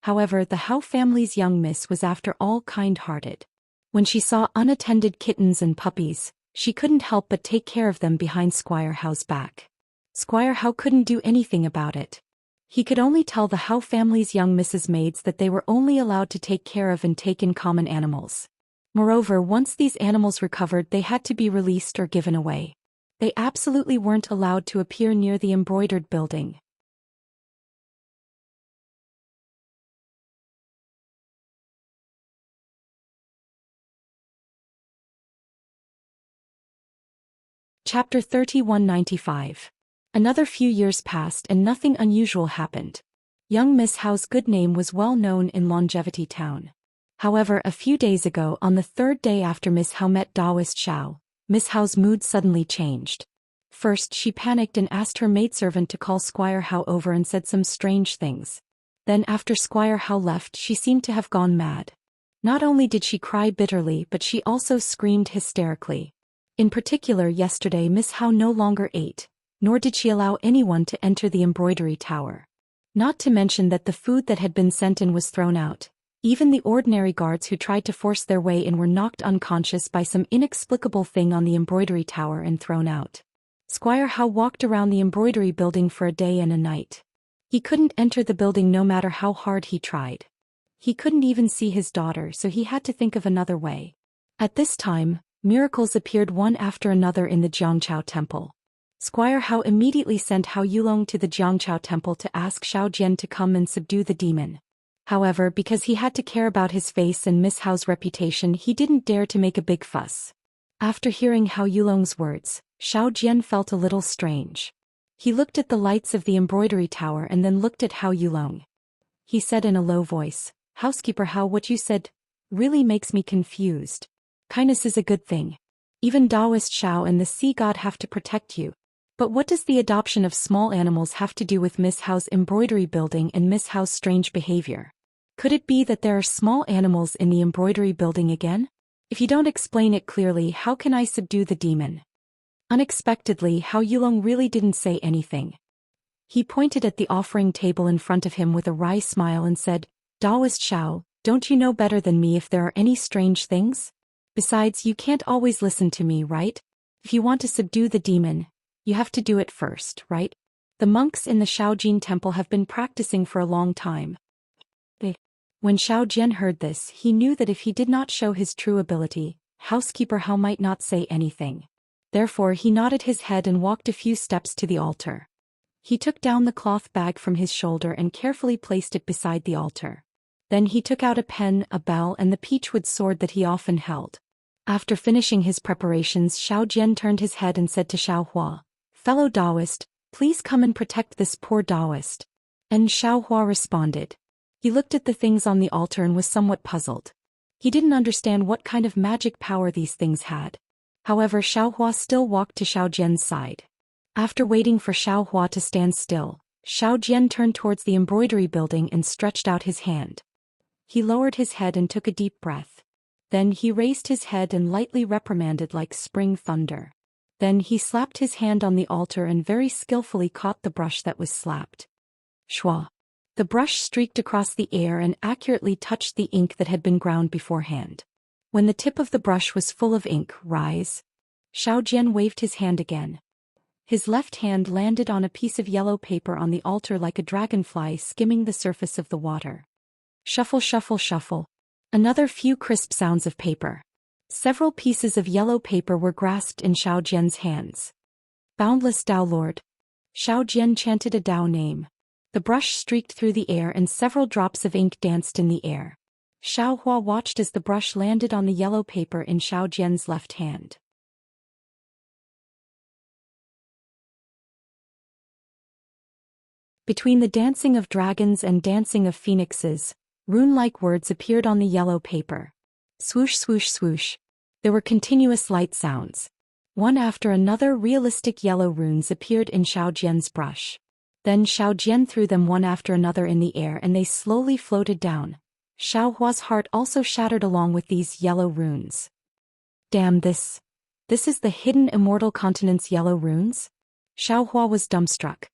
However, the Hao family's young miss was after all kind-hearted. When she saw unattended kittens and puppies, she couldn't help but take care of them behind Squire Hao's back. Squire Hao couldn't do anything about it. He could only tell the Hao family's young miss's maids that they were only allowed to take care of and take in common animals. Moreover, once these animals recovered, they had to be released or given away. They absolutely weren't allowed to appear near the embroidered building. Chapter 3195. Another few years passed and nothing unusual happened. Young Miss Hao's good name was well known in Longevity Town. However, a few days ago, on the third day after Miss Hao met Daoist Xiao, Miss Hao's mood suddenly changed. First, she panicked and asked her maidservant to call Squire Hao over and said some strange things. Then after Squire Hao left, she seemed to have gone mad. Not only did she cry bitterly, but she also screamed hysterically. In particular, yesterday Miss Hao no longer ate, nor did she allow anyone to enter the embroidery tower. Not to mention that the food that had been sent in was thrown out. Even the ordinary guards who tried to force their way in were knocked unconscious by some inexplicable thing on the embroidery tower and thrown out. Squire Hao walked around the embroidery building for a day and a night. He couldn't enter the building no matter how hard he tried. He couldn't even see his daughter, so he had to think of another way. At this time, miracles appeared one after another in the Jiangchao temple. Squire Hao immediately sent Hao Yulong to the Jiangchao temple to ask Xiao Jian to come and subdue the demon. However, because he had to care about his face and Miss Hao's reputation, he didn't dare to make a big fuss. After hearing Hao Yulong's words, Xiao Jian felt a little strange. He looked at the lights of the embroidery tower and then looked at Hao Yulong. He said in a low voice, "Housekeeper Hao, what you said really makes me confused. Kindness is a good thing. Even Daoist Xiao and the sea god have to protect you. But what does the adoption of small animals have to do with Miss Hao's embroidery building and Miss Hao's strange behavior? Could it be that there are small animals in the embroidery building again? If you don't explain it clearly, how can I subdue the demon?" Unexpectedly, Hao Yulong really didn't say anything. He pointed at the offering table in front of him with a wry smile and said, Taoist Shao, don't you know better than me if there are any strange things? Besides, you can't always listen to me, right? If you want to subdue the demon, you have to do it first, right? The monks in the Shaojin temple have been practicing for a long time. When Xiao Jian heard this, he knew that if he did not show his true ability, housekeeper Hao might not say anything. Therefore he nodded his head and walked a few steps to the altar. He took down the cloth bag from his shoulder and carefully placed it beside the altar. Then he took out a pen, a bell and the peachwood sword that he often held. After finishing his preparations, Xiao Jian turned his head and said to Xiao Hua, Fellow Taoist, please come and protect this poor Taoist. And Xiao Hua responded. He looked at the things on the altar and was somewhat puzzled. He didn't understand what kind of magic power these things had. However, Xiao Hua still walked to Xiao Jian's side. After waiting for Xiao Hua to stand still, Xiao Jian turned towards the embroidery building and stretched out his hand. He lowered his head and took a deep breath. Then he raised his head and lightly reprimanded like spring thunder. Then he slapped his hand on the altar and very skillfully caught the brush that was slapped. Shwa. The brush streaked across the air and accurately touched the ink that had been ground beforehand. When the tip of the brush was full of ink, rise. Xiao Jian waved his hand again. His left hand landed on a piece of yellow paper on the altar like a dragonfly skimming the surface of the water. Shuffle, shuffle, shuffle. Another few crisp sounds of paper. Several pieces of yellow paper were grasped in Xiao Jian's hands. Boundless Tao Lord. Xiao Jian chanted a Tao name. The brush streaked through the air and several drops of ink danced in the air. Xiao Hua watched as the brush landed on the yellow paper in Xiao Jian's left hand. Between the dancing of dragons and dancing of phoenixes, rune-like words appeared on the yellow paper. Swoosh, swoosh, swoosh. There were continuous light sounds. One after another realistic yellow runes appeared in Xiao Jian's brush. Then Xiao Jian threw them one after another in the air and they slowly floated down. Xiao Hua's heart also shattered along with these yellow runes. Damn this. This is the hidden immortal continent's yellow runes? Xiao Hua was dumbstruck.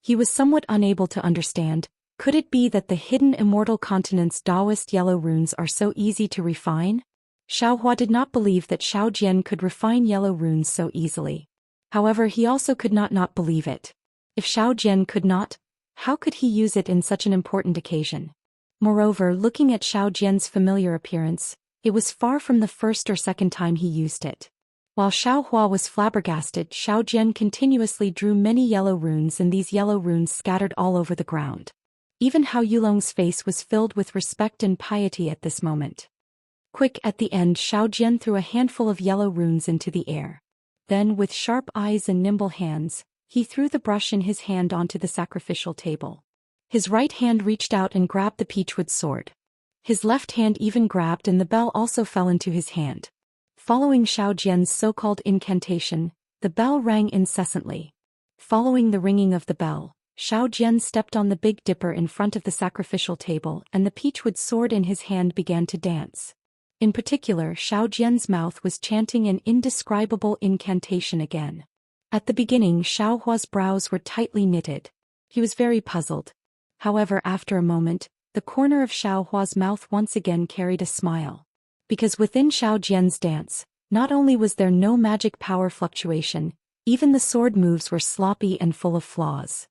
He was somewhat unable to understand. Could it be that the hidden immortal continent's Taoist yellow runes are so easy to refine? Xiao Hua did not believe that Xiao Jian could refine yellow runes so easily. However, he also could not believe it. If Xiao Jian could not, how could he use it in such an important occasion? Moreover, looking at Xiao Jian's familiar appearance, it was far from the first or second time he used it. While Xiao Hua was flabbergasted, Xiao Jian continuously drew many yellow runes and these yellow runes scattered all over the ground. Even Hao Yulong's face was filled with respect and piety at this moment. Quick, at the end, Xiao Jian threw a handful of yellow runes into the air. Then, with sharp eyes and nimble hands, he threw the brush in his hand onto the sacrificial table. His right hand reached out and grabbed the peachwood sword. His left hand even grabbed and the bell also fell into his hand. Following Xiao Jian's so-called incantation, the bell rang incessantly. Following the ringing of the bell, Xiao Jian stepped on the Big Dipper in front of the sacrificial table and the peachwood sword in his hand began to dance. In particular, Xiao Jian's mouth was chanting an indescribable incantation again. At the beginning, Xiao Hua's brows were tightly knitted. He was very puzzled. However, after a moment, the corner of Xiao Hua's mouth once again carried a smile. Because within Xiao Jian's dance, not only was there no magic power fluctuation, even the sword moves were sloppy and full of flaws.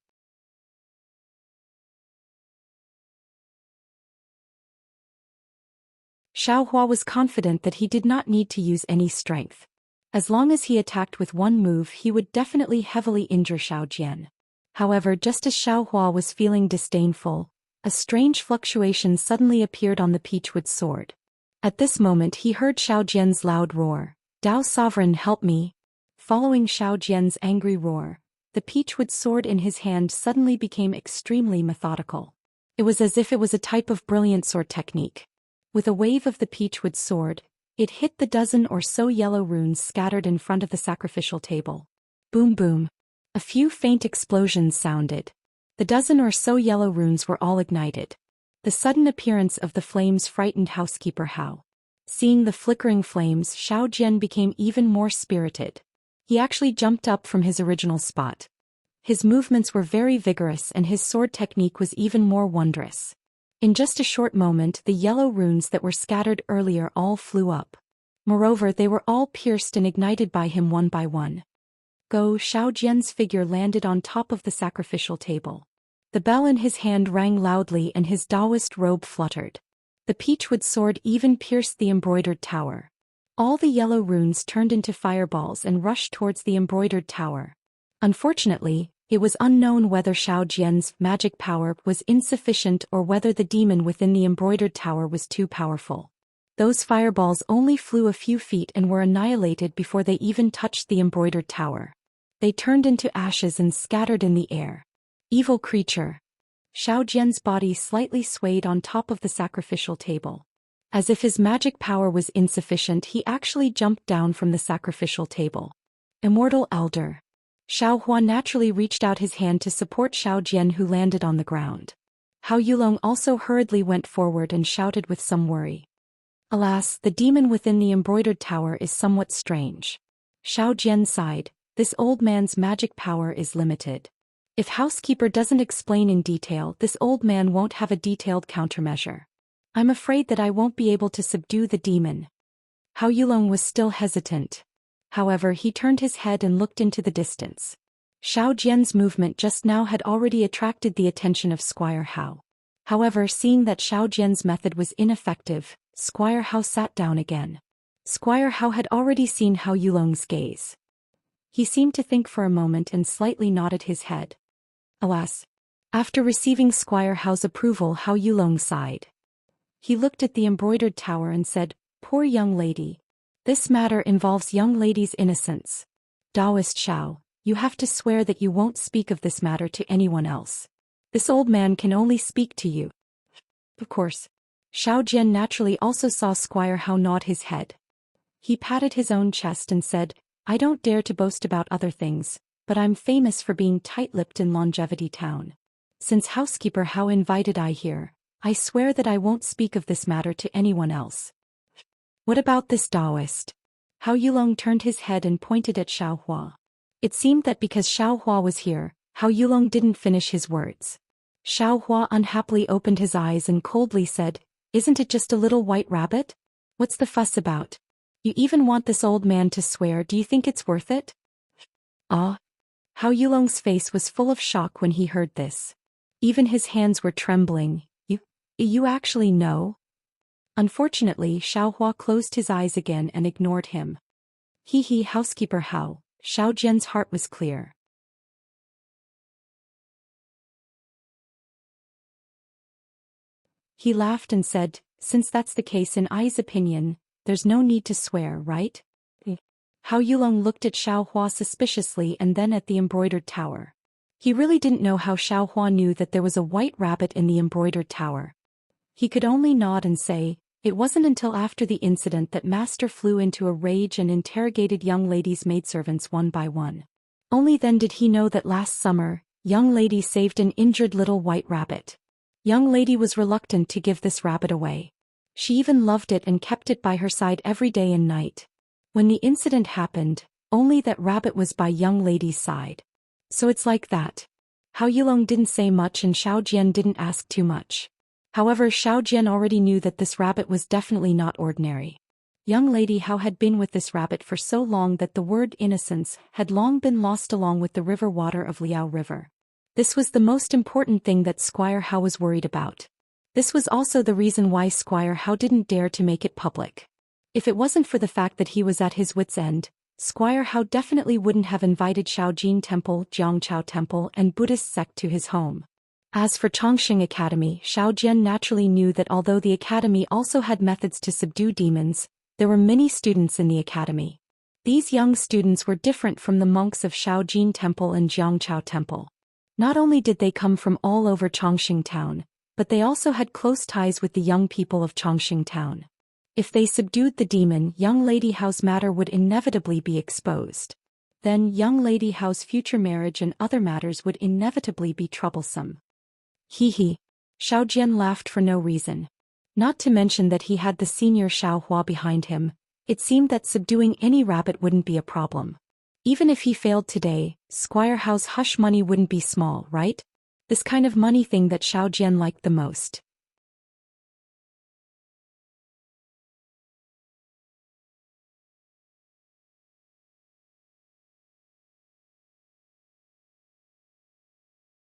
Xiao Hua was confident that he did not need to use any strength. As long as he attacked with one move, he would definitely heavily injure Xiao Jian. However, just as Xiao Hua was feeling disdainful, a strange fluctuation suddenly appeared on the peachwood sword. At this moment he heard Xiao Jian's loud roar, "Tao Sovereign, help me!" Following Xiao Jian's angry roar, the peachwood sword in his hand suddenly became extremely methodical. It was as if it was a type of brilliant sword technique. With a wave of the peachwood sword, it hit the dozen or so yellow runes scattered in front of the sacrificial table. Boom boom. A few faint explosions sounded. The dozen or so yellow runes were all ignited. The sudden appearance of the flames frightened housekeeper Hao. Seeing the flickering flames, Xiao Jian became even more spirited. He actually jumped up from his original spot. His movements were very vigorous and his sword technique was even more wondrous. In just a short moment the yellow runes that were scattered earlier all flew up. Moreover, they were all pierced and ignited by him one by one. Go! Xiao Jian's figure landed on top of the sacrificial table. The bell in his hand rang loudly and his Taoist robe fluttered. The peachwood sword even pierced the embroidered tower. All the yellow runes turned into fireballs and rushed towards the embroidered tower. Unfortunately, it was unknown whether Xiao Jian's magic power was insufficient or whether the demon within the embroidered tower was too powerful. Those fireballs only flew a few feet and were annihilated before they even touched the embroidered tower. They turned into ashes and scattered in the air. Evil creature! Xiao Jian's body slightly swayed on top of the sacrificial table. As if his magic power was insufficient, he actually jumped down from the sacrificial table. Immortal Elder! Xiao Hua naturally reached out his hand to support Xiao Jian, who landed on the ground. Hao Yulong also hurriedly went forward and shouted with some worry. Alas, the demon within the embroidered tower is somewhat strange. Xiao Jian sighed. This old man's magic power is limited. If housekeeper doesn't explain in detail, this old man won't have a detailed countermeasure. I'm afraid that I won't be able to subdue the demon. Hao Yulong was still hesitant. However, he turned his head and looked into the distance. Xiao Jian's movement just now had already attracted the attention of Squire Hao. However, seeing that Xiao Jian's method was ineffective, Squire Hao sat down again. Squire Hao had already seen Hao Yulong's gaze. He seemed to think for a moment and slightly nodded his head. Alas! After receiving Squire Hao's approval, Hao Yulong sighed. He looked at the embroidered tower and said, "Poor young lady. This matter involves young lady's innocence. Taoist Xiao, you have to swear that you won't speak of this matter to anyone else. This old man can only speak to you." Of course. Xiao Jian naturally also saw Squire Hao nod his head. He patted his own chest and said, "I don't dare to boast about other things, but I'm famous for being tight-lipped in Longevity Town. Since housekeeper Hao invited I here, I swear that I won't speak of this matter to anyone else." What about this Taoist? Hao Yulong turned his head and pointed at Xiao Hua. It seemed that because Xiao Hua was here, Hao Yulong didn't finish his words. Xiao Hua unhappily opened his eyes and coldly said, "Isn't it just a little white rabbit? What's the fuss about? You even want this old man to swear. Do you think it's worth it?" Ah! Hao Yulong's face was full of shock when he heard this. Even his hands were trembling. You actually know? Unfortunately, Xiao Hua closed his eyes again and ignored him. He, housekeeper Hao. Xiao Jian's heart was clear. He laughed and said, "Since that's the case in Ai's opinion, there's no need to swear, right?" Hao Yulong looked at Xiao Hua suspiciously and then at the embroidered tower. He really didn't know how Xiao Hua knew that there was a white rabbit in the embroidered tower. He could only nod and say, "It wasn't until after the incident that Master flew into a rage and interrogated young ladies' maidservants one by one. Only then did he know that last summer, young lady saved an injured little white rabbit. Young lady was reluctant to give this rabbit away. She even loved it and kept it by her side every day and night. When the incident happened, only that rabbit was by young lady's side. So it's like that." Hao Yulong didn't say much and Xiao Jian didn't ask too much. However, Xiao Jian already knew that this rabbit was definitely not ordinary. Young lady Hao had been with this rabbit for so long that the word innocence had long been lost along with the river water of Liao River. This was the most important thing that Squire Hao was worried about. This was also the reason why Squire Hao didn't dare to make it public. If it wasn't for the fact that he was at his wit's end, Squire Hao definitely wouldn't have invited Shaojin Temple, Jiangchao Temple and Buddhist sect to his home. As for Chongqing Academy, Xiao Jian naturally knew that although the academy also had methods to subdue demons, there were many students in the academy. These young students were different from the monks of Shaojin Temple and Jiangchao Temple. Not only did they come from all over Chongqing Town, but they also had close ties with the young people of Chongqing Town. If they subdued the demon, young lady Hao's matter would inevitably be exposed. Then young lady Hao's future marriage and other matters would inevitably be troublesome. Xiao Jian laughed for no reason. Not to mention that he had the senior Xiao Hua behind him, it seemed that subduing any rabbit wouldn't be a problem. Even if he failed today, Squire Hao's hush money wouldn't be small, right? This kind of money thing that Xiao Jian liked the most.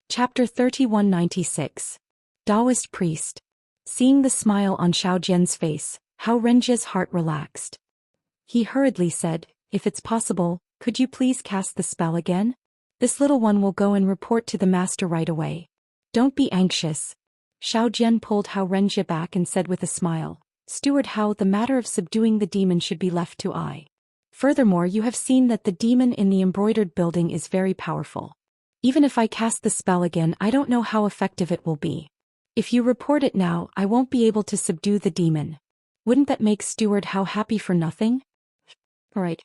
Chapter 3196. Taoist Priest. Seeing the smile on Xiao Jian's face, Hao Renjie's heart relaxed. He hurriedly said, "If it's possible, could you please cast the spell again? This little one will go and report to the master right away. Don't be anxious." Xiao Jian pulled Hao Renjie back and said with a smile, "Steward Hao, the matter of subduing the demon should be left to I. Furthermore, you have seen that the demon in the embroidered building is very powerful. Even if I cast the spell again, I don't know how effective it will be. If you report it now, I won't be able to subdue the demon. Wouldn't that make Steward Hao happy for nothing?" Right.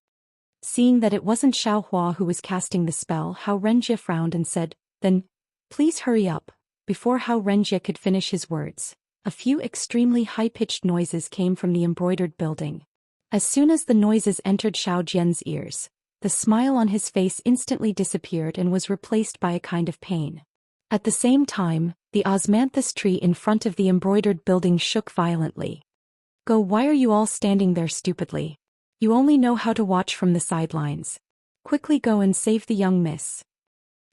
Seeing that it wasn't Xiao Hua who was casting the spell, Hao Renjie frowned and said, "Then, please hurry up." Before Hao Renjie could finish his words, a few extremely high-pitched noises came from the embroidered building. As soon as the noises entered Xiao Jian's ears, the smile on his face instantly disappeared and was replaced by a kind of pain. At the same time, the osmanthus tree in front of the embroidered building shook violently. "Go, why are you all standing there stupidly? You only know how to watch from the sidelines. Quickly go and save the young miss."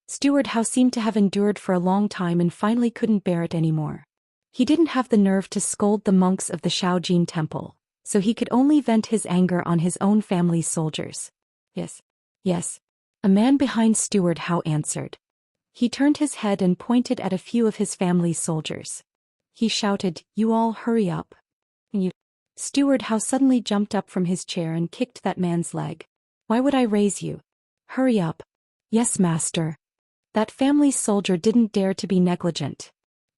Steward Hao seemed to have endured for a long time and finally couldn't bear it anymore. He didn't have the nerve to scold the monks of the Shaojin temple, so he could only vent his anger on his own family's soldiers. "Yes. Yes." A man behind Steward Hao answered. He turned his head and pointed at a few of his family's soldiers. He shouted, "You all hurry up." "You." Steward Hao suddenly jumped up from his chair and kicked that man's leg. "Why would I raise you? Hurry up." "Yes, master." That family's soldier didn't dare to be negligent.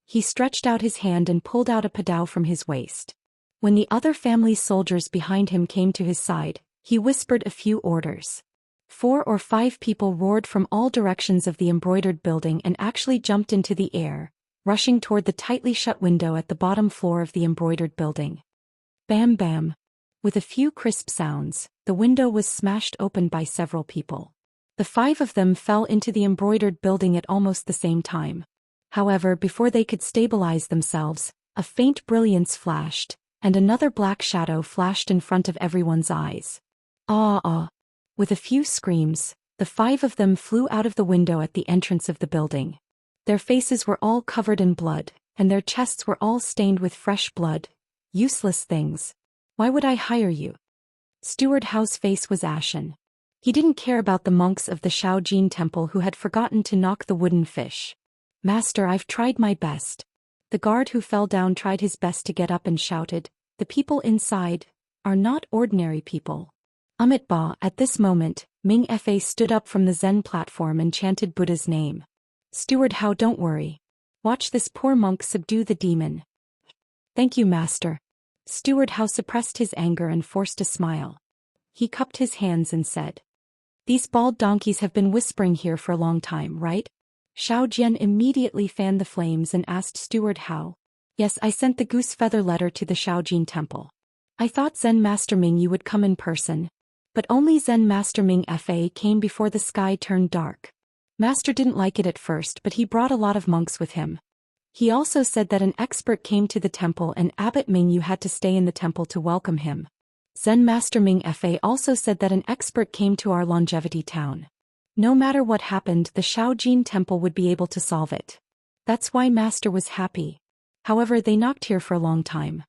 He stretched out his hand and pulled out a padao from his waist. When the other family soldiers behind him came to his side, he whispered a few orders. 4 or 5 people roared from all directions of the embroidered building and actually jumped into the air, rushing toward the tightly shut window at the bottom floor of the embroidered building. Bam bam. With a few crisp sounds, the window was smashed open by several people. The 5 of them fell into the embroidered building at almost the same time. However, before they could stabilize themselves, a faint brilliance flashed, and another black shadow flashed in front of everyone's eyes. "Ah ah." With a few screams, the 5 of them flew out of the window at the entrance of the building. Their faces were all covered in blood, and their chests were all stained with fresh blood. "Useless things. Why would I hire you?" Steward Hao's face was ashen. He didn't care about the monks of the Shaojin temple who had forgotten to knock the wooden fish. "Master, I've tried my best." The guard who fell down tried his best to get up and shouted, "The people inside are not ordinary people." Amit Ba, at this moment, Ming Fa stood up from the Zen platform and chanted Buddha's name. "Steward Hao, don't worry. Watch this poor monk subdue the demon." "Thank you, master." Steward Hao suppressed his anger and forced a smile. He cupped his hands and said, "These bald donkeys have been whispering here for a long time, right?" Xiao Jian immediately fanned the flames and asked Steward Hao. "Yes, I sent the goose feather letter to the Shaojin temple. I thought Zen Master Ming you would come in person. But only Zen Master Ming Fa came before the sky turned dark. Master didn't like it at first, but he brought a lot of monks with him. He also said that an expert came to the temple and Abbot Ming you had to stay in the temple to welcome him. Zen Master Ming Fa also said that an expert came to our longevity town. No matter what happened, the Shaojin temple would be able to solve it. That's why Master was happy. However, they knocked here for a long time."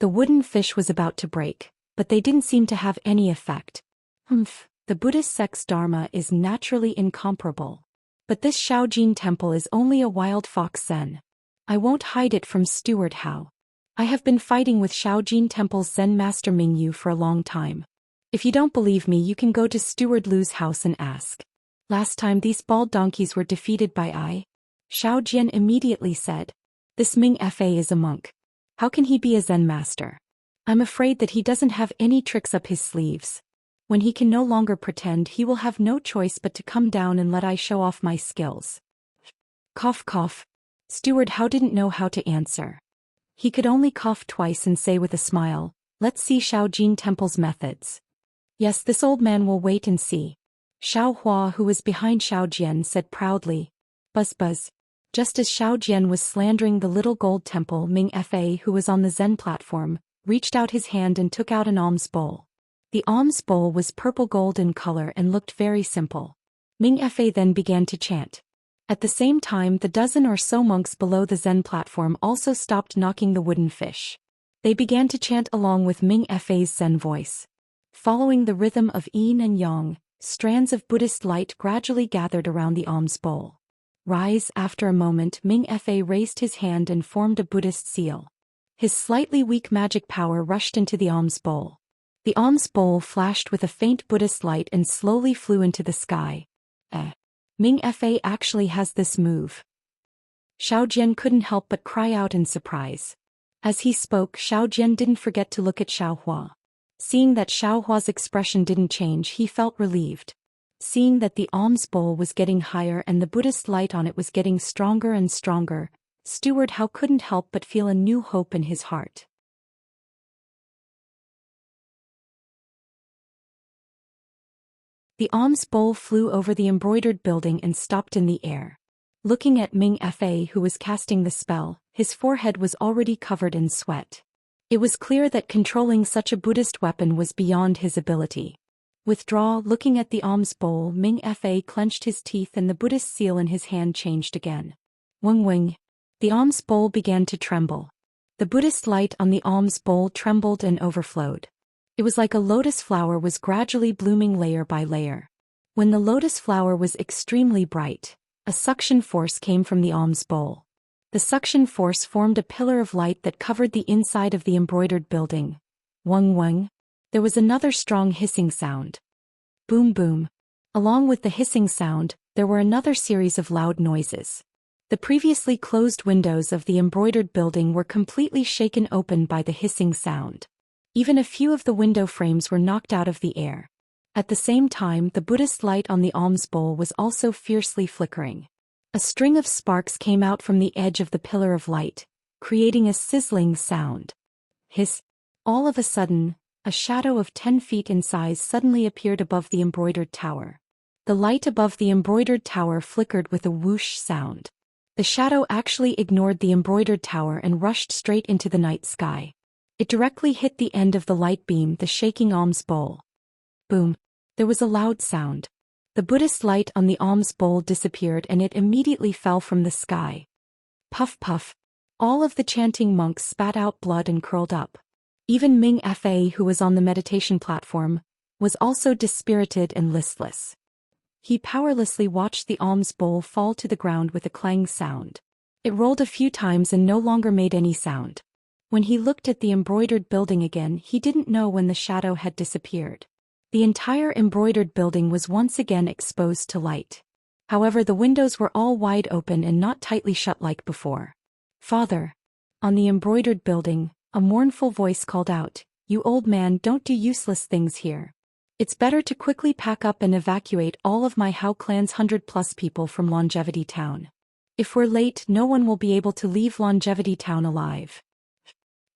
The wooden fish was about to break, but they didn't seem to have any effect. "Humph, the Buddhist sect's dharma is naturally incomparable. But this Shaojin temple is only a wild fox Zen. I won't hide it from Steward Hao. I have been fighting with Shaojin Temple's Zen Master Mingyu for a long time. If you don't believe me, you can go to Steward Lu's house and ask. Last time these bald donkeys were defeated by I." Xiao Jian immediately said, "This Ming Fa is a monk. How can he be a Zen master? I'm afraid that he doesn't have any tricks up his sleeves. When he can no longer pretend, he will have no choice but to come down and let I show off my skills." Cough cough. Steward Hao didn't know how to answer. He could only cough twice and say with a smile, "Let's see Shaojin Temple's methods." "Yes, this old man will wait and see." Xiao Hua, who was behind Xiao Jian, said proudly. Buzz buzz. Just as Xiao Jian was slandering the little gold temple, Ming Fa, who was on the Zen platform, reached out his hand and took out an alms bowl. The alms bowl was purple gold in color and looked very simple. Ming Fa then began to chant. At the same time, the dozen or so monks below the Zen platform also stopped knocking the wooden fish. They began to chant along with Ming Fa's Zen voice. Following the rhythm of yin and yang, strands of Buddhist light gradually gathered around the alms bowl. Rise. After a moment, Ming Fa raised his hand and formed a Buddhist seal. His slightly weak magic power rushed into the alms bowl. The alms bowl flashed with a faint Buddhist light and slowly flew into the sky. Ming Fa actually has this move. Xiao Jian couldn't help but cry out in surprise. As he spoke, Xiao Jian didn't forget to look at Xiao Hua. Seeing that Xiao Hua's expression didn't change, he felt relieved. Seeing that the alms bowl was getting higher and the Buddhist light on it was getting stronger and stronger, Steward Hao couldn't help but feel a new hope in his heart. The alms bowl flew over the embroidered building and stopped in the air. Looking at Ming Fa, who was casting the spell, his forehead was already covered in sweat. It was clear that controlling such a Buddhist weapon was beyond his ability. Withdraw. Looking at the alms bowl, Ming Fa clenched his teeth and the Buddhist seal in his hand changed again. Wing wing. The alms bowl began to tremble. The Buddhist light on the alms bowl trembled and overflowed. It was like a lotus flower was gradually blooming layer by layer. When the lotus flower was extremely bright, a suction force came from the alms bowl. The suction force formed a pillar of light that covered the inside of the embroidered building. Wung wung. There was another strong hissing sound. Boom boom. Along with the hissing sound, there were another series of loud noises. The previously closed windows of the embroidered building were completely shaken open by the hissing sound. Even a few of the window frames were knocked out of the air. At the same time, the Buddhist light on the alms bowl was also fiercely flickering. A string of sparks came out from the edge of the pillar of light, creating a sizzling sound. Hiss. All of a sudden, a shadow of 10 feet in size suddenly appeared above the embroidered tower. The light above the embroidered tower flickered with a whoosh sound. The shadow actually ignored the embroidered tower and rushed straight into the night sky. It directly hit the end of the light beam, the shaking alms bowl. Boom. There was a loud sound. The Buddhist light on the alms bowl disappeared and it immediately fell from the sky. Puff puff. All of the chanting monks spat out blood and curled up. Even Ming Fa, who was on the meditation platform, was also dispirited and listless. He powerlessly watched the alms bowl fall to the ground with a clang sound. It rolled a few times and no longer made any sound. When he looked at the embroidered building again, he didn't know when the shadow had disappeared. The entire embroidered building was once again exposed to light. However, the windows were all wide open and not tightly shut like before. Father. On the embroidered building, a mournful voice called out, "You old man, don't do useless things here. It's better to quickly pack up and evacuate all of my Hao clan's 100+ people from Longevity Town. If we're late, no one will be able to leave Longevity Town alive."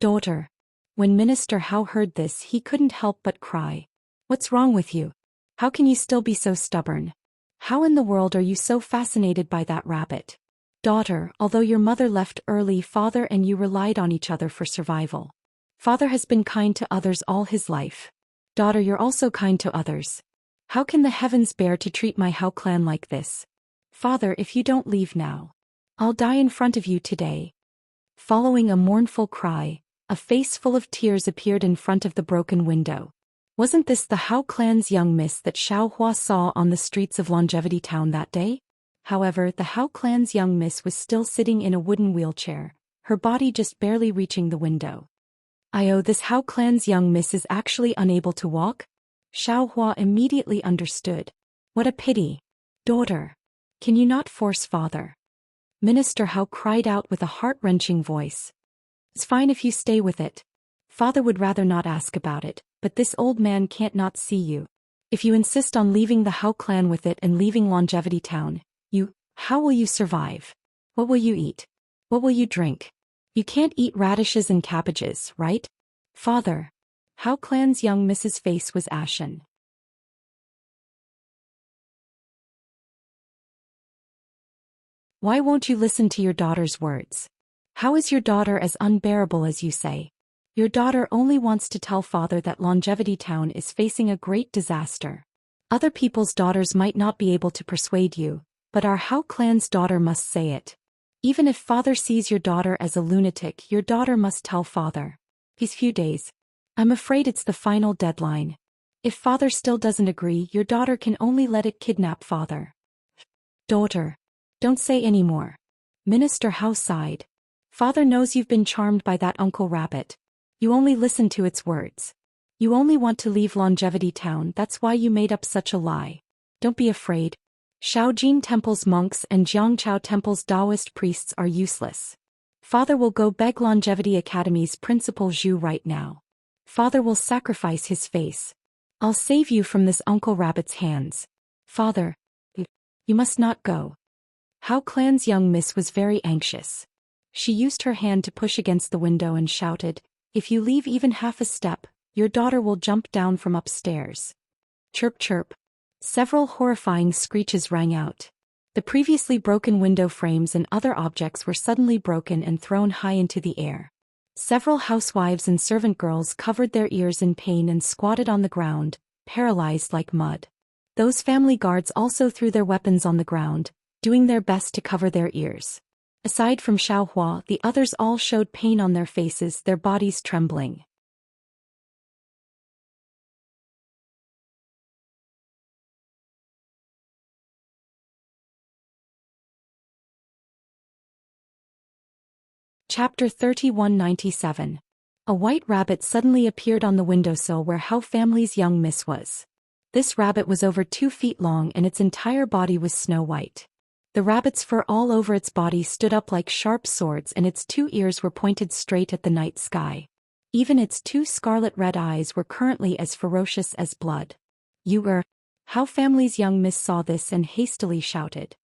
Daughter. When Minister Hao heard this, he couldn't help but cry. What's wrong with you? How can you still be so stubborn? How in the world are you so fascinated by that rabbit? Daughter, although your mother left early, father and you relied on each other for survival. Father has been kind to others all his life. Daughter, you're also kind to others. How can the heavens bear to treat my Hao clan like this? Father, if you don't leave now, I'll die in front of you today. Following a mournful cry, a face full of tears appeared in front of the broken window. Wasn't this the Hao clan's young miss that Xiao Hua saw on the streets of Longevity Town that day? However, the Hao clan's young miss was still sitting in a wooden wheelchair, her body just barely reaching the window. This Hao clan's young miss is actually unable to walk? Xiao Hua immediately understood. What a pity. Daughter. Can you not force father? Minister Hao cried out with a heart-wrenching voice. It's fine if you stay with it. Father would rather not ask about it, but this old man can't not see you. If you insist on leaving the Hao clan with it and leaving Longevity Town, how will you survive? What will you eat? What will you drink? You can't eat radishes and cabbages, right? Father. How Clan's young Mrs. face was ashen. Why won't you listen to your daughter's words? How is your daughter as unbearable as you say? Your daughter only wants to tell father that Longevity Town is facing a great disaster. Other people's daughters might not be able to persuade you, but our How Clan's daughter must say it. Even if father sees your daughter as a lunatic, your daughter must tell father. These few days. I'm afraid it's the final deadline. If father still doesn't agree, your daughter can only let it kidnap father. Daughter. Don't say any more. Minister Howe sighed. Father knows you've been charmed by that Uncle Rabbit. You only listen to its words. You only want to leave Longevity Town, that's why you made up such a lie. Don't be afraid. Shaojin Temple's monks and Jiangchao Temple's Taoist priests are useless. Father will go beg Longevity Academy's principal Zhu right now. Father will sacrifice his face. I'll save you from this Uncle Rabbit's hands. Father. You must not go. How Clan's young miss was very anxious. She used her hand to push against the window and shouted, "If you leave even half a step, your daughter will jump down from upstairs." Chirp chirp. Several horrifying screeches rang out. The previously broken window frames and other objects were suddenly broken and thrown high into the air. Several housewives and servant girls covered their ears in pain and squatted on the ground, paralyzed like mud. Those family guards also threw their weapons on the ground, doing their best to cover their ears. Aside from Xiaohua, the others all showed pain on their faces, their bodies trembling. Chapter 3197. A white rabbit suddenly appeared on the windowsill where Hao family's young miss was. This rabbit was over 2 feet long and its entire body was snow white. The rabbit's fur all over its body stood up like sharp swords and its 2 ears were pointed straight at the night sky. Even its 2 scarlet red eyes were currently as ferocious as blood. How family's young miss saw this and hastily shouted.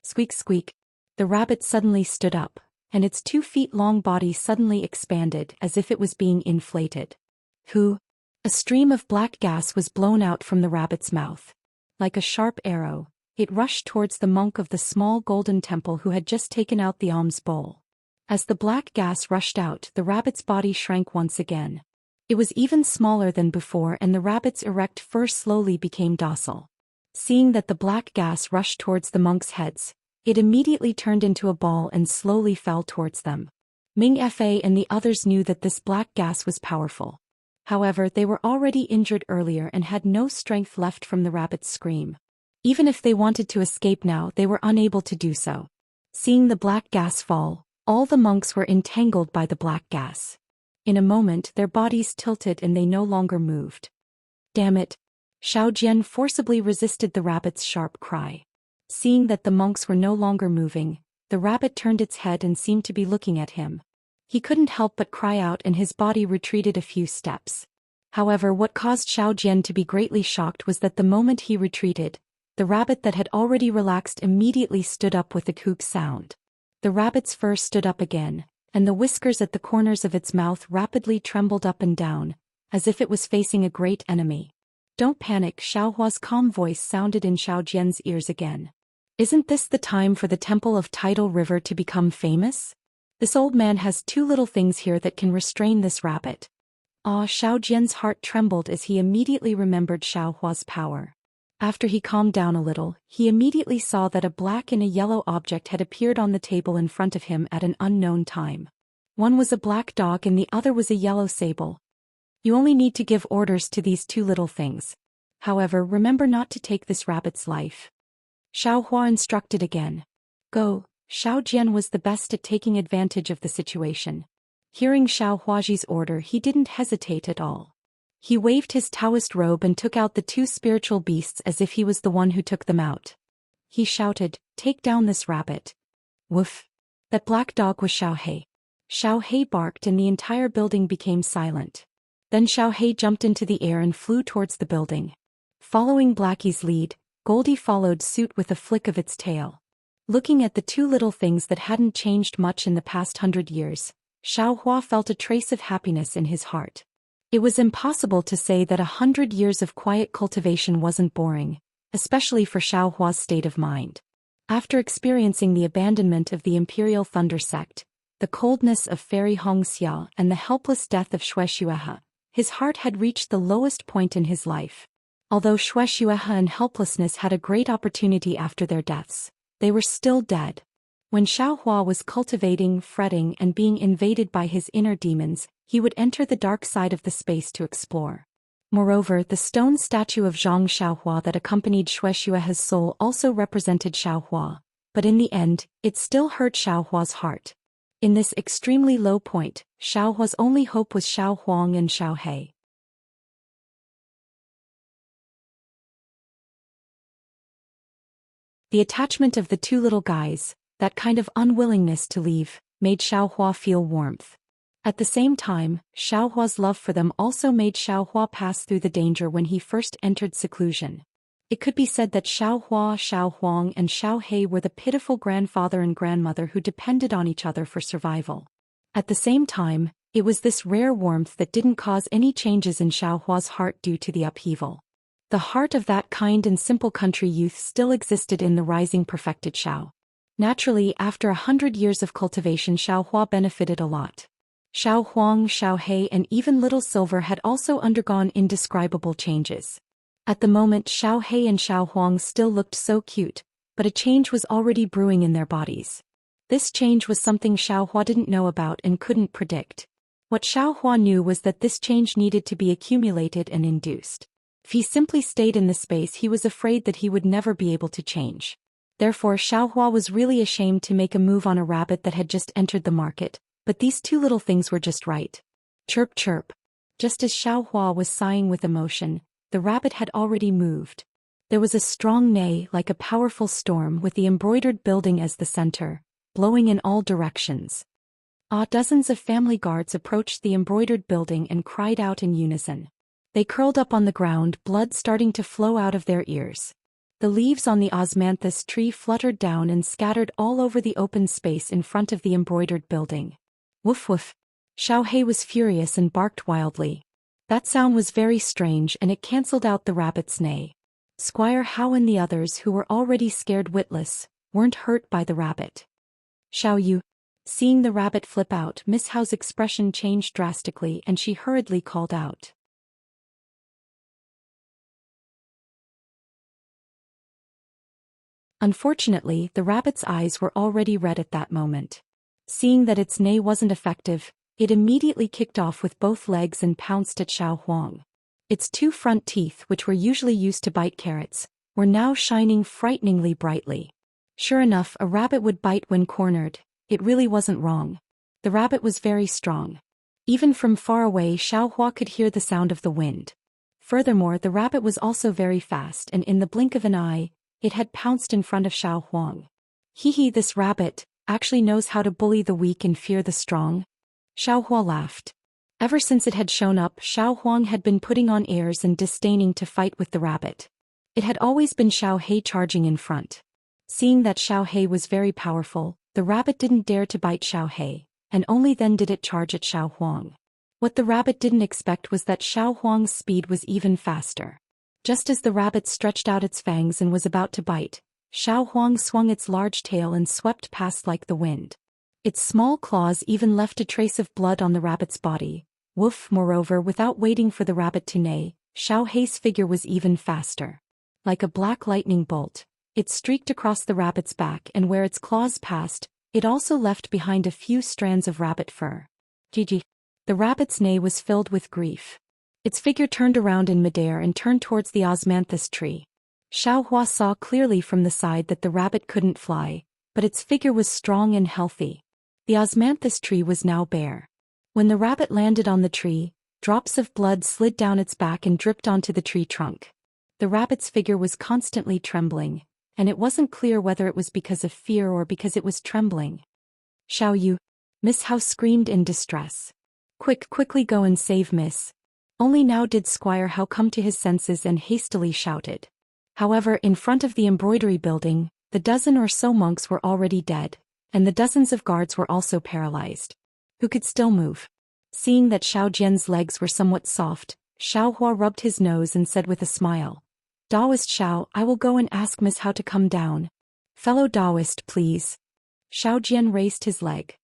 Squeak squeak. The rabbit suddenly stood up, and its 2 feet long body suddenly expanded as if it was being inflated. A stream of black gas was blown out from the rabbit's mouth. Like a sharp arrow, it rushed towards the monk of the small golden temple who had just taken out the alms bowl. As the black gas rushed out, the rabbit's body shrank once again. It was even smaller than before and the rabbit's erect fur slowly became docile. Seeing that the black gas rushed towards the monks' heads, it immediately turned into a ball and slowly fell towards them. Ming Fa and the others knew that this black gas was powerful. However, they were already injured earlier and had no strength left from the rabbit's scream. Even if they wanted to escape now, they were unable to do so. Seeing the black gas fall, all the monks were entangled by the black gas. In a moment, their bodies tilted and they no longer moved. Damn it! Xiao Jian forcibly resisted the rabbit's sharp cry. Seeing that the monks were no longer moving, the rabbit turned its head and seemed to be looking at him. He couldn't help but cry out and his body retreated a few steps. However, what caused Xiao Jian to be greatly shocked was that the moment he retreated, the rabbit that had already relaxed immediately stood up with a kook sound. The rabbit's fur stood up again, and the whiskers at the corners of its mouth rapidly trembled up and down, as if it was facing a great enemy. Don't panic, Xiaohua's calm voice sounded in Xiao Jian's ears again. Isn't this the time for the Temple of Tidal River to become famous? This old man has 2 little things here that can restrain this rabbit. Xiao Jian's heart trembled as he immediately remembered Xiaohua's power. After he calmed down a little, he immediately saw that a black and a yellow object had appeared on the table in front of him at an unknown time. One was a black dog and the other was a yellow sable. You only need to give orders to these 2 little things. However, remember not to take this rabbit's life. Xiaohua instructed again. Go. Xiao Jian was the best at taking advantage of the situation. Hearing Xiao Huaji's order, he didn't hesitate at all. He waved his Taoist robe and took out the 2 spiritual beasts as if he was the one who took them out. He shouted, "Take down this rabbit." Woof. That black dog was Xiao He. Xiao He barked and the entire building became silent. Then Xiao He jumped into the air and flew towards the building. Following Blackie's lead, Goldie followed suit with a flick of its tail. Looking at the 2 little things that hadn't changed much in the past 100 years, Xiaohua felt a trace of happiness in his heart. It was impossible to say that 100 years of quiet cultivation wasn't boring, especially for Xiaohua's state of mind. After experiencing the abandonment of the Imperial Thunder Sect, the coldness of Fairy Hongxia and the helpless death of Shueishuehe, his heart had reached the lowest point in his life. Although Shueishuehe and helplessness had a great opportunity after their deaths, they were still dead. When Xiaohua was cultivating, fretting, and being invaded by his inner demons, he would enter the dark side of the space to explore. Moreover, the stone statue of Zhang Xiaohua that accompanied Shueishuehe's soul also represented Xiaohua, but in the end, it still hurt Xiaohua's heart. In this extremely low point, Xiaohua's only hope was Xiao Huang and Xiao He. The attachment of the two little guys, that kind of unwillingness to leave, made Xiaohua feel warmth. At the same time, Xiaohua's love for them also made Xiaohua pass through the danger when he first entered seclusion. It could be said that Xiaohua, Xiao Huang, and Xiao He were the pitiful grandfather and grandmother who depended on each other for survival. At the same time, it was this rare warmth that didn't cause any changes in Xiaohua's heart due to the upheaval. The heart of that kind and simple country youth still existed in the rising perfected Xiao. Naturally, after 100 years of cultivation, Xiaohua benefited a lot. Xiao Huang, Xiao He, and even Little Silver had also undergone indescribable changes. At the moment, Xiao He and Xiao Huang still looked so cute, but a change was already brewing in their bodies. This change was something Xiaohua didn't know about and couldn't predict. What Xiaohua knew was that this change needed to be accumulated and induced. If he simply stayed in the space, he was afraid that he would never be able to change. Therefore, Xiaohua was really ashamed to make a move on a rabbit that had just entered the market, but these two little things were just right. Chirp chirp. Just as Xiaohua was sighing with emotion, the rabbit had already moved. There was a strong neigh like a powerful storm with the embroidered building as the center, blowing in all directions. Dozens of family guards approached the embroidered building and cried out in unison. They curled up on the ground, blood starting to flow out of their ears. The leaves on the osmanthus tree fluttered down and scattered all over the open space in front of the embroidered building. Woof woof. Xiao He was furious and barked wildly. That sound was very strange and it cancelled out the rabbit's neigh. Squire Hao and the others, who were already scared witless, weren't hurt by the rabbit. Xiao Yu. Seeing the rabbit flip out, Miss Hao's expression changed drastically and she hurriedly called out. Unfortunately, the rabbit's eyes were already red at that moment. Seeing that its neigh wasn't effective, it immediately kicked off with both legs and pounced at Xiao Huang. Its two front teeth, which were usually used to bite carrots, were now shining frighteningly brightly. Sure enough, a rabbit would bite when cornered. It really wasn't wrong. The rabbit was very strong. Even from far away, Xiaohua could hear the sound of the wind. Furthermore, the rabbit was also very fast, and in the blink of an eye, it had pounced in front of Xiao Huang. Hee, this rabbit actually knows how to bully the weak and fear the strong. Xiaohua laughed. Ever since it had shown up, Xiao Huang had been putting on airs and disdaining to fight with the rabbit. It had always been Xiao He charging in front. Seeing that Xiao He was very powerful, the rabbit didn't dare to bite Xiao He, and only then did it charge at Xiao Huang. What the rabbit didn't expect was that Xiao Huang's speed was even faster. Just as the rabbit stretched out its fangs and was about to bite, Xiao Huang swung its large tail and swept past like the wind. Its small claws even left a trace of blood on the rabbit's body. Woof. Moreover, without waiting for the rabbit to neigh, Xiao He's figure was even faster. Like a black lightning bolt, it streaked across the rabbit's back, and where its claws passed, it also left behind a few strands of rabbit fur. Gigi. The rabbit's neigh was filled with grief. Its figure turned around in midair and turned towards the osmanthus tree. Xiaohua saw clearly from the side that the rabbit couldn't fly, but its figure was strong and healthy. The osmanthus tree was now bare. When the rabbit landed on the tree, drops of blood slid down its back and dripped onto the tree trunk. The rabbit's figure was constantly trembling, and it wasn't clear whether it was because of fear or because it was trembling. Xiao Yu. Miss Hao screamed in distress. Quickly go and save Miss. Only now did Squire Hao come to his senses and hastily shouted. However, in front of the embroidery building, the dozen or so monks were already dead, and the dozens of guards were also paralyzed. who could still move. Seeing that Xiao Jian's legs were somewhat soft, Xiao Hua rubbed his nose and said with a smile, "Daoist Xiao, I will go and ask Miss Hao to come down." "Fellow Daoist, please." Xiao Jian raised his leg.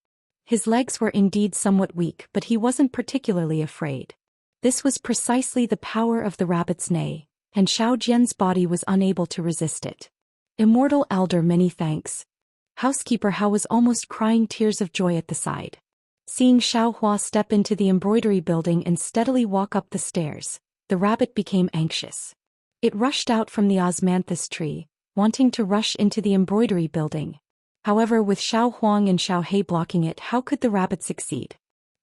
His legs were indeed somewhat weak, but he wasn't particularly afraid. This was precisely the power of the rabbit's neigh, and Xiao Jian's body was unable to resist it. "Immortal Elder, many thanks." Housekeeper Hao was almost crying tears of joy at the sight. Seeing Xiao Hua step into the embroidery building and steadily walk up the stairs, the rabbit became anxious. It rushed out from the osmanthus tree, wanting to rush into the embroidery building. However, with Xiao Huang and Xiao He blocking it, how could the rabbit succeed?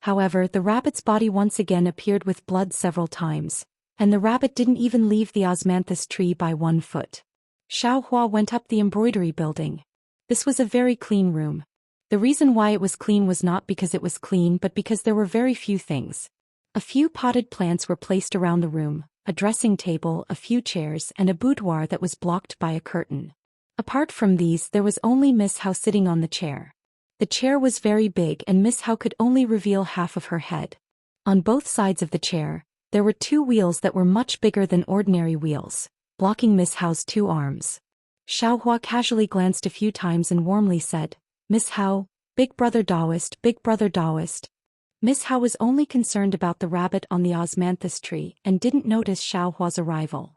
However, the rabbit's body once again appeared with blood several times, and the rabbit didn't even leave the osmanthus tree by 1 foot. Xiao Hua went up the embroidery building. This was a very clean room. The reason why it was clean was not because it was clean but because there were very few things. A few potted plants were placed around the room, a dressing table, a few chairs, and a boudoir that was blocked by a curtain. Apart from these, there was only Miss Hao sitting on the chair. The chair was very big and Miss Hao could only reveal half of her head. On both sides of the chair, there were 2 wheels that were much bigger than ordinary wheels, blocking Miss Hao's 2 arms. Xiao Hua casually glanced a few times and warmly said, "Miss Hao, Big Brother Daoist, Big Brother Daoist." Miss Hao was only concerned about the rabbit on the osmanthus tree and didn't notice Xiao Hua's arrival.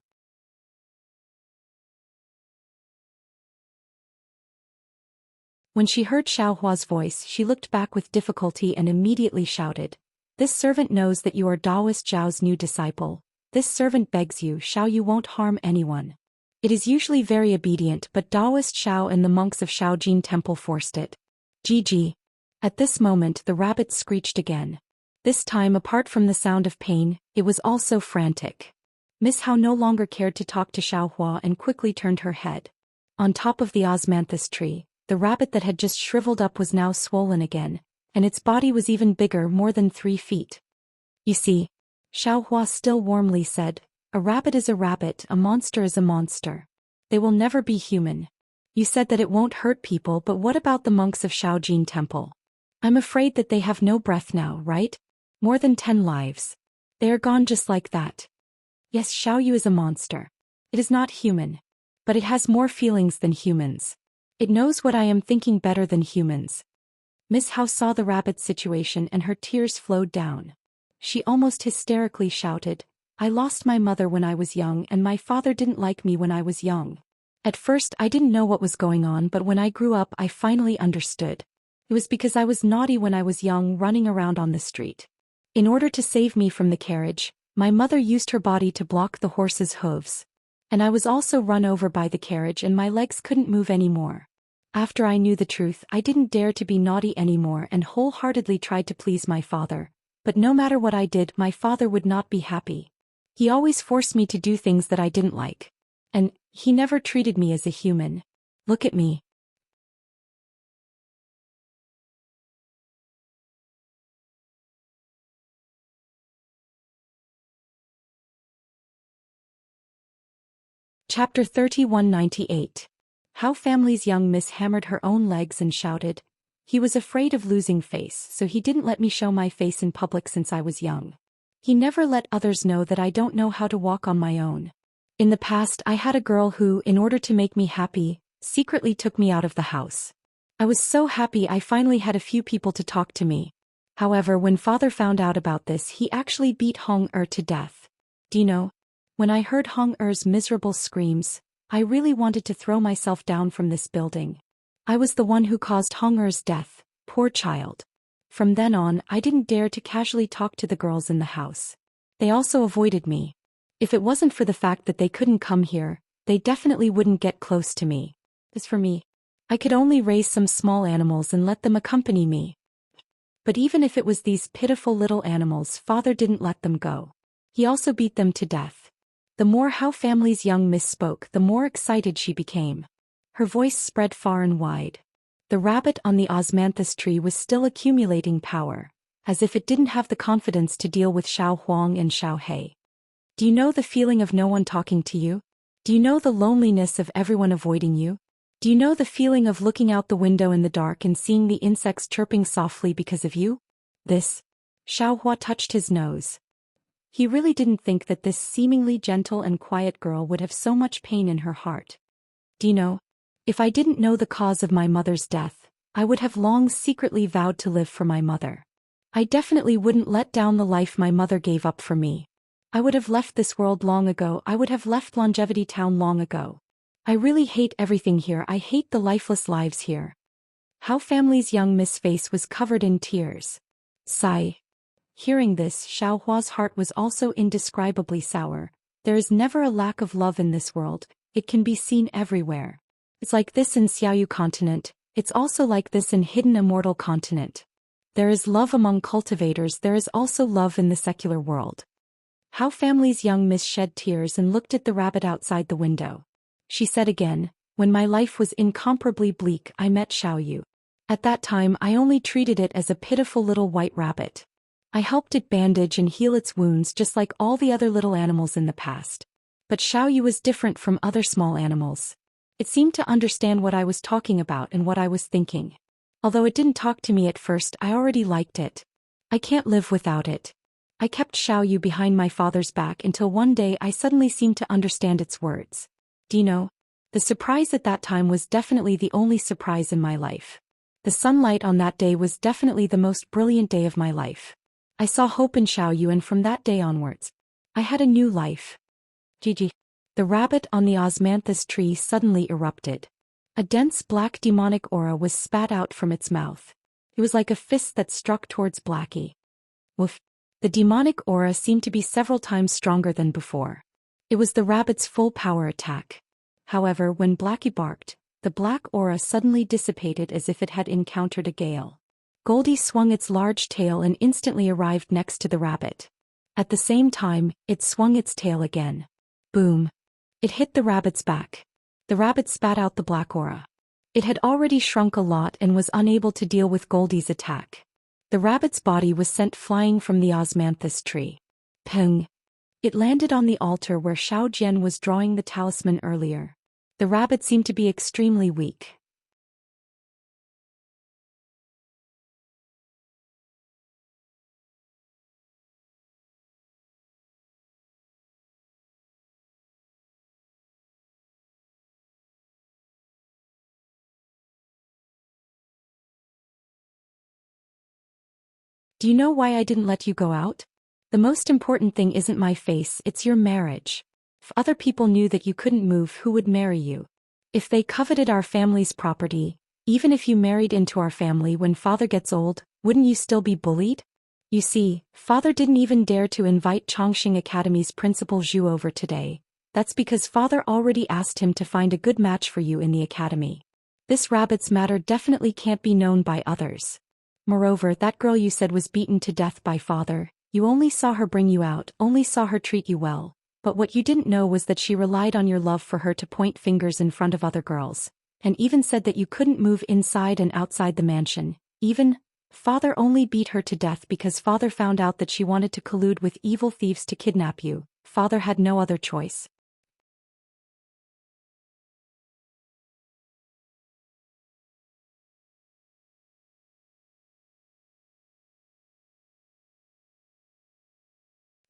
When she heard Xiao Hua's voice, she looked back with difficulty and immediately shouted, "This servant knows that you are Daoist Zhao's new disciple. This servant begs you, Xiao, you won't harm anyone." It is usually very obedient, but Daoist Xiao and the monks of Shaojin Temple forced it. GG. At this moment the rabbit screeched again. This time, apart from the sound of pain, it was also frantic. Miss Hao no longer cared to talk to Xiao Hua and quickly turned her head. On top of the osmanthus tree, the rabbit that had just shriveled up was now swollen again, and its body was even bigger, more than 3 feet. "You see," Xiao Hua still warmly said, "a rabbit is a rabbit, a monster is a monster. They will never be human. You said that it won't hurt people, but what about the monks of Shaojin Temple? I'm afraid that they have no breath now, right? More than 10 lives. They are gone just like that. Yes, Xiaoyu is a monster. It is not human. But it has more feelings than humans. It knows what I am thinking better than humans." Miss Hao saw the rabbit's situation and her tears flowed down. She almost hysterically shouted, "I lost my mother when I was young and my father didn't like me when I was young. At first I didn't know what was going on, but when I grew up I finally understood. It was because I was naughty when I was young, running around on the street. In order to save me from the carriage, my mother used her body to block the horse's hooves. And I was also run over by the carriage and my legs couldn't move anymore. After I knew the truth, I didn't dare to be naughty anymore and wholeheartedly tried to please my father. But no matter what I did, my father would not be happy. He always forced me to do things that I didn't like. And he never treated me as a human. Look at me." Chapter 3198. How Family's young Miss hammered her own legs and shouted, "He was afraid of losing face, so he didn't let me show my face in public since I was young. He never let others know that I don't know how to walk on my own. In the past I had a girl who, in order to make me happy, secretly took me out of the house. I was so happy I finally had a few people to talk to me. However, when father found out about this, he actually beat Hong Er to death. Do you know? When I heard Hong Er's miserable screams, I really wanted to throw myself down from this building. I was the one who caused Hong Er's death, poor child. From then on, I didn't dare to casually talk to the girls in the house. They also avoided me. If it wasn't for the fact that they couldn't come here, they definitely wouldn't get close to me. As for me, I could only raise some small animals and let them accompany me. But even if it was these pitiful little animals, father didn't let them go. He also beat them to death." The more How Family's young Miss spoke, the more excited she became. Her voice spread far and wide. The rabbit on the osmanthus tree was still accumulating power, as if it didn't have the confidence to deal with Xiao Huang and Xiao He. "Do you know the feeling of no one talking to you? Do you know the loneliness of everyone avoiding you? Do you know the feeling of looking out the window in the dark and seeing the insects chirping softly because of you? This? Xiao Hua touched his nose. He really didn't think that this seemingly gentle and quiet girl would have so much pain in her heart. Do you know? If I didn't know the cause of my mother's death, I would have long secretly vowed to live for my mother. I definitely wouldn't let down the life my mother gave up for me. I would have left this world long ago. I would have left Longevity Town long ago. I really hate everything here. I hate the lifeless lives here. How Family's young Miss face was covered in tears. Sigh. Hearing this, Xiao Hua's heart was also indescribably sour. There is never a lack of love in this world. It can be seen everywhere. It's like this in Xiaoyu continent. It's also like this in Hidden Immortal continent. There is love among cultivators. There is also love in the secular world. How Family's young Miss shed tears and looked at the rabbit outside the window. She said again, when my life was incomparably bleak, I met Xiaoyu. At that time I only treated it as a pitiful little white rabbit. I helped it bandage and heal its wounds just like all the other little animals in the past. But Xiaoyu was different from other small animals. It seemed to understand what I was talking about and what I was thinking. Although it didn't talk to me at first, I already liked it. I can't live without it. I kept Xiaoyu behind my father's back until one day I suddenly seemed to understand its words. Do you know? The surprise at that time was definitely the only surprise in my life. The sunlight on that day was definitely the most brilliant day of my life. I saw hope in Xiaoyu, and from that day onwards, I had a new life. Gigi. The rabbit on the osmanthus tree suddenly erupted. A dense black demonic aura was spat out from its mouth. It was like a fist that struck towards Blackie. Woof. The demonic aura seemed to be several times stronger than before. It was the rabbit's full power attack. However, when Blackie barked, the black aura suddenly dissipated as if it had encountered a gale. Goldie swung its large tail and instantly arrived next to the rabbit. At the same time, it swung its tail again. Boom. It hit the rabbit's back. The rabbit spat out the black aura. It had already shrunk a lot and was unable to deal with Goldie's attack. The rabbit's body was sent flying from the osmanthus tree. Peng. It landed on the altar where Xiao Jian was drawing the talisman earlier. The rabbit seemed to be extremely weak. Do you know why I didn't let you go out? The most important thing isn't my face, it's your marriage. If other people knew that you couldn't move, who would marry you? If they coveted our family's property, even if you married into our family when father gets old, wouldn't you still be bullied? You see, father didn't even dare to invite Chongqing Academy's principal Zhu over today. That's because father already asked him to find a good match for you in the academy. This rabbit's matter definitely can't be known by others. Moreover, that girl you said was beaten to death by father, you only saw her bring you out, only saw her treat you well, but what you didn't know was that she relied on your love for her to point fingers in front of other girls, and even said that you couldn't move inside and outside the mansion. Even, father only beat her to death because father found out that she wanted to collude with evil thieves to kidnap you. Father had no other choice.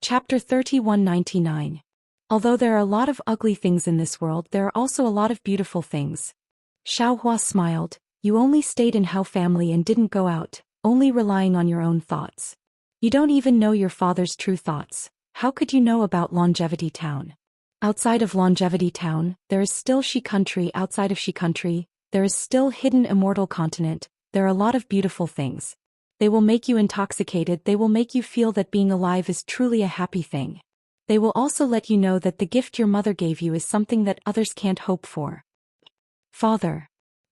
Chapter 3199. Although there are a lot of ugly things in this world, there are also a lot of beautiful things. Xiao Hua smiled. You only stayed in Hao family and didn't go out, only relying on your own thoughts. You don't even know your father's true thoughts. How could you know about Longevity Town? Outside of Longevity Town, there is still Shi Country. Outside of Shi Country, there is still Hidden Immortal Continent. There are a lot of beautiful things. They will make you intoxicated. They will make you feel that being alive is truly a happy thing. They will also let you know that the gift your mother gave you is something that others can't hope for. Father.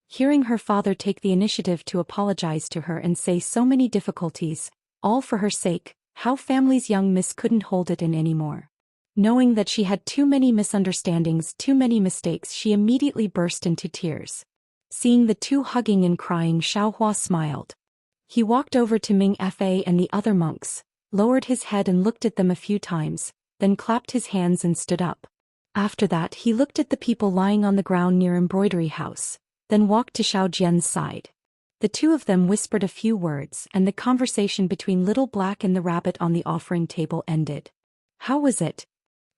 Hearing her father take the initiative to apologize to her and say so many difficulties, all for her sake, Hao family's young miss couldn't hold it in anymore. Knowing that she had too many misunderstandings, too many mistakes, she immediately burst into tears. Seeing the two hugging and crying, Xiao Hua smiled. He walked over to Ming Fa and the other monks, lowered his head and looked at them a few times, then clapped his hands and stood up. After that he looked at the people lying on the ground near Embroidery House, then walked to Xiao Jian's side. The two of them whispered a few words, and the conversation between Little Black and the rabbit on the offering table ended. How was it?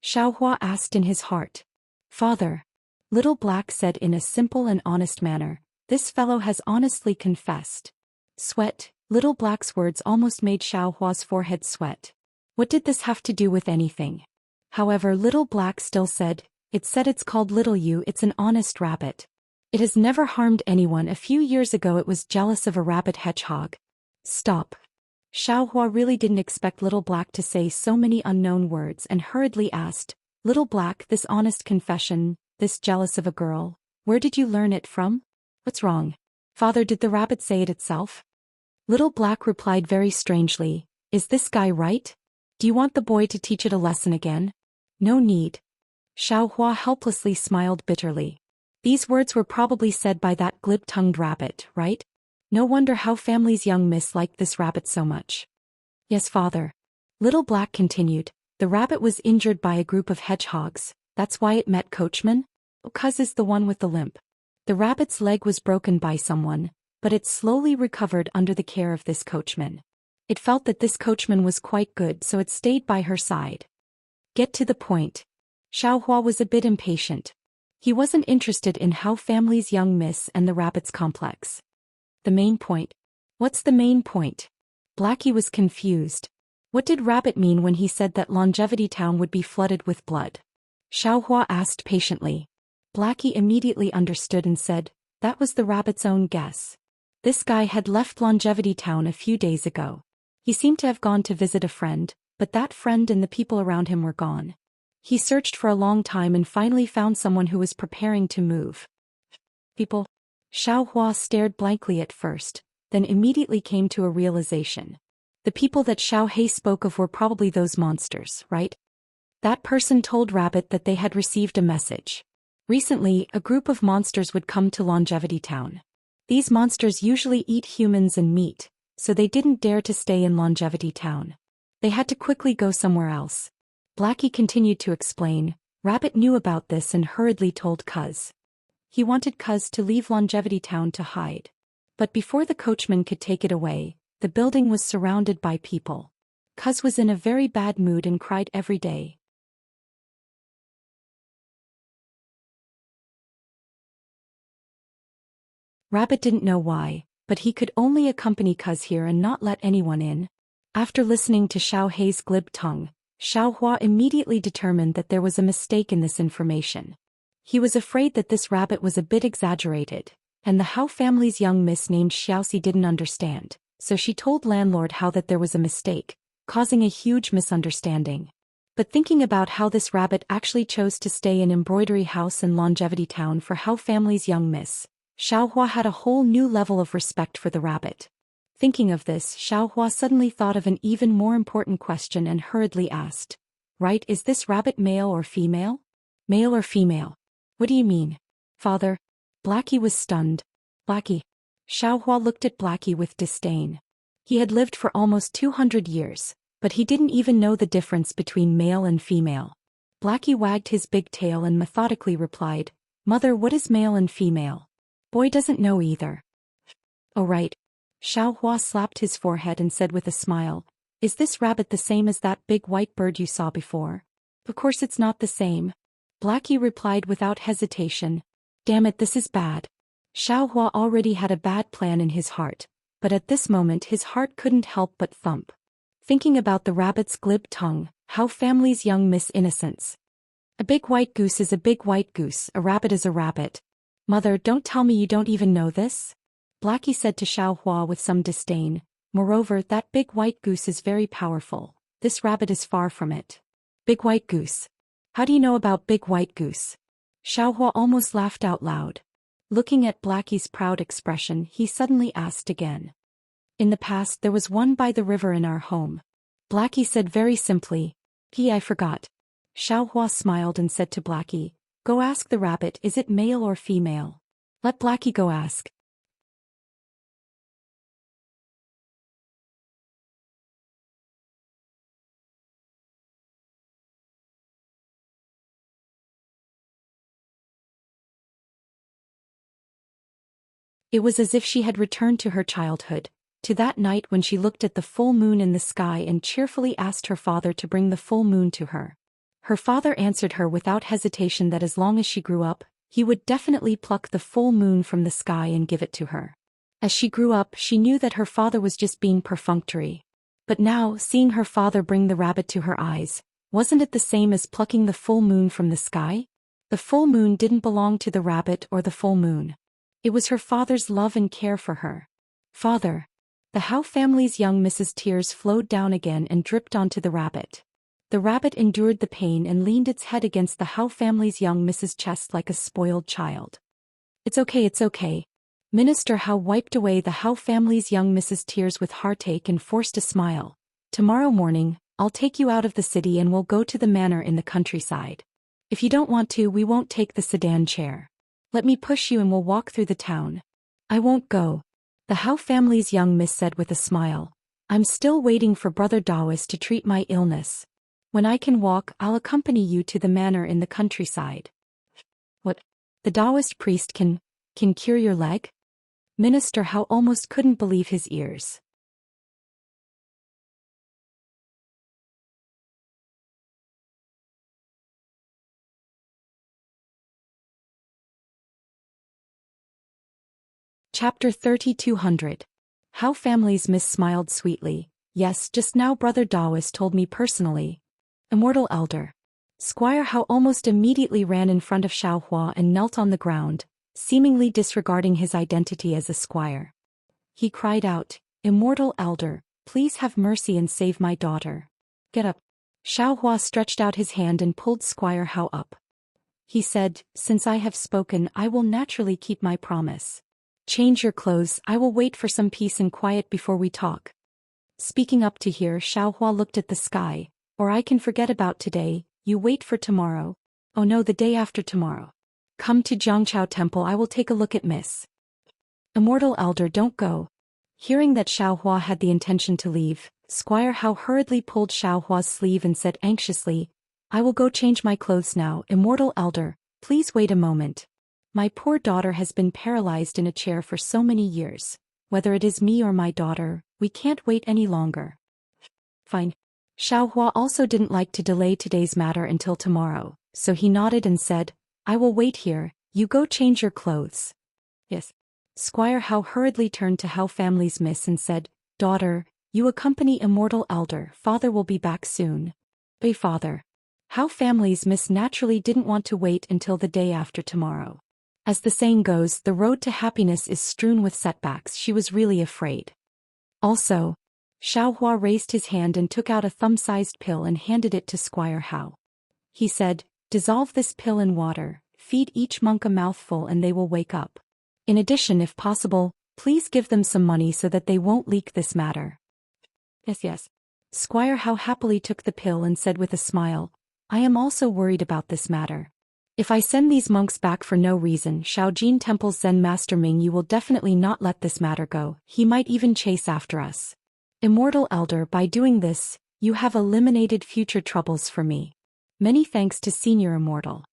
Xiaohua asked in his heart. Father. Little Black said in a simple and honest manner, this fellow has honestly confessed. Sweat. Little Black's words almost made Xiaohua's forehead sweat. What did this have to do with anything? However, Little Black still said, it's called Little You, it's an honest rabbit. It has never harmed anyone. A few years ago it was jealous of a rabbit hedgehog. Stop. Xiaohua really didn't expect Little Black to say so many unknown words and hurriedly asked, Little Black, this honest confession, this jealous of a girl, where did you learn it from? What's wrong? Father, did the rabbit say it itself? Little Black replied very strangely, is this guy right? Do you want the boy to teach it a lesson again? No need. Xiaohua helplessly smiled bitterly. These words were probably said by that glib-tongued rabbit, right? No wonder how family's young miss liked this rabbit so much. Yes, father. Little Black continued, the rabbit was injured by a group of hedgehogs, that's why it met Coachman? Cuz is the one with the limp. The rabbit's leg was broken by someone, but it slowly recovered under the care of this coachman. It felt that this coachman was quite good, so it stayed by her side. Get to the point. Xiaohua was a bit impatient. He wasn't interested in how family's young miss and the rabbit's complex. The main point. What's the main point? Blackie was confused. What did Rabbit mean when he said that Longevity Town would be flooded with blood? Xiaohua asked patiently. Blackie immediately understood and said, that was the rabbit's own guess. This guy had left Longevity Town a few days ago. He seemed to have gone to visit a friend, but that friend and the people around him were gone. He searched for a long time and finally found someone who was preparing to move. People? Xiaohua stared blankly at first, then immediately came to a realization. The people that Xiao He spoke of were probably those monsters, right? That person told Rabbit that they had received a message. Recently, a group of monsters would come to Longevity Town. These monsters usually eat humans and meat, so they didn't dare to stay in Longevity Town. They had to quickly go somewhere else. Blackie continued to explain. Rabbit knew about this and hurriedly told Cuz. He wanted Cuz to leave Longevity Town to hide. But before the coachman could take it away, the building was surrounded by people. Cuz was in a very bad mood and cried every day. Rabbit didn't know why, but he could only accompany Cuz here and not let anyone in. After listening to Xiao Hei's glib tongue, Xiaohua immediately determined that there was a mistake in this information. He was afraid that this rabbit was a bit exaggerated, and the Hao family's young miss named Xiaoxi didn't understand, so she told landlord Hao that there was a mistake, causing a huge misunderstanding. But thinking about how this rabbit actually chose to stay in Embroidery House in Longevity Town for Hao family's young miss, Xiaohua had a whole new level of respect for the rabbit. Thinking of this, Xiaohua suddenly thought of an even more important question and hurriedly asked, right, is this rabbit male or female? Male or female? What do you mean? Father? Blackie was stunned. Blackie. Xiaohua looked at Blackie with disdain. He had lived for almost 200 years, but he didn't even know the difference between male and female. Blackie wagged his big tail and methodically replied, Mother, what is male and female? Boy doesn't know either. Oh right. Xiaohua slapped his forehead and said with a smile, is this rabbit the same as that big white bird you saw before? Of course it's not the same. Blackie replied without hesitation. Damn it, this is bad. Xiaohua already had a bad plan in his heart, but at this moment his heart couldn't help but thump. Thinking about the rabbit's glib tongue, how family's young miss innocence. A big white goose is a big white goose, a rabbit is a rabbit. Mother, don't tell me you don't even know this? Blackie said to Xiaohua with some disdain. Moreover, that big white goose is very powerful. This rabbit is far from it. Big white goose. How do you know about big white goose? Xiaohua almost laughed out loud. Looking at Blackie's proud expression, he suddenly asked again. In the past there was one by the river in our home. Blackie said very simply. I forgot. Xiaohua smiled and said to Blackie, go ask the rabbit, is it male or female? Let Blackie go ask. It was as if she had returned to her childhood, to that night when she looked at the full moon in the sky and cheerfully asked her father to bring the full moon to her. Her father answered her without hesitation that as long as she grew up, he would definitely pluck the full moon from the sky and give it to her. As she grew up, she knew that her father was just being perfunctory. But now, seeing her father bring the rabbit to her eyes, wasn't it the same as plucking the full moon from the sky? The full moon didn't belong to the rabbit or the full moon. It was her father's love and care for her. Father. The Howe family's young Mrs. Tears flowed down again and dripped onto the rabbit. The rabbit endured the pain and leaned its head against the Howe family's young Mrs. chest like a spoiled child. It's okay. Minister Howe wiped away the Howe family's young Mrs. Tears with heartache and forced a smile. Tomorrow morning, I'll take you out of the city and we'll go to the manor in the countryside. If you don't want to, we won't take the sedan chair. Let me push you and we'll walk through the town. I won't go. The Howe family's young miss said with a smile. I'm still waiting for Brother Dawes to treat my illness. When I can walk, I'll accompany you to the manor in the countryside. What? The Taoist priest can cure your leg? Minister Howe almost couldn't believe his ears. Chapter 3200. Howe family's miss smiled sweetly. Yes, just now Brother Dawes told me personally. Immortal Elder. Squire Howe almost immediately ran in front of Xiao Hua and knelt on the ground, seemingly disregarding his identity as a squire. He cried out, Immortal Elder, please have mercy and save my daughter. Get up. Xiao Hua stretched out his hand and pulled Squire Howe up. He said, Since I have spoken, I will naturally keep my promise. Change your clothes, I will wait for some peace and quiet before we talk. Speaking up to here, Xiao Hua looked at the sky. Or I can forget about today, you wait for tomorrow. Oh no, the day after tomorrow. Come to Jiangchao Temple, I will take a look at Miss. Immortal Elder, don't go. Hearing that Xiao Hua had the intention to leave, Squire Howe hurriedly pulled Xiao Hua's sleeve and said anxiously, I will go change my clothes now. Immortal Elder, please wait a moment. My poor daughter has been paralyzed in a chair for so many years. Whether it is me or my daughter, we can't wait any longer. Fine. Xiao Hua also didn't like to delay today's matter until tomorrow, so he nodded and said, I will wait here, you go change your clothes. Yes. Squire Howe hurriedly turned to Howe family's miss and said, Daughter, you accompany Immortal Elder, father will be back soon. Father. Howe family's miss naturally didn't want to wait until the day after tomorrow. As the saying goes, the road to happiness is strewn with setbacks. She was really afraid. Also, Xiao Hua raised his hand and took out a thumb-sized pill and handed it to Squire Howe. He said, Dissolve this pill in water, feed each monk a mouthful and they will wake up. In addition, if possible, please give them some money so that they won't leak this matter. Yes. Squire Howe happily took the pill and said with a smile, I am also worried about this matter. If I send these monks back for no reason, Shaojin Temple's Zen Master Ming, you will definitely not let this matter go. He might even chase after us. Immortal Elder, by doing this, you have eliminated future troubles for me. Many thanks to Senior Immortal.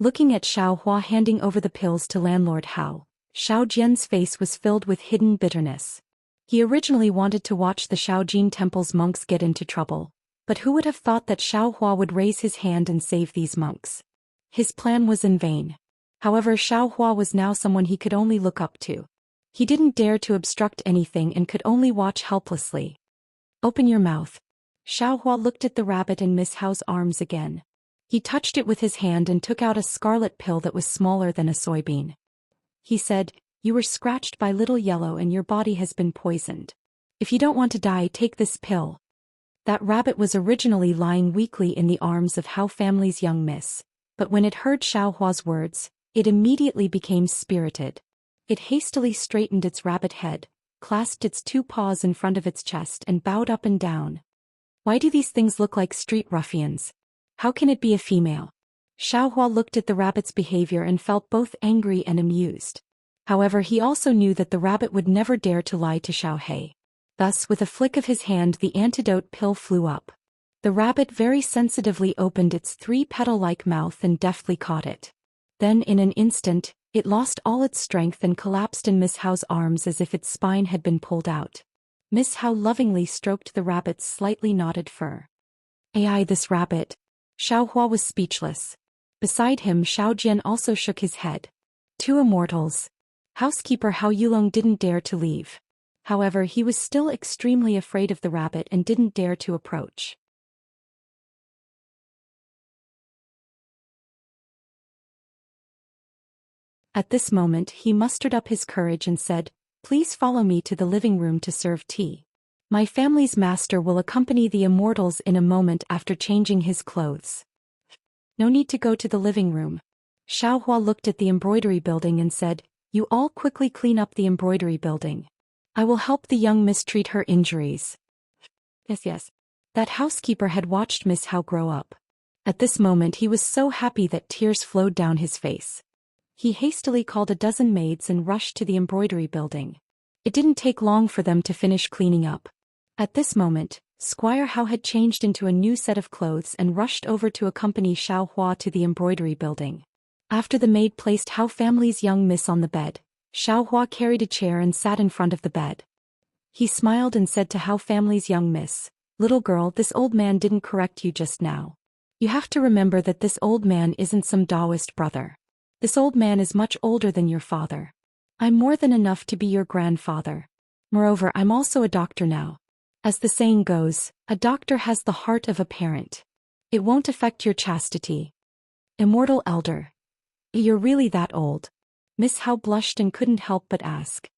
Looking at Xiao Hua handing over the pills to Landlord Hao, Xiao Jian's face was filled with hidden bitterness. He originally wanted to watch the Shaojin Temple's monks get into trouble, but who would have thought that Xiao Hua would raise his hand and save these monks? His plan was in vain. However, Xiao Hua was now someone he could only look up to. He didn't dare to obstruct anything and could only watch helplessly. Open your mouth. Xiao Hua looked at the rabbit in Miss Hao's arms again. He touched it with his hand and took out a scarlet pill that was smaller than a soybean. He said, You were scratched by Little Yellow and your body has been poisoned. If you don't want to die, take this pill. That rabbit was originally lying weakly in the arms of Hao family's young miss, but when it heard Xiao Hua's words, it immediately became spirited. It hastily straightened its rabbit head, clasped its two paws in front of its chest and bowed up and down. Why do these things look like street ruffians? How can it be a female? Xiao Hua looked at the rabbit's behavior and felt both angry and amused. However, he also knew that the rabbit would never dare to lie to Xiao He. Thus, with a flick of his hand, the antidote pill flew up. The rabbit very sensitively opened its three-petal-like mouth and deftly caught it. Then in an instant, It lost all its strength and collapsed in Miss Hao's arms as if its spine had been pulled out. Miss Hao lovingly stroked the rabbit's slightly knotted fur. "Ai, this rabbit." Xiao Hua was speechless. Beside him, Xiao Jian also shook his head. Two immortals. Housekeeper Hao Yulong didn't dare to leave. However, he was still extremely afraid of the rabbit and didn't dare to approach. At this moment, he mustered up his courage and said, "Please follow me to the living room to serve tea. My family's master will accompany the immortals in a moment after changing his clothes." "No need to go to the living room." Xiao Hua looked at the embroidery building and said, "You all quickly clean up the embroidery building. I will help the young miss treat her injuries." Yes. That housekeeper had watched Miss Hao grow up. At this moment he was so happy that tears flowed down his face. He hastily called a dozen maids and rushed to the embroidery building. It didn't take long for them to finish cleaning up. At this moment, Squire Hao had changed into a new set of clothes and rushed over to accompany Xiao Hua to the embroidery building. After the maid placed Hao family's young miss on the bed, Xiao Hua carried a chair and sat in front of the bed. He smiled and said to Hao family's young miss, "Little girl, this old man didn't correct you just now. You have to remember that this old man isn't some Taoist brother. This old man is much older than your father. I'm more than enough to be your grandfather. Moreover, I'm also a doctor now. As the saying goes, a doctor has the heart of a parent. It won't affect your chastity." Immortal elder. "You're really that old?" Miss Hao blushed and couldn't help but ask.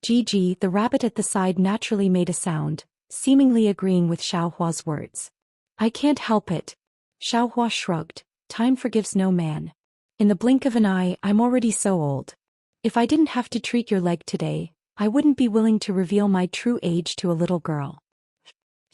Gigi, the rabbit at the side, naturally made a sound, seemingly agreeing with Xiao Hua's words. "I can't help it." Xiao Hua shrugged. "Time forgives no man. In the blink of an eye, I'm already so old. If I didn't have to treat your leg today, I wouldn't be willing to reveal my true age to a little girl."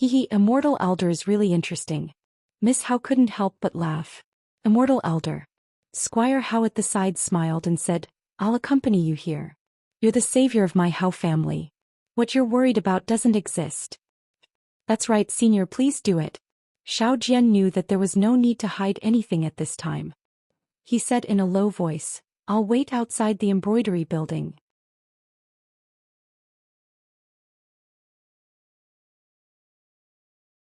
Hehe, immortal elder is really interesting. Miss Hao couldn't help but laugh. Immortal elder. Squire Hao at the side smiled and said, "I'll accompany you here. You're the savior of my Hao family. What you're worried about doesn't exist." "That's right, senior, please do it." Xiao Jian knew that there was no need to hide anything at this time. He said in a low voice, "I'll wait outside the embroidery building."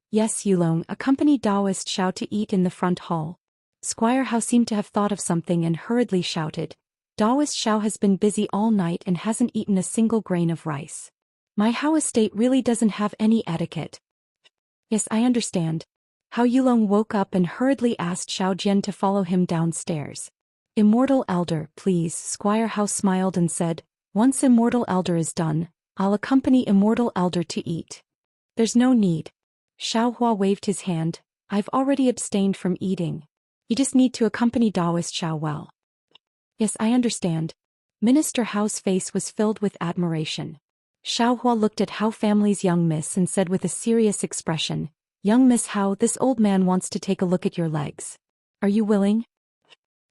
Yes, Yulong accompanied Taoist Xiao to eat in the front hall. Squire Hao seemed to have thought of something and hurriedly shouted, "Taoist Xiao has been busy all night and hasn't eaten a single grain of rice. My Hao estate really doesn't have any etiquette." "Yes, I understand." Hao Yulong woke up and hurriedly asked Xiao Jian to follow him downstairs. "Immortal elder, please." Squire Hao smiled and said, "Once immortal elder is done, I'll accompany immortal elder to eat." "There's no need." Xiao Hua waved his hand, "I've already abstained from eating. You just need to accompany Taoist Xiao well." "Yes, I understand." Minister Hao's face was filled with admiration. Xiao Hua looked at Hao family's young miss and said with a serious expression, "Young Miss Hao, this old man wants to take a look at your legs. Are you willing?"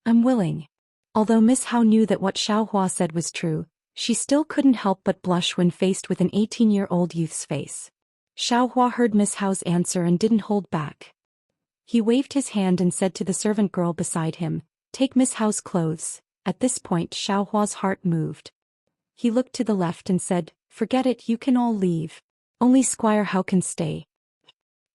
"I'm willing." Although Miss Hao knew that what Xiao Hua said was true, she still couldn't help but blush when faced with an 18-year-old youth's face. Xiao Hua heard Miss Hao's answer and didn't hold back. He waved his hand and said to the servant girl beside him, "Take Miss Hao's clothes." At this point Xiao Hua's heart moved. He looked to the left and said, "Forget it, you can all leave. Only Squire Hao can stay."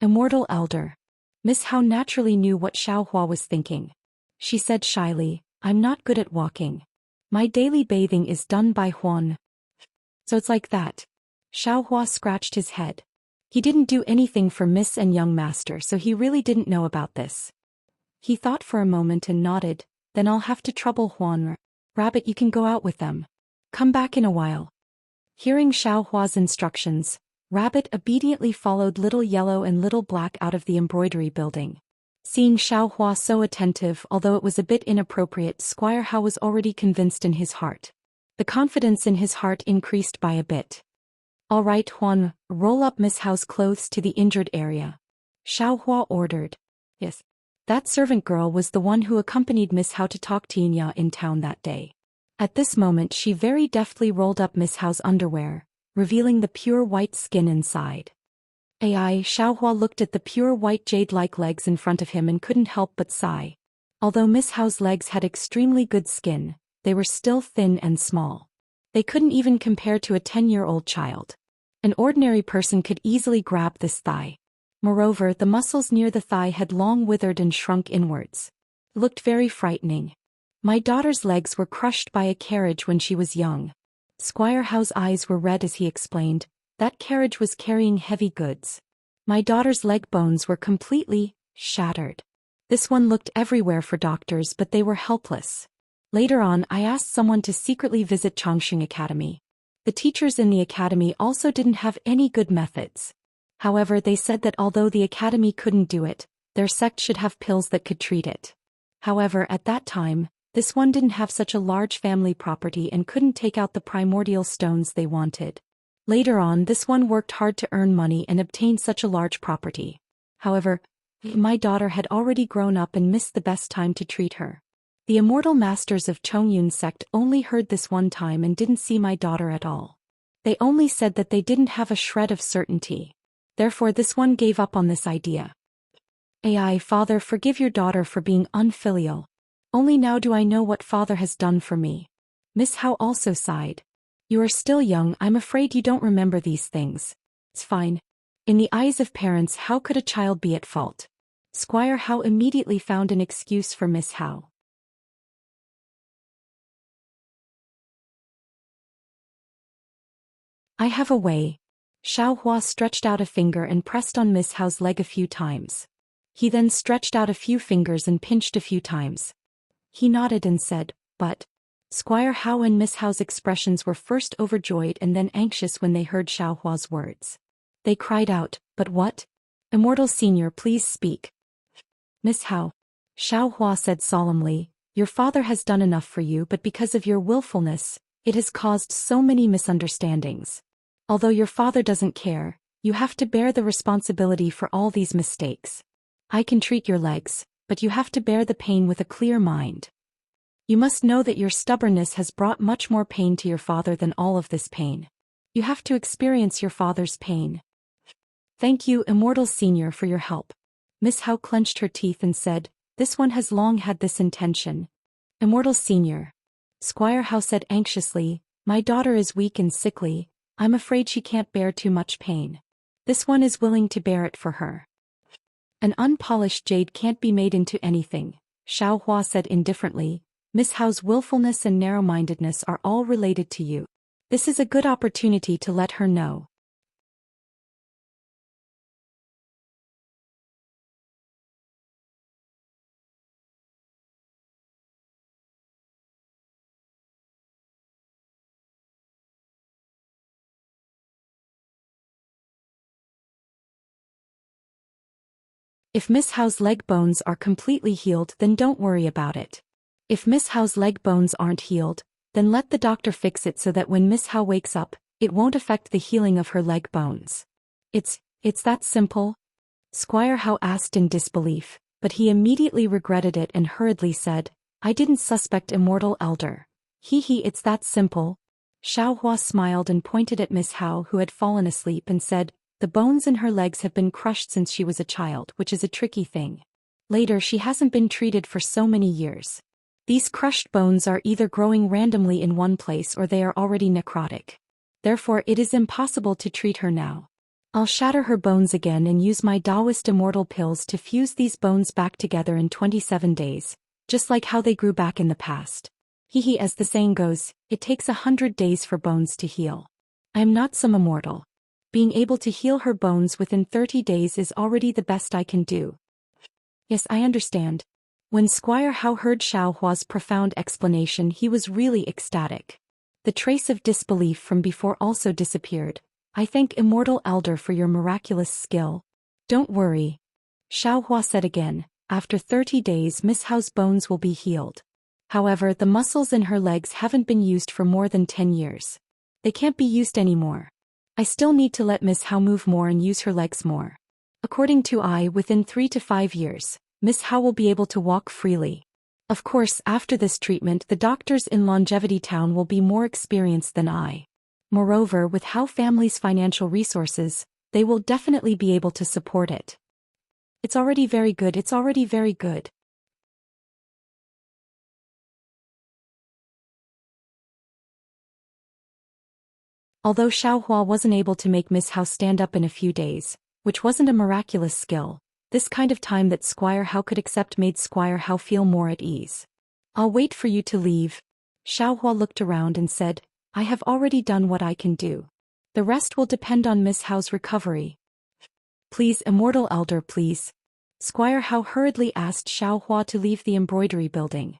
Immortal elder. Miss Hao naturally knew what Xiao Hua was thinking. She said shyly, "I'm not good at walking. My daily bathing is done by Huan." "So it's like that." Xiao Hua scratched his head. He didn't do anything for Miss and young master, so he really didn't know about this. He thought for a moment and nodded, "Then I'll have to trouble Huan. Rabbit, you can go out with them. Come back in a while." Hearing Xiao Hua's instructions, Rabbit obediently followed Little Yellow and Little Black out of the embroidery building. Seeing Xiao Hua so attentive, although it was a bit inappropriate, Squire Hao was already convinced in his heart. The confidence in his heart increased by a bit. "All right, Huan, roll up Miss Hao's clothes to the injured area," Xiao Hua ordered. Yes. That servant girl was the one who accompanied Miss Hao to talk to Yinya in town that day. At this moment she very deftly rolled up Miss Hao's underwear, revealing the pure white skin inside. Ai, Xiao Hua looked at the pure white jade-like legs in front of him and couldn't help but sigh. Although Miss Hao's legs had extremely good skin, they were still thin and small. They couldn't even compare to a 10-year-old child. An ordinary person could easily grab this thigh. Moreover, the muscles near the thigh had long withered and shrunk inwards. It looked very frightening. My daughter's legs were crushed by a carriage when she was young. Squire Howe's eyes were red as he explained, that carriage was carrying heavy goods. My daughter's leg bones were completely shattered. This one looked everywhere for doctors, but they were helpless. Later on, I asked someone to secretly visit Chongqing Academy. The teachers in the academy also didn't have any good methods. However, they said that although the academy couldn't do it, their sect should have pills that could treat it. However, at that time, this one didn't have such a large family property and couldn't take out the primordial stones they wanted. Later on, this one worked hard to earn money and obtain such a large property. However, my daughter had already grown up and missed the best time to treat her. The immortal masters of Chongyun's sect only heard this one time and didn't see my daughter at all. They only said that they didn't have a shred of certainty. Therefore this one gave up on this idea. Ai, father, forgive your daughter for being unfilial. Only now do I know what father has done for me. Miss Howe also sighed. You are still young, I'm afraid you don't remember these things. It's fine. In the eyes of parents, how could a child be at fault? Squire Howe immediately found an excuse for Miss Howe. I have a way. Xiao Hua stretched out a finger and pressed on Miss Howe's leg a few times. He then stretched out a few fingers and pinched a few times. He nodded and said, but. Squire Howe and Miss Howe's expressions were first overjoyed and then anxious when they heard Xiao Hua's words. They cried out, but what? Immortal Senior, please speak. Miss Howe. Xiao Hua said solemnly, your father has done enough for you, but because of your willfulness, it has caused so many misunderstandings. Although your father doesn't care, you have to bear the responsibility for all these mistakes. I can treat your legs, but you have to bear the pain with a clear mind. You must know that your stubbornness has brought much more pain to your father than all of this pain. You have to experience your father's pain. Thank you, Immortal Senior, for your help. Miss Howe clenched her teeth and said, this one has long had this intention. Immortal Senior. Squire Howe said anxiously, my daughter is weak and sickly, I'm afraid she can't bear too much pain. This one is willing to bear it for her. An unpolished jade can't be made into anything, Xiao Hua said indifferently. Miss Howe's willfulness and narrow-mindedness are all related to you. This is a good opportunity to let her know. If Miss Howe's leg bones are completely healed, then don't worry about it. If Miss Howe's leg bones aren't healed, then let the doctor fix it so that when Miss Howe wakes up, it won't affect the healing of her leg bones. It's that simple? Squire Howe asked in disbelief, but he immediately regretted it and hurriedly said, I didn't suspect Immortal Elder. It's that simple. Xiao Hua smiled and pointed at Miss Howe, who had fallen asleep, and said, the bones in her legs have been crushed since she was a child, which is a tricky thing. Later, she hasn't been treated for so many years. These crushed bones are either growing randomly in one place or they are already necrotic. Therefore, it is impossible to treat her now. I'll shatter her bones again and use my Taoist immortal pills to fuse these bones back together in 27 days, just like how they grew back in the past. As the saying goes, it takes 100 days for bones to heal. I am not some immortal. Being able to heal her bones within 30 days is already the best I can do. Yes, I understand. When Squire Howe heard Xiao Hua's profound explanation, he was really ecstatic. The trace of disbelief from before also disappeared. I thank Immortal Elder for your miraculous skill. Don't worry. Xiao Hua said again, after 30 days Miss Howe's bones will be healed. However, the muscles in her legs haven't been used for more than 10 years. They can't be used anymore. I still need to let Miss Howe move more and use her legs more. According to within 3 to 5 years, Miss Howe will be able to walk freely. Of course, after this treatment, the doctors in Longevity Town will be more experienced than I. Moreover, with Howe family's financial resources, they will definitely be able to support it. It's already very good. Although Xiaohua wasn't able to make Miss Hao stand up in a few days, which wasn't a miraculous skill, this kind of time that Squire Hao could accept made Squire Hao feel more at ease. I'll wait for you to leave. Xiaohua looked around and said, I have already done what I can do. The rest will depend on Miss Hao's recovery. Please, Immortal Elder, please. Squire Hao hurriedly asked Xiaohua to leave the embroidery building.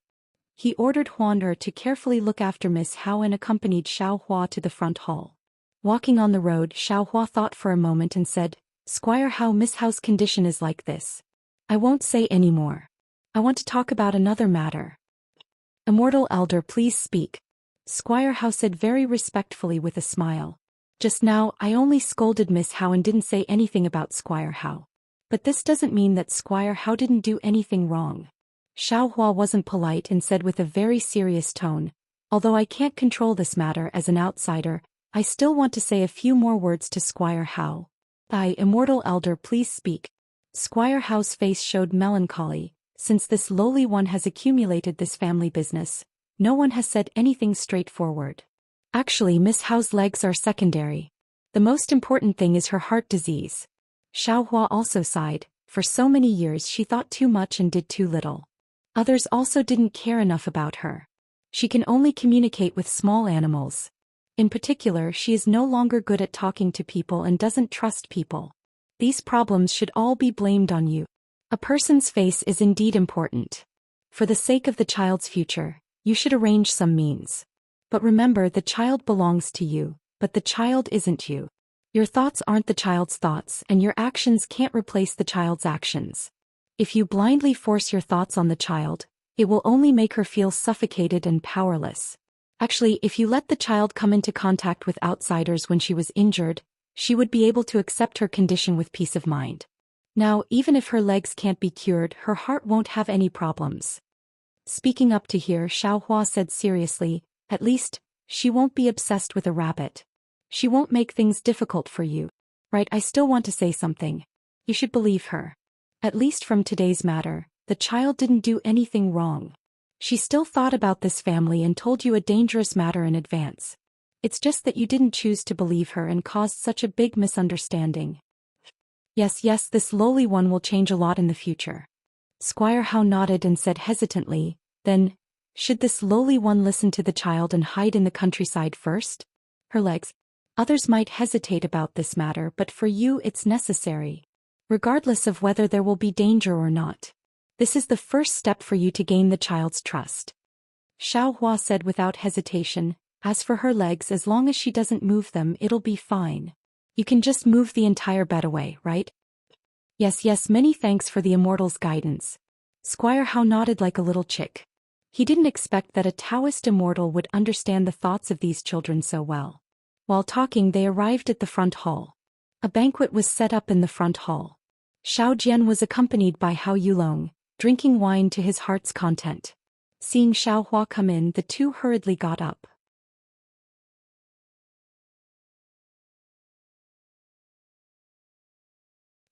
He ordered Huan Er to carefully look after Miss Hao and accompanied Xiaohua to the front hall. Walking on the road, Xiaohua thought for a moment and said, Squire Hao, Miss Hao's condition is like this. I won't say any more. I want to talk about another matter. Immortal Elder, please speak. Squire Hao said very respectfully with a smile. Just now, I only scolded Miss Hao and didn't say anything about Squire Hao. But this doesn't mean that Squire Hao didn't do anything wrong. Xiaohua wasn't polite and said with a very serious tone, although I can't control this matter as an outsider, I still want to say a few more words to Squire Hao. Immortal Elder, please speak. Squire Hao's face showed melancholy. Since this lowly one has accumulated this family business, no one has said anything straightforward. Actually, Miss Hao's legs are secondary. The most important thing is her heart disease. Xiaohua also sighed. For so many years she thought too much and did too little. Others also didn't care enough about her. She can only communicate with small animals. In particular, she is no longer good at talking to people and doesn't trust people. These problems should all be blamed on you. A person's face is indeed important. For the sake of the child's future, you should arrange some means. But remember, the child belongs to you, but the child isn't you. Your thoughts aren't the child's thoughts, and your actions can't replace the child's actions. If you blindly force your thoughts on the child, it will only make her feel suffocated and powerless. Actually, if you let the child come into contact with outsiders when she was injured, she would be able to accept her condition with peace of mind. Now, even if her legs can't be cured, her heart won't have any problems. Speaking up to here, Xiaohua said seriously, at least, she won't be obsessed with a rabbit. She won't make things difficult for you. Right, I still want to say something. You should believe her. At least from today's matter, the child didn't do anything wrong. She still thought about this family and told you a dangerous matter in advance. It's just that you didn't choose to believe her and caused such a big misunderstanding. Yes, this lowly one will change a lot in the future. Squire Hao nodded and said hesitantly, then, should this lowly one listen to the child and hide in the countryside first? Her legs. Others might hesitate about this matter, but for you it's necessary. Regardless of whether there will be danger or not. This is the first step for you to gain the child's trust. Xiaohua said without hesitation, as for her legs, as long as she doesn't move them, it'll be fine. You can just move the entire bed away, right? Yes, many thanks for the immortal's guidance. Squire Hao nodded like a little chick. He didn't expect that a Taoist immortal would understand the thoughts of these children so well. While talking, they arrived at the front hall. A banquet was set up in the front hall. Xiao Jian was accompanied by Hao Yulong, drinking wine to his heart's content. Seeing Xiaohua come in, the two hurriedly got up.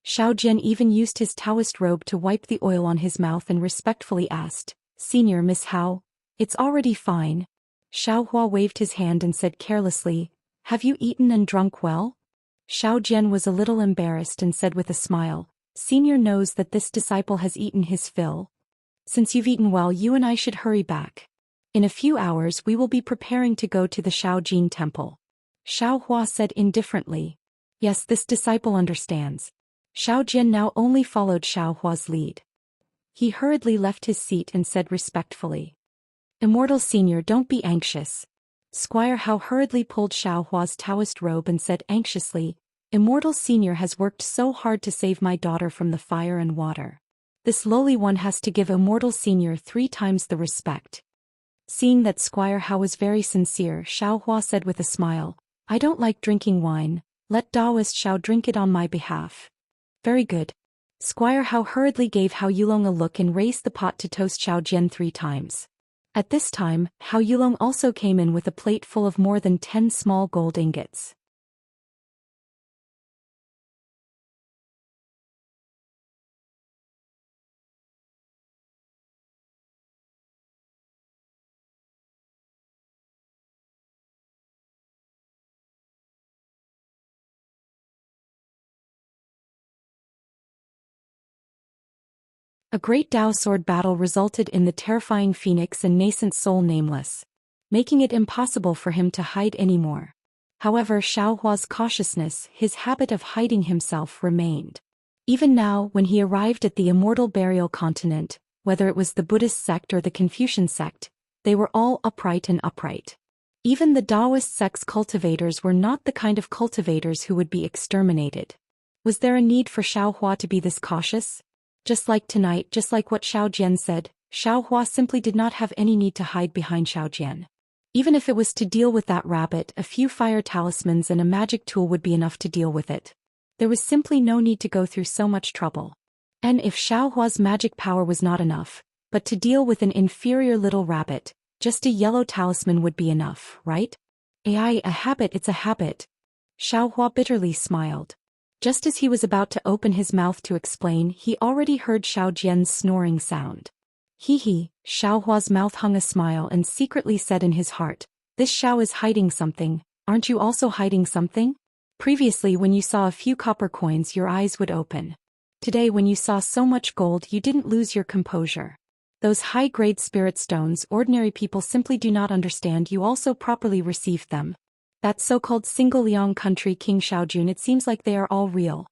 Xiao Jian even used his Taoist robe to wipe the oil on his mouth and respectfully asked, Senior Miss Hao, it's already fine. Xiaohua waved his hand and said carelessly, have you eaten and drunk well? Xiao Jian was a little embarrassed and said with a smile, Senior knows that this disciple has eaten his fill. Since you've eaten well, you and I should hurry back. In a few hours we will be preparing to go to the Shaojin temple. Xiaohua said indifferently. Yes, this disciple understands. Xiao Jian now only followed Xiaohua's lead. He hurriedly left his seat and said respectfully, Immortal Senior, don't be anxious. Squire Hao hurriedly pulled Xiaohua's Taoist robe and said anxiously, Immortal Senior has worked so hard to save my daughter from the fire and water. This lowly one has to give Immortal Senior 3 times the respect. Seeing that Squire Hao was very sincere, Xiaohua said with a smile, I don't like drinking wine, let Taoist Xiao drink it on my behalf. Very good. Squire Hao hurriedly gave Hao Yulong a look and raised the pot to toast Xiao Jian 3 times. At this time, Hao Yulong also came in with a plate full of more than 10 small gold ingots. A great Dao sword battle resulted in the terrifying phoenix and nascent soul Nameless, making it impossible for him to hide anymore. However, Xiaohua's cautiousness, his habit of hiding himself, remained. Even now, when he arrived at the immortal burial continent, whether it was the Buddhist sect or the Confucian sect, they were all upright and upright. Even the Taoist sect's cultivators were not the kind of cultivators who would be exterminated. Was there a need for Xiaohua to be this cautious? Just like tonight, just like what Xiao Jian said, Xiaohua simply did not have any need to hide behind Xiao Jian. Even if it was to deal with that rabbit, a few fire talismans and a magic tool would be enough to deal with it. There was simply no need to go through so much trouble. And if Xiaohua's magic power was not enough, but to deal with an inferior little rabbit, just a yellow talisman would be enough, right? A habit, it's a habit. Xiaohua bitterly smiled. Just as he was about to open his mouth to explain, he already heard Xiao Jian's snoring sound. Hee. Xiaohua's mouth hung a smile and secretly said in his heart, "This Xiao is hiding something, aren't you also hiding something?" Previously, when you saw a few copper coins, your eyes would open. Today, when you saw so much gold, you didn't lose your composure. Those high-grade spirit stones ordinary people simply do not understand. You also properly received them. That so-called single Liang country King Xiaojun, it seems like they are all real.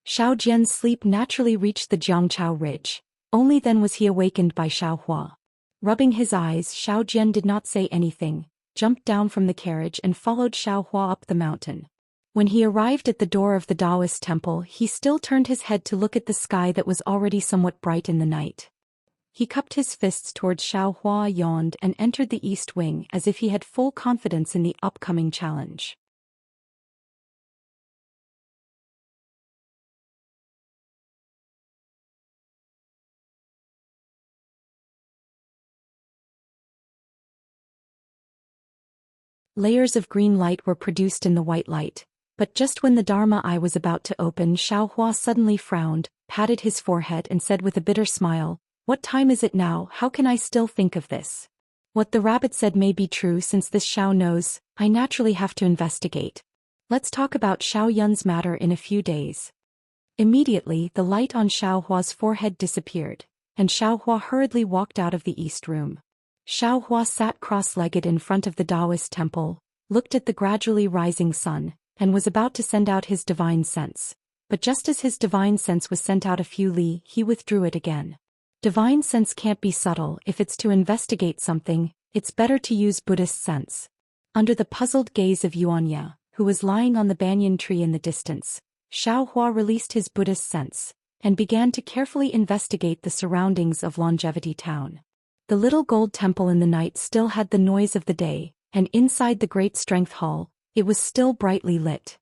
Xiao Jian's sleep naturally reached the Jiangchao ridge. Only then was he awakened by Xiaohua. Rubbing his eyes, Xiao Jian did not say anything, jumped down from the carriage and followed Xiaohua up the mountain. When he arrived at the door of the Taoist temple, he still turned his head to look at the sky that was already somewhat bright in the night. He cupped his fists towards Xiaohua, yawned, and entered the east wing as if he had full confidence in the upcoming challenge. Layers of green light were produced in the white light, but just when the Dharma eye was about to open, Xiaohua suddenly frowned, patted his forehead and said with a bitter smile, "What time is it now? How can I still think of this? What the rabbit said may be true. Since this Xiao knows, I naturally have to investigate. Let's talk about Xiao Yun's matter in a few days." Immediately, the light on Xiaohua's forehead disappeared, and Xiaohua hurriedly walked out of the east room. Xiaohua sat cross-legged in front of the Taoist temple, looked at the gradually rising sun, and was about to send out his divine sense. But just as his divine sense was sent out a few li, he withdrew it again. Divine sense can't be subtle. If it's to investigate something, it's better to use Buddhist sense. Under the puzzled gaze of Yuanya, who was lying on the banyan tree in the distance, Xiaohua released his Buddhist sense, and began to carefully investigate the surroundings of Longevity Town. The little gold temple in the night still had the noise of the day, and inside the great strength hall, it was still brightly lit.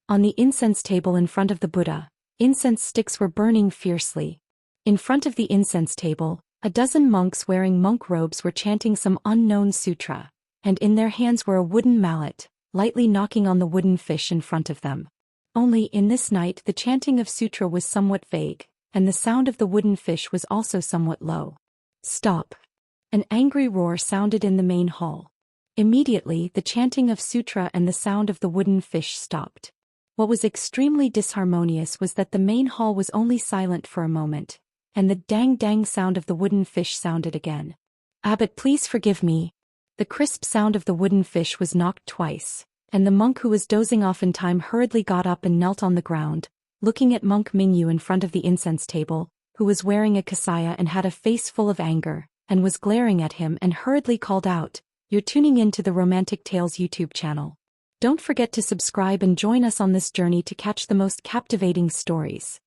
On the incense table in front of the Buddha, incense sticks were burning fiercely. In front of the incense table, a dozen monks wearing monk robes were chanting some unknown sutra, and in their hands were a wooden mallet, lightly knocking on the wooden fish in front of them. Only in this night the chanting of sutra was somewhat vague, and the sound of the wooden fish was also somewhat low. "Stop!" An angry roar sounded in the main hall. Immediately, the chanting of sutra and the sound of the wooden fish stopped. What was extremely disharmonious was that the main hall was only silent for a moment, and the dang-dang sound of the wooden fish sounded again. "Abbot, please forgive me." The crisp sound of the wooden fish was knocked twice, and the monk who was dozing off in time hurriedly got up and knelt on the ground, looking at monk Mingyu in front of the incense table, who was wearing a kasaya and had a face full of anger, and was glaring at him and hurriedly called out, "You're tuning in to the Romantic Tales YouTube channel. Don't forget to subscribe and join us on this journey to catch the most captivating stories."